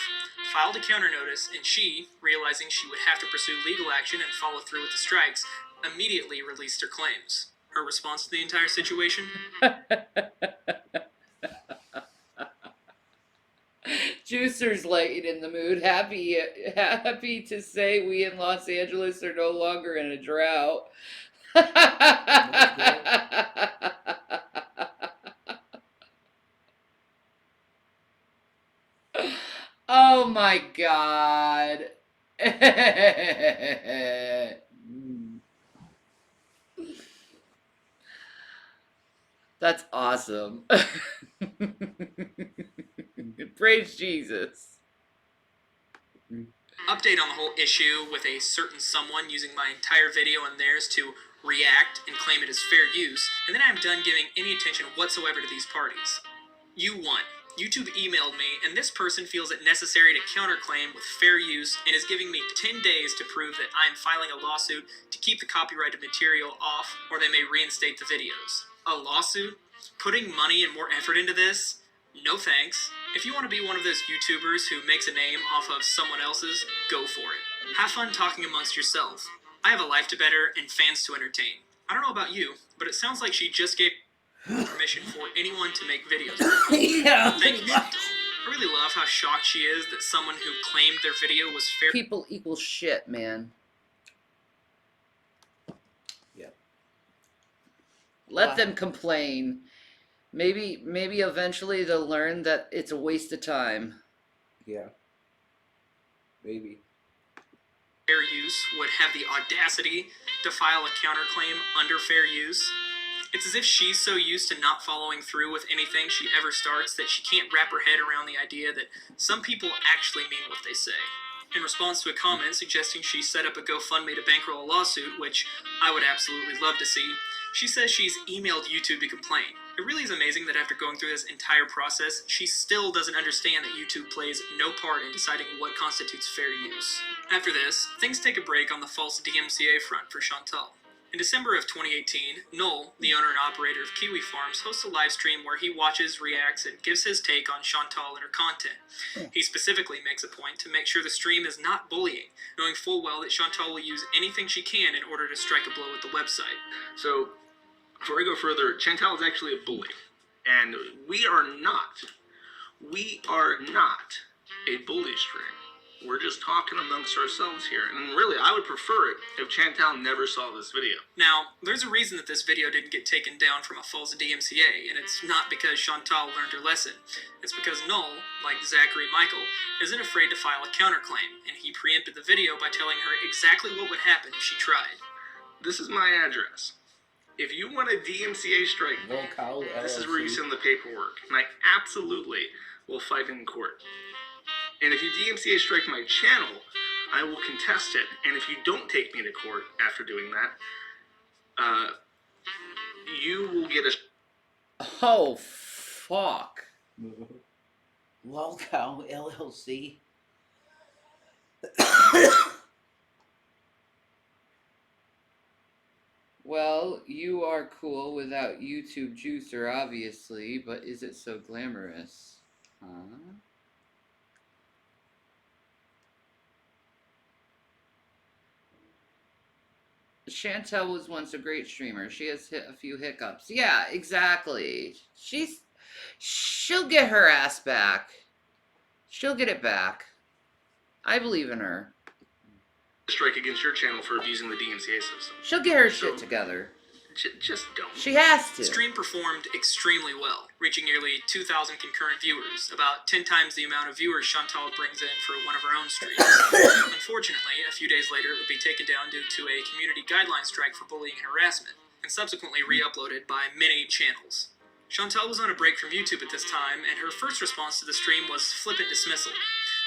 filed a counter notice, and she, realizing she would have to pursue legal action and follow through with the strikes, immediately released her claims. Her response to the entire situation? Juicer's light in the mood. Happy to say we in Los Angeles are no longer in a drought. Oh my god. That's awesome. Praise Jesus. Update on the whole issue with a certain someone using my entire video and theirs to react and claim it as fair use, and then I'm done giving any attention whatsoever to these parties. You won. YouTube emailed me, and this person feels it necessary to counterclaim with fair use and is giving me 10 days to prove that I am filing a lawsuit to keep the copyrighted material off, or they may reinstate the videos. A lawsuit? Putting money and more effort into this? No thanks. If you want to be one of those YouTubers who makes a name off of someone else's, go for it. Have fun talking amongst yourselves. I have a life to better and fans to entertain. I don't know about you, but it sounds like she just gave permission for anyone to make videos. Yeah, Thank you, Chantal. I really love how shocked she is that someone who claimed their video was fair. People equal shit, man. Yeah. Let Well, them complain. Maybe eventually they'll learn that it's a waste of time. Yeah. Maybe. Fair use would have the audacity to file a counterclaim under fair use. It's as if she's so used to not following through with anything she ever starts that she can't wrap her head around the idea that some people actually mean what they say. In response to a comment suggesting she set up a GoFundMe to bankroll a lawsuit, which I would absolutely love to see, she says she's emailed YouTube to complain. It really is amazing that after going through this entire process, she still doesn't understand that YouTube plays no part in deciding what constitutes fair use. After this, things take a break on the false DMCA front for Chantal. In December of 2018, Noel, the owner and operator of Kiwi Farms, hosts a live stream where he watches, reacts, and gives his take on Chantal and her content. He specifically makes a point to make sure the stream is not bullying, knowing full well that Chantal will use anything she can in order to strike a blow at the website. So, before I go further, Chantal is actually a bully, and we are not a bully string. We're just talking amongst ourselves here, and really, I would prefer it if Chantal never saw this video. Now, there's a reason that this video didn't get taken down from a false DMCA, and it's not because Chantal learned her lesson. It's because Noel, like Zachary Michael, isn't afraid to file a counterclaim, and he preempted the video by telling her exactly what would happen if she tried. This is my address. If you want a DMCA strike, this is where you send the paperwork, and I absolutely will fight in court. And if you DMCA strike my channel, I will contest it. And if you don't take me to court after doing that, you will get a... Oh, fuck. Lolcow LLC. Well, you are cool without YouTube Juicer, obviously, but is it so glamorous? Huh? Chantel was once a great streamer. She has hit a few hiccups. Yeah, exactly. She'll get her ass back. She'll get it back. I believe in her. strike against your channel for abusing the DMCA system. She'll get her shit together. Just don't. She has to. The stream performed extremely well, reaching nearly 2,000 concurrent viewers, about 10 times the amount of viewers Chantal brings in for one of her own streams. Unfortunately, a few days later, it would be taken down due to a community guideline strike for bullying and harassment, and subsequently re-uploaded by many channels. Chantal was on a break from YouTube at this time, and her first response to the stream was flippant dismissal.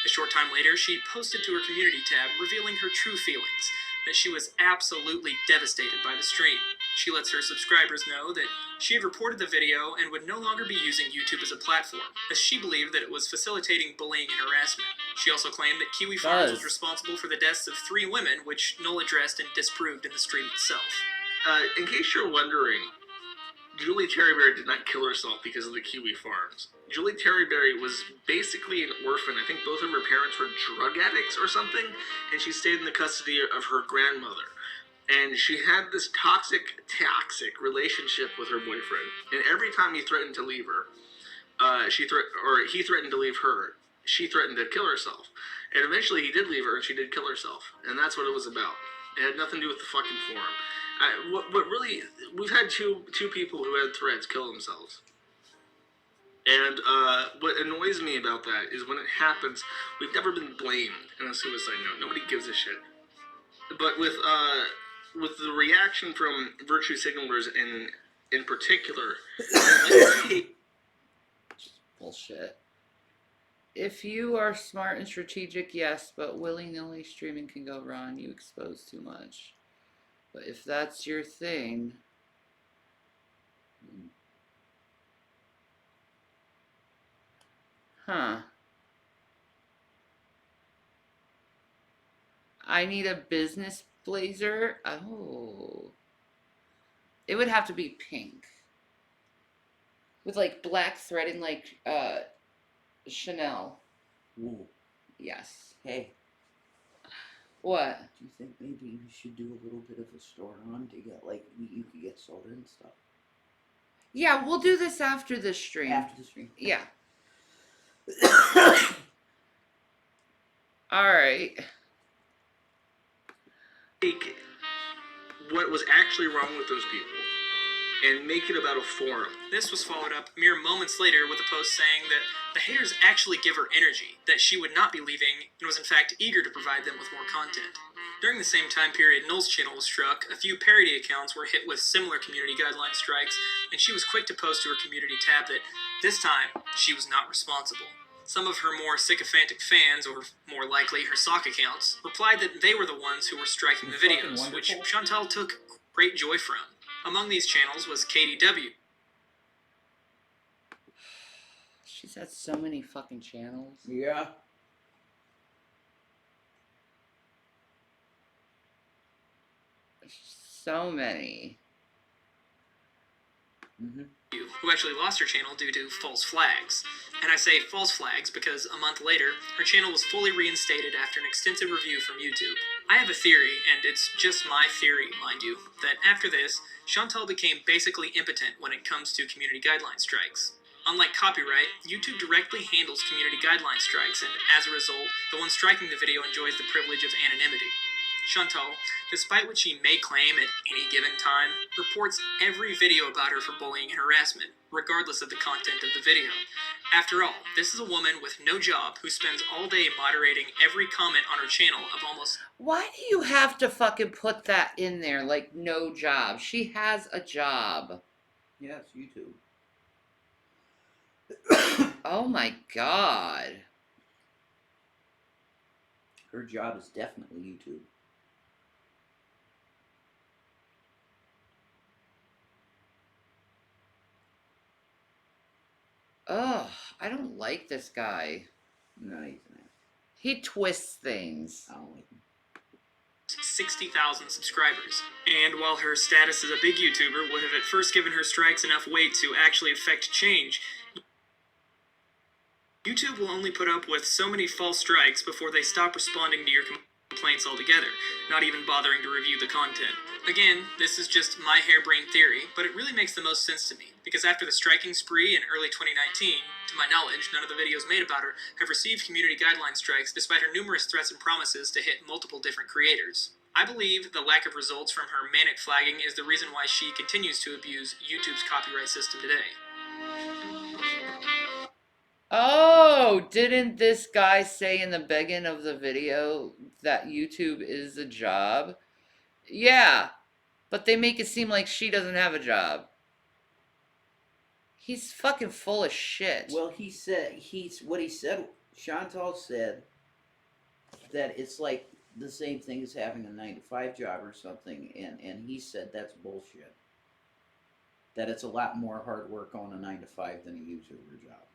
A short time later, she posted to her community tab, revealing her true feelings, that she was absolutely devastated by the stream. She lets her subscribers know that she had reported the video and would no longer be using YouTube as a platform, as she believed that it was facilitating bullying and harassment. She also claimed that Kiwi Farms was responsible for the deaths of 3 women, which Noel addressed and disproved in the stream itself. In case you're wondering, Julie Terryberry did not kill herself because of the Kiwi Farms. Julie Terryberry was basically an orphan. I think both of her parents were drug addicts or something, and she stayed in the custody of her grandmother. And she had this toxic relationship with her boyfriend. And every time he threatened to leave her, he threatened to leave her, she threatened to kill herself. And eventually he did leave her, and she did kill herself. And that's what it was about. It had nothing to do with the fucking forum. What really, we've had two people who had threats kill themselves. And what annoys me about that is when it happens, we've never been blamed in a suicide note. Nobody gives a shit. But with the reaction from virtue signalers in particular, bullshit. If you are smart and strategic, yes, but willy-nilly streaming can go wrong. You expose too much. But if that's your thing, I need a business blazer. Oh. It would have to be pink. With like black threading like Chanel. Ooh. Yes. Hey. What? Do you think maybe you should do a little bit of a store on to get like you could get soda and stuff? Yeah, we'll do this after the stream. After the stream. Yeah. All right. Take what was actually wrong with those people and make it about a forum. This was followed up mere moments later with a post saying that the haters actually give her energy, that she would not be leaving, and was in fact eager to provide them with more content. During the same time period Null's channel was struck, a few parody accounts were hit with similar community guideline strikes, and she was quick to post to her community tab that this time she was not responsible. Some of her more sycophantic fans, or more likely her sock accounts, replied that they were the ones who were striking the videos, which Chantal took great joy from. Among these channels was KDW. She's had so many fucking channels. Yeah. So many. Who actually lost her channel due to false flags. And I say false flags because a month later, her channel was fully reinstated after an extensive review from YouTube. I have a theory, and it's just my theory, mind you, that after this, Chantal became basically impotent when it comes to community guideline strikes. Unlike copyright, YouTube directly handles community guideline strikes, and as a result, the one striking the video enjoys the privilege of anonymity. Chantal, despite what she may claim at any given time, reports every video about her for bullying and harassment, regardless of the content of the video. After all, this is a woman with no job who spends all day moderating every comment on her channel of almost... Why do you have to fucking put that in there, like, no job? She has a job. Yes, YouTube. Oh my god. Her job is definitely YouTube. Ugh, I don't like this guy. No, he's not. He twists things. I don't like him. 60,000 subscribers. And while her status as a big YouTuber would have at first given her strikes enough weight to actually affect change, YouTube will only put up with so many false strikes before they stop responding to your complaints altogether, not even bothering to review the content. Again, this is just my harebrained theory, but it really makes the most sense to me, because after the striking spree in early 2019, to my knowledge, none of the videos made about her have received community guideline strikes despite her numerous threats and promises to hit multiple different creators. I believe the lack of results from her manic flagging is the reason why she continues to abuse YouTube's copyright system today. Oh, didn't this guy say in the beginning of the video that YouTube is a job? Yeah, but they make it seem like she doesn't have a job. He's fucking full of shit. Well, Chantal said that it's like the same thing as having a 9-to-5 job or something, and he said that's bullshit. That it's a lot more hard work on a 9-to-5 than a YouTuber job.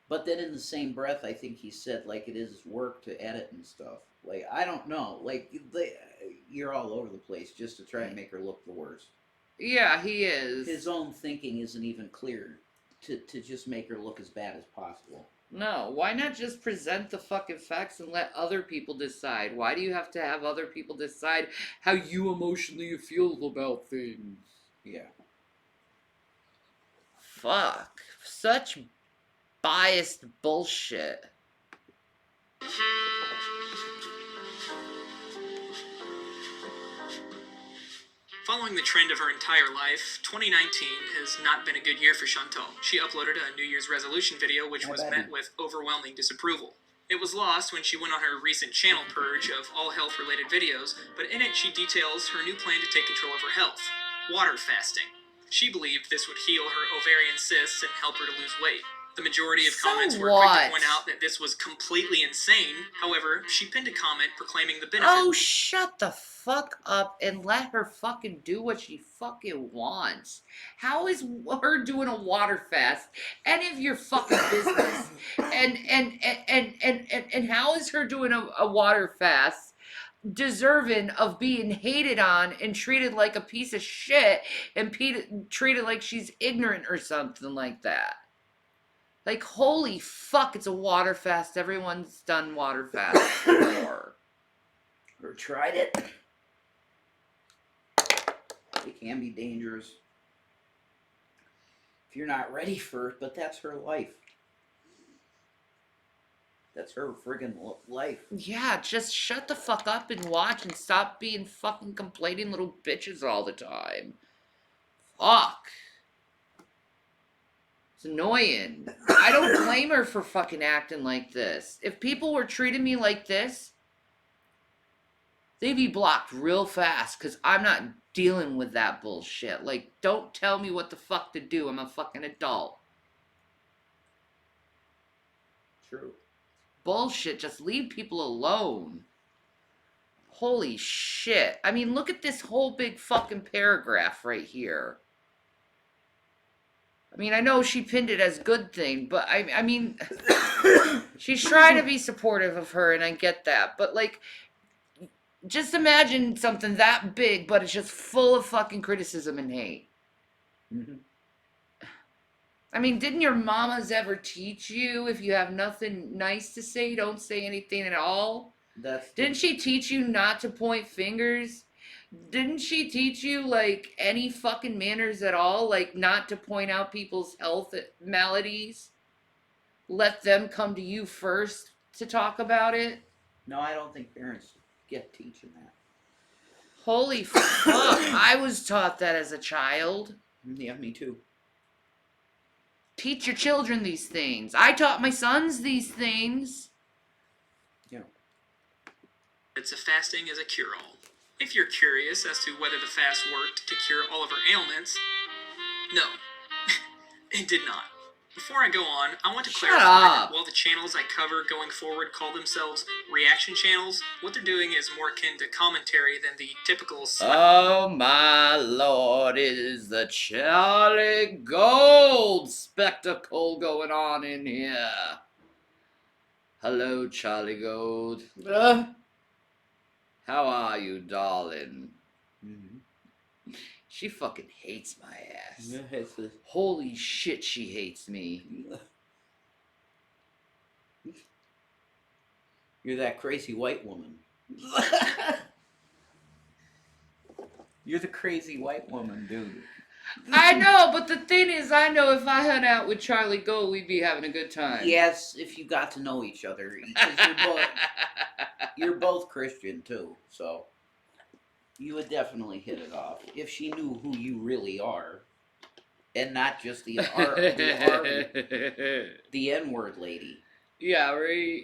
But then in the same breath, I think he said, like, it is work to edit and stuff. Like, I don't know. Like, you're all over the place just to try and make her look the worst. Yeah, he is. His own thinking isn't even clear to just make her look as bad as possible. No, why not just present the fucking facts and let other people decide? Why do you have to have other people decide how you emotionally feel about things? Yeah. Fuck. Such biased bullshit. Following the trend of her entire life, 2019 has not been a good year for Chantal. She uploaded a New Year's resolution video which was met with overwhelming disapproval. It was lost when she went on her recent channel purge of all health-related videos, but in it she details her new plan to take control of her health: water fasting. She believed this would heal her ovarian cysts and help her to lose weight. The majority of comments were quick to point out that this was completely insane. However, she pinned a comment proclaiming the benefits. Oh, shut the fuck up and let her fucking do what she fucking wants. How is her doing a water fast any of your fucking business? and how is her doing a water fast deserving of being hated on and treated like a piece of shit and treated like she's ignorant or something like that? Like, holy fuck, it's a water fast. Everyone's done water fast before. Or tried it. It can be dangerous. if you're not ready for it, but that's her life. That's her friggin' life. Yeah, just shut the fuck up and watch and stop being fucking complaining little bitches all the time. Fuck. It's annoying. I don't blame her for fucking acting like this. If people were treating me like this, they'd be blocked real fast because I'm not dealing with that bullshit. Like, don't tell me what the fuck to do. I'm a fucking adult. True. Bullshit. Just leave people alone. Holy shit. I mean, look at this whole big fucking paragraph right here. I mean, I know she pinned it as good thing, but I mean, she's trying to be supportive of her, and I get that. But, like, just imagine something that big, but it's just full of fucking criticism and hate. Mm-hmm. I mean, didn't your mamas ever teach you if you have nothing nice to say, don't say anything at all? Didn't she teach you not to point fingers? Didn't she teach you, like, any fucking manners at all? Like, not to point out people's health maladies? Let them come to you first to talk about it? No, I don't think parents get teaching that. Holy fuck. I was taught that as a child. Yeah, me too. Teach your children these things. I taught my sons these things. Yeah. It's a fasting as a cure-all. If you're curious as to whether the fast worked to cure all of her ailments, no, it did not. Before I go on, I want to clarify that while the channels I cover going forward call themselves reaction channels, what they're doing is more akin to commentary than the typical Oh my lord, it is the Charlie Gold spectacle going on in here. Hello, Charlie Gold. How are you, darling? Mm-hmm. She fucking hates my ass. Yeah, Holy shit, she hates me. You're that crazy white woman. You're the crazy white woman, dude. I know, but the thing is, I know if I hung out with Charlie Gold, we'd be having a good time. Yes, if you got to know each other. Because you're both Christian, too, so you would definitely hit it off. If she knew who you really are, and not just the N-word lady. Yeah, right?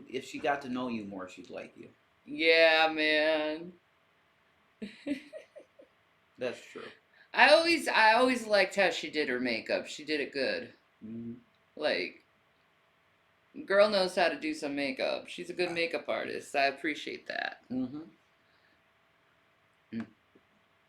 If she got to know you more, she'd like you. Yeah, man. That's true. I always liked how she did her makeup. She did it good. Mm-hmm. Like, girl knows how to do some makeup. She's a good makeup artist. I appreciate that. Mm-hmm.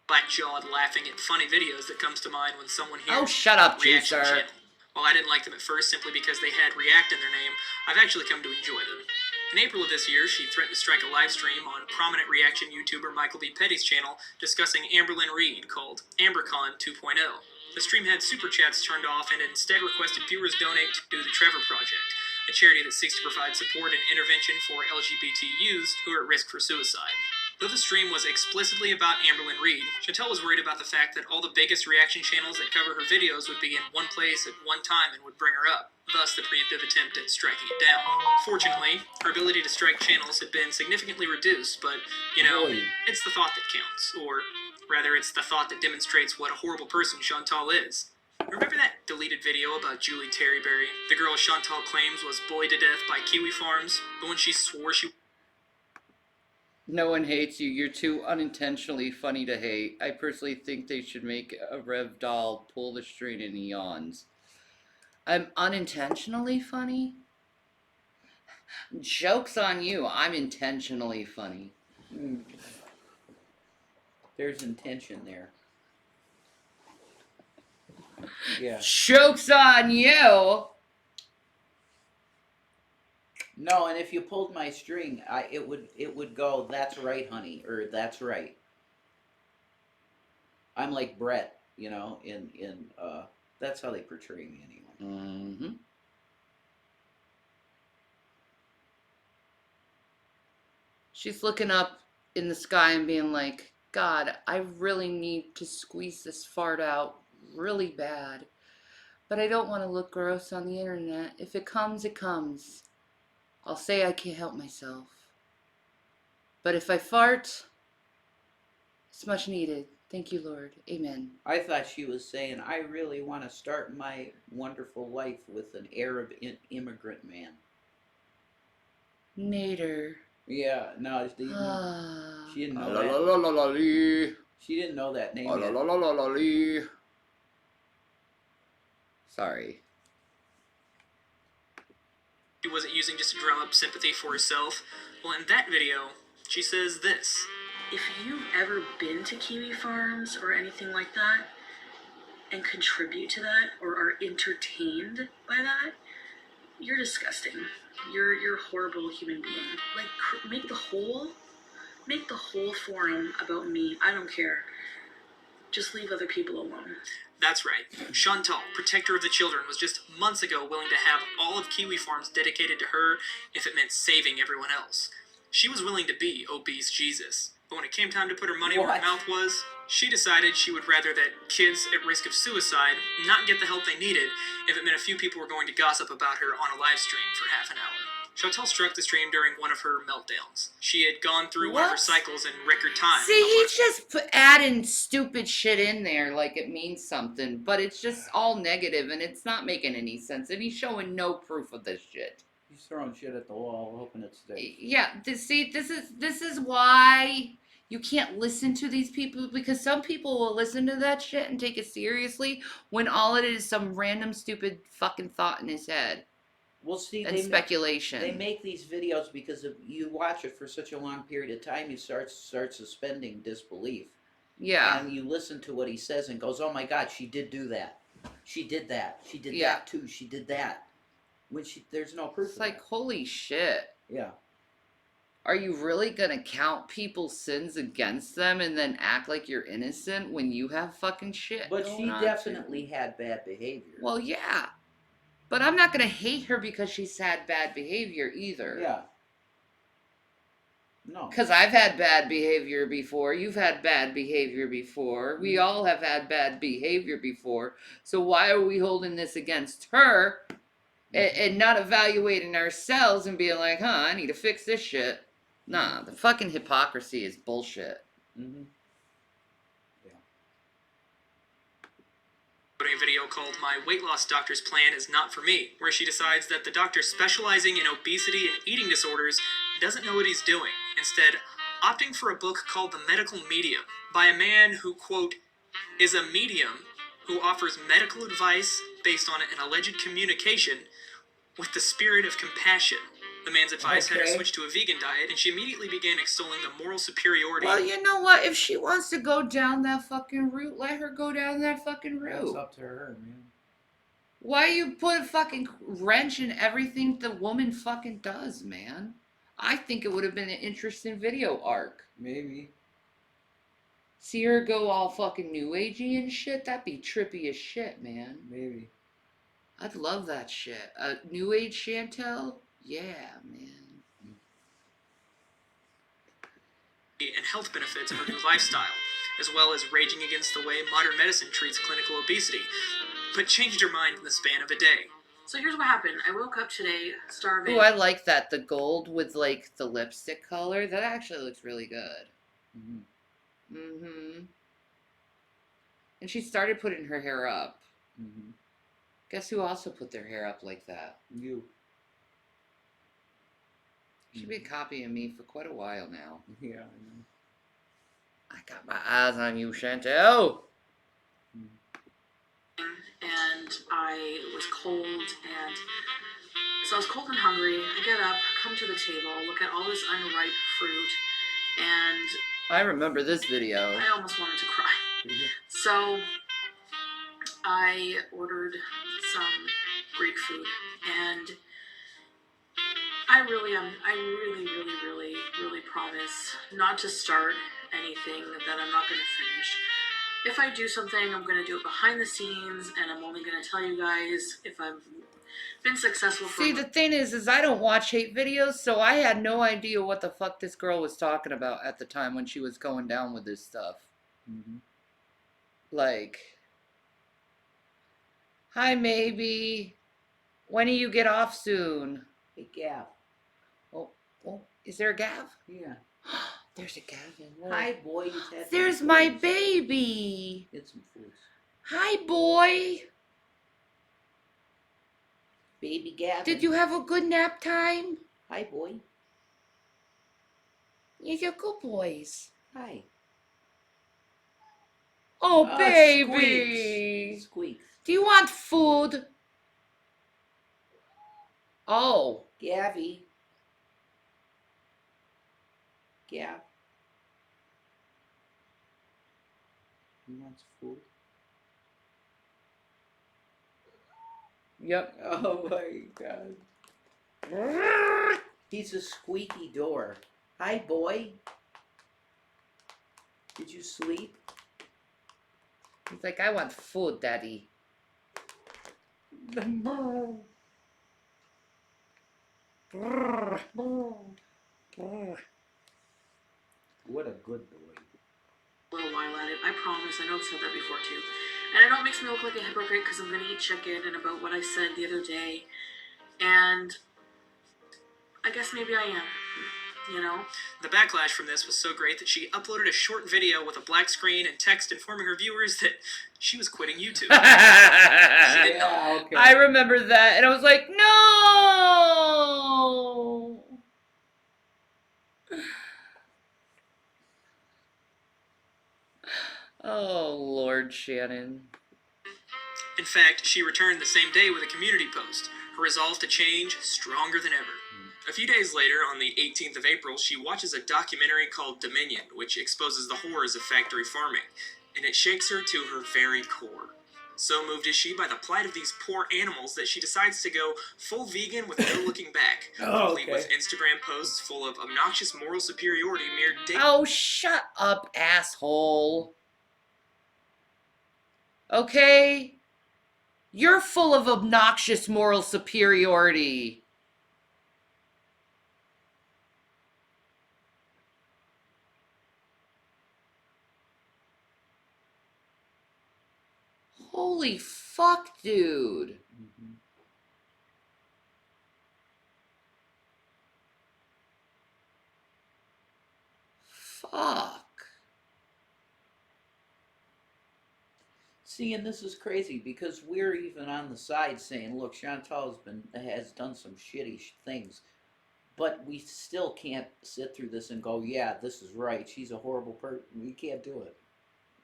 black-jawed laughing at funny videos that comes to mind when someone hears Oh, shut up, Reaction Juicer. Channel. While I didn't like them at first simply because they had React in their name, I've actually come to enjoy them. In April of this year, she threatened to strike a live stream on prominent reaction YouTuber Michael B. Petty's channel discussing Amberlynn Reed, called AmberCon 2.0. The stream had super chats turned off and instead requested viewers donate to the Trevor Project, a charity that seeks to provide support and intervention for LGBT youths who are at risk for suicide. Though the stream was explicitly about Amberlynn Reed, Chantel was worried about the fact that all the biggest reaction channels that cover her videos would be in one place at one time and would bring her up, thus the preemptive attempt at striking it down. Fortunately, her ability to strike channels had been significantly reduced, but, you know, it's the thought that counts, or rather it's the thought that demonstrates what a horrible person Chantal is. Remember that deleted video about Julie Terryberry, the girl Chantal claims was bullied to death by Kiwi Farms, the one she swore she... No one hates you. You're too unintentionally funny to hate. I personally think they should make a Rev doll pull the string and he yawns. I'm unintentionally funny? Joke's on you. I'm intentionally funny. There's intention there. Yeah. Joke's on you! No, and if you pulled my string, it would go, "That's right, honey," or "That's right." I'm like Brett, you know, in that's how they portray me anyway. Mm-hmm. She's looking up in the sky and being like, God, I really need to squeeze this fart out really bad. But I don't want to look gross on the internet. If it comes, it comes. I'll say I can't help myself. But if I fart, it's much needed. Thank you, Lord. Amen. I thought she was saying, I really want to start my wonderful life with an Arab immigrant man. Nader. Yeah, no, she didn't know that. She didn't know that name yet. Sorry. She wasn't using just to drum up sympathy for herself. Well, in that video, she says this. If you've ever been to Kiwi Farms or anything like that and contribute to that or are entertained by that, you're disgusting. You're a horrible human being. Like, make the whole forum about me. I don't care. Just leave other people alone. That's right. Chantal, protector of the children, was just months ago willing to have all of Kiwi Farms dedicated to her if it meant saving everyone else. She was willing to be obese Jesus. But when it came time to put her money where her mouth was, she decided she would rather that kids at risk of suicide not get the help they needed if it meant a few people were going to gossip about her on a live stream for half an hour. Chantal struck the stream during one of her meltdowns. She had gone through one of her cycles in record time. See, he's just adding stupid shit in there like it means something, but it's just all negative and it's not making any sense. And he's showing no proof of this shit. He's throwing shit at the wall, hoping it sticks. Yeah, this is why you can't listen to these people, because some people will listen to that shit and take it seriously when all it is some random stupid fucking thought in his head. Well, see, and speculation. They make these videos because if you watch it for such a long period of time, you start suspending disbelief. Yeah. And you listen to what he says and goes, "Oh my God, she did do that. She did that. She did that too. She did that." When there's no proof. It's like, holy shit. Yeah. Are you really gonna count people's sins against them and then act like you're innocent when you have fucking shit? But she definitely had bad behavior. Well, yeah. But I'm not going to hate her because she's had bad behavior either. Yeah. No. Because I've had bad behavior before. You've had bad behavior before. We all have had bad behavior before. So why are we holding this against her and not evaluating ourselves and being like, I need to fix this shit? Nah, the fucking hypocrisy is bullshit. Mm-hmm. A video called My Weight Loss Doctor's Plan Is Not For Me, where she decides that the doctor specializing in obesity and eating disorders doesn't know what he's doing, instead opting for a book called The Medical Medium by a man who, quote, is a medium who offers medical advice based on an alleged communication with the spirit of compassion. The man's advice had her switch to a vegan diet, and she immediately began extolling the moral superiority. Well, you know what? If she wants to go down that fucking route, let her go down that fucking route. It's up to her, man. Why you put a fucking wrench in everything the woman fucking does, man? I think it would have been an interesting video arc. Maybe. See her go all fucking new agey and shit? That'd be trippy as shit, man. Maybe. I'd love that shit. New age Chantel? Yeah, man. And health benefits of her new lifestyle, as well as raging against the way modern medicine treats clinical obesity, but changed her mind in the span of a day. So here's what happened. I woke up today starving. Ooh, I like that. The gold with, like, the lipstick color. That actually looks really good. Mm-hmm. Mm-hmm. And she started putting her hair up. Mm-hmm. Guess who also put their hair up like that? You. She's been copying me for quite a while now. Yeah, I know. I got my eyes on you, Chantel. And I was cold, and so I was cold and hungry. I get up, come to the table, look at all this unripe fruit, and I remember this video. I almost wanted to cry. So I ordered some Greek food, and I really promise not to start anything that I'm not going to finish. If I do something, I'm going to do it behind the scenes, and I'm only going to tell you guys if I've been successful. See, the thing is I don't watch hate videos, so I had no idea what the fuck this girl was talking about at the time when she was going down with this stuff. Mm-hmm. Like, Hi, maybe. When do you get off soon? Hey, Gav. Oh, is there a Gav? Yeah. There's a Gavin. Hi, boy. You've had There's some my foods. baby. Get some foods. Hi, boy. Baby Gavin. Did you have a good nap time? Hi, boy. You're good boys. Hi. Oh, Squeaks. baby. Squeaks. Do you want food? Oh. Gabby. Gav. He wants food. Yep. Oh my god. He's a squeaky door. Hi, boy. Did you sleep? He's like, I want food, Daddy. What a good boy. A little while at it. I promise. I know I've said that before too. And I know it makes me look like a hypocrite because I'm going to eat chicken and about what I said the other day. And I guess maybe I am. You know? The backlash from this was so great that she uploaded a short video with a black screen and text informing her viewers that she was quitting YouTube. She didn't know. Yeah, okay. I remember that, and I was like, no. Oh, Lord Shannon. In fact, she returned the same day with a community post, her resolve to change stronger than ever. A few days later, on the 18th of April, she watches a documentary called Dominion, which exposes the horrors of factory farming, and it shakes her to her very core. So moved is she by the plight of these poor animals that she decides to go full vegan with no looking back, complete with Instagram posts full of obnoxious moral superiority mere days. Oh, shut up, asshole. Okay? You're full of obnoxious moral superiority. Holy fuck, dude. Mm-hmm. Fuck. See, and this is crazy because we're even on the side saying, look, Chantal has done some shitty things, but we still can't sit through this and go, yeah, this is right. She's a horrible person. We can't do it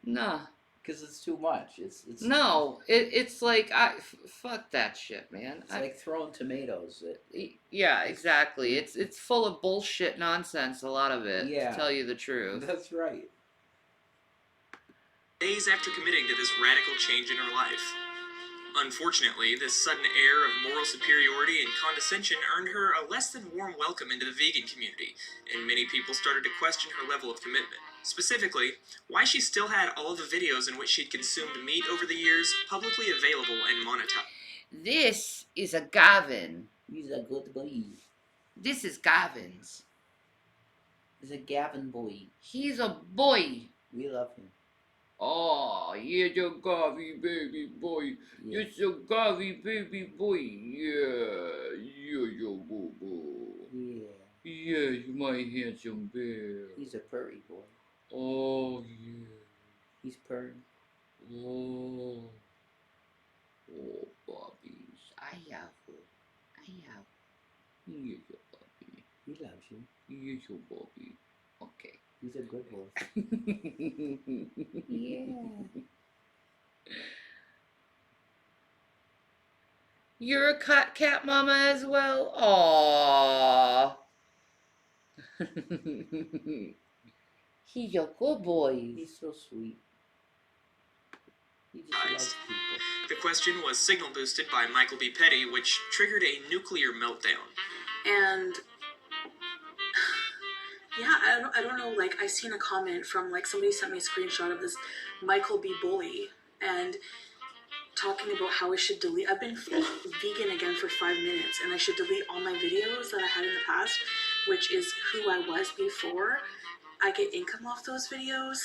Nah. because it's too much. It's No, it's like, fuck that shit, man. It's like throwing tomatoes. Yeah, exactly. It's full of bullshit nonsense, a lot of it, Yeah. to tell you the truth. That's right. Days after committing to this radical change in her life. Unfortunately, this sudden air of moral superiority and condescension earned her a less than warm welcome into the vegan community, and many people started to question her level of commitment. Specifically, why she still had all of the videos in which she'd consumed meat over the years publicly available and monetized. This is a Gavin. He's a good boy. This is Gavin's. He's a Gavin boy. He's a boy. We love him. Oh, you're the Gavi baby boy. Yeah. You're the Gavi baby boy. Yeah, you're your boo-boo. Yeah. Yes, my handsome bear. He's a purry boy. Oh, yeah. He's purring. Oh. Oh, Bobbies. I have her. Here's your Bobby. He loves you. Here's your Bobby. Okay. He's a good boy. Yeah. You're a cat mama as well? Aww. He's a good boy. He's so sweet. He just loves people. The question was signal boosted by Michael B. Petty, which triggered a nuclear meltdown. And yeah, I don't know, like, I seen a comment from, like, somebody sent me a screenshot of this Michael B. Bully, and talking about how I should delete, I've been vegan again for 5 minutes, and I should delete all my videos that I had in the past, which is who I was before. I get income off those videos,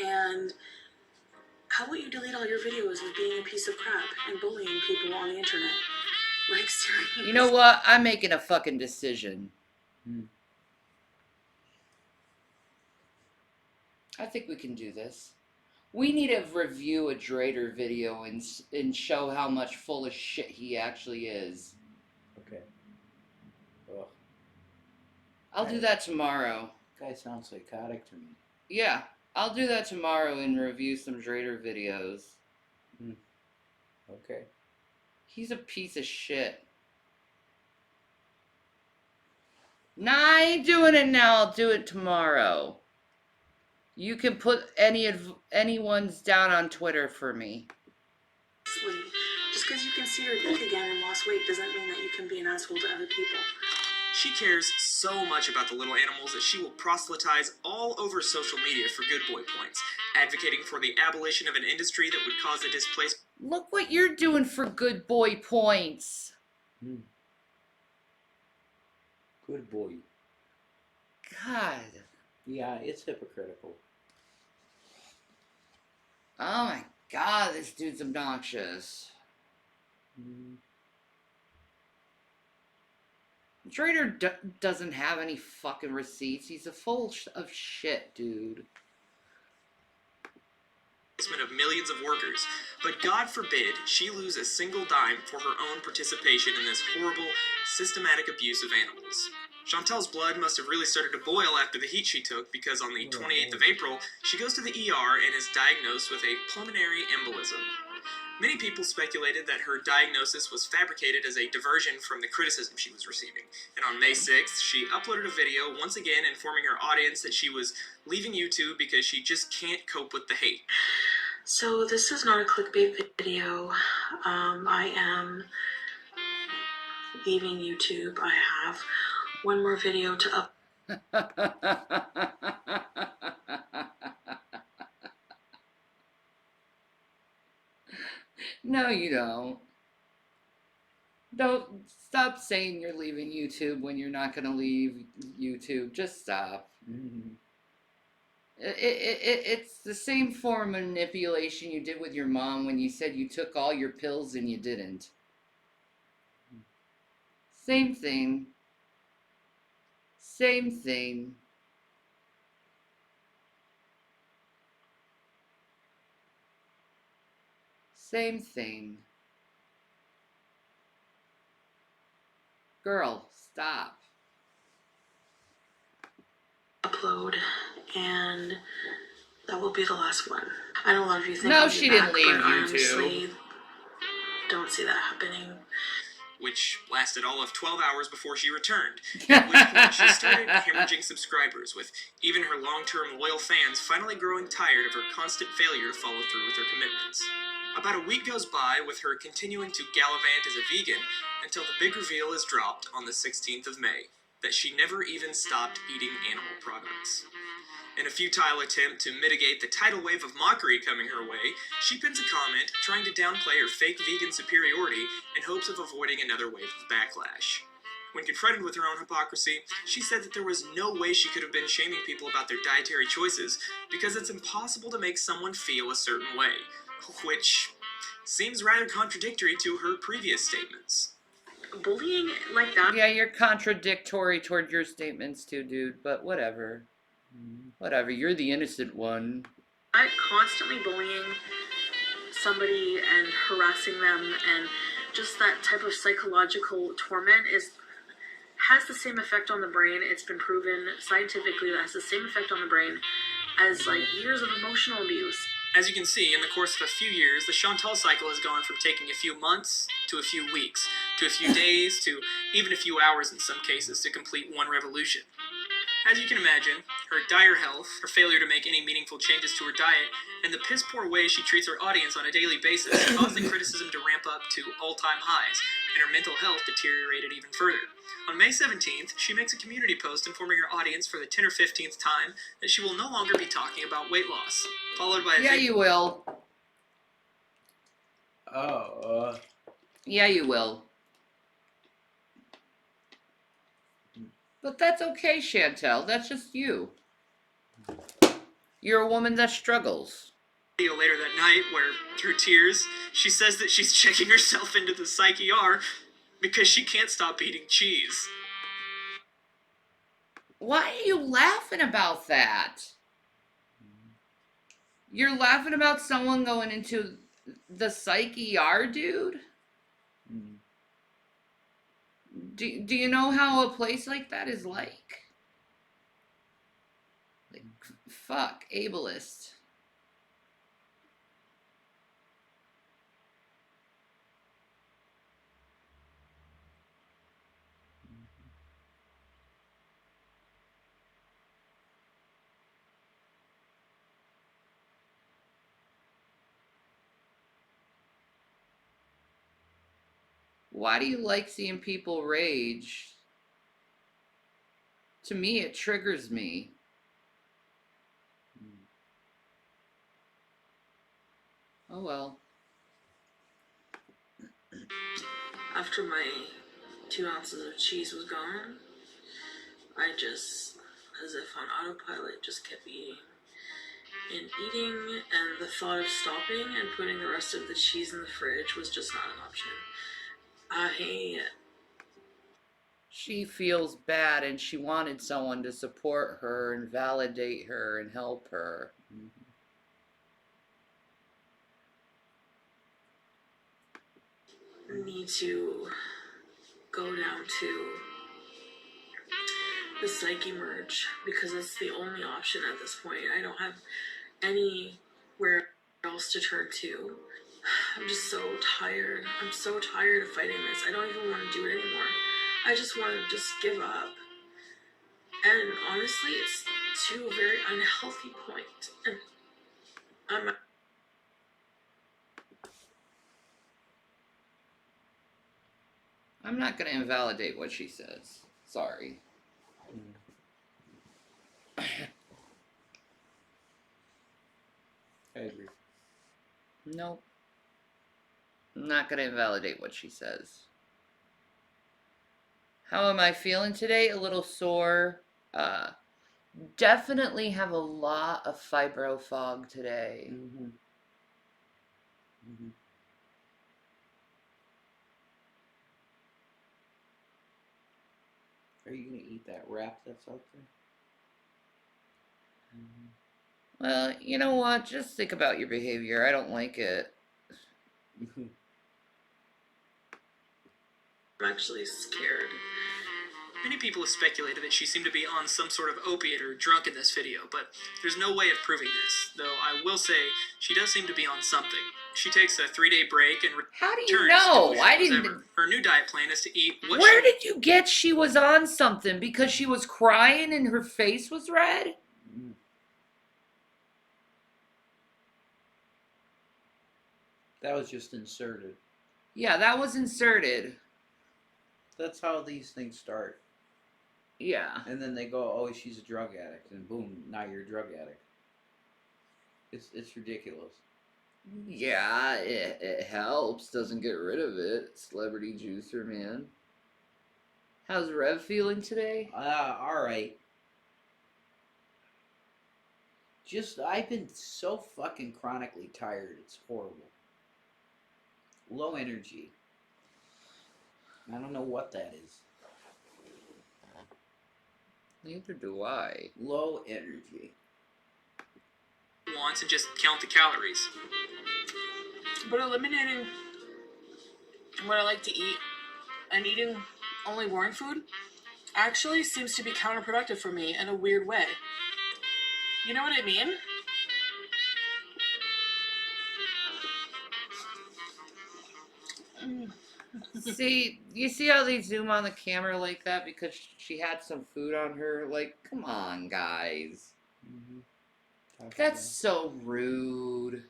and How about you delete all your videos of being a piece of crap and bullying people on the internet? Like, seriously. You know what? I'm making a fucking decision. I think we can do this. We need to review a Drader video and show how much full of shit he actually is. Okay. Ugh. I'll do that tomorrow. Guy sounds psychotic to me. Yeah, I'll do that tomorrow and review some Drader videos. Okay. He's a piece of shit. Nah, I ain't doing it now. I'll do it tomorrow. You can put anyone's down on Twitter for me. Just because you can see your dick again and lost weight doesn't mean that you can be an asshole to other people. She cares so much about the little animals that she will proselytize all over social media for good boy points, advocating for the abolition of an industry that would cause the displacement. Look what you're doing for good boy points. Good boy. God. Yeah, it's hypocritical. Oh my God, this dude's obnoxious. Drader doesn't have any fucking receipts. He's a full of shit, dude. Of millions of workers, but God forbid she lose a single dime for her own participation in this horrible, systematic abuse of animals. Chantel's blood must have really started to boil after the heat she took, because on the 28th of April, she goes to the ER and is diagnosed with a pulmonary embolism. Many people speculated that her diagnosis was fabricated as a diversion from the criticism she was receiving, and on May 6th, she uploaded a video once again informing her audience that she was leaving YouTube because she just can't cope with the hate. So this is not a clickbait video. I am leaving YouTube. I have one more video to up. No, you don't. Don't stop saying you're leaving YouTube when you're not going to leave YouTube. Just stop. It's the same form of manipulation you did with your mom when you said you took all your pills and you didn't. Same thing. Same thing. Same thing. Girl, stop. Upload, and that will be the last one. I know a lot of you think No, I'll be she back, didn't leave but I YouTube. honestly don't see that happening. Which lasted all of 12 hours before she returned, at which point she started hemorrhaging subscribers, with even her long-term loyal fans finally growing tired of her constant failure to follow through with her commitments. About a week goes by with her continuing to gallivant as a vegan until the big reveal is dropped on the 16th of May, that she never even stopped eating animal products. In a futile attempt to mitigate the tidal wave of mockery coming her way, she pins a comment trying to downplay her fake vegan superiority in hopes of avoiding another wave of backlash. When confronted with her own hypocrisy, she said that there was no way she could have been shaming people about their dietary choices because it's impossible to make someone feel a certain way, which seems rather contradictory to her previous statements. Bullying like that. Yeah, you're contradictory toward your statements too, dude, but whatever. Whatever, you're the innocent one. I'm constantly bullying somebody and harassing them, and just that type of psychological torment has the same effect on the brain. It's been proven scientifically that it has the same effect on the brain as like years of emotional abuse. As you can see, in the course of a few years, the Chantal cycle has gone from taking a few months to a few weeks, to a few days, to even a few hours in some cases to complete one revolution. As you can imagine, her dire health, her failure to make any meaningful changes to her diet, and the piss-poor way she treats her audience on a daily basis caused the criticism to ramp up to all-time highs, and her mental health deteriorated even further. On May 17th, she makes a community post informing her audience for the 10th or 15th time that she will no longer be talking about weight loss, followed by a Yeah, you will. Yeah, you will. But that's okay, Chantel. That's just you. You're a woman that struggles. video later that night where, through tears, she says that she's checking herself into the psych ER because she can't stop eating cheese. Why are you laughing about that? You're laughing about someone going into the psych ER, dude? Mm. Do you know how a place like that is like? Like, fuck, ableist. Why do you like seeing people rage? To me, it triggers me. Oh well. After my 2 ounces of cheese was gone, I just, as if on autopilot, just kept eating and eating, and the thought of stopping and putting the rest of the cheese in the fridge was just not an option. She feels bad and she wanted someone to support her and validate her and help her. Need to go down to the psyche merge because it's the only option at this point. I don't have anywhere else to turn to. I'm just so tired. I'm so tired of fighting this. I don't even want to do it anymore. I just want to just give up. And honestly, it's to a very unhealthy point. And I'm not going to invalidate what she says. Sorry. I agree. Nope. I'm not going to invalidate what she says. How am I feeling today? A little sore. Definitely have a lot of fibro fog today. Mm-hmm. Mm-hmm. Are you gonna eat that wrap that's out there? Mm-hmm. Well, you know what? Just think about your behavior. I don't like it. I'm actually scared. Many people have speculated that she seemed to be on some sort of opiate or drunk in this video, but there's no way of proving this. Though I will say, she does seem to be on something. She takes a 3-day break and How do you returns know? delusional I as didn't. ever. Her new diet plan is to eat what Where did you get she was on something? Because she was crying and her face was red? That was just inserted. Yeah, that was inserted. That's how these things start. Yeah. And then they go, oh, she's a drug addict. And boom, now you're a drug addict. It's ridiculous. Yeah, it helps. Doesn't get rid of it. Celebrity juicer, man. How's Rev feeling today? Alright. I've been so fucking chronically tired. It's horrible. Low energy. I don't know what that is. Neither do I. Low energy. wants and just count the calories. But eliminating what I like to eat and eating only boring food actually seems to be counterproductive for me in a weird way. You know what I mean? See, you see how they zoom on the camera like that because she had some food on her? Like, come on, guys. Mm-hmm. That's so rude.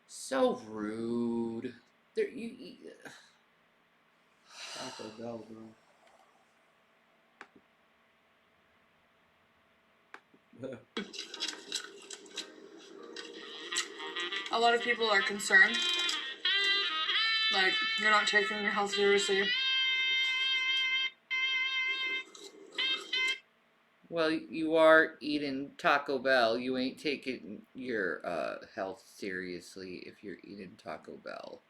So rude. There, Taco Bell, bro. A lot of people are concerned. Like, you're not taking your health seriously. Well, you are eating Taco Bell. You ain't taking your health seriously if you're eating Taco Bell.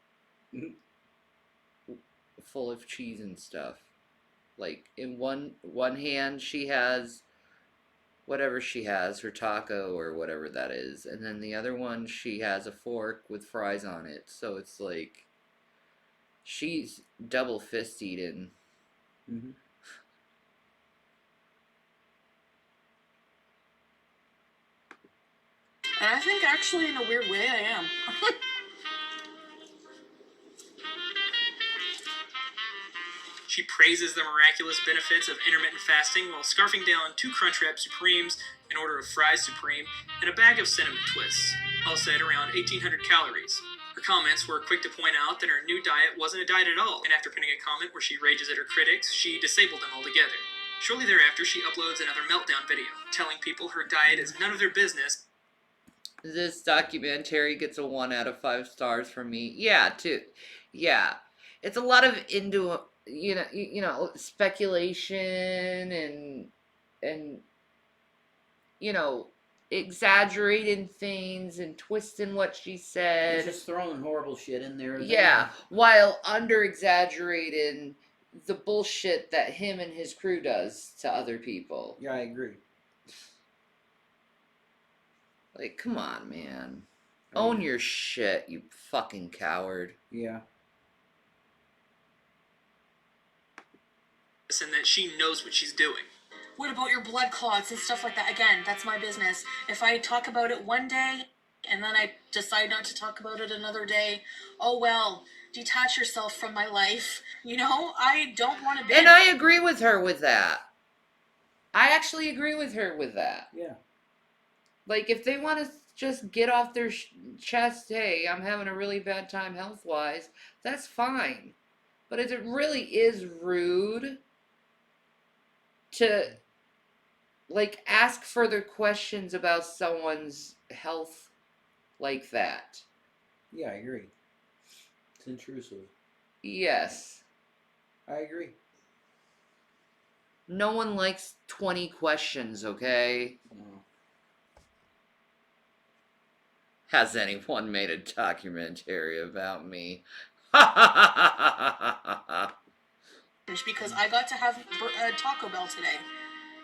Full of cheese and stuff. Like in one hand she has whatever she has, her taco or whatever that is, and then the other one she has a fork with fries on it. So it's like she's double fist eating. Mm-hmm. And I think actually in a weird way I am. She praises the miraculous benefits of intermittent fasting while scarfing down 2 Crunchwrap Supremes, an order of fries Supreme, and a bag of cinnamon twists, all said around 1,800 calories. Her comments were quick to point out that her new diet wasn't a diet at all, and after pinning a comment where she rages at her critics, she disabled them altogether. Shortly thereafter, she uploads another meltdown video, telling people her diet is none of their business. This documentary gets a 1 out of 5 stars from me. Yeah, it's a lot of into you know speculation and exaggerating things and twisting what she said. Just throwing horrible shit in there. Yeah, while under exaggerating the bullshit that him and his crew does to other people. Yeah, I agree. Like, come on, man. Own your shit, you fucking coward. Yeah. And that she knows what she's doing. What about your blood clots and stuff like that? Again, that's my business. If I talk about it one day and then I decide not to talk about it another day, oh well, detach yourself from my life. You know, I don't want to be. And I agree with her with that. I actually agree with her with that. Yeah. Like, if they want to just get off their chest, hey, I'm having a really bad time health-wise, that's fine. But if it really is rude to, like, ask further questions about someone's health like that. Yeah, I agree. It's intrusive. Yes. I agree. No one likes 20 questions, okay? No. Has anyone made a documentary about me? Because I got to have Taco Bell today.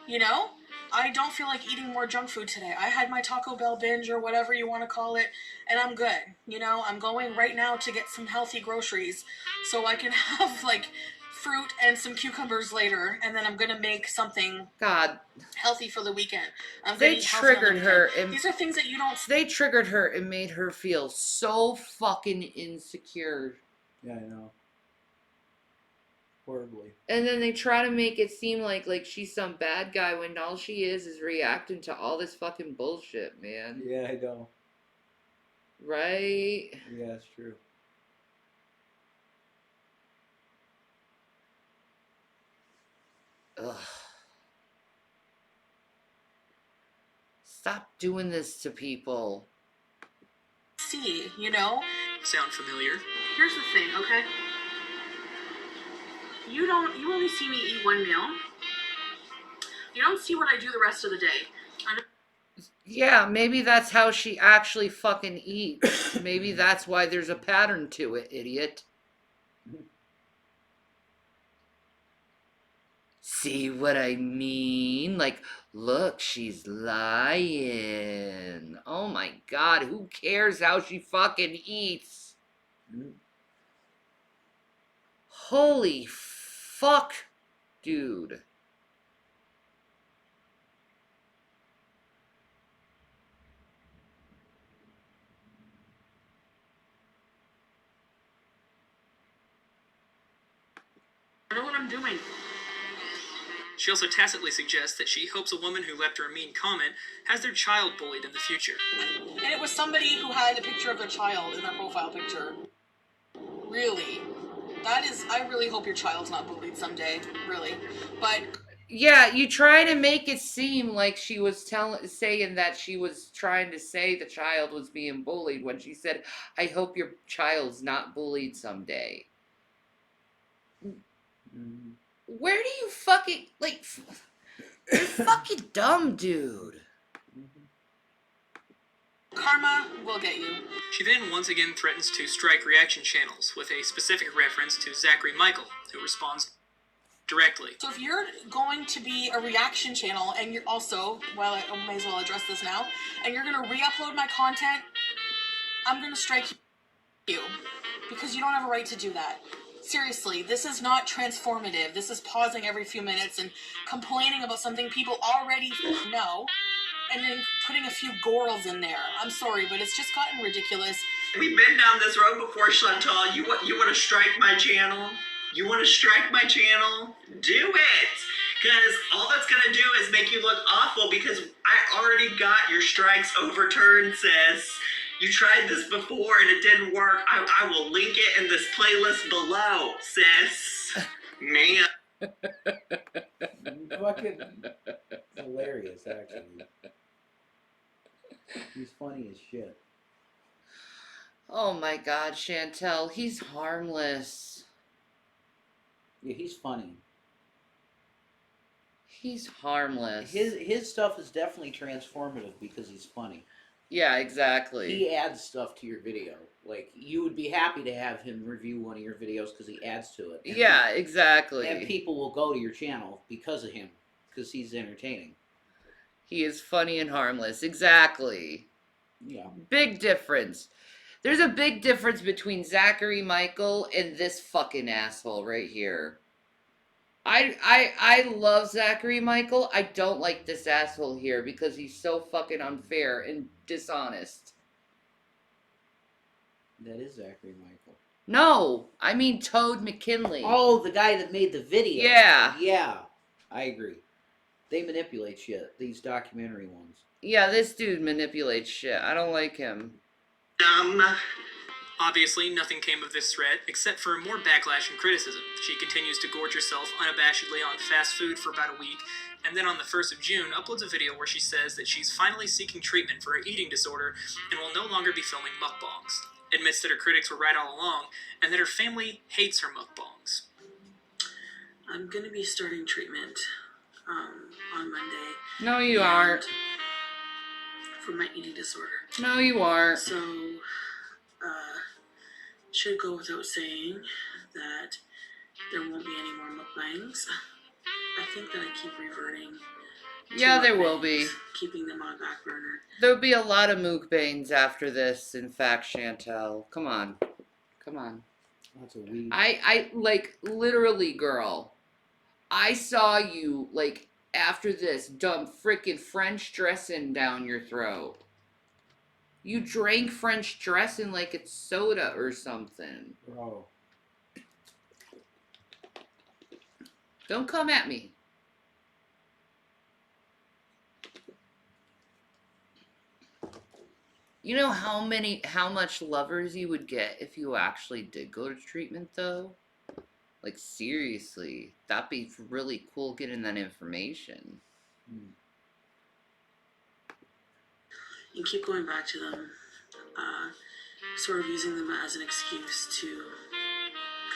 You know? I don't feel like eating more junk food today. I had my Taco Bell binge or whatever you want to call it, and I'm good. You know, I'm going right now to get some healthy groceries so I can have, like, fruit and some cucumbers later, and then I'm going to make something healthy for the weekend. They triggered her. These are things that you don't... They triggered her and made her feel so fucking insecure. Yeah, I know. Horribly. And then they try to make it seem like she's some bad guy when all she is reacting to all this fucking bullshit, man. Yeah, I know. Right? Yeah, it's true. Ugh. Stop doing this to people. See, you know? Sound familiar? Here's the thing, okay? You only see me eat one meal. You don't see what I do the rest of the day. Yeah, maybe that's how she actually fucking eats. Maybe that's why there's a pattern to it, idiot. See what I mean? Like, look, she's lying. Oh my god, who cares how she fucking eats? Holy fuck, dude. I know what I'm doing. She also tacitly suggests that she hopes a woman who left her a mean comment has their child bullied in the future. And it was somebody who had a picture of their child in their profile picture. Really? I really hope your child's not bullied someday. Really. But... Yeah, you try to make it seem like she was saying that she was trying to say the child was being bullied when she said, I hope your child's not bullied someday. Where do you fucking, like, You're fucking dumb, dude. Karma will get you. She then once again threatens to strike reaction channels with a specific reference to Zachary Michael, who responds directly. So if you're going to be a reaction channel and you're also, well, I may as well address this now, and you're going to re-upload my content, I'm going to strike you because you don't have a right to do that. Seriously, this is not transformative. This is pausing every few minutes and complaining about something people already know and then putting a few gorals in there. I'm sorry, but it's just gotten ridiculous. We've been down this road before, Chantal. You want to strike my channel? You want to strike my channel? Do it! Because all that's going to do is make you look awful because I already got your strikes overturned, sis. You tried this before and it didn't work. I will link it in this playlist below, sis. Man. Fucking hilarious, actually. He's funny as shit. Oh my God, Chantel, he's harmless. Yeah, he's funny. He's harmless. His stuff is definitely transformative because he's funny. Yeah, exactly. He adds stuff to your video. Like, you would be happy to have him review one of your videos because he adds to it. Yeah, exactly. And people will go to your channel because of him, because he's entertaining. He is funny and harmless. Exactly. Yeah. Big difference. There's a big difference between Zachary Michael and this fucking asshole right here. I love Zachary Michael. I don't like this asshole here because he's so fucking unfair and dishonest. That is Zachary Michael. No, I mean Toad McKinley. Oh, the guy that made the video. Yeah. Yeah, I agree. They manipulate shit, these documentary ones. Yeah, this dude manipulates shit. I don't like him. Obviously, nothing came of this threat, except for more backlash and criticism. She continues to gorge herself unabashedly on fast food for about a week, and then on the 1st of June, uploads a video where she says that she's finally seeking treatment for her eating disorder and will no longer be filming mukbangs. Admits that her critics were right all along, and that her family hates her mukbangs. I'm going to be starting treatment on Monday. No, you aren't. For my eating disorder. No, you aren't. So, should go without saying that there won't be any more mukbangs. I think that I keep reverting. Yeah, there will be. Keeping them on a back burner. There'll be a lot of mukbangs after this, in fact, Chantel. Come on. Come on. That's a weed. I like, literally, girl. I saw you, like, after this, dump frickin' French dressing down your throat. You drank French dressing like it's soda or something. Bro. Don't come at me. You know how much lovers you would get if you actually did go to treatment, though? Like, seriously, that'd be really cool getting that information. And keep going back to them, sort of using them as an excuse to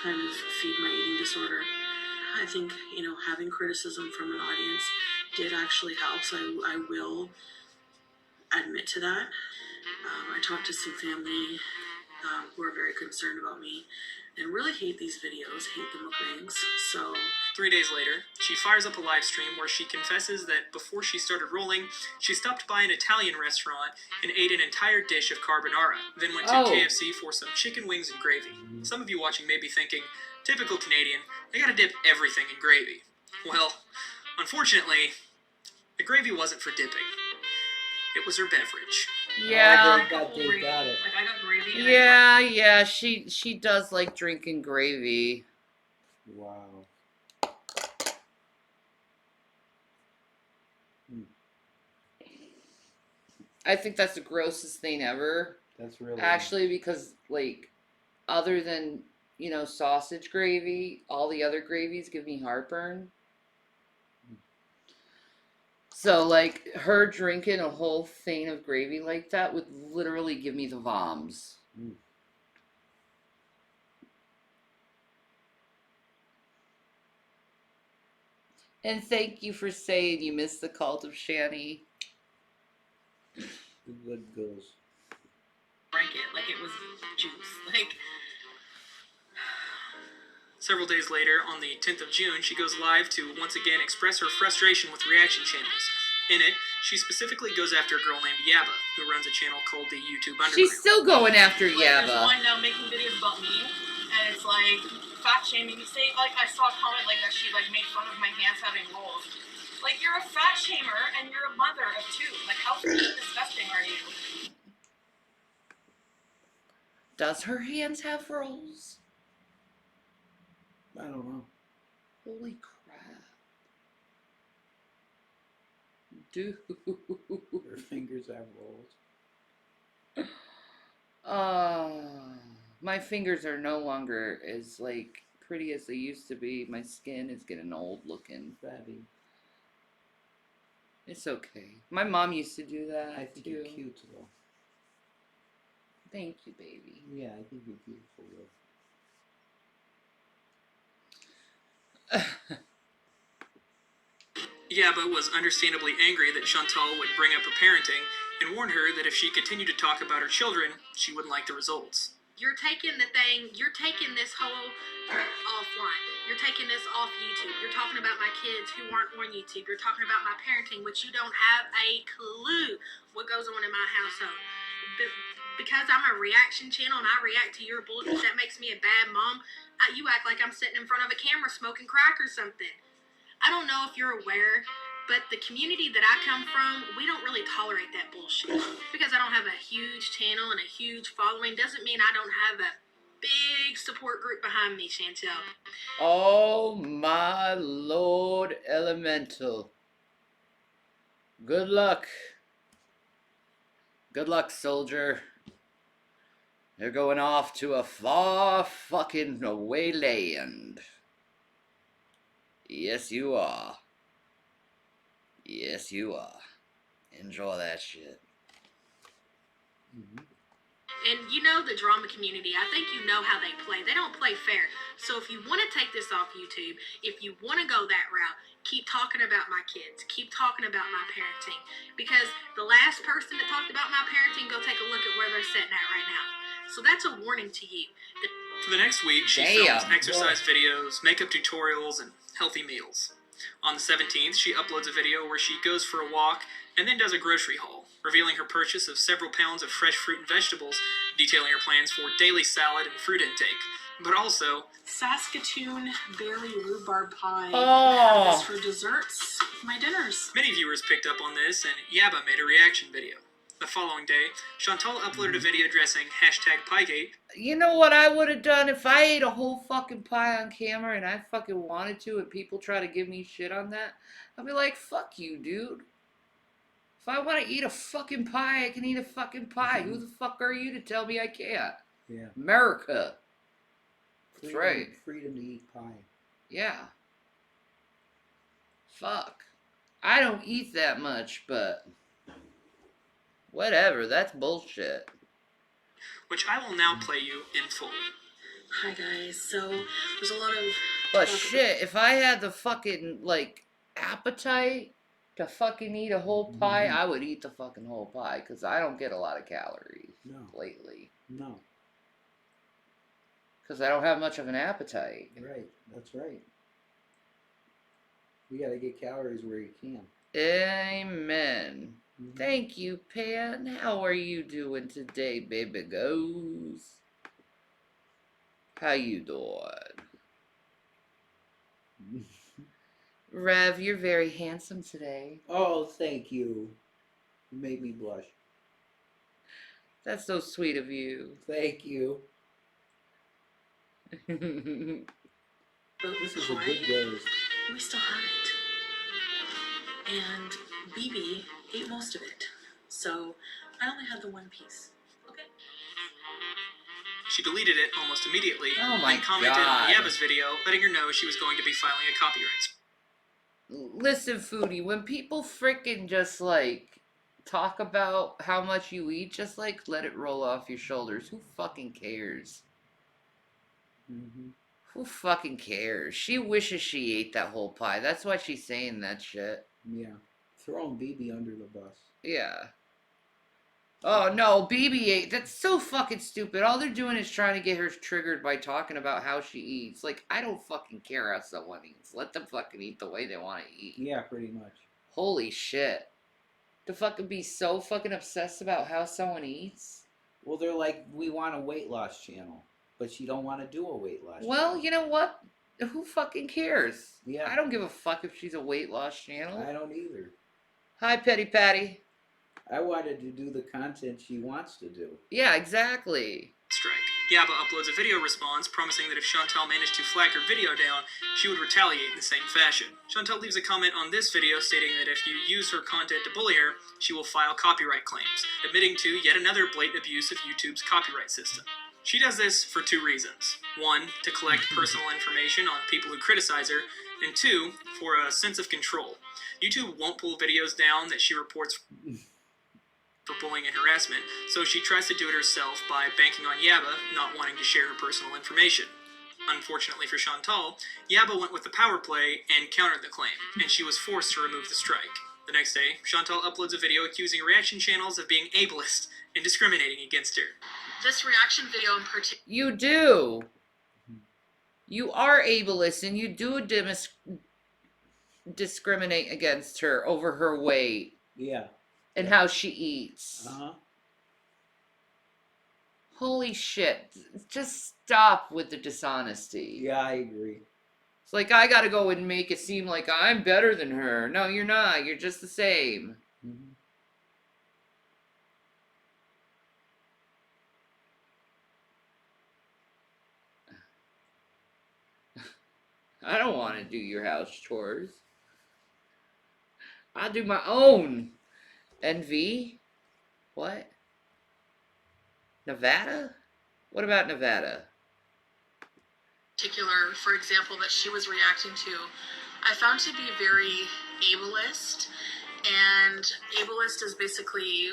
kind of feed my eating disorder. I think, having criticism from an audience did actually help, so I will admit to that. I talked to some family who are very concerned about me and really hate these videos, hate the mukbangs, so... 3 days later, she fires up a live stream where she confesses that before she started rolling, she stopped by an Italian restaurant and ate an entire dish of carbonara, then went to KFC for some chicken wings and gravy. Some of you watching may be thinking, typical Canadian, they gotta dip everything in gravy. Well, unfortunately, the gravy wasn't for dipping. It was her beverage. Yeah. Got it. Like, I got gravy. Yeah, she does like drinking gravy. Wow. I think that's the grossest thing ever. That's really... Actually, because, like, other than, sausage gravy, all the other gravies give me heartburn. So, like, her drinking a whole thing of gravy like that would literally give me the voms. And thank you for saying you missed the Cult of Shani. The good girls. Drank it like it was juice. Like, Several days later, on the 10th of June, she goes live to once again express her frustration with reaction channels. In it, she specifically goes after a girl named Yaba, who runs a channel called the YouTube Underground. She's still going after like there's Yaba. one now making videos about me, and it's like fat shaming. Say like I saw a comment like that she like made fun of my hands having rolls. Like you're a fat shamer and you're a mother of two. Like how freaking disgusting are you? Does her hands have rolls? I don't know. Holy crap. Dude. Her fingers have rolls. My fingers are no longer as like pretty as they used to be. My skin is getting old looking. Fatty. It's okay. My mom used to do that I think too. you're cute though. Thank you, baby. Yeah, I think you're beautiful though. Yaba was understandably angry that Chantal would bring up her parenting and warned her that if she continued to talk about her children, she wouldn't like the results. You're taking this whole offline. You're taking this off YouTube. You're talking about my kids who aren't on YouTube. You're talking about my parenting, which you don't have a clue what goes on in my household. Because I'm a reaction channel and I react to your bullshit, that makes me a bad mom. You act like I'm sitting in front of a camera smoking crack or something. I don't know if you're aware, but the community that I come from, we don't really tolerate that bullshit. Because I don't have a huge channel and a huge following doesn't mean I don't have a big support group behind me, Chantel. Oh my Lord Elemental. Good luck. Good luck, soldier. They're going off to a far fucking away land. Yes, you are. Yes, you are. Enjoy that shit. Mm-hmm. And you know the drama community. I think you know how they play. They don't play fair. So if you want to take this off YouTube, if you want to go that route, keep talking about my kids. Keep talking about my parenting. Because the last person that talked about my parenting, go take a look at where they're sitting at right now. So that's a warning to you. For the next week, she films exercise videos, makeup tutorials, and healthy meals. On the 17th, she uploads a video where she goes for a walk and then does a grocery haul, revealing her purchase of several pounds of fresh fruit and vegetables, detailing her plans for daily salad and fruit intake, but also Saskatoon berry rhubarb pie. Oh. Have this for desserts, my dinners. many viewers picked up on this, and Yaba made a reaction video. The following day, Chantal uploaded a video addressing #Piegate. You know what I would have done if I ate a whole fucking pie on camera and I fucking wanted to and people try to give me shit on that? I'd be like, fuck you, dude. If I want to eat a fucking pie, I can eat a fucking pie. Who the fuck are you to tell me I can't? Yeah. America. That's Freedom, right. Freedom to eat pie. Yeah. Fuck. I don't eat that much, but whatever. That's bullshit. Which I will now play you in full. Hi guys. So there's a lot of But shit, if I had the fucking, like, appetite to fucking eat a whole pie, I would eat the fucking whole pie, because I don't get a lot of calories lately. No. Because I don't have much of an appetite. Right. That's right. You gotta get calories where you can. Amen. Thank you, Pan. How are you doing today, baby goes? How you doing? Rev, you're very handsome today. Oh, thank you. You made me blush. That's so sweet of you. Thank you. This is a good roast. We still have it. And BB ate most of it. So I only had the one piece. Okay. She deleted it almost immediately Oh my and commented God. on Yaba's video, letting her know she was going to be filing a copyright. Listen, Foodie, when people freaking just, like, talk about how much you eat, just, like, let it roll off your shoulders. Who fucking cares? Mm-hmm. Who fucking cares? She wishes she ate that whole pie. That's why she's saying that shit. Yeah. Throwing BB under the bus. Yeah. Oh no, BB-8. That's so fucking stupid. All they're doing is trying to get her triggered by talking about how she eats. Like, I don't fucking care how someone eats. Let them fucking eat the way they want to eat. Yeah, pretty much. Holy shit. To fucking be so fucking obsessed about how someone eats? Well, they're like, we want a weight loss channel, but she don't want to do a weight loss Well, channel. you know what? Who fucking cares? Yeah. I don't give a fuck if she's a weight loss channel. I don't either. Hi, Petty Patty. I wanted to do the content she wants to do. Yeah, exactly. strike. Yaba uploads a video response promising that if Chantal managed to flag her video down, she would retaliate in the same fashion. Chantal leaves a comment on this video stating that if you use her content to bully her, she will file copyright claims, admitting to yet another blatant abuse of YouTube's copyright system. She does this for two reasons. One, to collect personal information on people who criticize her, and two, for a sense of control. YouTube won't pull videos down that she reports for bullying and harassment, so she tries to do it herself by banking on Yaba not wanting to share her personal information. Unfortunately for Chantal, Yaba went with the power play and countered the claim, and she was forced to remove the strike. The next day, Chantal uploads a video accusing reaction channels of being ableist and discriminating against her. This reaction video in particular. You do. You are ableist, and you do discriminate against her over her weight. Yeah. And how she eats. Uh-huh. Holy shit. Just stop with the dishonesty. Yeah, I agree. It's like, I gotta go and make it seem like I'm better than her. No, you're not. You're just the same. Mm-hmm. I don't want to do your house chores. I'll do my own. NV? What? Nevada? What about Nevada? Particular, for example, that she was reacting to, I found to be very ableist. And ableist is basically,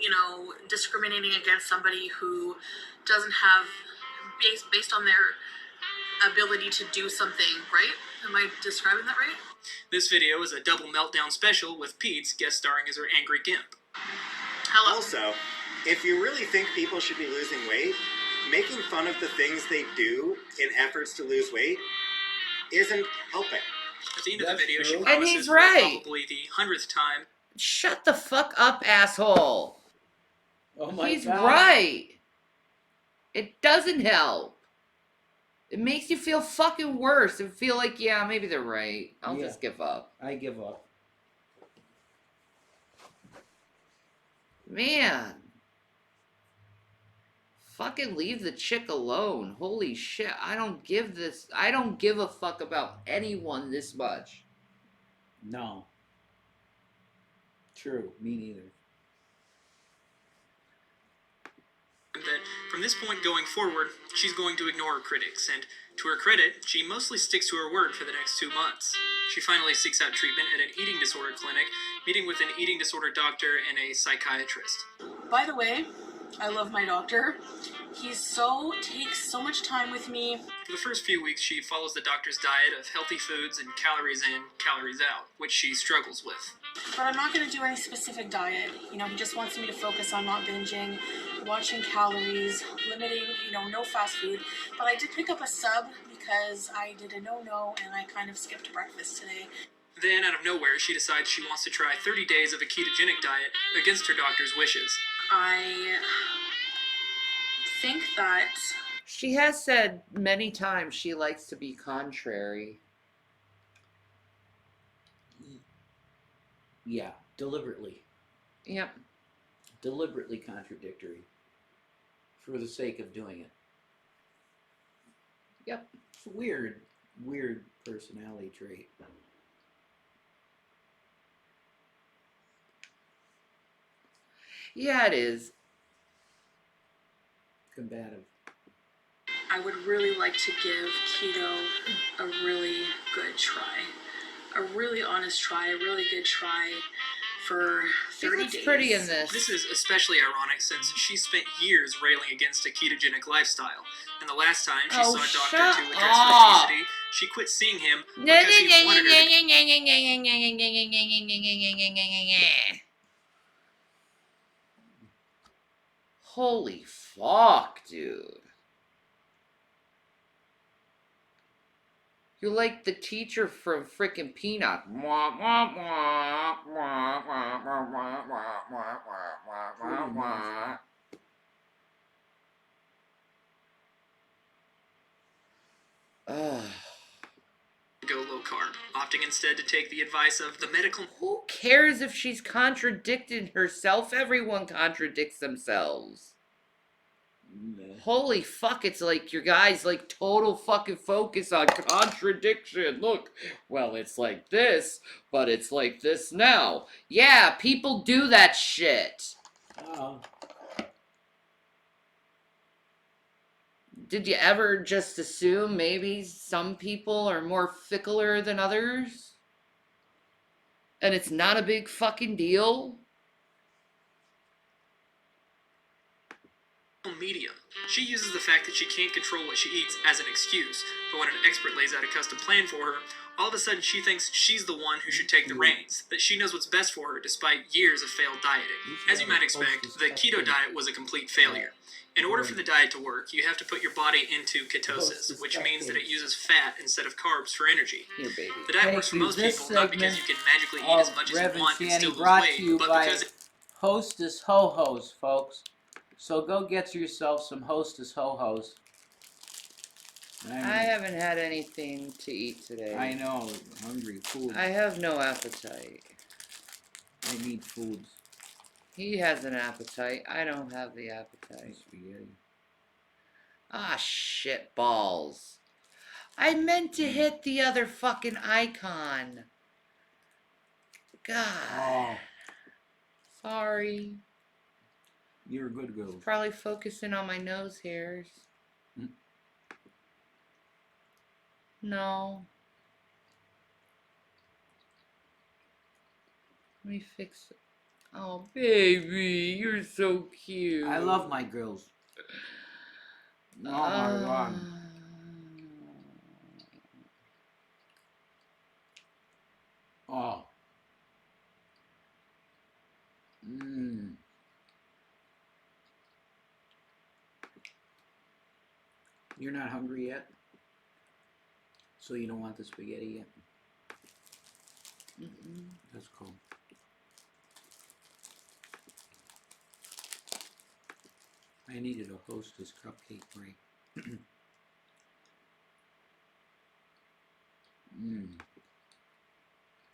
you know, discriminating against somebody who doesn't have, based on their ability to do something, right? Am I describing that right? This video is a double meltdown special with Pete's guest starring as her angry gimp. Hello. Also, if you really think people should be losing weight, making fun of the things they do in efforts to lose weight isn't helping. At the end of the video, she And promises he's for right. probably the 100th time. Shut the fuck up, asshole. Oh my He's God. right. It doesn't help. It makes you feel fucking worse and feel like, yeah, maybe they're right. I'll Yeah. just give up. I give up. Man. Fucking leave the chick alone. Holy shit. I don't give a fuck about anyone this much. No. True. Me neither. That from this point going forward, she's going to ignore her critics, and to her credit, she mostly sticks to her word for the next 2 months. She finally seeks out treatment at an eating disorder clinic, meeting with an eating disorder doctor and a psychiatrist. By the way, I love my doctor. He takes so much time with me. For the first few weeks, she follows the doctor's diet of healthy foods and calories in, calories out, which she struggles with. But I'm not going to do any specific diet. You know, he just wants me to focus on not binging, watching calories, limiting, no fast food. But I did pick up a sub because I did a no-no and I kind of skipped breakfast today. Then, out of nowhere, she decides she wants to try 30 days of a ketogenic diet against her doctor's wishes. I think that She has said many times she likes to be contrary. Yeah. Deliberately. Yep. Deliberately contradictory. For the sake of doing it. Yep. It's a weird personality trait. Yeah, it is. Combative. I would really like to give keto a really good try. A really honest try, a really good try for She 30 looks days. pretty in this. This is especially ironic since she spent years railing against a ketogenic lifestyle. And the last time she Oh, saw a doctor shut to address her up. obesity, she quit seeing him because he wanted her to. Holy fuck, dude. You're like the teacher from frickin' Peanut. Ugh. Go low carb, opting instead to take the advice of the medical. Who cares if she's contradicted herself? Everyone contradicts themselves. Holy fuck, it's like your guy's like total fucking focus on contradiction. Look, well, it's like this, but it's like this now. Yeah, people do that shit. Did you ever just assume maybe some people are more fickler than others? And it's not a big fucking deal? Medium. She uses the fact that she can't control what she eats as an excuse, but when an expert lays out a custom plan for her, all of a sudden she thinks she's the one who should take the reins, that she knows what's best for her despite years of failed dieting. As you might expect, the keto diet was a complete failure. In order for the diet to work, you have to put your body into ketosis, which means that it uses fat instead of carbs for energy. Here, baby. The diet works for most people not because you can magically eat as much as you want and still lose weight, but because Hostess Ho-Hos, folks. So go get yourself some Hostess Ho-Hos. I haven't had anything to eat today. I know, hungry food. I have no appetite. I need foods. He has an appetite. I don't have the appetite. Spaghetti. Ah, shit balls. I meant to hit the other fucking icon. God. Oh, Sorry. you're a good girl. Probably focusing on my nose hairs. Mm. No. Let me fix it. Oh, baby, you're so cute. I love my girls. Oh my god. Oh. Mmm. You're not hungry yet? So you don't want the spaghetti yet? Mm-mm. That's cool. I needed a Hostess cupcake break.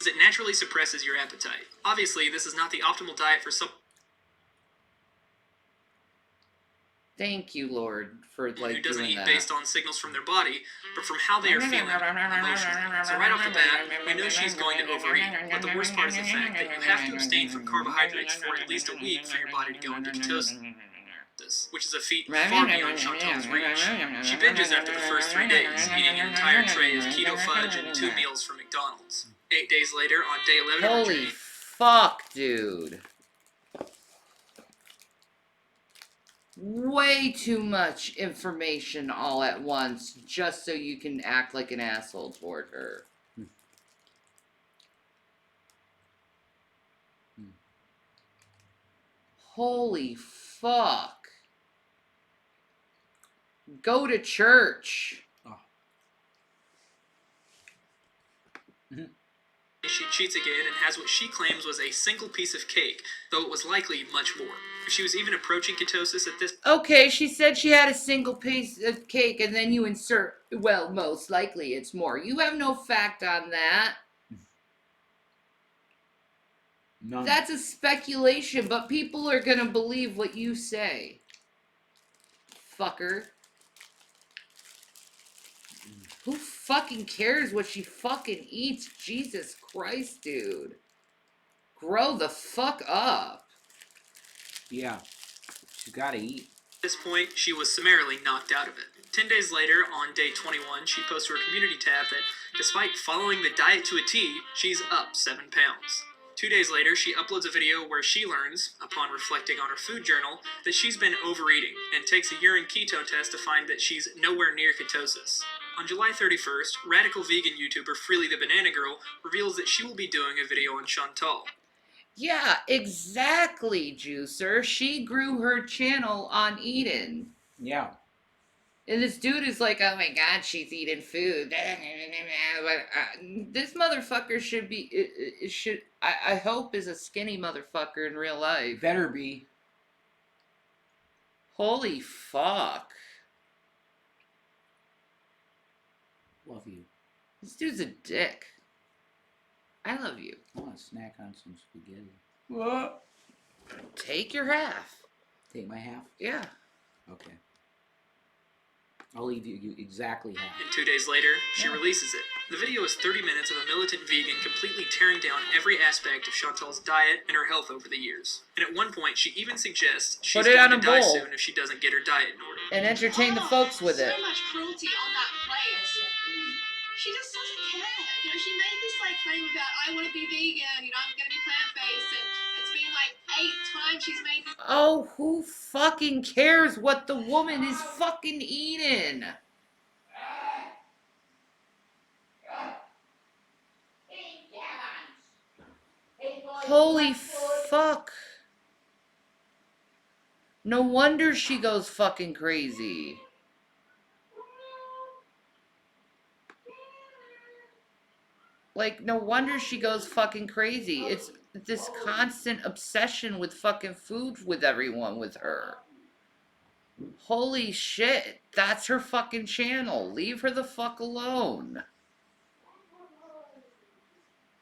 it naturally suppresses your appetite. Obviously, this is not the optimal diet for someone Thank you, Lord, for like who doesn't doing eat that. based on signals from their body, but from how they are feeling emotionally. So right off the bat, we know she's going to overeat. But the worst part is the fact that you have to abstain from carbohydrates for at least a week for your body to go into ketosis, which is a feat far beyond Chantal's reach. She binges after the first 3 days, eating an entire tray of keto fudge and 2 meals from McDonald's. 8 days later, on day 11 of her Holy journey, fuck, dude. Way too much information all at once just so you can act like an asshole toward her. Holy fuck. Go to church. she cheats again and has what she claims was a single piece of cake, though it was likely much more. If she was even approaching ketosis at this Okay, she said she had a single piece of cake and then you insert, well, most likely it's more. You have no fact on that. None. That's a speculation, but people are gonna believe what you say. Fucker. Who fucking cares what she fucking eats? Jesus Christ, dude. Grow the fuck up. Yeah. She's gotta eat. At this point, she was summarily knocked out of it. 10 days later, on day 21, she posts to her community tab that despite following the diet to a T, she's up 7 pounds. 2 days later, she uploads a video where she learns, upon reflecting on her food journal, that she's been overeating and takes a urine ketone test to find that she's nowhere near ketosis. On July 31st, radical vegan YouTuber Freely the Banana Girl reveals that she will be doing a video on Chantal. Yeah, exactly, Juicer. She grew her channel on eating. Yeah. And this dude is like, oh my god, she's eating food. This motherfucker should be, I hope is a skinny motherfucker in real life. Better be. Holy fuck. Love you. This dude's a dick. I love you. I want to snack on some spaghetti. What? Take your half. Take my half? Yeah. Okay. I'll leave you exactly half. And 2 days later, she releases it. The video is 30 minutes of a militant vegan completely tearing down every aspect of Chantal's diet and her health over the years. And at one point, she even suggests she's Put it going on to a die bowl. soon if she doesn't get her diet in order. And entertain the folks with it. So much cruelty on that plate. She just doesn't care. You know, she made this like claim about I want to be vegan. You know, I'm going to be plant-based, and it's been like 8 times she's made this. Oh, who fucking cares what the woman is fucking eating? Holy fuck. No wonder she goes fucking crazy. Like, no wonder she goes fucking crazy. It's this constant obsession with fucking food with everyone with her. Holy shit. That's her fucking channel. Leave her the fuck alone.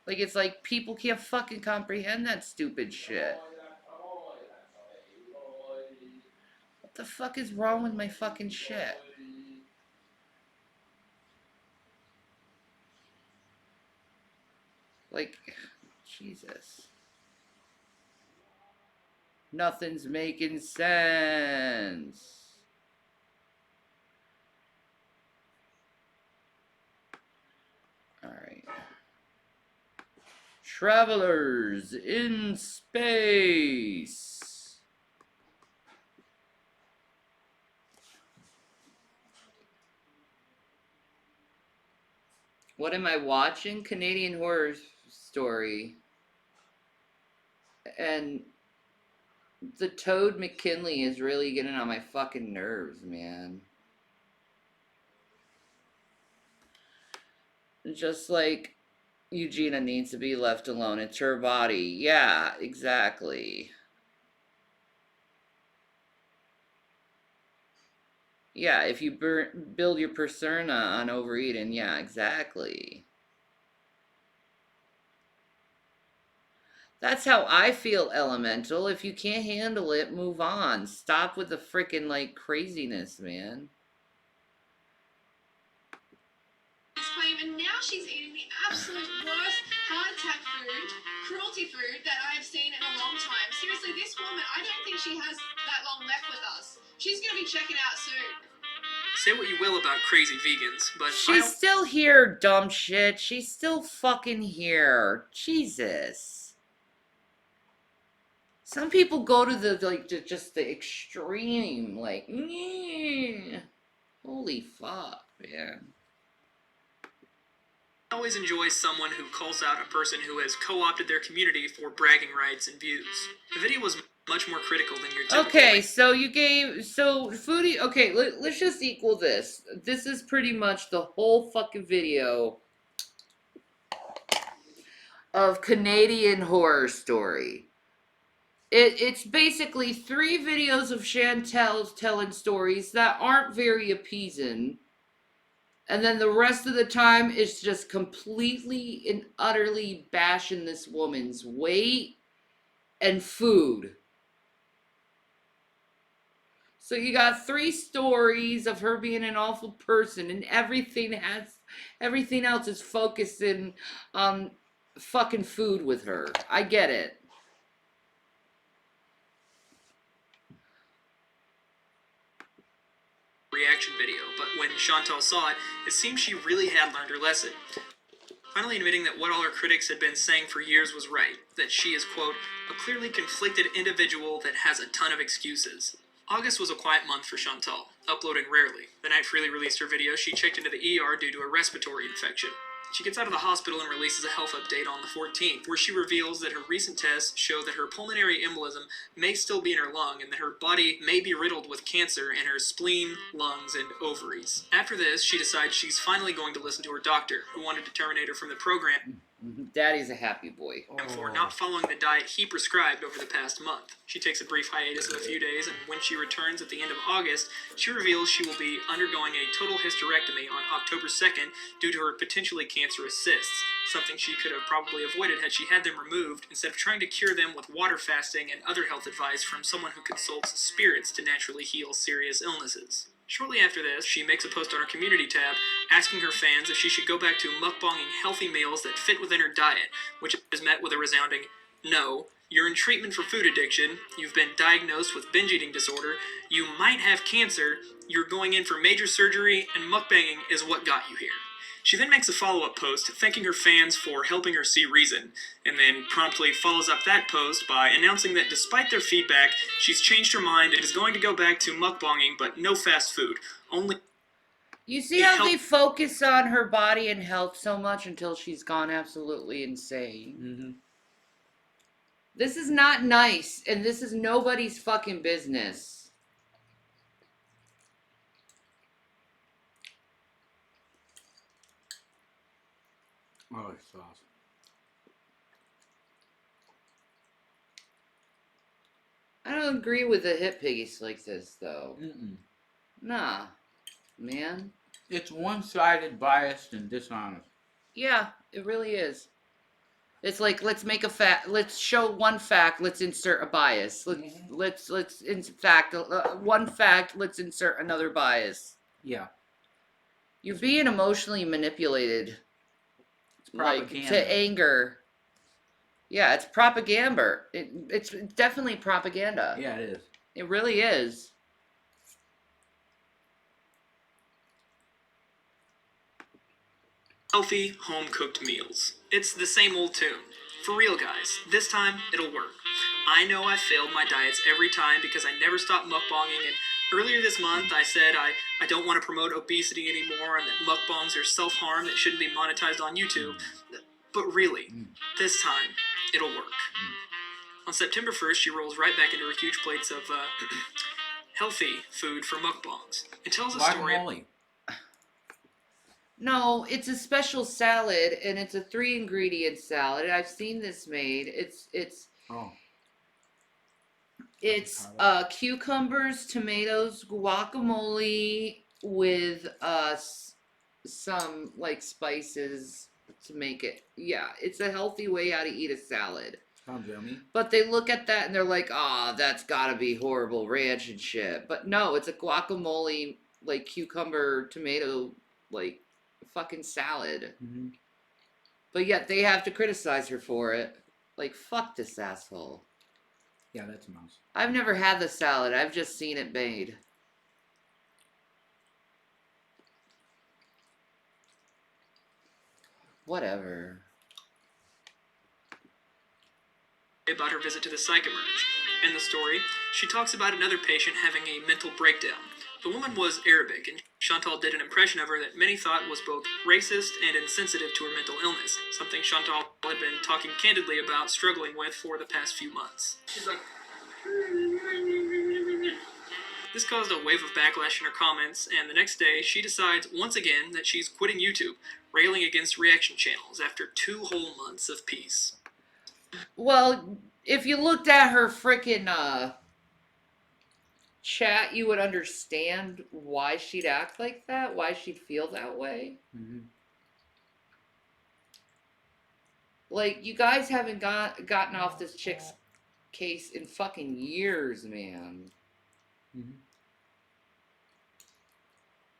Like, it's like people can't fucking comprehend that stupid shit. What the fuck is wrong with my fucking shit? Like, Jesus. Nothing's making sense. Alright. Travelers in space. What am I watching? Canadian Horror Story. And the Toad McKinley is really getting on my fucking nerves, man. Just like Eugenia needs to be left alone. It's her body. Yeah, exactly. Yeah, if you build your persona on overeating, yeah, exactly. That's how I feel, Elemental. If you can't handle it, move on. Stop with the frickin' like craziness, man. Claim, and now she's eating the absolute worst heart attack food, cruelty food that I have seen in a long time. Seriously, this woman, I don't think she has that long left with us. She's gonna be checking out soon. Say what you will about crazy vegans, but She's still here, dumb shit. She's still fucking here. Jesus. Some people go to the, like, just the extreme, like, holy fuck, man. I always enjoy someone who calls out a person who has co-opted their community for bragging rights and views. The video was much more critical than your typical... Okay, so you gave, so Foodie, okay, let's just equal this. This is pretty much the whole fucking video of Canadian Horror Story. It's basically 3 videos of Chantal telling stories that aren't very appeasing. And then the rest of the time is just completely and utterly bashing this woman's weight and food. So you got 3 stories of her being an awful person, and everything else is focusing on fucking food with her. I get it. reaction video, but when Chantal saw it, it seemed she really had learned her lesson. finally admitting that what all her critics had been saying for years was right, that she is, quote, a clearly conflicted individual that has a ton of excuses. August was a quiet month for Chantal, uploading rarely. The night Freely released her video, she checked into the ER due to a respiratory infection. She gets out of the hospital and releases a health update on the 14th, where she reveals that her recent tests show that her pulmonary embolism may still be in her lung and that her body may be riddled with cancer in her spleen, lungs, and ovaries. After this, she decides she's finally going to listen to her doctor, who wanted to terminate her from the program Daddy's a happy boy. for not following the diet he prescribed over the past month. She takes a brief hiatus of a few days, and when she returns at the end of August, she reveals she will be undergoing a total hysterectomy on October 2nd due to her potentially cancerous cysts, something she could have probably avoided had she had them removed instead of trying to cure them with water fasting and other health advice from someone who consults spirits to naturally heal serious illnesses. Shortly after this, she makes a post on her community tab asking her fans if she should go back to mukbanging healthy meals that fit within her diet, which is met with a resounding no. You're in treatment for food addiction, you've been diagnosed with binge eating disorder, you might have cancer, you're going in for major surgery, and mukbanging is what got you here. She then makes a follow-up post thanking her fans for helping her see reason, and then promptly follows up that post by announcing that despite their feedback, she's changed her mind and is going to go back to mukbanging, but no fast food. Only You see how they focus on her body and health so much until she's gone absolutely insane? Mm-hmm. This is not nice, and this is nobody's fucking business. Oh, it's awesome. I don't agree with the hit piece like this, though. Mm-mm. Nah, man. It's one-sided, biased, and dishonest. Yeah, it really is. It's like, let's make a fact. Let's show one fact. Let's insert a bias. Let's in fact one fact. Let's insert another bias. Yeah. You're being emotionally manipulated, like propaganda. to anger. Yeah, it's propaganda. It's definitely propaganda. Yeah, it is. It really is. healthy, home-cooked meals. It's the same old tune. For real, guys, this time it'll work. I know I've failed my diets every time because I never stop mukbanging, and earlier this month I said I don't want to promote obesity anymore and that mukbangs are self-harm that shouldn't be monetized on YouTube. But really, this time, it'll work. On September 1st, she rolls right back into her huge plates of healthy food for mukbangs. It tells a story. Guacamole. No, it's a special salad, and it's a 3-ingredient salad. I've seen this made. It's cucumbers, tomatoes, guacamole with some like spices to make it. Yeah, it's a healthy way how to eat a salad. Sounds yummy. But they look at that and they're like, that's gotta be horrible ranch and shit. But no, it's a guacamole, like cucumber, tomato, like fucking salad. Mm-hmm. But yet they have to criticize her for it. Like, fuck this asshole. Yeah, that's a mouse. I've never had the salad. I've just seen it made. Whatever. About her visit to the Psych Emerge. In the story, she talks about another patient having a mental breakdown. The woman was Arabic, and Chantal did an impression of her that many thought was both racist and insensitive to her mental illness, something Chantal had been talking candidly about struggling with for the past few months. She's like... This caused a wave of backlash in her comments, and the next day, she decides once again that she's quitting YouTube, railing against reaction channels after 2 whole months of peace. Well, if you looked at her frickin' chat, you would understand why she'd act like that, why she'd feel that way. Mm-hmm. Like, you guys haven't gotten off this chick's case in fucking years, man. Mm-hmm.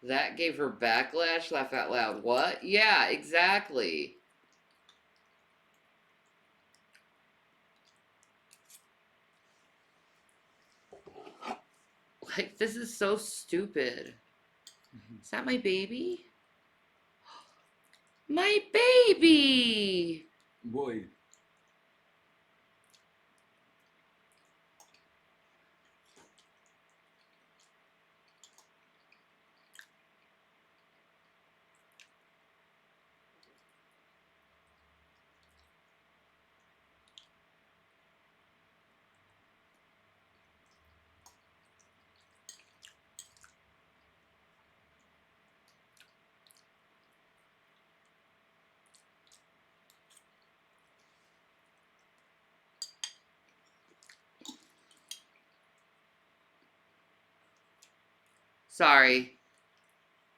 That gave her backlash? Laugh out loud. What? Yeah, exactly. Like, this is so stupid. Mm-hmm. Is that my baby? My baby. Boy. Sorry.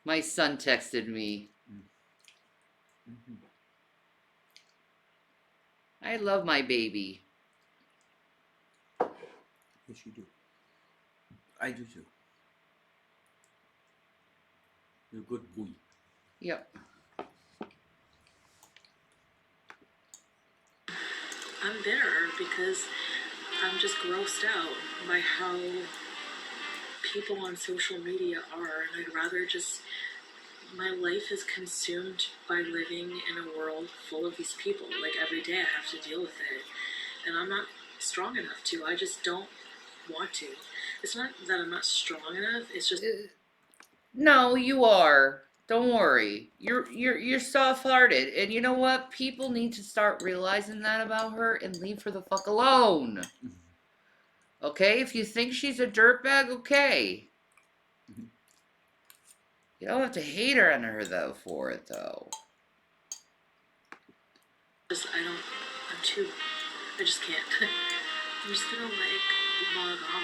My son texted me. I love my baby. Yes, you do. I do too. You're a good boy. Yep. I'm bitter because I'm just grossed out by how people on social media are, and I'd rather just. My life is consumed by living in a world full of these people. Like every day I have to deal with it, and I'm not strong enough to. I just don't want to. It's not that I'm not strong enough. It's just No, you are. Don't worry. You're soft-hearted, and you know what? People need to start realizing that about her and leave her the fuck alone. Okay? If you think she's a dirtbag, okay. You don't have to hate her on her though for it though. I'm too. I just can't. I'm just gonna log off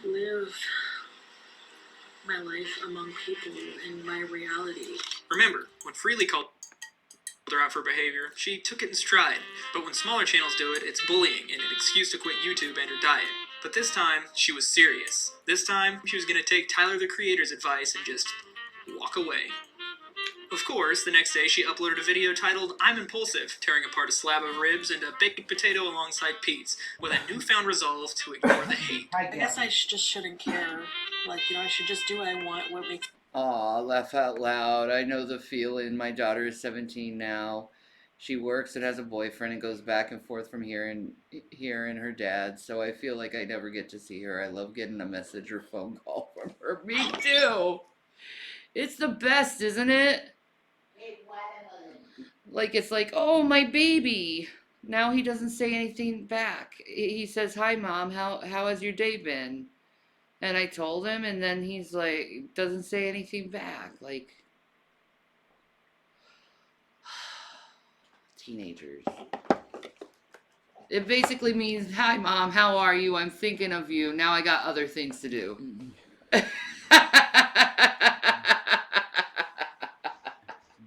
and live my life among people in my reality. Remember, when Freely called her out for behavior, she took it in stride. But when smaller channels do it, it's bullying and an excuse to quit YouTube and her diet. But this time, she was serious. This time, she was going to take Tyler the Creator's advice and just walk away. Of course, the next day she uploaded a video titled I'm Impulsive, tearing apart a slab of ribs and a baked potato alongside Pete's, with a newfound resolve to ignore the hate. I guess I just shouldn't care. Like, I should just do what I want, what makes. Aw, laugh out loud. I know the feeling. My daughter is 17 now. She works and has a boyfriend and goes back and forth from here and her dad. So I feel like I never get to see her. I love getting a message or phone call from her. Me too. It's the best, isn't it? Like, it's like, oh, my baby. Now he doesn't say anything back. He says, hi, Mom. How has your day been? And I told him, and then he's like, doesn't say anything back. Like, teenagers. It basically means, hi, Mom, how are you? I'm thinking of you. Now I got other things to do.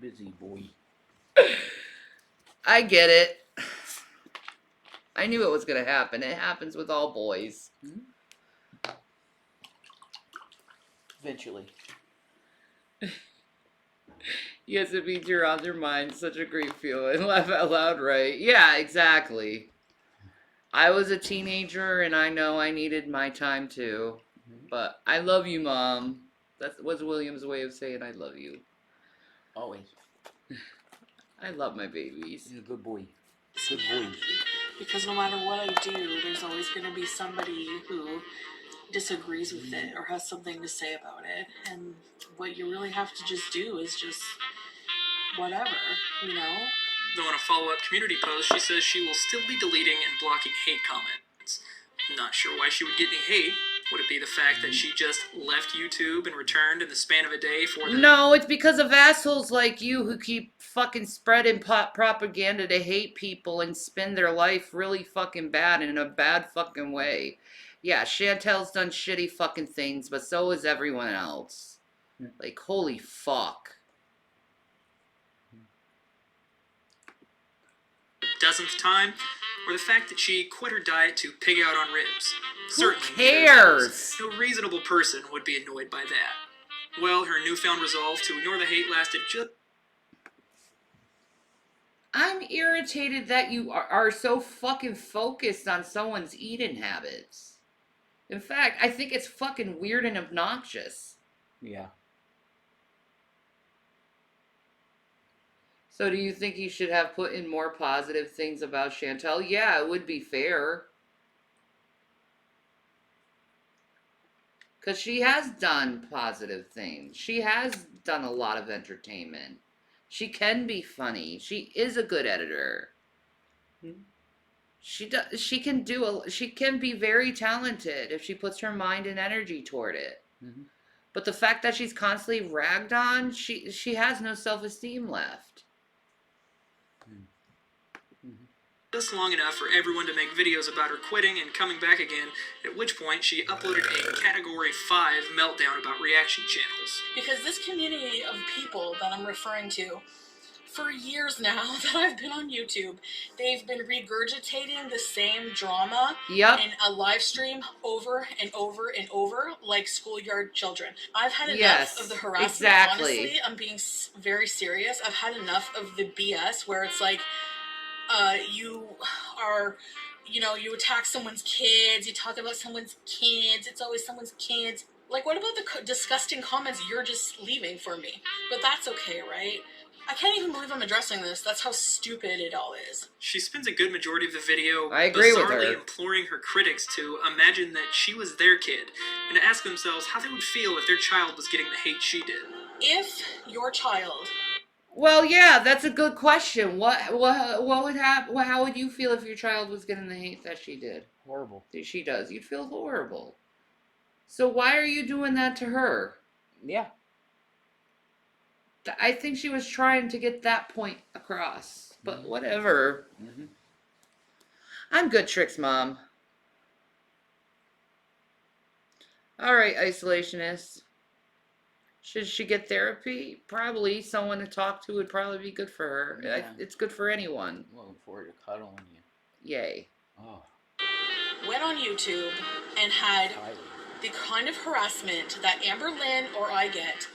Busy boy. I get it. I knew it was going to happen. It happens with all boys. Eventually. Yes, it means you're on their mind. Such a great feeling. Laugh out loud, right? Yeah, exactly. I was a teenager, and I know I needed my time too. But I love you, Mom. That was William's way of saying I love you. Always. I love my babies. He's a good boy. Good boy. Because no matter what I do, there's always going to be somebody who disagrees with it or has something to say about it. And what you really have to just do is just whatever, you know? Though in a follow-up community post, she says she will still be deleting and blocking hate comments. Not sure why she would get any hate. Would it be the fact that she just left YouTube and returned in the span of a day for the... No, it's because of assholes like you who keep fucking spreading propaganda to hate people and spin their life really fucking bad in a bad fucking way. Yeah, Chantel's done shitty fucking things, but so is everyone else. Like, holy fuck. dozenth time, or the fact that she quit her diet to pig out on ribs. Who cares? No reasonable person would be annoyed by that. Well, her newfound resolve to ignore the hate lasted just... I'm irritated that you are so fucking focused on someone's eating habits. In fact, I think it's fucking weird and obnoxious. Yeah. So do you think he should have put in more positive things about Chantel? Yeah, it would be fair. Because she has done positive things. She has done a lot of entertainment. She can be funny. She is a good editor. She can be very talented if she puts her mind and energy toward it. Mm-hmm. But the fact that she's constantly ragged on, she has no self-esteem left. Just long enough for everyone to make videos about her quitting and coming back again, at which point she uploaded a Category 5 meltdown about reaction channels. Because this community of people that I'm referring to, for years now that I've been on YouTube, they've been regurgitating the same drama in a live stream over and over and over, like schoolyard children. I've had enough of the harassment. Honestly, I'm being very serious. I've had enough of the BS where it's like, you attack someone's kids, you talk about someone's kids, it's always someone's kids. Like, what about the disgusting comments you're just leaving for me? But that's okay, right? I can't even believe I'm addressing this. That's how stupid it all is. She spends a good majority of the video I agree with bizarrely her. imploring her critics to imagine that she was their kid, and to ask themselves how they would feel if their child was getting the hate she did. If your child... Well, yeah, that's a good question. What would happen? How would you feel if your child was getting the hate that she did? Horrible. That she does. You'd feel horrible. So why are you doing that to her? Yeah. I think she was trying to get that point across. But whatever. Mm-hmm. I'm good, Tricks Mom. Alright, isolationist. Should she get therapy? Probably. Someone to talk to would probably be good for her. Yeah. It's good for anyone. Looking forward to cuddling you. Yay. Oh. Went on YouTube and had the kind of harassment that Amber Lynn or I get.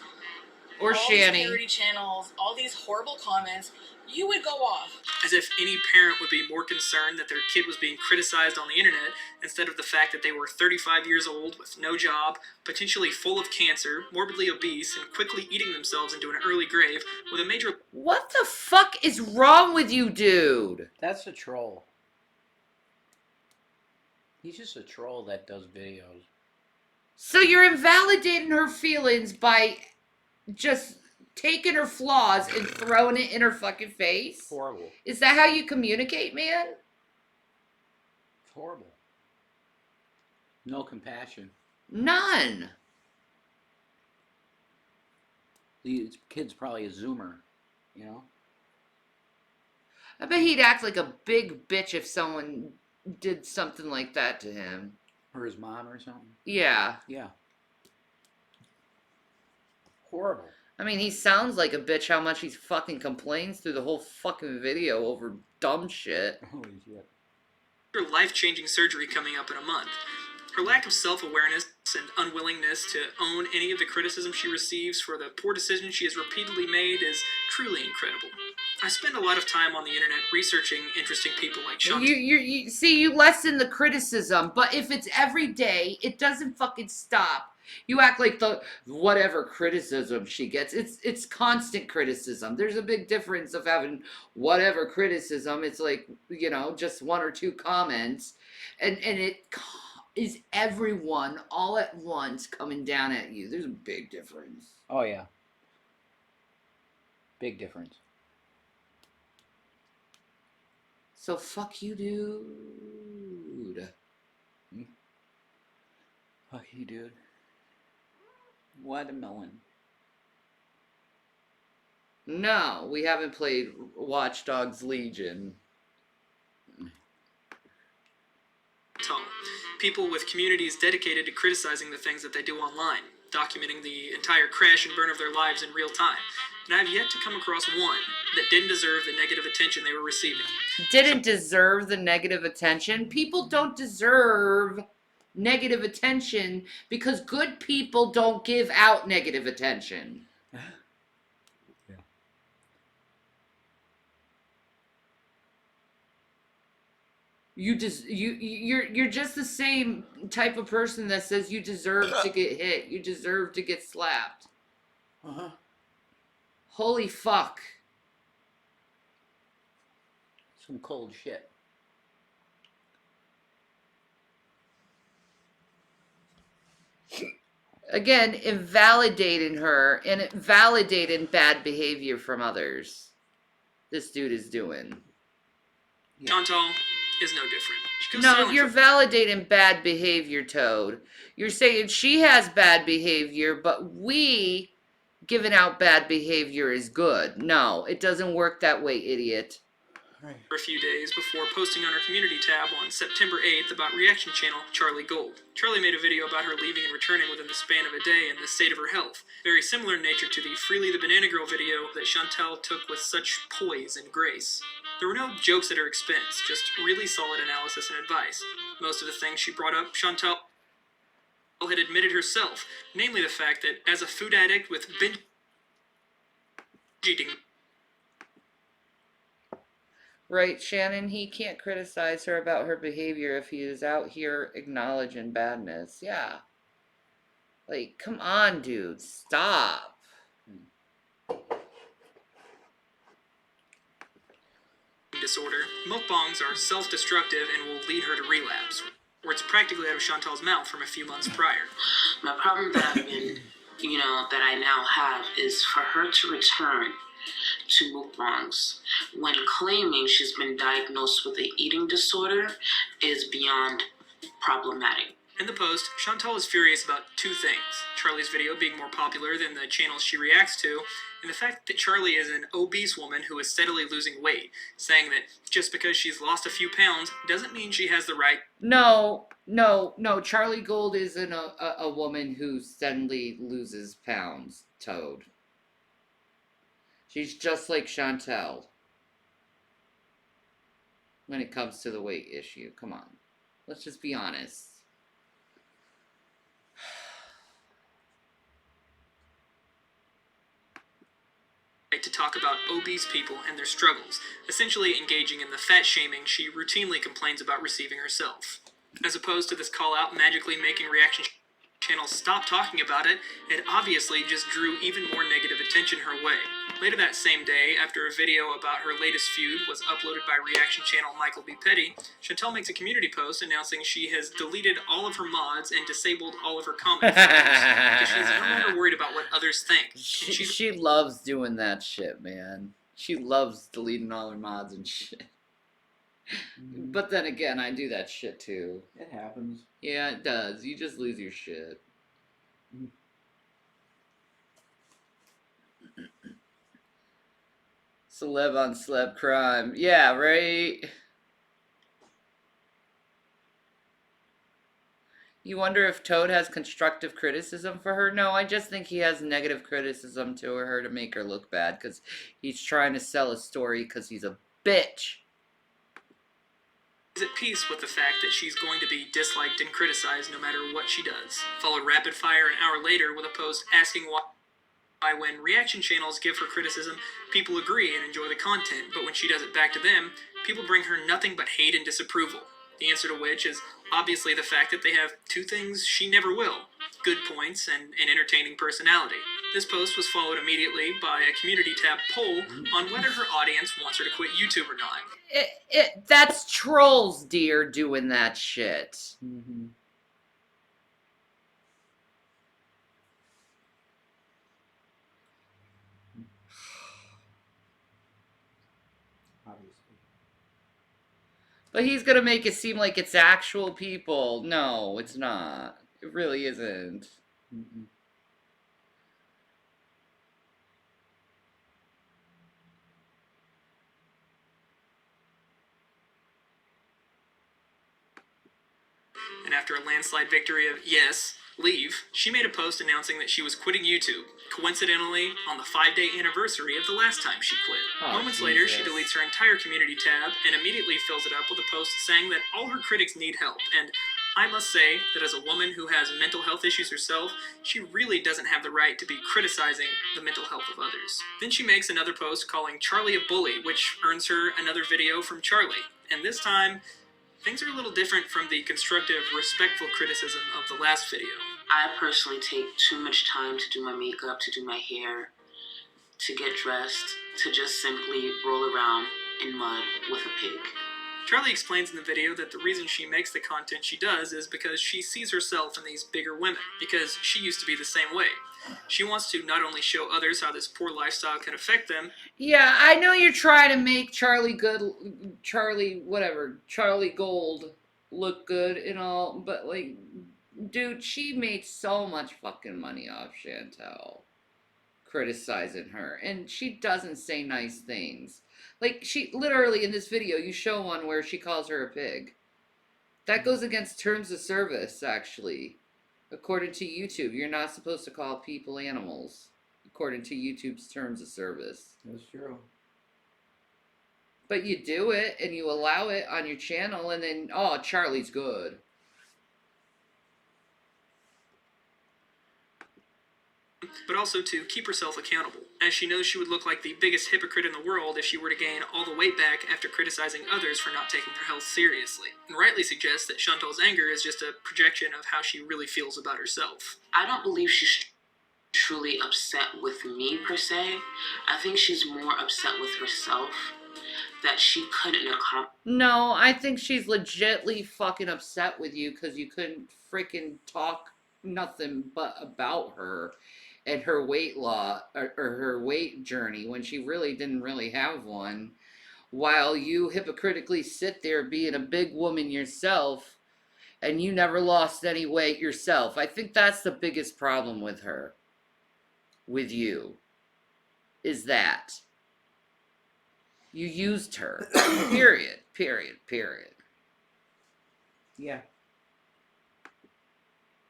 Or all Shanny. these parody channels, all these horrible comments, you would go off. As if any parent would be more concerned that their kid was being criticized on the internet instead of the fact that they were 35 years old with no job, potentially full of cancer, morbidly obese, and quickly eating themselves into an early grave with a major... What the fuck is wrong with you, dude? That's a troll. He's just a troll that does videos. So you're invalidating her feelings by just taking her flaws and throwing it in her fucking face? Horrible. Is that how you communicate, man? It's horrible. No compassion. None. The kid's probably a Zoomer, you know? I bet he'd act like a big bitch if someone did something like that to him. Or his mom or something. Yeah. Yeah. Horrible. I mean, he sounds like a bitch how much he fucking complains through the whole fucking video over dumb shit. Holy shit. Her life-changing surgery coming up in a month. Her lack of self-awareness and unwillingness to own any of the criticism she receives for the poor decisions she has repeatedly made is truly incredible. I spend a lot of time on the internet researching interesting people like Sean. You see, you lessen the criticism, but if it's every day, it doesn't fucking stop. You act like the whatever criticism she gets, it's constant criticism. There's a big difference of having whatever criticism. It's like, you know, just one or two comments, and it is everyone all at once coming down at you. There's a big difference. Oh, yeah. Big difference. So fuck you, dude. Fuck you, dude. Watermelon. No, we haven't played Watch Dogs Legion. Tall. People with communities dedicated to criticizing the things that they do online, documenting the entire crash and burn of their lives in real time. And I've yet to come across one that didn't deserve the negative attention they were receiving. Didn't deserve the negative attention? People don't deserve negative attention because good people don't give out negative attention. You're just the same type of person that says you deserve to get hit. You deserve to get slapped. Uh-huh. Holy fuck. Some cold shit. Again, invalidating her and validating bad behavior from others. This dude is doing. Chantal is no different. She goes No, silent you're for validating bad behavior, Toad. You're saying she has bad behavior, but we giving out bad behavior is good. No, it doesn't work that way, idiot. a few days before posting on her community tab on September 8th about reaction channel Charlie Gold. Charlie made a video about her leaving and returning within the span of a day and the state of her health, very similar in nature to the Freely the Banana Girl video that Chantal took with such poise and grace. There were no jokes at her expense, just really solid analysis and advice. Most of the things she brought up, Chantal had admitted herself, namely the fact that as a food addict with binge eating, Right, Shannon, he can't criticize her about her behavior if he is out here acknowledging badness. Yeah. Like, come on, dude. Stop. disorder, mukbangs are self-destructive and will lead her to relapse. Words practically out of Chantal's mouth from a few months prior. My problem that I've been, that I now have is for her to return to mukbangs when claiming she's been diagnosed with an eating disorder is beyond problematic. In the post, Chantal is furious about two things. Charlie's video being more popular than the channels she reacts to, and the fact that Charlie is an obese woman who is steadily losing weight, saying that just because she's lost a few pounds doesn't mean she has the right. No. Charlie Gold isn't a woman who steadily loses pounds, Toad. She's just like Chantal when it comes to the weight issue. Come on. Let's just be honest. To talk about obese people and their struggles, essentially engaging in the fat shaming she routinely complains about receiving herself. As opposed to this call-out magically making reaction channels stop talking about it, it obviously just drew even more negative attention her way. Later that same day, after a video about her latest feud was uploaded by reaction channel Michael B. Petty, Chantal makes a community post announcing she has deleted all of her mods and disabled all of her comment features, because she's no longer worried about what others think. She loves doing that shit, man. She loves deleting all her mods and shit. But then again, I do that shit too. It happens. Yeah, it does. You just lose your shit. Celeb on celeb crime. Yeah, right? You wonder if Toad has constructive criticism for her? No, I just think he has negative criticism to her to make her look bad because he's trying to sell a story because he's a bitch. Is at peace with the fact that she's going to be disliked and criticized no matter what she does. Followed rapid fire an hour later with a post asking why when reaction channels give her criticism, people agree and enjoy the content, but when she does it back to them, people bring her nothing but hate and disapproval. The answer to which is obviously the fact that they have two things she never will: good points and an entertaining personality. This post was followed immediately by a community tab poll on whether her audience wants her to quit YouTube or not. That's trolls, dear, doing that shit. Mm-hmm. But he's gonna make it seem like it's actual people. No, it's not. It really isn't. Mm-mm. And after a landslide victory of yes, leave, she made a post announcing that she was quitting YouTube, coincidentally on the 5-day anniversary of the last time she quit. Moments later, she deletes her entire community tab and immediately fills it up with a post saying that all her critics need help, and I must say that as a woman who has mental health issues herself, she really doesn't have the right to be criticizing the mental health of others. Then she makes another post calling Charlie a bully, which earns her another video from Charlie, and this time, Things are a little different from the constructive, respectful criticism of the last video. I personally take too much time to do my makeup, to do my hair, to get dressed, to just simply roll around in mud with a pig. Charlie explains in the video that the reason she makes the content she does is because she sees herself in these bigger women, because she used to be the same way. She wants to not only show others how this poor lifestyle can affect them. Yeah, I know you're trying to make Charlie Gold look good and all, but like, dude, she made so much fucking money off Chantel criticizing her, and she doesn't say nice things. Like, she literally in this video, you show one where she calls her a pig. That goes against terms of service, actually. According to YouTube, you're not supposed to call people animals, according to YouTube's terms of service. That's true. But you do it, and you allow it on your channel, and then, oh, Charlie's good. But also to keep herself accountable, as she knows she would look like the biggest hypocrite in the world if she were to gain all the weight back after criticizing others for not taking their health seriously, and rightly suggests that Chantal's anger is just a projection of how she really feels about herself. I don't believe she's truly upset with me, per se. I think she's more upset with herself that she couldn't accomplish. No, I think she's legitly fucking upset with you because you couldn't freaking talk nothing but about her and her weight loss or her weight journey when she really didn't really have one, while you hypocritically sit there being a big woman yourself and you never lost any weight yourself. I think that's the biggest problem with her, with you, is that you used her. Period. Yeah.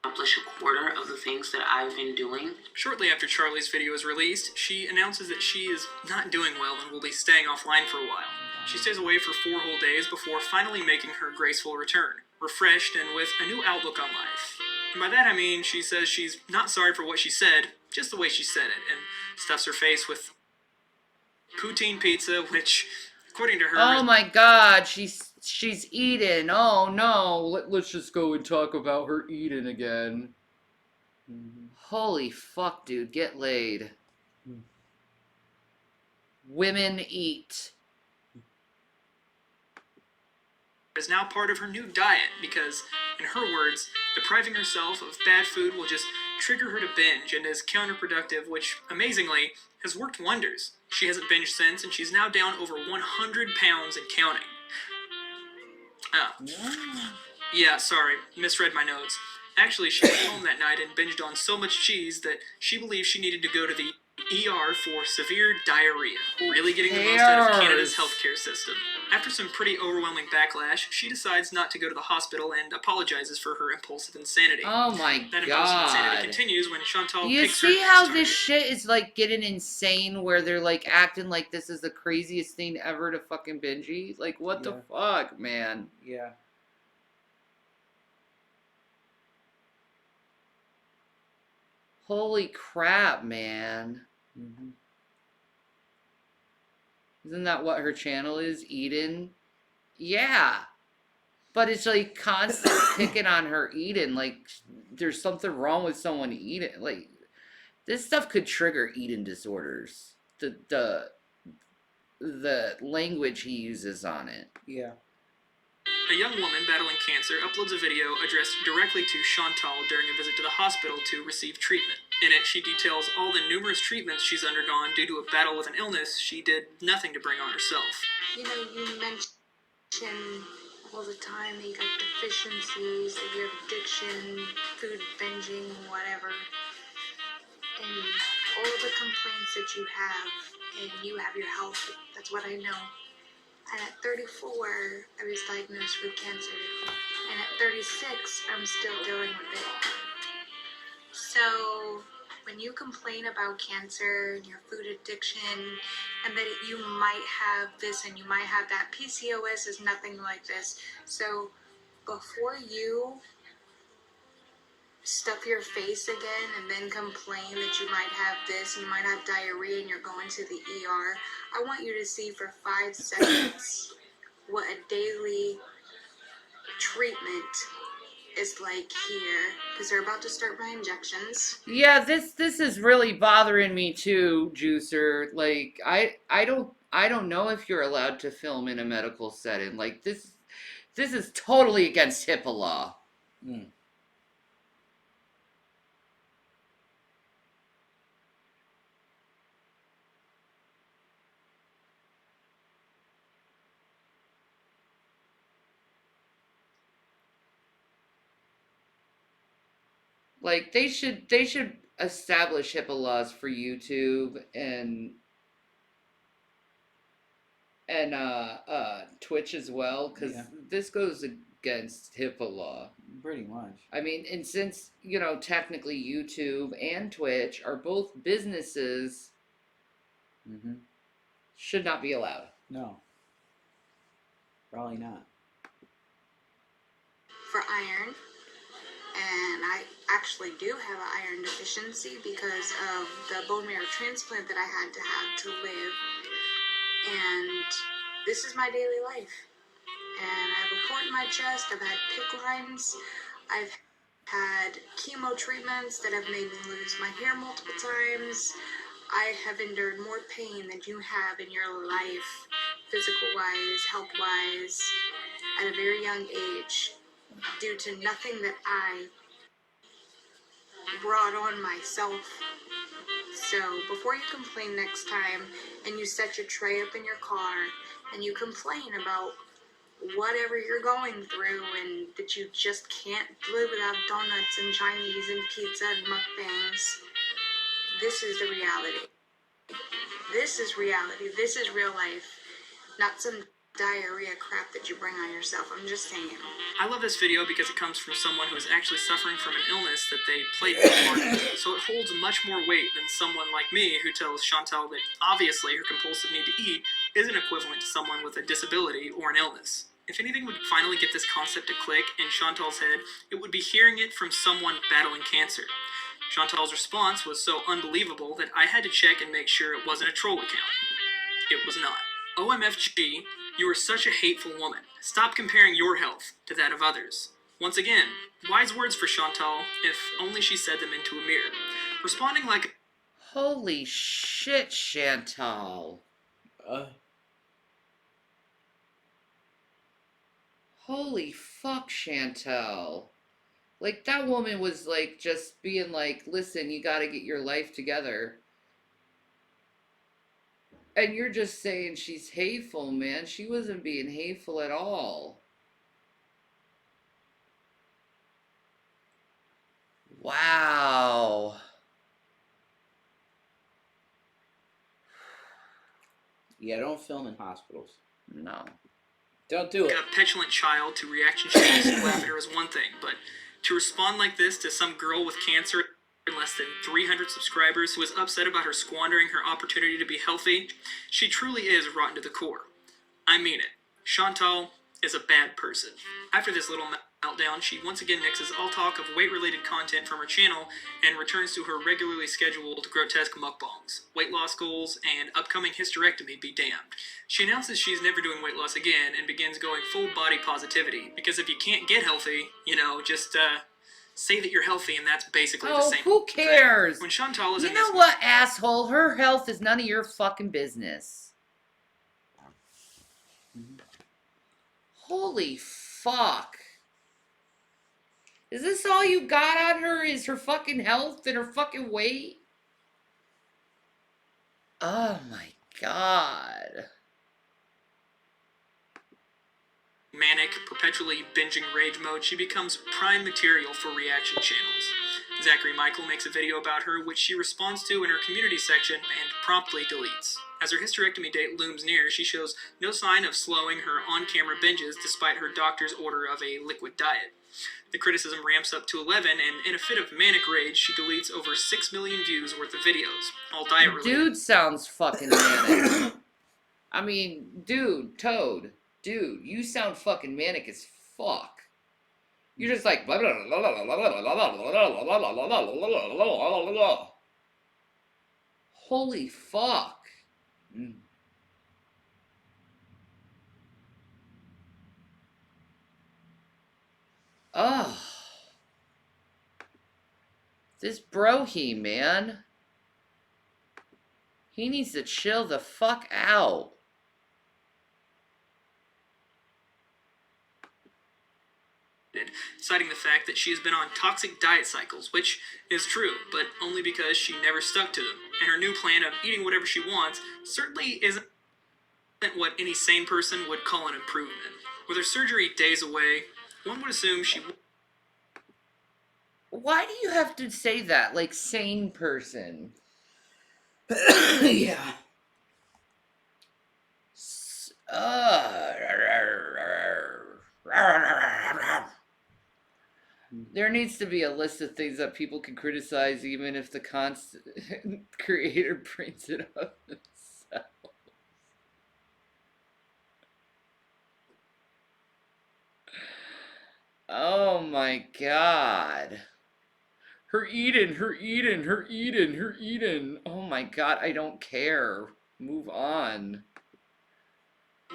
Accomplish a quarter of the things that I've been doing. Shortly after Charlie's video is released, she announces that she is not doing well and will be staying offline for a while. She stays away for 4 whole days before finally making her graceful return, refreshed and with a new outlook on life. And by that I mean she says she's not sorry for what she said, just the way she said it, and stuffs her face with poutine pizza, which, according to her... Oh my god, she's eating. Oh no, let's just go and talk about her eating again. Holy fuck, dude, get laid. Women eat. is now part of her new diet because, in her words, depriving herself of bad food will just trigger her to binge and is counterproductive, which, amazingly, has worked wonders. She hasn't binged since, and she's now down over 100 pounds and counting. Oh. Yeah, sorry, misread my notes. Actually, she went home that night and binged on so much cheese that she believed she needed to go to the ER for severe diarrhea, really getting the most out of Canada's healthcare system. After some pretty overwhelming backlash, she decides not to go to the hospital and apologizes for her impulsive insanity. Oh my that god. impulsive insanity continues when Chantal You picks her see how target. this shit is like getting insane where they're like acting like this is the craziest thing ever to fucking binge eat? Like what the fuck, man? Yeah. Holy crap, man. Mm-hmm. Isn't that what her channel is? Eden? Yeah. But it's like constant picking on her eating. Like there's something wrong with someone eating. Like this stuff could trigger eating disorders. The language he uses on it. Yeah. A young woman battling cancer uploads a video addressed directly to Chantal during a visit to the hospital to receive treatment. In it, she details all the numerous treatments she's undergone due to a battle with an illness she did nothing to bring on herself. You know, you mention all the time that you got deficiencies, that you have addiction, food binging, whatever. And all the complaints that you have, and you have your health, that's what I know. And at 34, I was diagnosed with cancer. And at 36, I'm still dealing with it. So when you complain about cancer and your food addiction and that you might have this and you might have that, PCOS is nothing like this. So before you stuff your face again and then complain that you might have this and you might have diarrhea and you're going to the ER, I want you to see for 5 seconds what a daily treatment is like here, because they're about to start my injections. Yeah, this is really bothering me too, Juicer. Like I don't know if you're allowed to film in a medical setting. Like this is totally against HIPAA law. Mm. Like they should establish HIPAA laws for YouTube and Twitch as well, because Yeah. this goes against HIPAA law. Pretty much. I mean, and since, you know, technically YouTube and Twitch are both businesses, Mm-hmm. should not be allowed. No. Probably not. For iron, and I actually do have an iron deficiency because of the bone marrow transplant that I had to have to live. And this is my daily life. And I have a port in my chest, I've had PICC lines, I've had chemo treatments that have made me lose my hair multiple times. I have endured more pain than you have in your life, physical-wise, health-wise, at a very young age, due to nothing that I brought on myself. So before you complain next time and you set your tray up in your car and you complain about whatever you're going through and that you just can't live without donuts and Chinese and pizza and mukbangs, this is the reality. This is reality. This is real life, not some diarrhea crap that you bring on yourself. I'm just saying. I love this video because it comes from someone who is actually suffering from an illness that they played before, so it holds much more weight than someone like me who tells Chantal that obviously her compulsive need to eat isn't equivalent to someone with a disability or an illness. If anything would finally get this concept to click in Chantal's head, it would be hearing it from someone battling cancer. Chantal's response was so unbelievable that I had to check and make sure it wasn't a troll account. It was not. OMFG, you are such a hateful woman. Stop comparing your health to that of others. Once again, wise words for Chantal, if only she said them into a mirror. Responding like... Holy shit, Chantal. Holy fuck, Chantal. Like, that woman was, like, just being like, listen, you gotta get your life together. And you're just saying she's hateful, man. She wasn't being hateful at all. Wow. Yeah, don't film in hospitals. No. Don't do it. A petulant child to reaction shots and laugh at her is one thing, but to respond like this to some girl with cancer and less than 300 subscribers who is upset about her squandering her opportunity to be healthy, she truly is rotten to the core. I mean it. Chantal is a bad person. After this little meltdown, she once again nixes all talk of weight-related content from her channel and returns to her regularly scheduled grotesque mukbangs, weight loss goals, and upcoming hysterectomy be damned. She announces she's never doing weight loss again and begins going full body positivity, because if you can't get healthy, you know, just say that you're healthy and that's basically the same. Who cares? When Chantal is You in know this... what, asshole? Her health is none of your fucking business. Holy fuck. Is this all you got on her? Is her fucking health and her fucking weight? Oh my god. Manic, perpetually binging rage mode, she becomes prime material for reaction channels. Zachary Michael makes a video about her, which she responds to in her community section and promptly deletes. As her hysterectomy date looms near, she shows no sign of slowing her on-camera binges despite her doctor's order of a liquid diet. The criticism ramps up to 11, and in a fit of manic rage, she deletes over 6 million views worth of videos, all diet-related. Dude sounds fucking manic. I mean, dude, Toad. Dude, you sound fucking manic as fuck. You're just like blah, blah, blah, blah, blah, blah, blah, blah, blah, blah, blah. Holy fuck. Oh. This brohi, man. He needs to chill the fuck out. Citing the fact that she has been on toxic diet cycles, which is true, but only because she never stuck to them. And her new plan of eating whatever she wants certainly isn't what any sane person would call an improvement. With her surgery days away, one would assume she... Why do you have to say that? Like, sane person. Yeah. There needs to be a list of things that people can criticize even if the creator brings it up themselves. Oh my god. Her Eden. Oh my god, I don't care. Move on.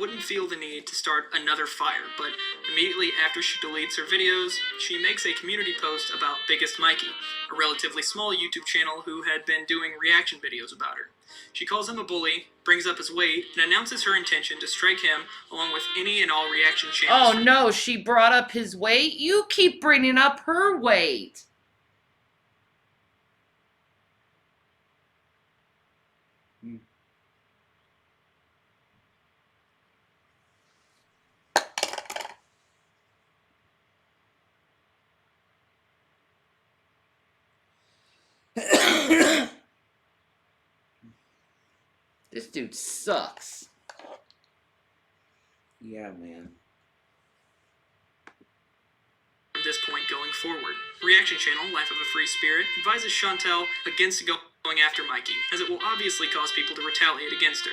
Wouldn't feel the need to start another fire, but immediately after she deletes her videos, she makes a community post about Biggest Mikey, a relatively small YouTube channel who had been doing reaction videos about her. She calls him a bully, brings up his weight, and announces her intention to strike him along with any and all reaction channels. Oh no, she brought up his weight? You keep bringing up her weight. This dude sucks. Yeah, man. From this point going forward, Reaction Channel, Life of a Free Spirit, advises Chantel against going after Mikey, as it will obviously cause people to retaliate against her.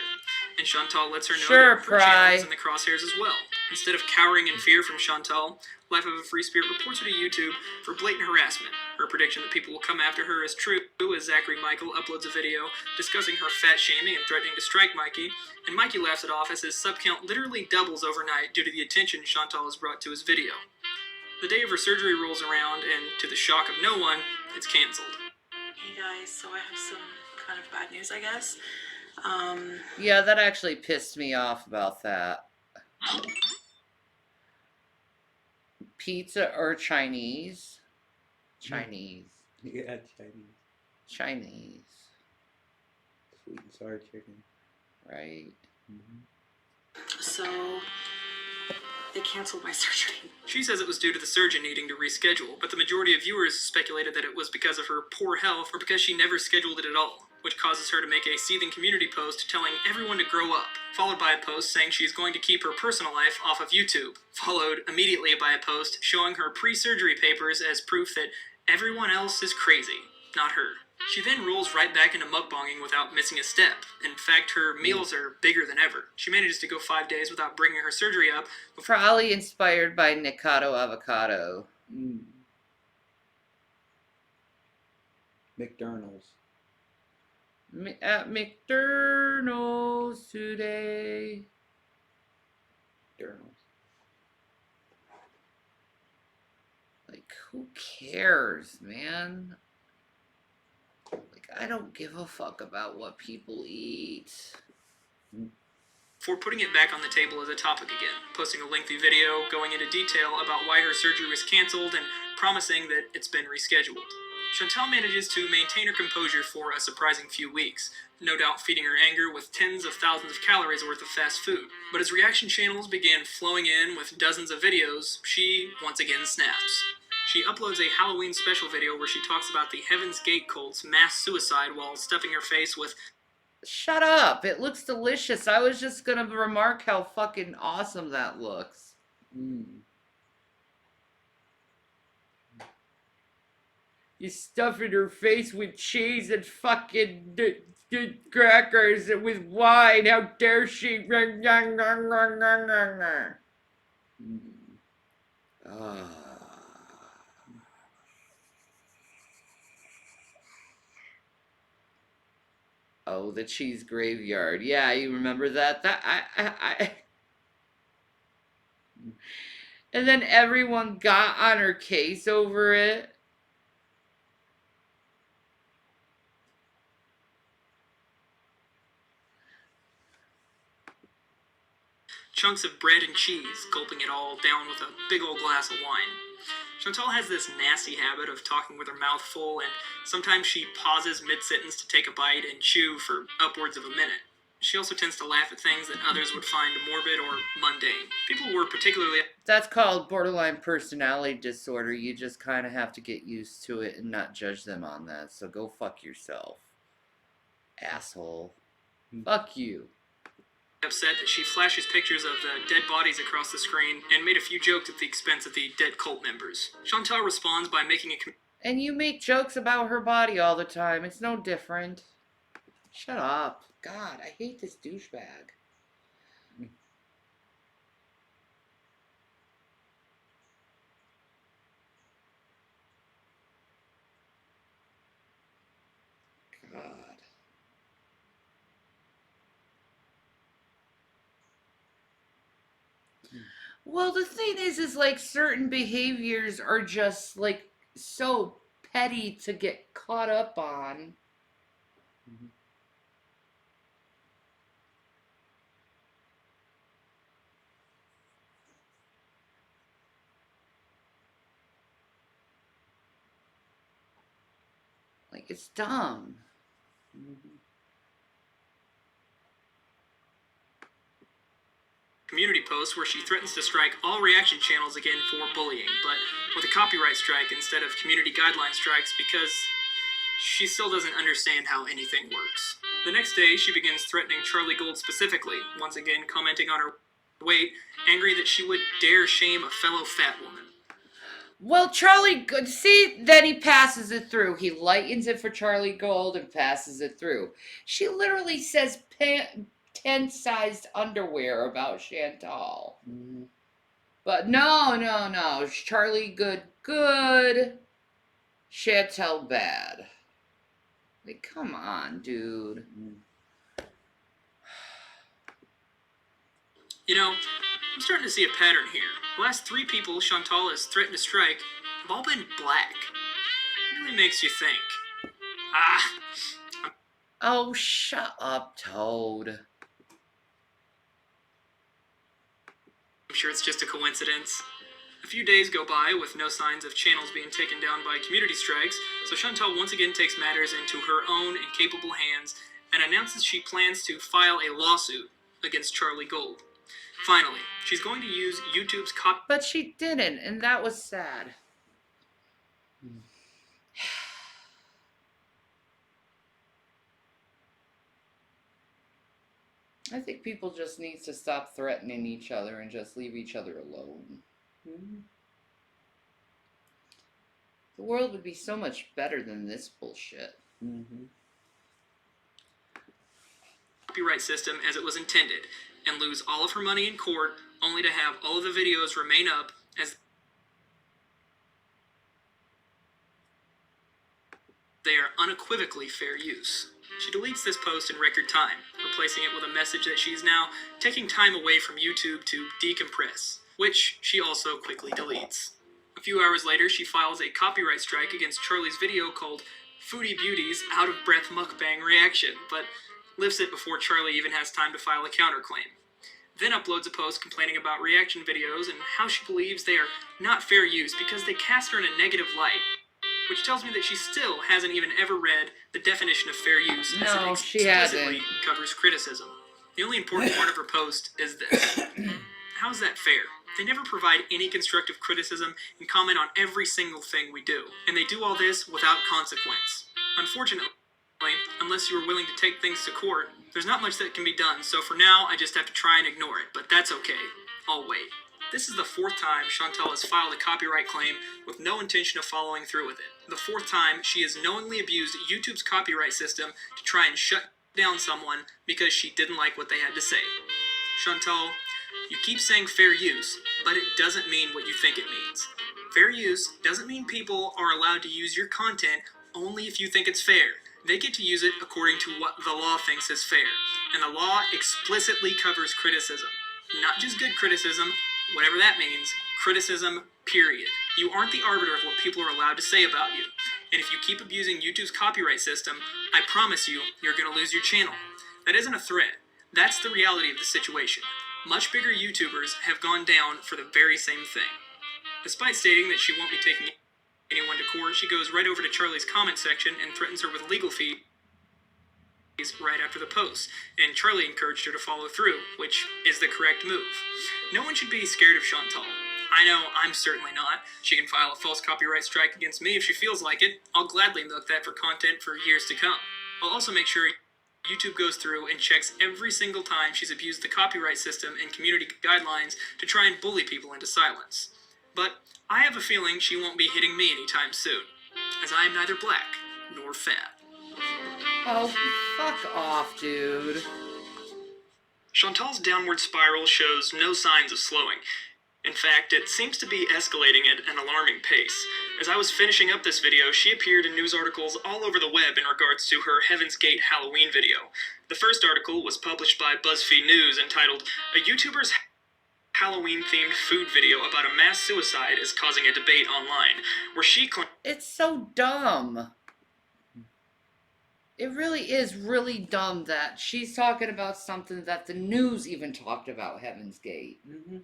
And Chantal lets her know Sure, that her channel Pry. is in the crosshairs as well. Instead of cowering in fear from Chantal, Life of a Free Spirit reports her to YouTube for blatant harassment. Her prediction that people will come after her is true, as Zachary Michael uploads a video discussing her fat shaming and threatening to strike Mikey, and Mikey laughs it off as his sub count literally doubles overnight due to the attention Chantal has brought to his video. The day of her surgery rolls around, and to the shock of no one, it's cancelled. Hey guys, so I have some kind of bad news, I guess. Yeah, that actually pissed me off about that. Pizza or Chinese? Chinese. Yeah, Chinese. Chinese. Sweet and sour chicken. Right. So, they canceled my surgery. She says it was due to the surgeon needing to reschedule, but the majority of viewers speculated that it was because of her poor health or because she never scheduled it at all, which causes her to make a seething community post telling everyone to grow up, followed by a post saying she's going to keep her personal life off of YouTube, followed immediately by a post showing her pre-surgery papers as proof that everyone else is crazy, not her. She then rolls right back into mukbanging without missing a step. In fact, her meals are bigger than ever. She manages to go 5 days without bringing her surgery up. Probably inspired by Nikado Avocado. McDonald's. At McDonald's today. McDonald's. Like, who cares, man? Like, I don't give a fuck about what people eat. For putting it back on the table as a topic again, posting a lengthy video going into detail about why her surgery was cancelled and promising that it's been rescheduled. Chantal manages to maintain her composure for a surprising few weeks, no doubt feeding her anger with tens of thousands of calories worth of fast food. But as reaction channels began flowing in with dozens of videos, she once again snaps. She uploads a Halloween special video where she talks about the Heaven's Gate cult's mass suicide while stuffing her face with... Shut up! It looks delicious. I was just gonna remark how fucking awesome that looks. You stuffing her face with cheese and fucking crackers and with wine. How dare she? Oh, the cheese graveyard. Yeah, you remember that? And then everyone got on her case over it. Chunks of bread and cheese, gulping it all down with a big old glass of wine. Chantal has this nasty habit of talking with her mouth full, and sometimes she pauses mid-sentence to take a bite and chew for upwards of a minute. She also tends to laugh at things that others would find morbid or mundane. People were particularly... That's called borderline personality disorder. You just kind of have to get used to it and not judge them on that. So go fuck yourself. Asshole. Fuck you. upset that she flashes pictures of the dead bodies across the screen and made a few jokes at the expense of the dead cult members. Chantal responds by making a... And you make jokes about her body all the time. It's no different. Shut up. God, I hate this douchebag. God. Well, the thing is like certain behaviors are just like so petty to get caught up on. Like, it's dumb. community post where she threatens to strike all reaction channels again for bullying, but with a copyright strike instead of community guideline strikes because she still doesn't understand how anything works. The next day, she begins threatening Charlie Gold specifically, once again commenting on her weight, angry that she would dare shame a fellow fat woman. Well, Charlie, see, then he passes it through. He lightens it for Charlie Gold and passes it through. She literally says tent-sized underwear about Chantal. But no. Charlie good. Chantal bad. Like, come on, dude. You know, I'm starting to see a pattern here. The last 3 people Chantal has threatened to strike have all been black. It really makes you think. Oh, shut up, Toad. I'm sure it's just a coincidence. A few days go by with no signs of channels being taken down by community strikes, so Chantal once again takes matters into her own incapable hands and announces she plans to file a lawsuit against Charlie Gold. Finally, she's going to use YouTube's copy... But she didn't, and that was sad. I think people just need to stop threatening each other and just leave each other alone. The world would be so much better than this bullshit. copyright system as it was intended and lose all of her money in court only to have all of the videos remain up as they are unequivocally fair use. She deletes this post in record time, replacing it with a message that she's now taking time away from YouTube to decompress, which she also quickly deletes. A few hours later, she files a copyright strike against Charlie's video called Foodie Beauty's Out of Breath Mukbang Reaction, but lifts it before Charlie even has time to file a counterclaim. Then uploads a post complaining about reaction videos and how she believes they are not fair use because they cast her in a negative light, which tells me that she still hasn't even ever read the definition of fair use as it explicitly covers criticism. The only important part of her post is this. How is that fair? They never provide any constructive criticism and comment on every single thing we do, and they do all this without consequence. Unfortunately, unless you are willing to take things to court, there's not much that can be done, so for now I just have to try and ignore it, but that's okay. I'll wait. This is the 4th time Chantal has filed a copyright claim with no intention of following through with it. The 4th time she has knowingly abused YouTube's copyright system to try and shut down someone because she didn't like what they had to say. Chantal, you keep saying fair use, but it doesn't mean what you think it means. Fair use doesn't mean people are allowed to use your content only if you think it's fair. They get to use it according to what the law thinks is fair, and the law explicitly covers criticism. Not just good criticism, whatever that means, criticism, period. You aren't the arbiter of what people are allowed to say about you. And if you keep abusing YouTube's copyright system, I promise you, you're gonna lose your channel. That isn't a threat. That's the reality of the situation. Much bigger YouTubers have gone down for the very same thing. Despite stating that she won't be taking anyone to court, she goes right over to Charlie's comment section and threatens her with legal fees right after the post, and Charlie encouraged her to follow through, which is the correct move. No one should be scared of Chantal. I know I'm certainly not. She can file a false copyright strike against me if she feels like it. I'll gladly milk that for content for years to come. I'll also make sure YouTube goes through and checks every single time she's abused the copyright system and community guidelines to try and bully people into silence. But I have a feeling she won't be hitting me anytime soon, as I am neither black nor fat. Oh, fuck off, dude. Chantal's downward spiral shows no signs of slowing. In fact, it seems to be escalating at an alarming pace. As I was finishing up this video, she appeared in news articles all over the web in regards to her Heaven's Gate Halloween video. The first article was published by BuzzFeed News entitled, "A YouTuber's Halloween-themed food video about a mass suicide is causing a debate online," where she claimed... It's so dumb. It really is really dumb that she's talking about something that the news even talked about, Heaven's Gate. Mm-hmm.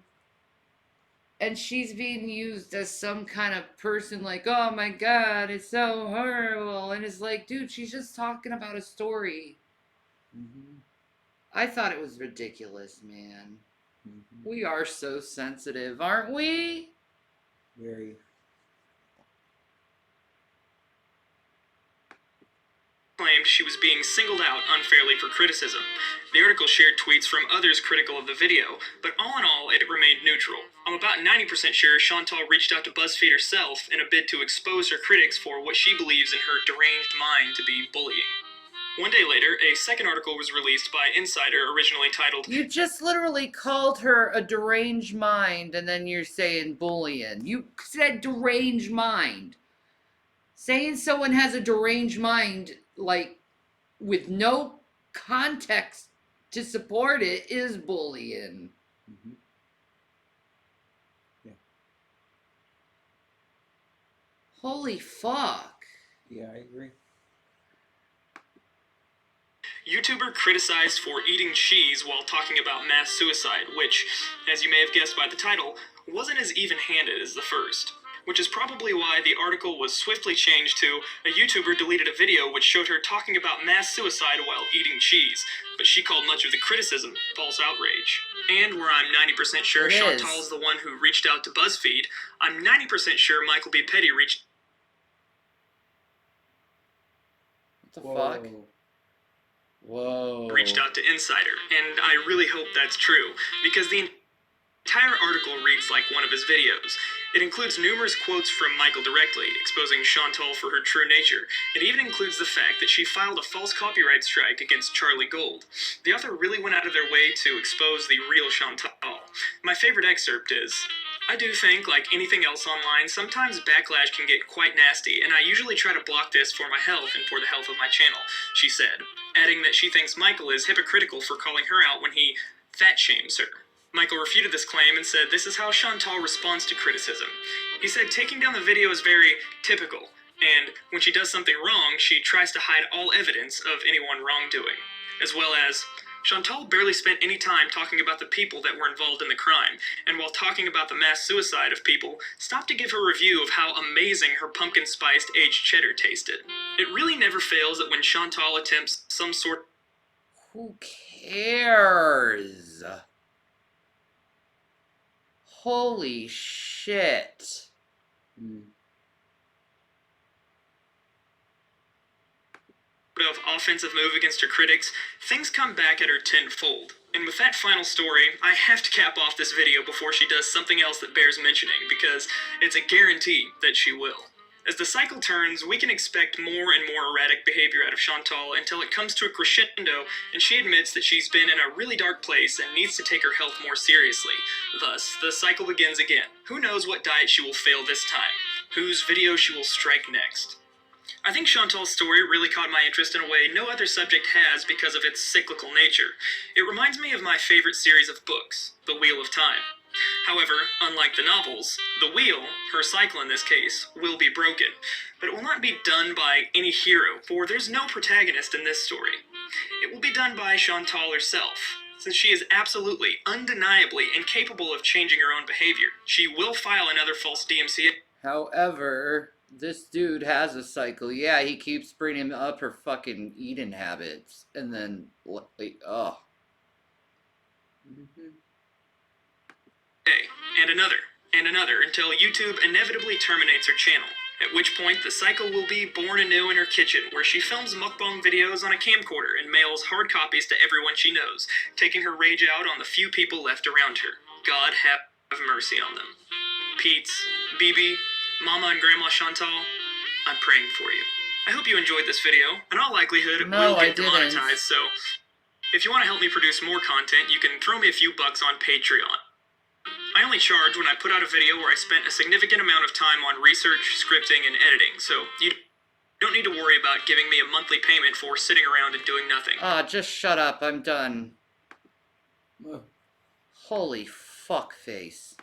And she's being used as some kind of person like, oh my god, it's so horrible. And it's like, dude, she's just talking about a story. Mm-hmm. I thought it was ridiculous, man. Mm-hmm. We are so sensitive, aren't we? Very. Claimed she was being singled out unfairly for criticism. The article shared tweets from others critical of the video, but all in all, it remained neutral. I'm about 90% sure Chantal reached out to BuzzFeed herself in a bid to expose her critics for what she believes in her deranged mind to be bullying. One day later, a second article was released by Insider, originally titled... You just literally called her a deranged mind, and then you're saying bullying. You said deranged mind. Saying someone has a deranged mind, like, with no context to support it, is bullying. Mm-hmm. Yeah. Holy fuck. Yeah, I agree. YouTuber criticized for eating cheese while talking about mass suicide, which, as you may have guessed by the title, wasn't as even-handed as the first. Which is probably why the article was swiftly changed to, a YouTuber deleted a video which showed her talking about mass suicide while eating cheese, but she called much of the criticism false outrage. And where I'm 90% sure Chantal is the one who reached out to BuzzFeed, I'm 90% sure Michael B. Petty reached... What the fuck? Whoa. Reached out to Insider, and I really hope that's true, because the entire article reads like one of his videos. It includes numerous quotes from Michael directly, exposing Chantal for her true nature. It even includes the fact that she filed a false copyright strike against Charlie Gold. The author really went out of their way to expose the real Chantal. My favorite excerpt is, "I do think, like anything else online, sometimes backlash can get quite nasty, and I usually try to block this for my health and for the health of my channel," she said, adding that she thinks Michael is hypocritical for calling her out when he fat shames her. Michael refuted this claim and said this is how Chantal responds to criticism. He said taking down the video is very typical, and when she does something wrong, she tries to hide all evidence of anyone wrongdoing. As well as, Chantal barely spent any time talking about the people that were involved in the crime, and while talking about the mass suicide of people, stopped to give her review of how amazing her pumpkin-spiced aged cheddar tasted. It really never fails that when Chantal attempts some sort... Who cares? Holy shit. of offensive move against her critics, things come back at her tenfold. And with that final story, I have to cap off this video before she does something else that bears mentioning, because it's a guarantee that she will. As the cycle turns, we can expect more and more erratic behavior out of Chantal until it comes to a crescendo and she admits that she's been in a really dark place and needs to take her health more seriously. Thus, the cycle begins again. Who knows what diet she will fail this time? Whose video she will strike next? I think Chantal's story really caught my interest in a way no other subject has because of its cyclical nature. It reminds me of my favorite series of books, The Wheel of Time. However, unlike the novels, the wheel, her cycle in this case, will be broken. But it will not be done by any hero, for there's no protagonist in this story. It will be done by Chantal herself, since she is absolutely, undeniably incapable of changing her own behavior. She will file another false DMCA. However, this dude has a cycle. Yeah, he keeps bringing up her fucking eating habits. And then, like, oh. And another, until YouTube inevitably terminates her channel. At which point, the cycle will be born anew in her kitchen, where she films mukbang videos on a camcorder and mails hard copies to everyone she knows, taking her rage out on the few people left around her. God have mercy on them. Pete's, Bibi, Mama and Grandma Chantal, I'm praying for you. I hope you enjoyed this video. In all likelihood, it will get demonetized, so if you want to help me produce more content, you can throw me a few bucks on Patreon. I only charge when I put out a video where I spent a significant amount of time on research, scripting, and editing, so you don't need to worry about giving me a monthly payment for sitting around and doing nothing. Just shut up. I'm done. Holy fuck face.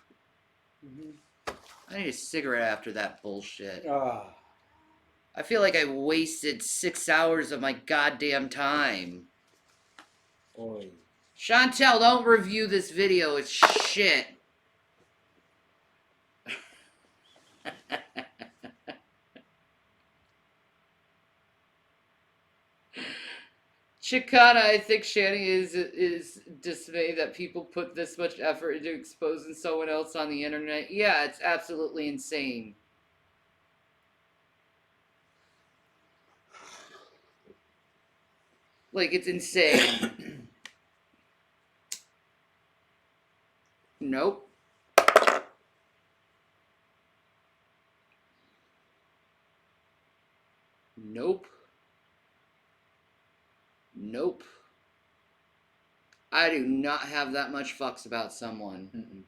I need a cigarette after that bullshit. I feel like I wasted 6 hours of my goddamn time. Oy. Chantel, don't review this video. It's shit. Chicana, I think Shani is dismayed that people put this much effort into exposing someone else on the internet. Yeah, it's absolutely insane. Like, it's insane. Nope. Nope. Nope. I do not have that much fucks about someone.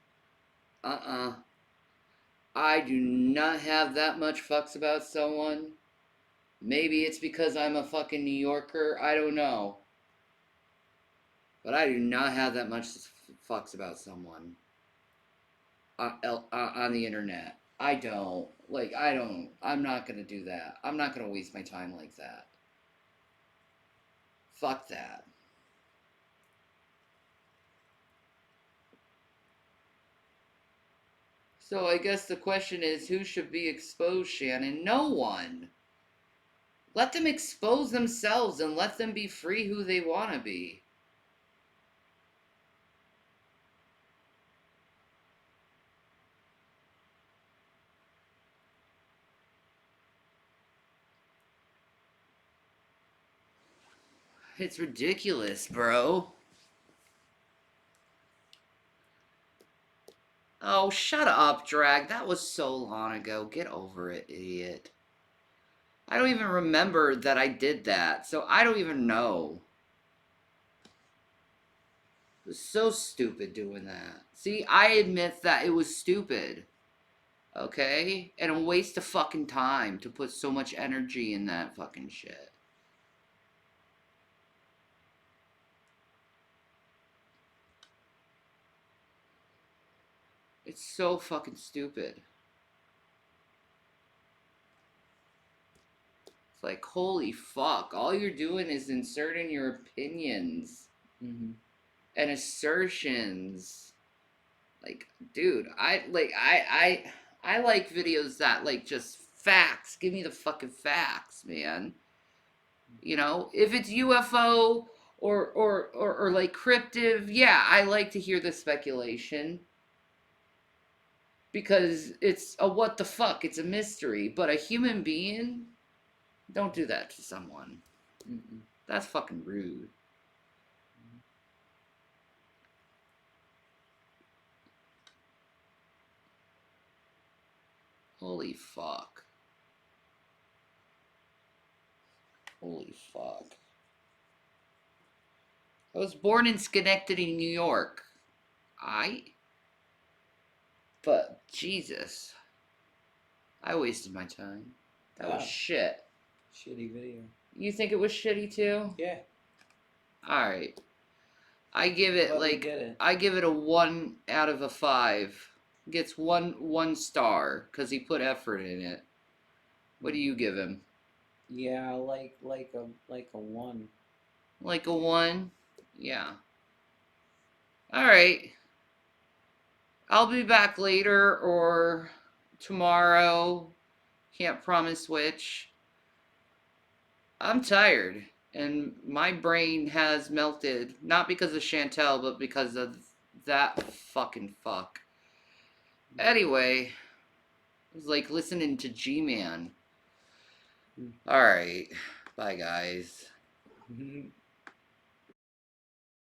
I do not have that much fucks about someone. Maybe it's because I'm a fucking New Yorker. I don't know. But I do not have that much fucks about someone on the internet. I don't. Like, I'm not gonna do that. I'm not gonna waste my time like that. Fuck that. So I guess the question is, who should be exposed, Shannon? No one. Let them expose themselves and let them be free who they want to be. It's ridiculous, bro. Oh, shut up, Drag. That was so long ago. Get over it, idiot. I don't even remember that I did that, so I don't even know. It was so stupid doing that. See, I admit that it was stupid. Okay? And a waste of fucking time to put so much energy in that fucking shit. It's so fucking stupid. It's like, holy fuck. All you're doing is inserting your opinions and assertions. Like, dude, I like videos that, like, just facts. Give me the fucking facts, man. You know, if it's UFO or like cryptid, yeah, I like to hear the speculation. Because it's a what the fuck, it's a mystery. But a human being, don't do that to someone. That's fucking rude. Holy fuck. Holy fuck. I was born in Schenectady, New York. But, Jesus. I wasted my time. That was shit. Shitty video. You think it was shitty too? Yeah. Alright. I give it Let me like get it. I give it a 1 out of a 5. Gets one star because he put effort in it. What do you give him? Yeah, like a 1. Like a 1? Yeah. All right. I'll be back later or tomorrow. Can't promise which. I'm tired and my brain has melted. Not because of Chantel, but because of that fucking fuck. Anyway, it was like listening to G-Man. Alright. Bye, guys.